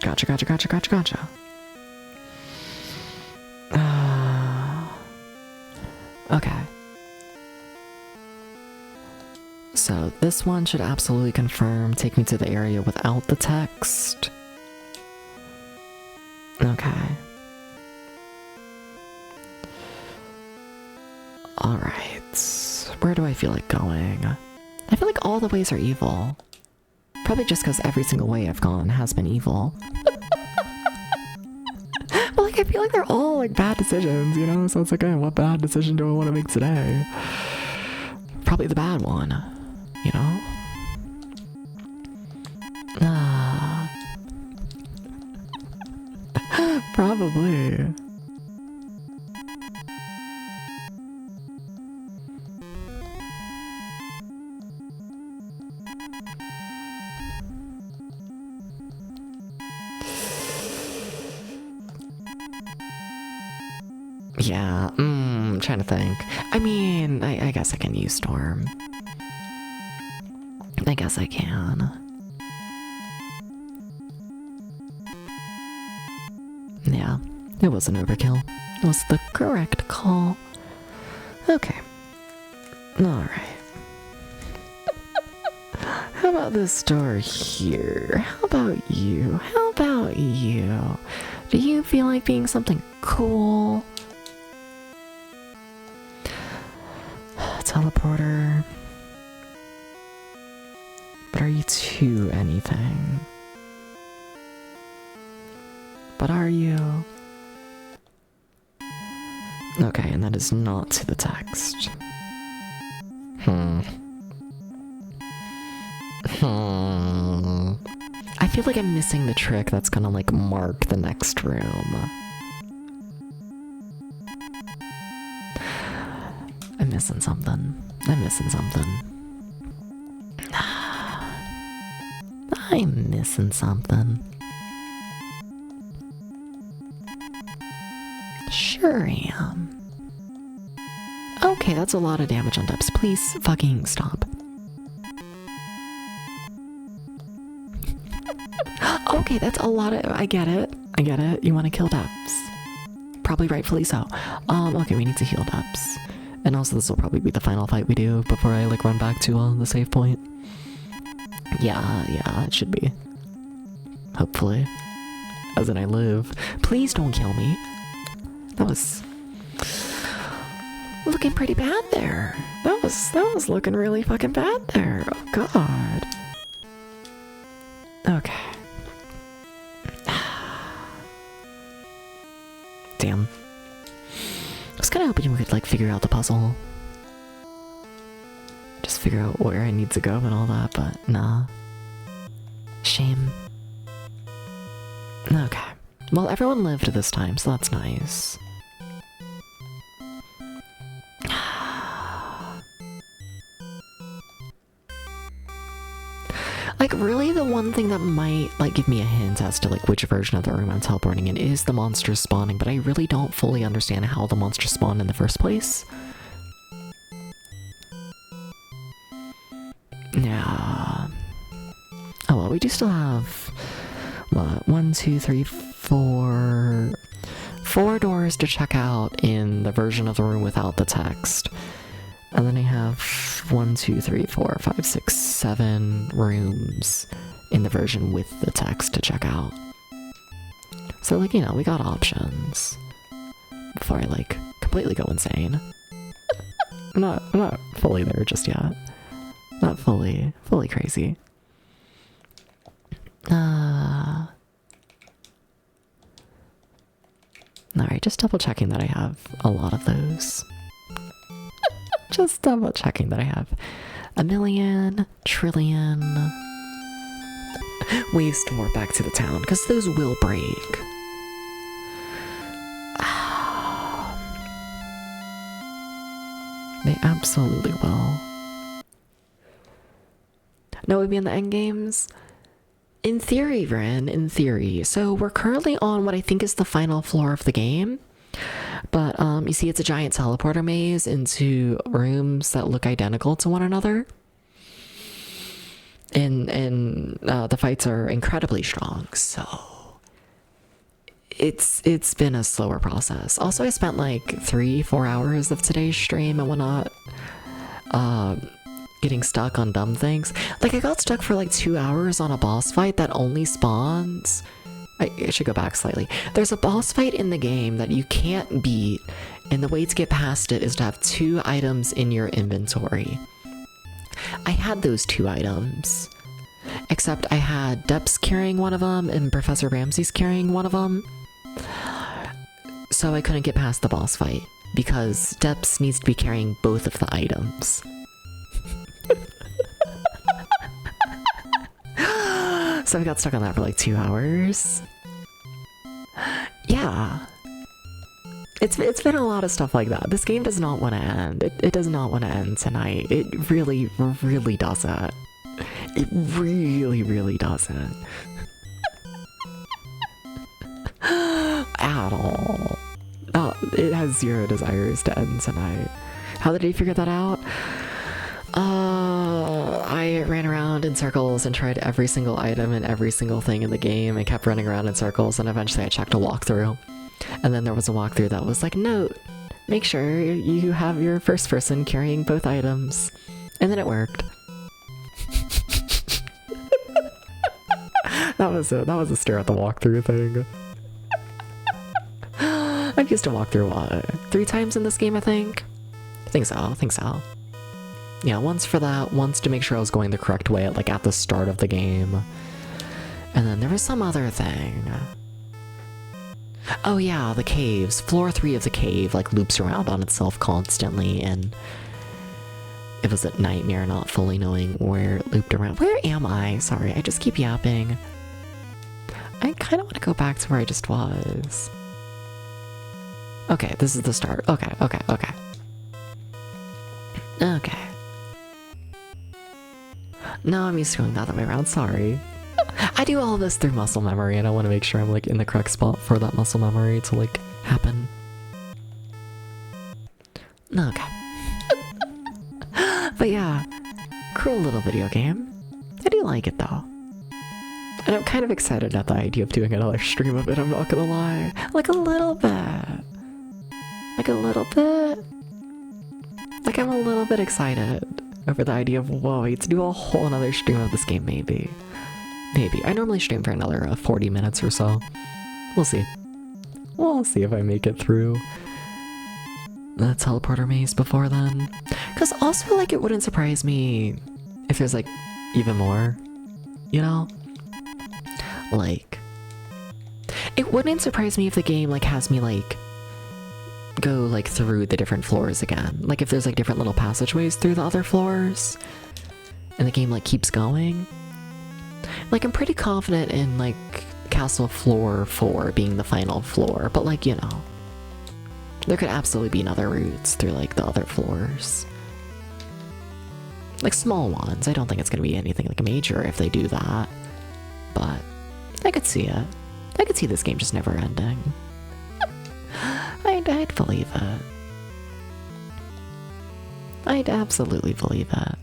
Gotcha. Okay. So this one should absolutely confirm, take me to the area without the text. Okay. Alright. Where do I feel like going? I feel like all the ways are evil. Probably just because every single way I've gone has been evil. But like, I feel like they're all like bad decisions, you know? So it's like, what bad decision do I want to make today? Probably the bad one, you know? Probably. Yeah, I'm trying to think. I mean, I guess I can use Storm. I guess I can. Yeah, it was an overkill. It was the correct call. Okay. Alright. How about this door here? How about you? How about you? Do you feel like being something cool? Teleporter. But are you to anything? But are you? Okay, and that is not to the text. I feel like I'm missing the trick that's gonna like mark the next room. I'm missing something. I'm missing something. Sure am. Okay, that's a lot of damage on depths. Please fucking stop. Okay, that's a lot of... I get it. You want to kill depths. Probably rightfully so. Okay, we need to heal depths. And also this will probably be the final fight we do before I like run back to the save point. Yeah, it should be. Hopefully. As in I live. Please don't kill me. That was looking pretty bad there. That was looking really fucking bad there. Oh god. Okay. Damn. I was kinda hoping we could like figure out the puzzle. Just figure out where I need to go and all that, but nah. Shame. Okay. Well, everyone lived this time, so that's nice. Like, really the one thing that might, like, give me a hint as to, like, which version of the room I'm teleporting in is the monsters spawning, but I really don't fully understand how the monsters spawn in the first place. Yeah. Oh, well, we do still have One, two, three, four. 4 doors to check out in the version of the room without the text. And then I have 1, 2, 3, 4, 5, 6, 7 rooms in the version with the text to check out. So, like, you know, we got options. Before I, like, completely go insane. I'm not fully there just yet. Not fully crazy. Alright, just double checking that I have a lot of those. Just double checking that I have a million, trillion ways to warp back to the town, because those will break. They absolutely will. No, would be in the end games? In theory, Ren, in theory. So we're currently on what I think is the final floor of the game. But you see it's a giant teleporter maze into rooms that look identical to one another. And the fights are incredibly strong, so it's been a slower process. Also, I spent like 3-4 hours of today's stream and whatnot getting stuck on dumb things. Like, I got stuck for like 2 hours on a boss fight that only spawns. I should go back slightly. There's a boss fight in the game that you can't beat, and the way to get past it is to have 2 items in your inventory. I had those 2 items, except I had Deps carrying one of them and Professor Ramsey's carrying one of them. So I couldn't get past the boss fight, because Deps needs to be carrying both of the items. So I got stuck on that for like 2 hours. Yeah. It's been a lot of stuff like that. This game does not want to end. It does not want to end tonight. It really, really doesn't. It really, really doesn't. At all. Oh, it has 0 desires to end tonight. How did he figure that out? I ran around in circles and tried every single item and every single thing in the game and kept running around in circles, and eventually I checked a walkthrough. And then there was a walkthrough that was like, note, make sure you have your first person carrying both items. And then it worked. That was a stare at the walkthrough thing. I've used to walk through, what, 3 times in this game, I think? I think so. Yeah, once for that, once to make sure I was going the correct way, like at the start of the game. And then there was some other thing. Oh yeah, the caves. Floor 3 of the cave, like, loops around on itself constantly, and it was a nightmare not fully knowing where it looped around. Where am I? Sorry, I just keep yapping. I kind of want to go back to where I just was. Okay, this is the start. Okay. No, I'm used to going the other way around, sorry. I do all this through muscle memory, and I want to make sure I'm, like, in the correct spot for that muscle memory to, like, happen. Okay. But yeah, cool little video game. I do like it, though. And I'm kind of excited at the idea of doing another stream of it, I'm not gonna lie. Like, a little bit. Like, I'm a little bit excited over the idea of, whoa, I get to do a whole another stream of this game, maybe. Maybe. I normally stream for another 40 minutes or so. We'll see. We'll see if I make it through the teleporter maze before then. Because also, like, it wouldn't surprise me if there's, like, even more, you know? Like, it wouldn't surprise me if the game, like, has me, like, go, like, through the different floors again. Like, if there's, like, different little passageways through the other floors, and the game, like, keeps going. Like, I'm pretty confident in, like, Castle Floor 4 being the final floor, but, like, you know, there could absolutely be other routes through, like, the other floors. Like, small ones. I don't think it's gonna be anything, like, major if they do that. But I could see it. I could see this game just never ending. I'd believe it. I'd absolutely believe it.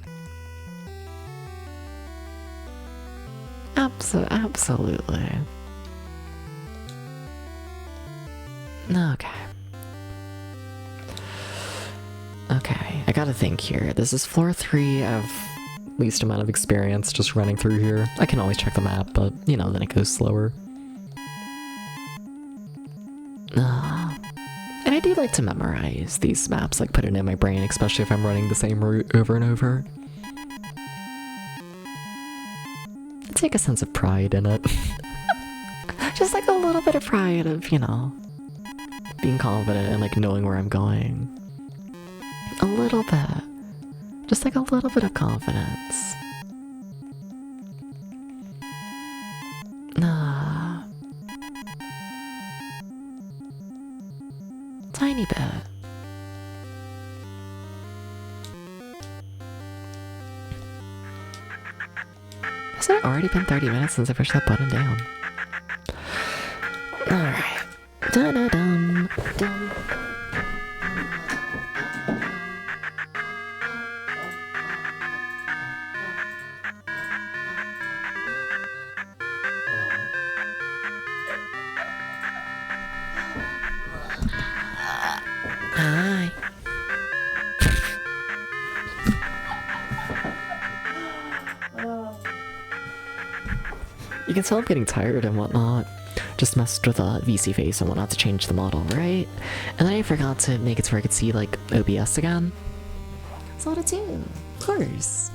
Absolutely. Okay. Okay, I gotta think here. This is floor 3. I have least amount of experience just running through here. I can always check the map, but, you know, then it goes slower. And I do like to memorize these maps, like put it in my brain, especially if I'm running the same route over and over. I take a sense of pride in it. Just like a little bit of pride of, you know, being confident and like knowing where I'm going. A little bit. Just like a little bit of confidence. Tiny bit. Has it already been 30 minutes since I pushed that button down? Alright. Dun-dun-dum. Dum. Hi. You can tell I'm getting tired and whatnot. Just messed with a VC face and whatnot to change the model, right? And then I forgot to make it so I could see, like, OBS again. Zelda 2, of course.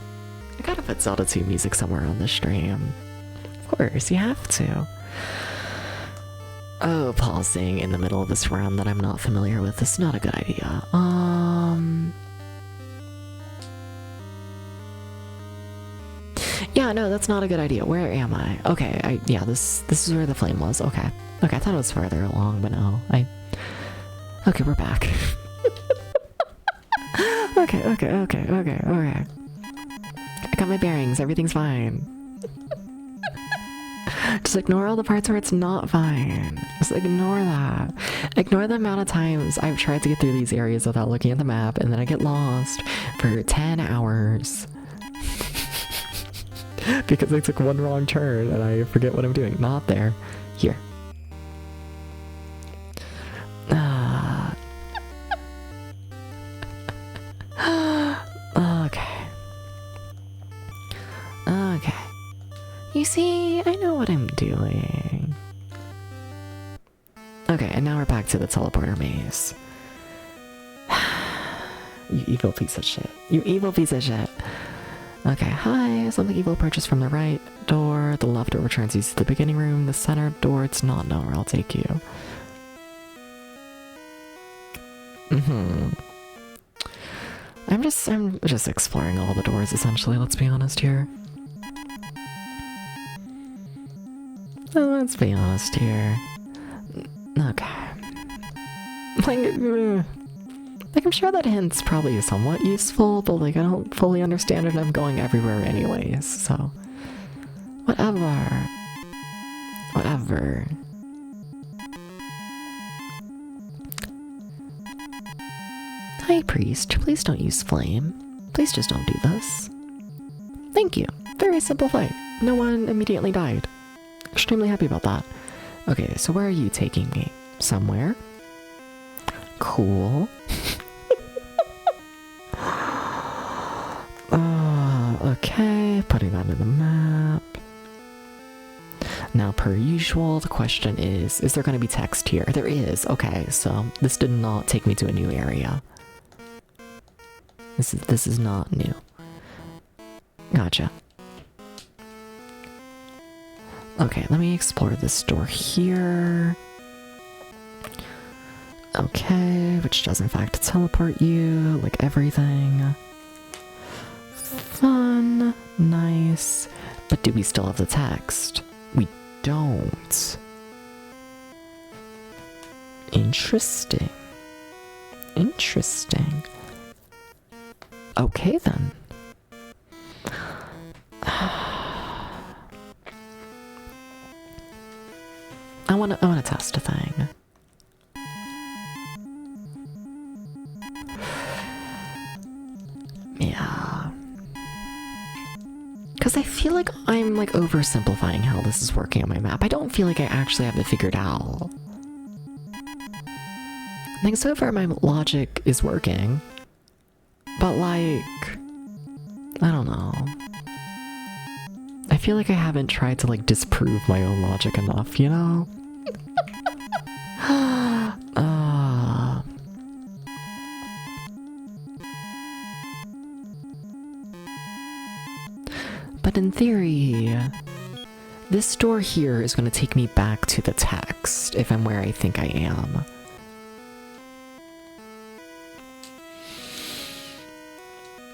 I gotta put Zelda 2 music somewhere on the stream. Of course, you have to. Oh, pausing in the middle of this round that I'm not familiar with is not a good idea. Yeah, no, that's not a good idea. Where am I? Okay, yeah, this is where the flame was. Okay. Okay, I thought it was further along, but no. Okay, we're back. Okay. I got my bearings. Everything's fine. Just ignore all the parts where it's not fine. Just ignore that. Ignore the amount of times I've tried to get through these areas without looking at the map, and then I get lost for 10 hours. Because I took one wrong turn and I forget what I'm doing. Not there. Here. Okay. You see, I know what I'm doing. Okay, and now we're back to the teleporter maze. You evil piece of shit. You evil piece of shit. Okay, hi. Something evil approaches from the right door. The left door returns you to the beginning room. The center door, it's not nowhere. I'll take you. I'm just exploring all the doors, essentially, let's be honest here. Let's be honest here. Okay. Like, I'm sure that hint's probably somewhat useful, but like, I don't fully understand it and I'm going everywhere anyways, so... Whatever. Hi, priest. Please don't use flame. Please just don't do this. Thank you. Very simple fight. No one immediately died. Extremely happy about that. Okay, so where are you taking me? Somewhere? Cool. Okay, putting that in the map. Now, per usual, the question is there going to be text here? There is. Okay, so this did not take me to a new area. This is not new. Gotcha. Okay, let me explore this door here. Okay, which does in fact teleport you, like everything. Fun, nice. But do we still have the text? We don't. Interesting. Okay then. I wanna test a thing. Yeah. Because I feel like I'm like oversimplifying how this is working on my map. I don't feel like I actually have it figured out. I think so far my logic is working. But like, I don't know. I feel like I haven't tried to like disprove my own logic enough, you know? But in theory, this door here is going to take me back to the text if I'm where I think I am.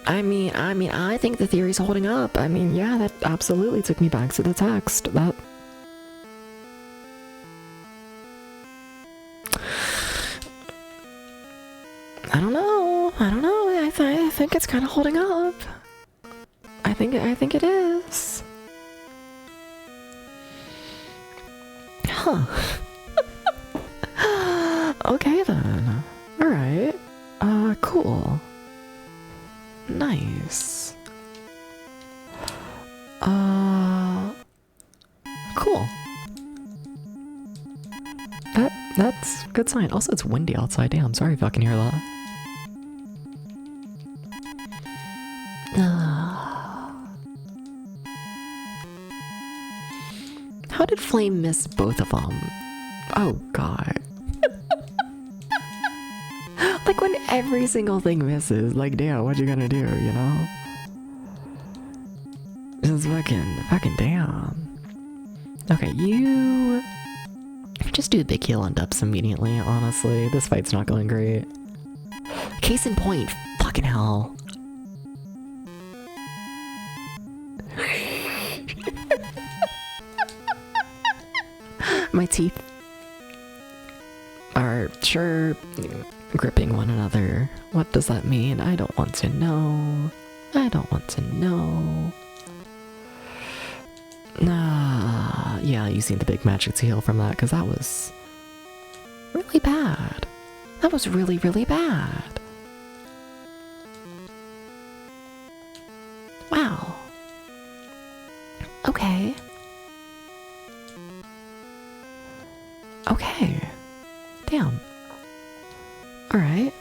I think the theory's holding up. I mean, yeah, that absolutely took me back to the text. That... I don't know. I think it's kind of holding up. I think it is. Huh. Okay then. Alright. Cool. Nice. Cool. That's a good sign. Also, it's windy outside. Damn, sorry if I can hear that. How did Flame miss both of them? Oh god. Like when every single thing misses, like damn, what you gonna do, you know? Just fucking damn. Okay, you just do the big heal on Dubs immediately, honestly. This fight's not going great. Case in point, fucking hell. My teeth are sure gripping one another. What does that mean? I don't want to know. I don't want to know. Yeah, using the big magic to heal from that, because that was really bad. That was really, really bad. Wow. Okay. Okay. Damn. Alright.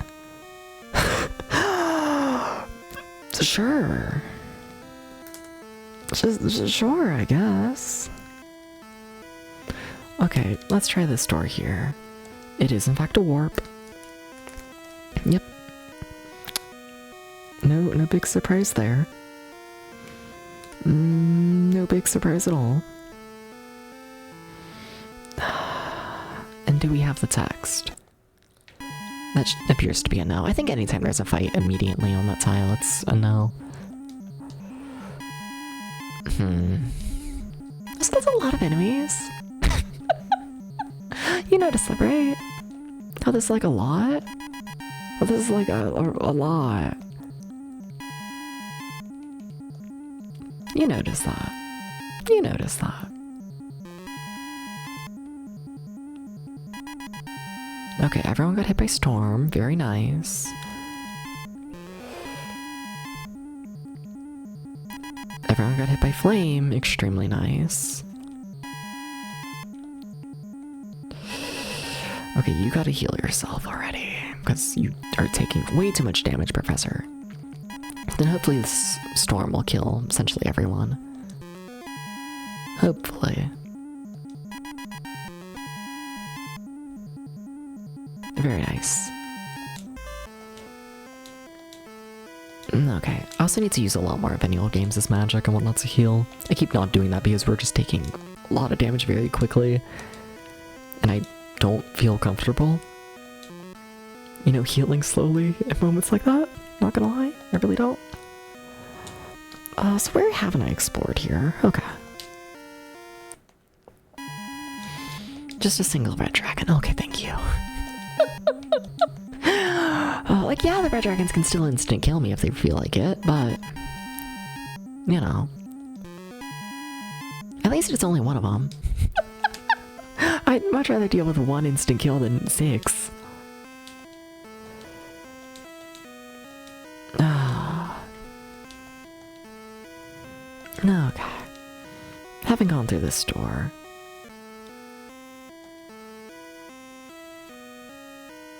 Sure. Sure, I guess. Okay, let's try this door here. It is in fact a warp. Yep. No big surprise there. No big surprise at all. And do we have the text? That appears to be a no. I think anytime there's a fight immediately on that tile, it's a no. So that's a lot of enemies. You notice that, right? How this is like a lot? How this is like a lot. You notice that. You notice that. Okay, everyone got hit by Storm. Very nice. Everyone got hit by Flame. Extremely nice. Okay, you gotta heal yourself already, because you are taking way too much damage, Professor. Then hopefully this Storm will kill essentially everyone. Hopefully. Very nice. Okay, I also need to use a lot more of Annual Games' magic and whatnot to heal. I keep not doing that because we're just taking a lot of damage very quickly. And I don't feel comfortable, you know, healing slowly at moments like that. Not gonna lie, I really don't. So where haven't I explored here? Okay. Just a single red dragon. Okay, thank you. Like, yeah, the red dragons can still instant kill me if they feel like it, but, you know, at least it's only one of them. I'd much rather deal with one instant kill than 6. Okay. Having gone through this door,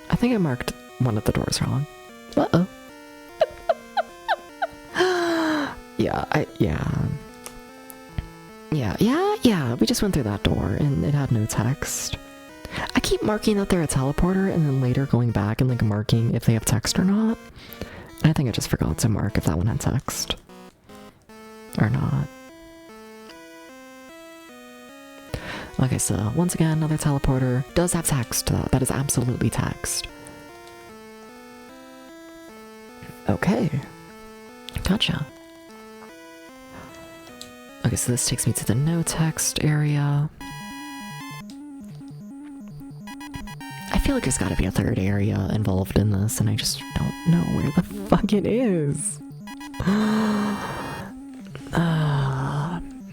I think I marked one of the doors wrong. Uh-oh. Yeah, we just went through that door and it had no text. I keep marking that they're a teleporter and then later going back and like marking if they have text or not. And I think I just forgot to mark if that one had text. Or not. Okay, so once again, another teleporter does have text. That is absolutely text. Okay. Gotcha. Okay, so this takes me to the no text area. I feel like there's gotta be a third area involved in this, and I just don't know where the fuck it is.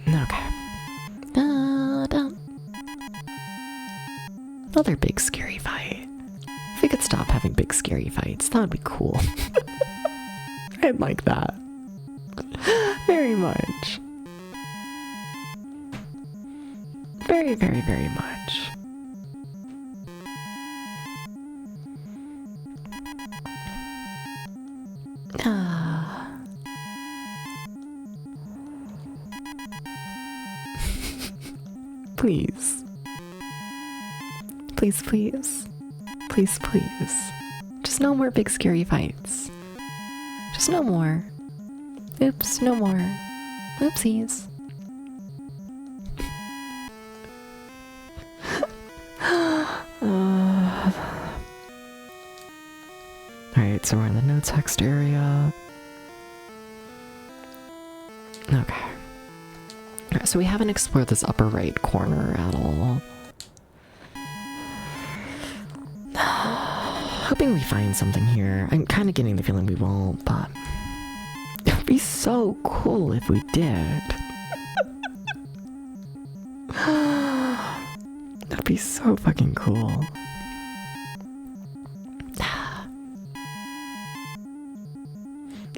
Okay. Another big scary fight. If we could stop having big scary fights, that would be cool. I'd like that. Very much. Very, very, very much. Please. Please, please. Please, please. Just no more big scary fights. Just no more. Oops, no more. Oopsies. Alright, so we're in the no text area. Okay. Alright, so we haven't explored this upper right corner at all. Hoping we find something here. I'm kind of getting the feeling we won't, but it would be so cool if we did. That'd be so fucking cool.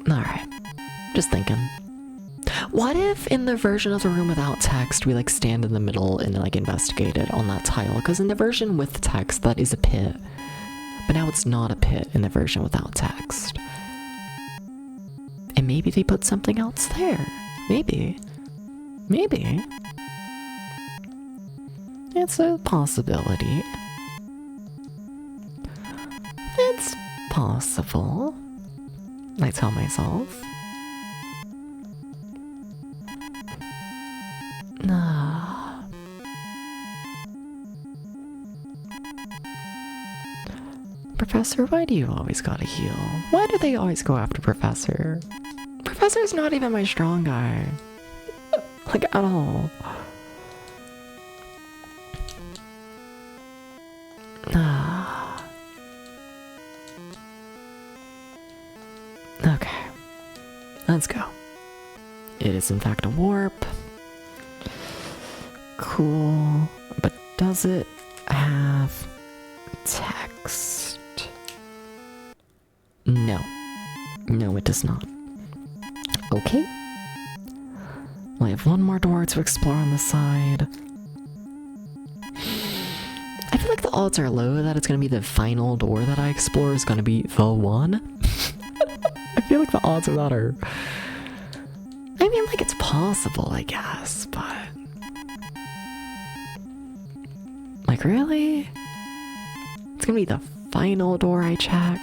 Alright, just thinking. What if in the version of the room without text, we like stand in the middle and like investigate it on that tile? Because in the version with text, that is a pit. But now it's not a pit in the version without text. And maybe they put something else there. Maybe. Maybe. It's a possibility. It's possible. I tell myself. Professor, why do you always gotta heal? Why do they always go after Professor? Professor's not even my strong guy. Like, at all. Okay. Let's go. It is in fact a warp. Cool. But does it have text? No. No, it does not. Okay. Well, I have one more door to explore on the side. I feel like the odds are low that it's gonna be the final door that I explore is gonna be the one. I feel like the odds of that are... I mean, like, it's possible, I guess, but... Like, really? It's gonna be the final door I check?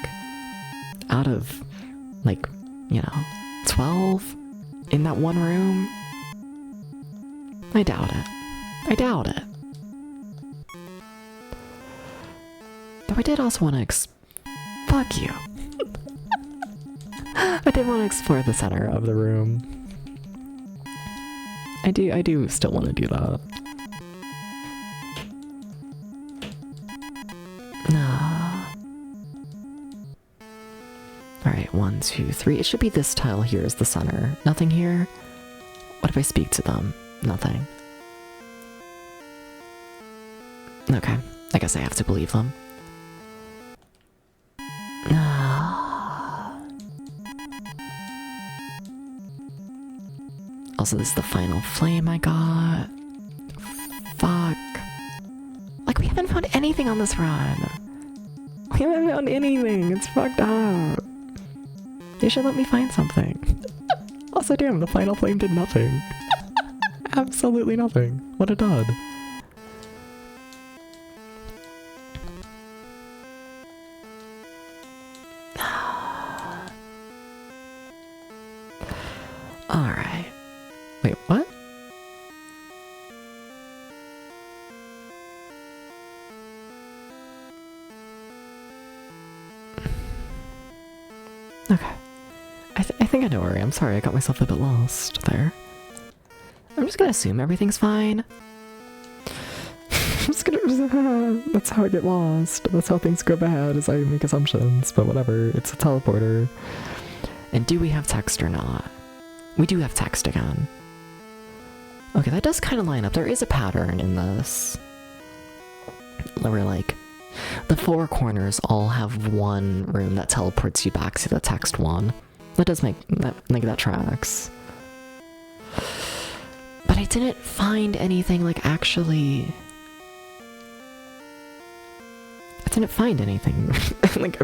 Out of, like, 12? In that one room? I doubt it. I doubt it. Though I did also want to fuck you. I did want to explore the center of the room. I do still want to do that. Alright, 1, 2, 3. It should be this tile here is the center. Nothing here? What if I speak to them? Nothing. Okay, I guess I have to believe them. Also, this is the final flame I got. Fuck. Like, we haven't found anything on this run. We haven't found anything. It's fucked up. They should let me find something. Also, damn, the final flame did nothing. Absolutely nothing. What a dud. Alright. Wait, what? Okay. I think I know where I am. Sorry, I got myself a bit lost there. I'm just gonna assume everything's fine. I'm just gonna... That's how I get lost. That's how things go bad, is I make assumptions. But whatever, it's a teleporter. And do we have text or not? We do have text again. Okay, that does kind of line up. There is a pattern in this. Where, like, the four corners all have one room that teleports you back to the text one. That does make that tracks. But I didn't find anything, like, actually... I didn't find anything. Like,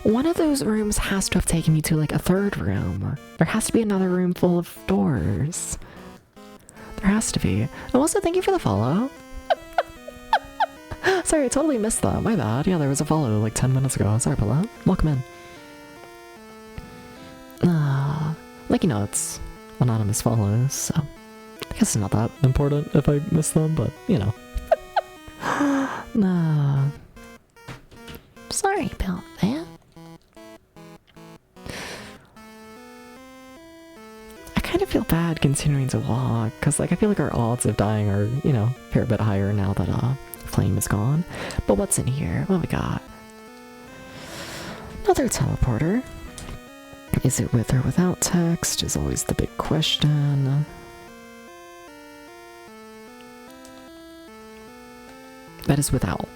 One of those rooms has to have taken me to, like, a third room. There has to be another room full of doors. There has to be. And also, thank you for the follow. Sorry, I totally missed that. My bad. Yeah, there was a follow, like, 10 minutes ago. Sorry about that. Welcome in. Like, you know, it's anonymous follows, so... I guess it's not that important if I miss them, but, you know. Nah. Sorry about that. I kind of feel bad continuing to walk, because, like, I feel like our odds of dying are, you know, a fair bit higher now that, Flame is gone. But what's in here? What we got? Another teleporter. Is it with or without text? Is always the big question. That is without.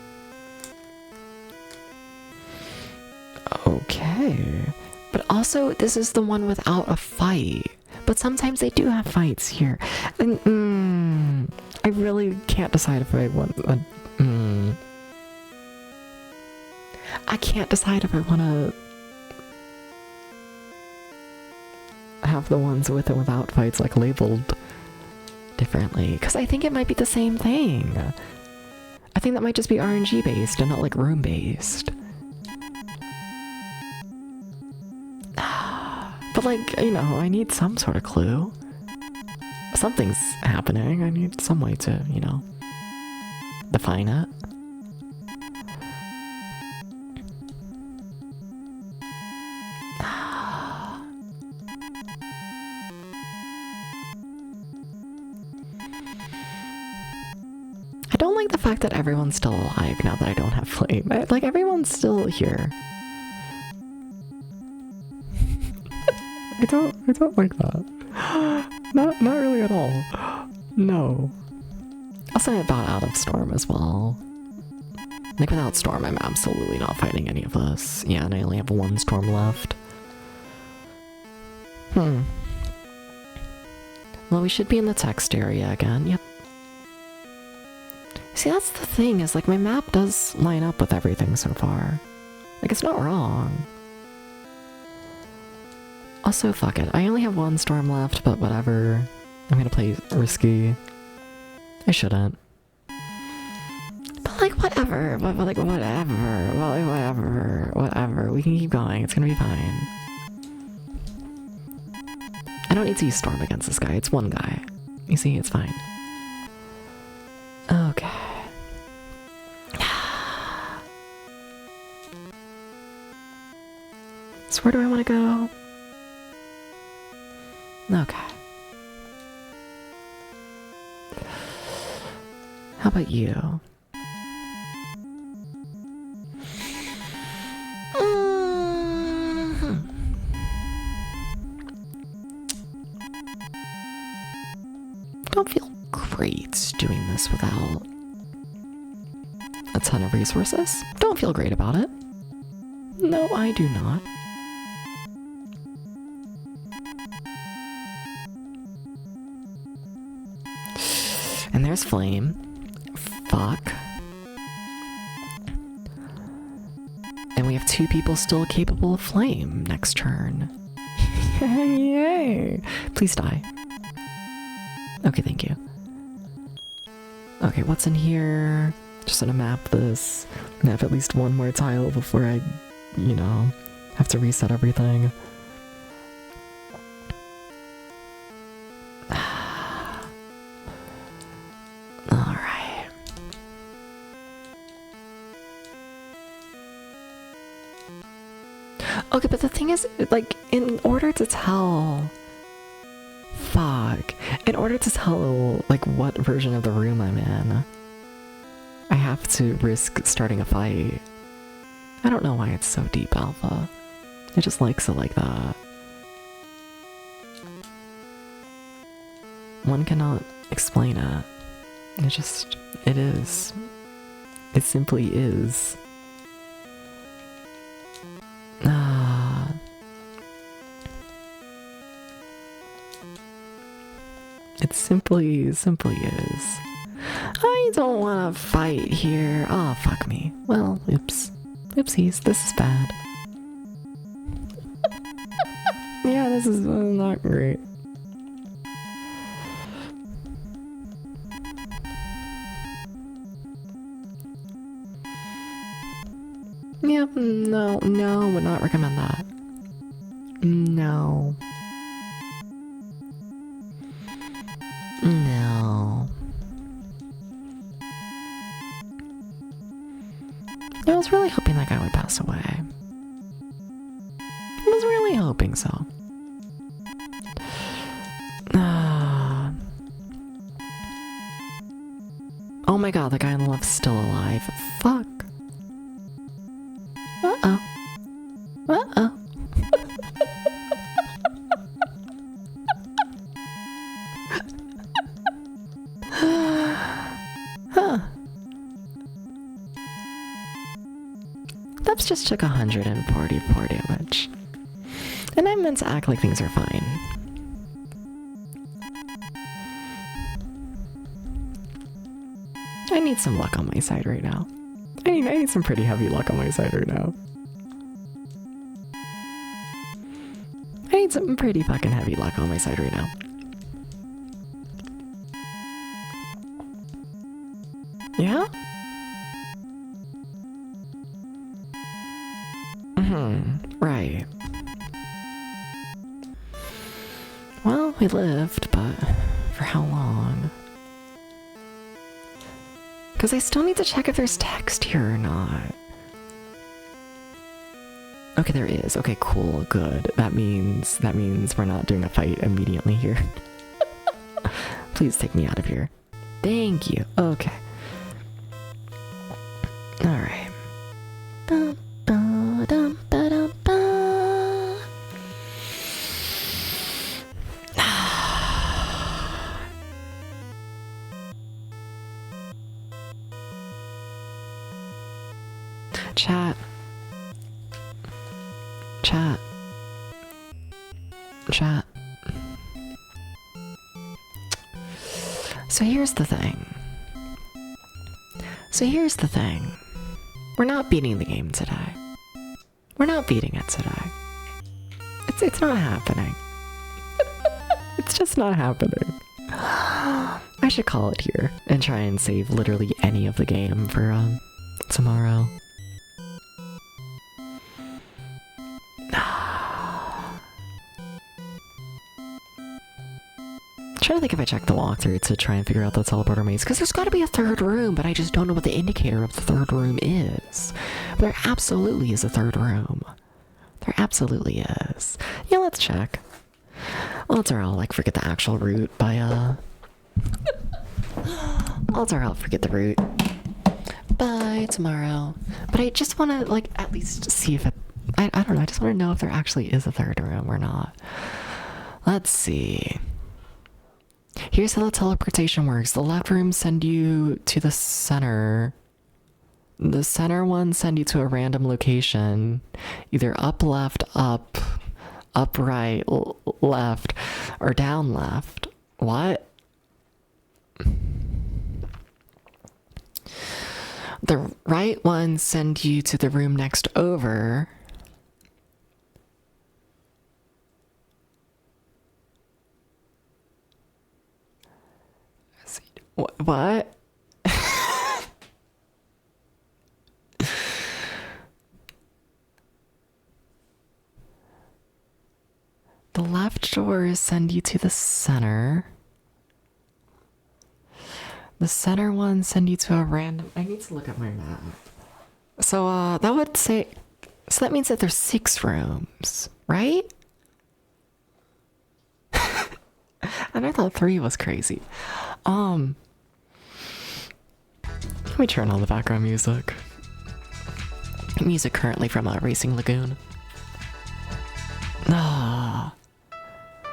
Okay. But also, this is the one without a fight. But sometimes they do have fights here. And, I really can't decide if I want... I can't decide if I want to... have the ones with and without fights, like, labeled differently. Because I think it might be the same thing. I think that might just be RNG based and not, like, room based. But, like, you know, I need some sort of clue. Something's happening. I need some way to, you know, define it. I don't like the fact that everyone's still alive now that I don't have flame. Like, everyone's still here. I don't like that. Not really at all. No. Also, I bought out of Storm as well. Like, without Storm, I'm absolutely not fighting any of this. Yeah, and I only have one Storm left. Well, we should be in the text area again. Yep. See, that's the thing, is, like, my map does line up with everything so far. Like, it's not wrong. Also, fuck it. I only have one Storm left, but whatever. I'm gonna play risky. I shouldn't. But, like, whatever. But like, whatever. Well, like, whatever. We can keep going. It's gonna be fine. I don't need to use Storm against this guy. It's one guy. You see, it's fine. Okay. So where do I want to go? Okay. How about you? Don't feel great doing this without a ton of resources. Don't feel great about it. No, I do not. And there's Flame. Fuck. And we have 2 people still capable of Flame next turn. Yay! Please die. Okay, thank you. Okay, what's in here? Just gonna map this. Map at least one more tile before I, you know, have to reset everything. Alright. Okay, but the thing is, like, in order to tell... Fuck. In order to tell, like, what version of the room I'm in, I have to risk starting a fight. I don't know why it's so deep, Alpha. It just likes it like that. One cannot explain it. It is. It simply is. It simply is. I don't want to fight here. Oh, fuck me. Well, oops. Oopsies, this is bad. Yeah, this is not great. Yeah, no, would not recommend that. No. I was really hoping that guy would pass away. I was really hoping so. Oh my god, the guy on the left's still alive. Fuck. Uh-oh. Uh-oh. Huh. That's just took 144 damage. And I meant to act like things are fine. I need some luck on my side right now. I need some pretty heavy luck on my side right now. I need some pretty fucking heavy luck on my side right now. Yeah? Right. Well, we lived, but for how long? Because I still need to check if there's text here or not. Okay, there is. Okay, cool, good. That means we're not doing a fight immediately here. Please take me out of here. Thank you. Okay. Alright. Chat. So here's the thing. We're not beating the game today. We're not beating it today. It's not happening. It's just not happening. I should call it here and try and save literally any of the game for tomorrow. Trying to think if I check the walkthrough to try and figure out the teleporter maze, because there's got to be a third room, but I just don't know what the indicator of the third room is. There absolutely is a third room. There absolutely is. Yeah, let's check. Odds are I'll like forget the actual route by odds are I'll forget the route by tomorrow. But I just want to like at least see if it. I don't know. I just want to know if there actually is a third room or not. Let's see. Here's how the teleportation works. The left rooms send you to the center. The center ones send you to a random location, either up, left, up right, left, or down left. What? The right ones send you to the room next over. What? The left doors send you to the center. The center ones send you to a random... I need to look at my map. So, that would say... So that means that there's 6 rooms, right? And I thought 3 was crazy. Let me turn on the background music. Music currently from Racing Lagoon.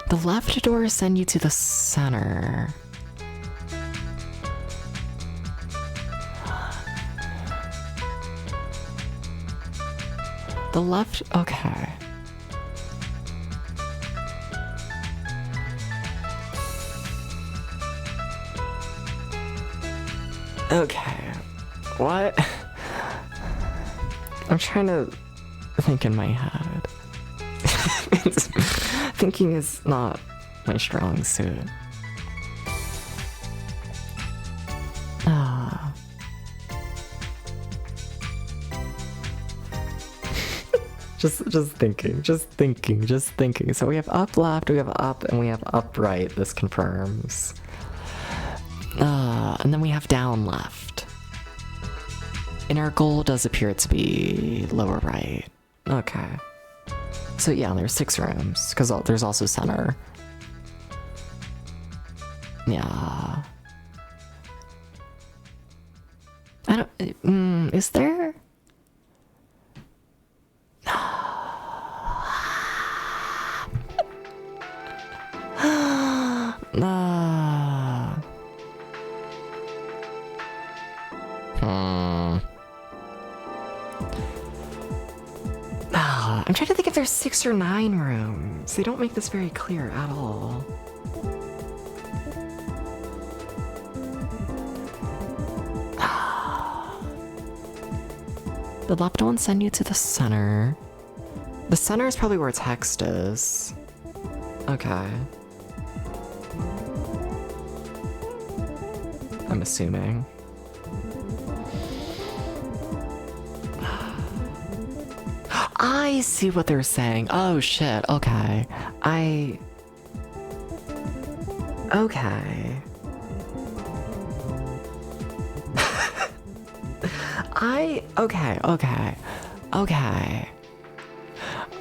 The left doors send you to the center. The left... Okay. Okay. What? I'm trying to think in my head. Thinking is not my strong suit. Just thinking. So we have up left, we have up, and we have up right. This confirms. And then we have down left. And our goal does appear to be lower right. Okay. So yeah, there's 6 rooms, because there's also center. Yeah. I don't... is there? I'm trying to think if there's 6 or 9 rooms. They don't make this very clear at all. The left ones send you to the center. The center is probably where text is. Okay. I'm assuming. I see what they're saying. Oh shit, okay. Okay.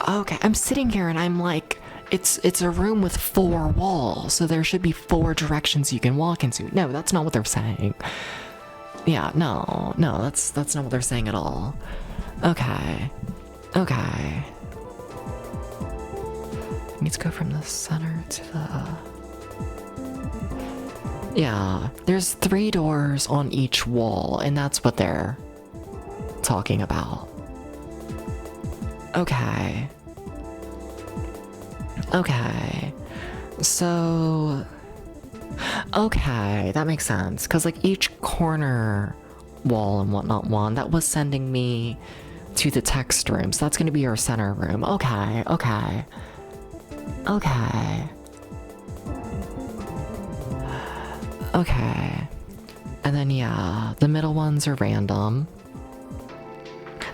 Okay, I'm sitting here and I'm like, it's a room with 4 walls, so there should be 4 directions you can walk into. No, that's not what they're saying. Yeah, no, that's not what they're saying at all. Okay. I need to go from the center to the... Yeah, there's 3 doors on each wall, and that's what they're talking about. Okay. So... Okay, that makes sense, because like each corner wall and whatnot one, that was sending me to the text room, so that's going to be our center room. Okay. And then yeah, the middle ones are random.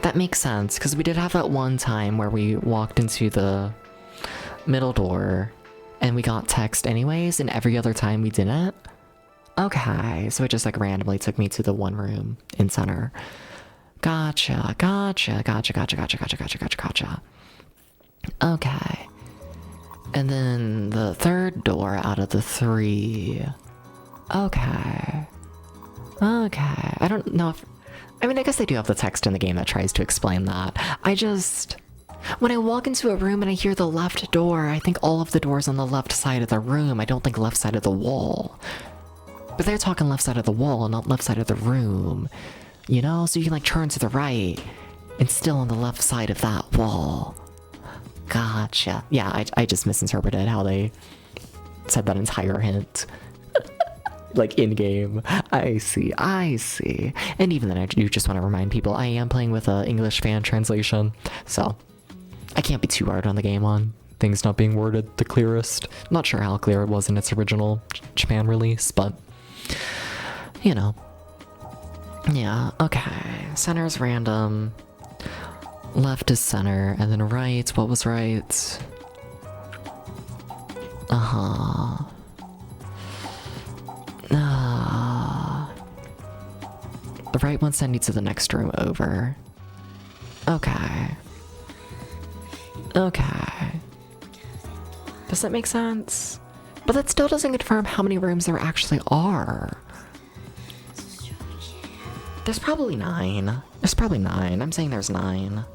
That makes sense, because we did have that one time where we walked into the middle door and we got text anyways, and every other time we didn't. Okay, so it just like randomly took me to the one room in center. Gotcha. Okay. And then the third door out of the 3. Okay. I don't know if... I mean, I guess they do have the text in the game that tries to explain that. When I walk into a room and I hear the left door, I think all of the doors on the left side of the room. I don't think left side of the wall. But they're talking left side of the wall, not left side of the room. you know? So you can like turn to the right and still on the left side of that wall. Gotcha. Yeah, I just misinterpreted how they said that entire hint. Like in game. I see. And even then, I do just want to remind people I am playing with a English fan translation, so I can't be too hard on the game on things not being worded the clearest. Not sure how clear it was in its original Japan release, but you know. Yeah, okay. Center's random. Left is center, and then right, what was right? Uh-huh. The right one send you to the next room over. Okay. Does that make sense? But that still doesn't confirm how many rooms there actually are. There's probably 9. I'm saying there's 9.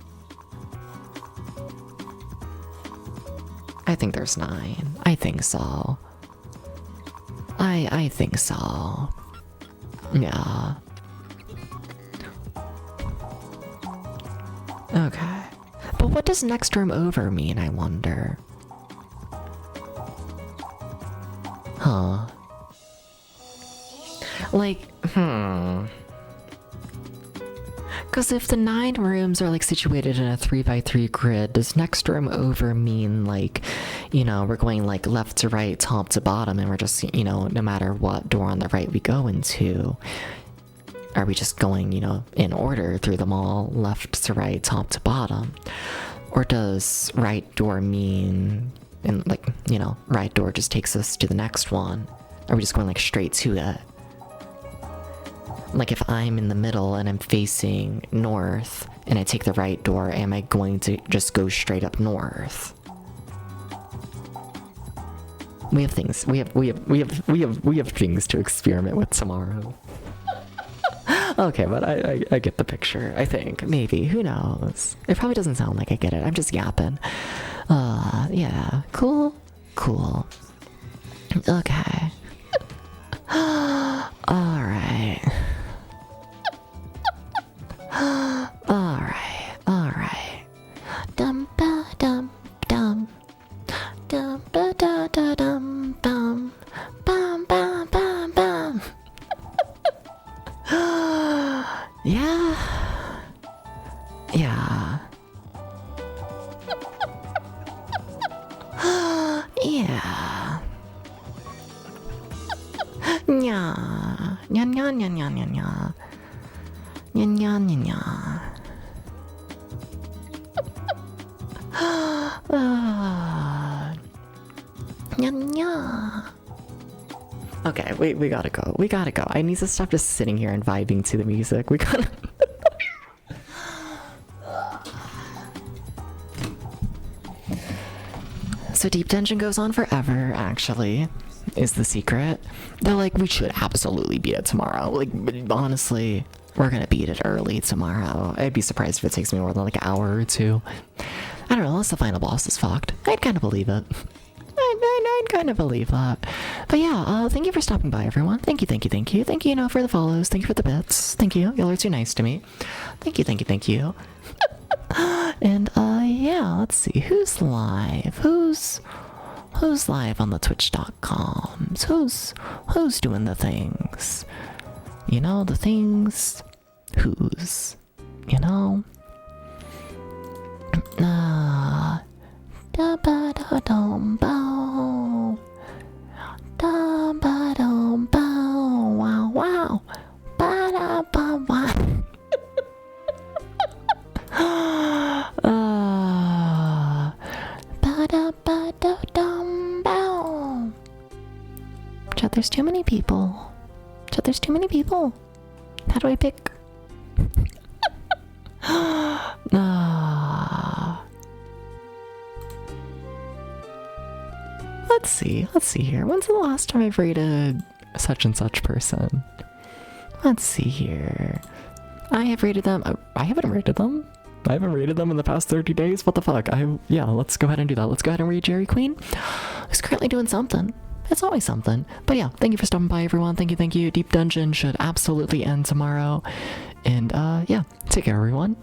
I think there's 9. I think so. I think so. Yeah. Okay. But what does next room over mean, I wonder? Huh. Like, Because if the 9 rooms are like situated in a 3x3 grid, does next room over mean like, you know, we're going like left to right, top to bottom, and we're just, you know, no matter what door on the right we go into, are we just going, you know, in order through them all, left to right, top to bottom? Or does right door mean, and like, you know, right door just takes us to the next one? Are we just going like straight to it? Like if I'm in the middle and I'm facing north and I take the right door, am I going to just go straight up north? We have things. We have things to experiment with tomorrow. Okay, but I get the picture. I think maybe, who knows? It probably doesn't sound like I get it. I'm just yapping. Yeah, cool. Okay. All right. Dum ba dum dum. Dum ba da da dum dum. Bum bum bum bum. Yeah. Yeah. Yeah. Nya. Nya nya nya nya nya nya. Nya nya nya nya. Nya nya. Okay, we gotta go. I need to stop just sitting here and vibing to the music. We gotta. So Deep Dungeon goes on forever, actually, is the secret. They're like, we should absolutely beat it tomorrow. Like, honestly, we're gonna beat it early tomorrow. I'd be surprised if it takes me more than like an hour or 2. I don't know, unless the final boss is fucked. I'd kind of believe it. I'd kind of believe that. But yeah, thank you for stopping by, everyone. Thank you. Thank you, you know, for the follows. Thank you for the bits. Thank you. Y'all are too nice to me. Thank you. And, yeah, let's see. Who's live? Who's live on the twitch.coms? Who's doing the things? You know, the things. Who's? You know? Da ba da dum bow. Da ba dum bow. Wow wow. Ba da ba ba. Ba da ba da dum bow. Chat, there's too many people. How do I pick? Let's see here. When's the last time I've rated such and such person? Let's see here. I have rated them. I haven't rated them. I haven't rated them in the past 30 days. What the fuck? Yeah, let's go ahead and do that. Let's go ahead and read Jerry Queen, who's currently doing something. It's always something. But yeah, thank you for stopping by, everyone. Thank you. Deep Dungeon should absolutely end tomorrow. And yeah, take care, everyone.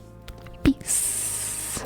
Peace.